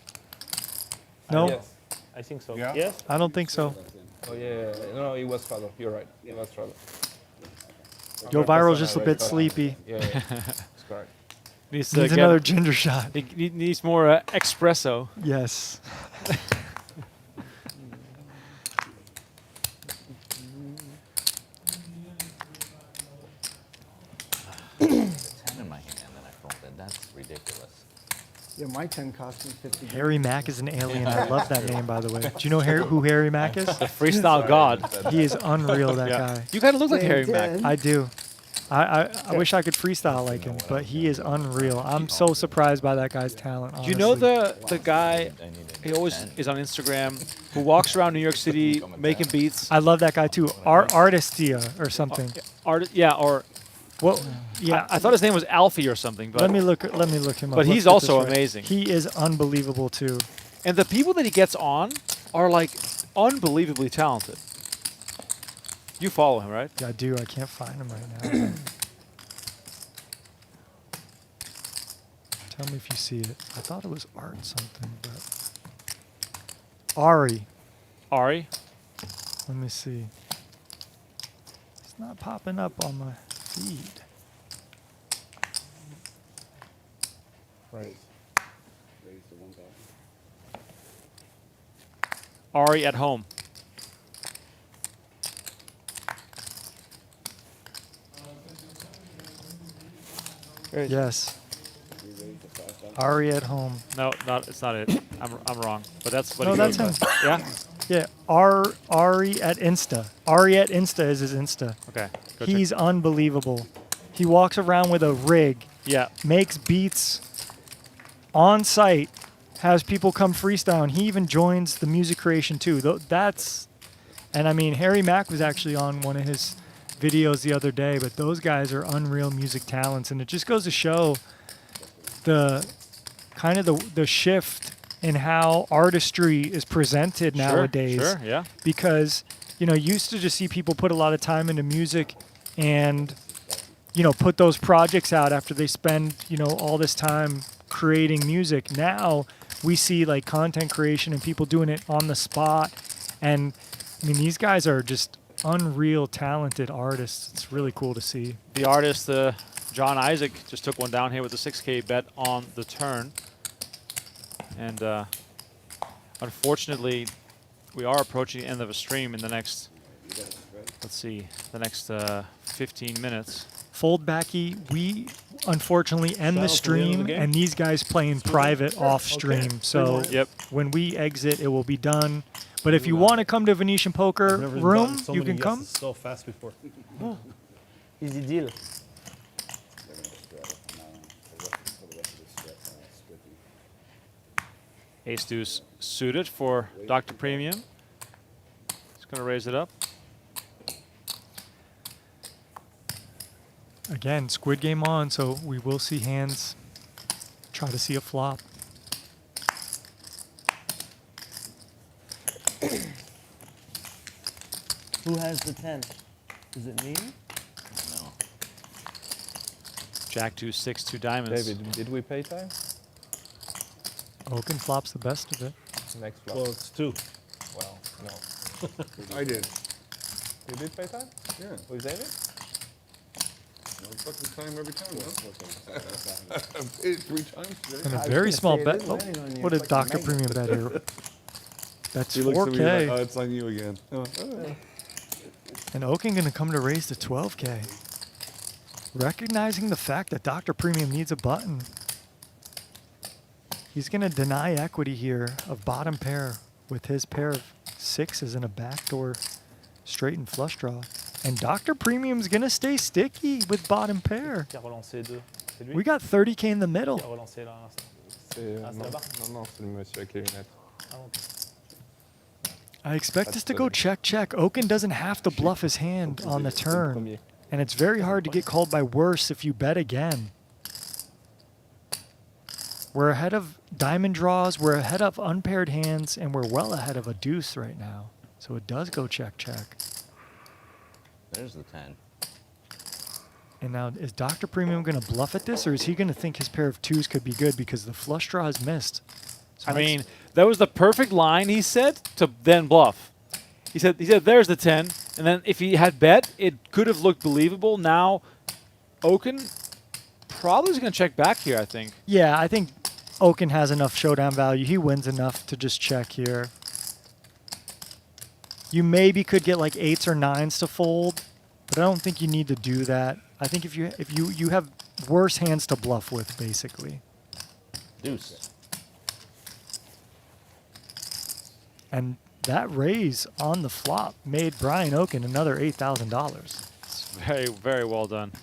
No, Yes. I think so. Yeah? Yes? I don't think so. Oh, yeah. No, it was Fado. You're right. It was Fado. Yoh Viral's just a bit sleepy. Yeah, yeah. That's correct. Needs Needs get- another ginger shot. He needs more espresso. Yes. 10 in my hand and I folded. That's ridiculous. Yeah, my 10 cost me 50. Harry Mack is an alien. I love that name, by the way. Do you know who Harry Mack is? The freestyle god. He is unreal, that guy. You kind of look like Harry Mack. I do. I wish I could freestyle like him, but he is unreal. I'm so surprised by that guy's talent, Do honestly. you know the guy, he always is on Instagram, who walks around New York City making beats? I love that guy, too. Artistia or something. Or Well, yeah. I thought his name was Alfie or something. But Let me look him up. But Let's he's get also this right. amazing. He is unbelievable, too. And the people that he gets on are like unbelievably talented. You follow him, right? Yeah, I do. I can't find him right now. Tell me if you see it. I thought it was art something, but Ari. Ari? Let me see. It's not popping up on my feed. Right. Ari at home. Yes. Ari at home. No, it's not it. I'm wrong. But that's what No, he that's goes him. by. Yeah? Yeah, Ari at Insta. Ari at Insta is his Insta. Okay. Go He's unbelievable. He walks around with a rig. Yeah. Makes beats on site. Has people come freestyle. And he even joins the music creation too. And I mean, Harry Mack was actually on one of his videos the other day. But those guys are unreal music talents, and it just goes to show the kind of the shift in how artistry is presented nowadays. Sure, yeah. Because, you used to just see people put a lot of time into music and, put those projects out after they spend, all this time creating music. Now we see like content creation and people doing it on the spot. And I mean, these guys are just unreal talented artists. It's really cool to see. The artist, John Isaac, just took one down here with a 6K bet on the turn. And unfortunately, we are approaching the end of a stream in the next, the next 15 minutes. Fold backy, we unfortunately end the stream, and these guys play in private off stream. So when we exit, it will be done. But if you want to come to Venetian Poker room, you can come. So fast before. Easy deal. Ace deuce suited for Dr. Premium. He's going to raise it up. again, Squid Game on, so we will see hands try to see a flop. Who has the 10? Is it me? No. Jack 2, 6, 2 diamonds. David, did we pay time? Okin flops the best of it. Next flop. Well, it's 2. Well, no. I did. You did pay time? Yeah. With David? No fucking time every time, no? I paid it 3 times today. And I a was very gonna small say, it bet. is Oh, landing on you. what a It's like a Dr. magnet. Premium bet here. That's He looks at me 4K. like, oh, it's on you again. Oh, oh. And Okin going to come to raise to 12K. Recognizing the fact that Dr. Premium needs a button. He's going to deny equity here of bottom pair with his pair of 6s and a backdoor straight and flush draw. And Dr. Premium's going to stay sticky with bottom pair. Qui a relancé 2? C'est lui? We got 30K in the middle. Qui a relancé là, à l'instant? C'est Ah, c'est non, là-bas? non, c'est le monsieur avec les lunettes. Ah, ok. I expect That's us to go check, check. Okin doesn't have to bluff his hand on the turn. And it's very hard to get called by worse if you bet again. We're ahead of diamond draws, we're ahead of unpaired hands, and we're well ahead of a deuce right now. So it does go check, check. There's the 10. And now, is Dr. Premium going to bluff at this, or is he going to think his pair of 2s could be good because the flush draw is missed? So I mean, that was the perfect line he said to then bluff. He said there's the 10, and then if he had bet, it could have looked believable. Now, Okin probably is going to check back here, I think. yeah, I think Okin has enough showdown value. He wins enough to just check here. You maybe could get like 8s or 9s to fold, but I don't think you need to do that. I think if you have worse hands to bluff with, basically. Deuce. And that raise on the flop made Brian Okin another $8,000. It's very, very well done.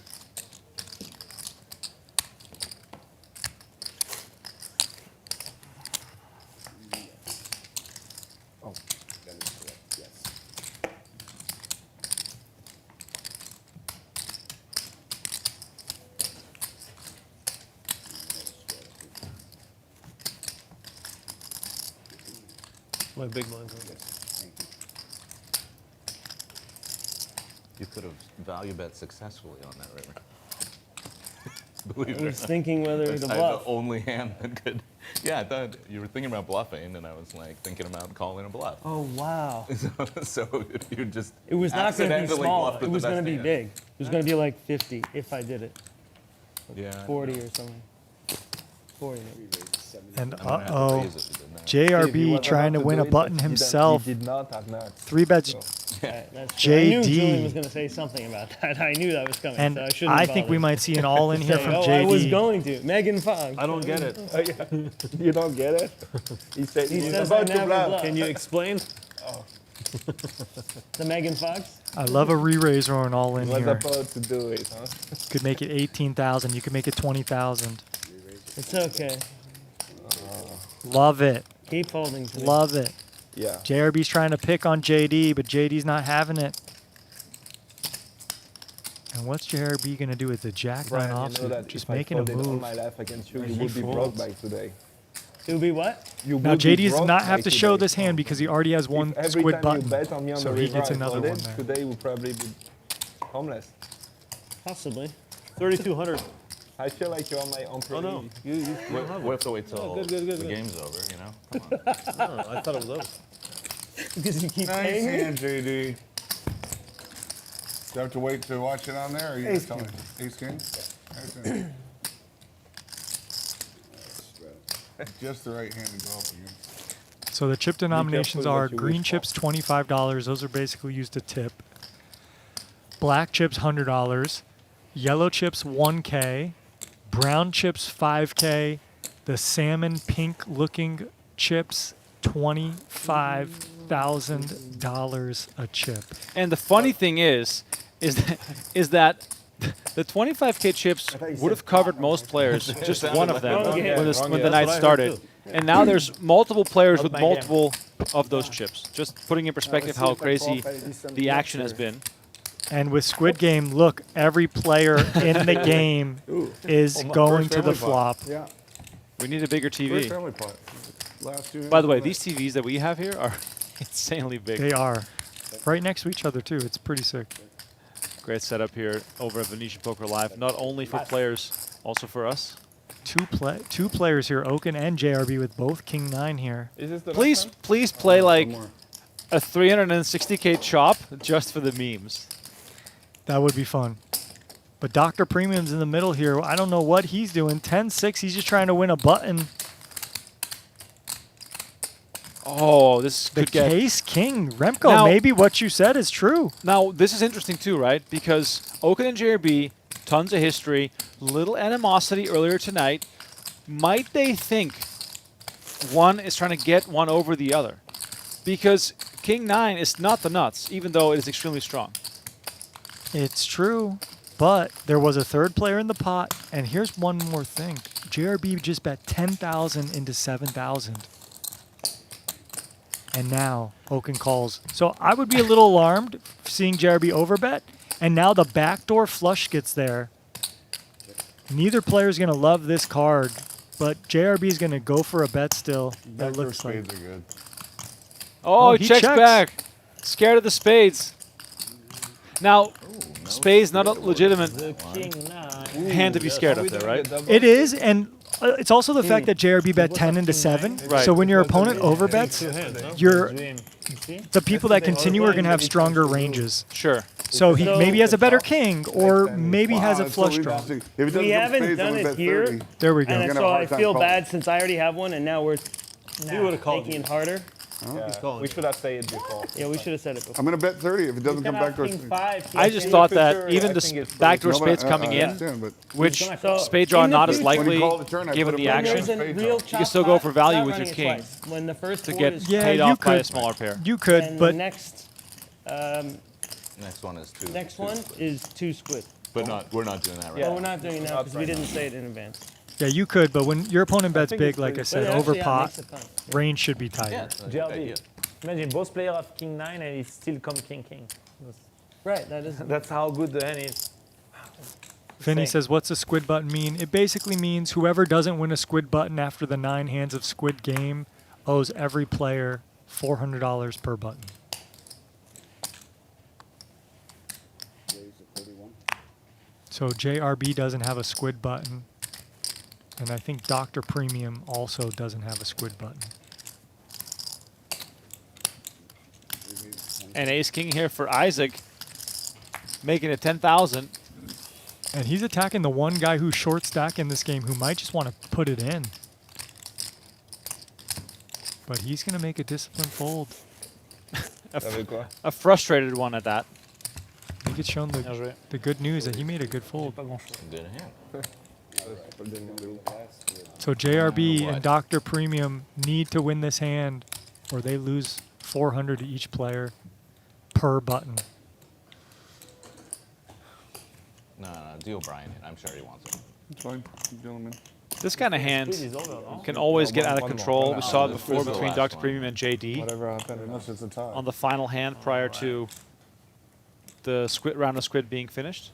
Oh, that is correct, yes. My big blind. You could have value bet successfully on that river. Believe I it or was not. thinking whether That's to the bluff. only hand that could. Yeah, I thought you were thinking about bluffing, and I was like thinking about calling a bluff. Oh, wow. So if you just It was not going to be accidentally small. bluffed It with was the going to best be hand. big. It was going to be like 50 if I did it. Yeah. 40 or something. 40. And I'm gonna have to uh-oh, raise it with it now. JRB trying to win a button himself. He did not have nuts. 3 bets Right, that's true. I knew Julian was JD. going to say something about that. I knew that was coming. And so I shouldn't have I think we bothered. might see an all in here Say, from oh, JD. I was going to. Megan Fogg. I don't get it. Oh, yeah. You don't get it? He said He he's says I about to never bluff. bluff. Can you explain? The Megan Fox? I love a re-raise or an all in Was here. about to do it, huh? Could make it 18,000. You could make it 20,000. It's okay. Love it. Keep holding to me. Love it. Yeah. JRB's trying to pick on JD, but JD's not having it. And what's JRB going to do with the jack nine Brian, you know offsuit? that Just if I making a folded all move. my life against you, And you he would be broke folds. by today. It would be what? You Now would be JD does broke not by have to show today. this hand because he already has one If every squid time button. you bet on me on So the he river, gets I another folded, one there. Today we'll probably be homeless. Possibly. 3,200. I feel like you're my employee. Oh, no. You We have to wait till good, the game's over, you know? Come on. No, I thought it was over. Because you keep Nice paying me? hand, JD. Do you have to wait to watch it on there, or you Ace just tell me? Ace king? Nice hand. Just the right hand to go up again. So the chip denominations careful are what you green wish chips $25. Those are basically used to tip. Black chips $100. Yellow chips 1K. Brown chips 5K. The salmon pink looking chips $25,000 a chip. And the funny thing is that the 25K chips thought you would have said covered pop. most players, just sounded one of like them wrong game. when, Wrong when the game. night That's what I heard started. too. And now there's multiple players with Not my game. multiple of those chips. Just putting in perspective Let's see how if I crazy qualify to do some the action has mixer. been. And with Squid Game, look, every player in the game is going to the flop. Yeah. We need a bigger First TV. family pot. Last two By the way, hands these TVs that we have here are insanely big. They are. Right next to each other, too. It's pretty sick. Great setup here over at Venetian Poker Live, not only for players, also for us. Two players here, Okin and JRB, with both King 9 here. Is this the Please, please play like a 360k chop just for the memes. That would be fun. But Dr. Premium's in the middle here. I don't know what he's doing. 10-6, he's just trying to win a button. Oh, this The could get... Case King. Remco, Now- maybe what you said is true. Now, this is interesting too, right? Because Okin and JRB, tons of history, little animosity earlier tonight. Might they think one is trying to get one over the other? Because King 9 is not the nuts, even though it is extremely strong. It's true, but there was a third player in the pot, and here's one more thing. JRB just bet 10,000 into 7,000. And now Okin calls. So I would be a little alarmed seeing JRB overbet, and now the backdoor flush gets there. Neither player is going to love this card, but JRB is going to go for a bet still. It Backdoor looks like. spades are good. Oh, Oh, he he checks checks. back. Scared of the spades. Now, spades not a legitimate King 9. hand to be scared of there, right? It is, and it's also the fact that JRB bet 10 into 7. Right. So when your opponent overbets, you're the people that continue are going to have stronger ranges. Sure. So he So- maybe has a better king, or maybe has a Wow, flush that's so draw. interesting. If it doesn't We come haven't spades, done I'm gonna it bet here. 30. There we go. And gonna so have a I hard time feel calling. bad since I already have one, and now we're would've called making you. it harder. Yeah. We should have said it before. Yeah, we should have said it before. I'm going to bet 30 if it doesn't come back to us. King 5. I just thought that even the backdoor spades coming in, which So spade draw in the not as future- When he likely called the turn, I given put the a bet action, on There's a spades real off. you can still go for value chop with your running it king twice. When the first to board get is Yeah, paid you off by a could. smaller pair. You could, and but the next Next one is two. next one is 2 squid. But we're not doing that right But now. we're not doing that because we didn't say it in advance. yeah, you could. But when your opponent bets think big, it's like I pretty- said, But over actually, yeah, it pot, makes a ton. range should be tighter. Yeah, that's a good JRB. idea. Imagine both players have King 9 and it still come King. Right, that is. That's how good the hand is. Finney Insane. says, what's a squid button mean? It basically means whoever doesn't win a squid button after the 9 hands of Squid Game owes every player $400 per button. So JRB doesn't have a squid button. And I think Dr. Premium also doesn't have a squid button. And ace king here for Isaac, making it 10,000. And he's attacking the one guy who's short stack in this game who might just want to put it in. But he's going to make a disciplined fold. A frustrated one at that. He gets shown the good news that he made a good fold. Good hand. So JRB What? and Dr. Premium need to win this hand or they lose 400 to each player per button. No, deal Brian. I'm sure he wants it. It's fine. Keep dealing, man. This kind of hand Squid is over, no? can always get out of one more. control. We saw it This before was the between last Dr. one. Premium and JD Whatever happened, unless it's a tie. on the final hand prior to the squid round of Squid being finished.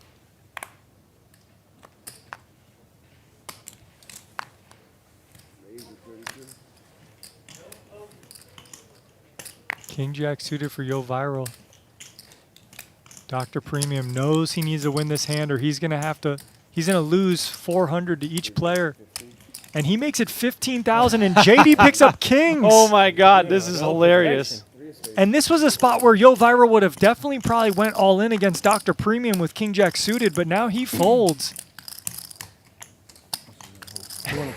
King Jack suited for Yoh Viral. Dr. Premium knows he needs to win this hand or he's going to lose 400 to each player. And he makes it 15,000 and JD picks up kings. Oh my God, this is hilarious. And this was a spot where Yoh Viral would have definitely probably went all in against Dr. Premium with King Jack suited, but now he folds.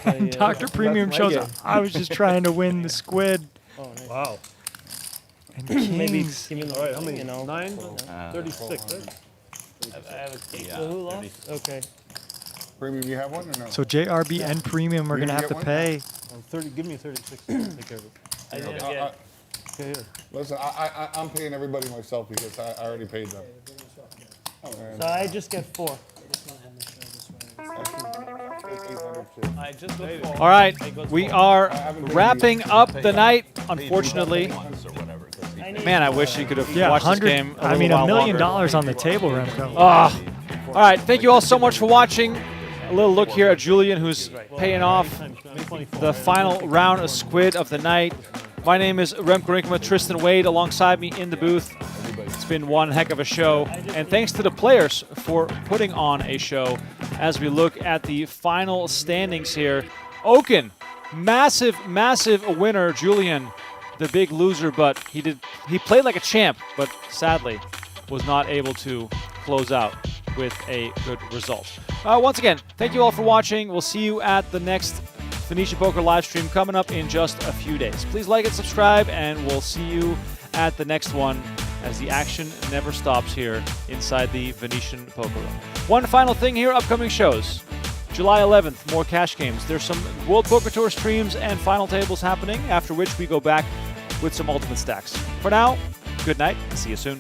And Dr. Premium shows up. I was just trying to win the squid. Oh, nice. Wow. And Maybe kings. give me the All right, how you many? know. 9? 36, right? I have a king. So who lost? Okay. Premium, you have one or no? So JRB and Premium are You going to gonna have to get one? pay. 30. Give me 36. I'll take care of it. I didn't Okay. get. Okay, here. Listen, I'm paying everybody myself because I already paid them. So I just get 4. I just got 4. All right, we are wrapping up the night, unfortunately. Once or whatever, 'cause he Man, I wish you could have Yeah, watched this 100. game a I mean, little $1 while million longer. on the table, Remco. All right, thank you all so much for watching. A little look here at Julien, who's paying off the final round of Squid of the night. My name is Remco Rinkema, Tristan Wade alongside me in the booth. It's been one heck of a show, and thanks to the players for putting on a show as we look at the final standings here. Okin, massive winner. Julien, the big loser, but he played like a champ, but sadly was not able to close out with a good result. Once again, thank you all for watching. We'll see you at the next Venetian Poker live stream coming up in just a few days. Please like and subscribe, and we'll see you at the next one as the action never stops here inside the Venetian Poker Room. One final thing here, upcoming shows. July 11th, more cash games. There's some World Poker Tour streams and final tables happening, after which we go back with some ultimate stacks. For now, good night, and see you soon.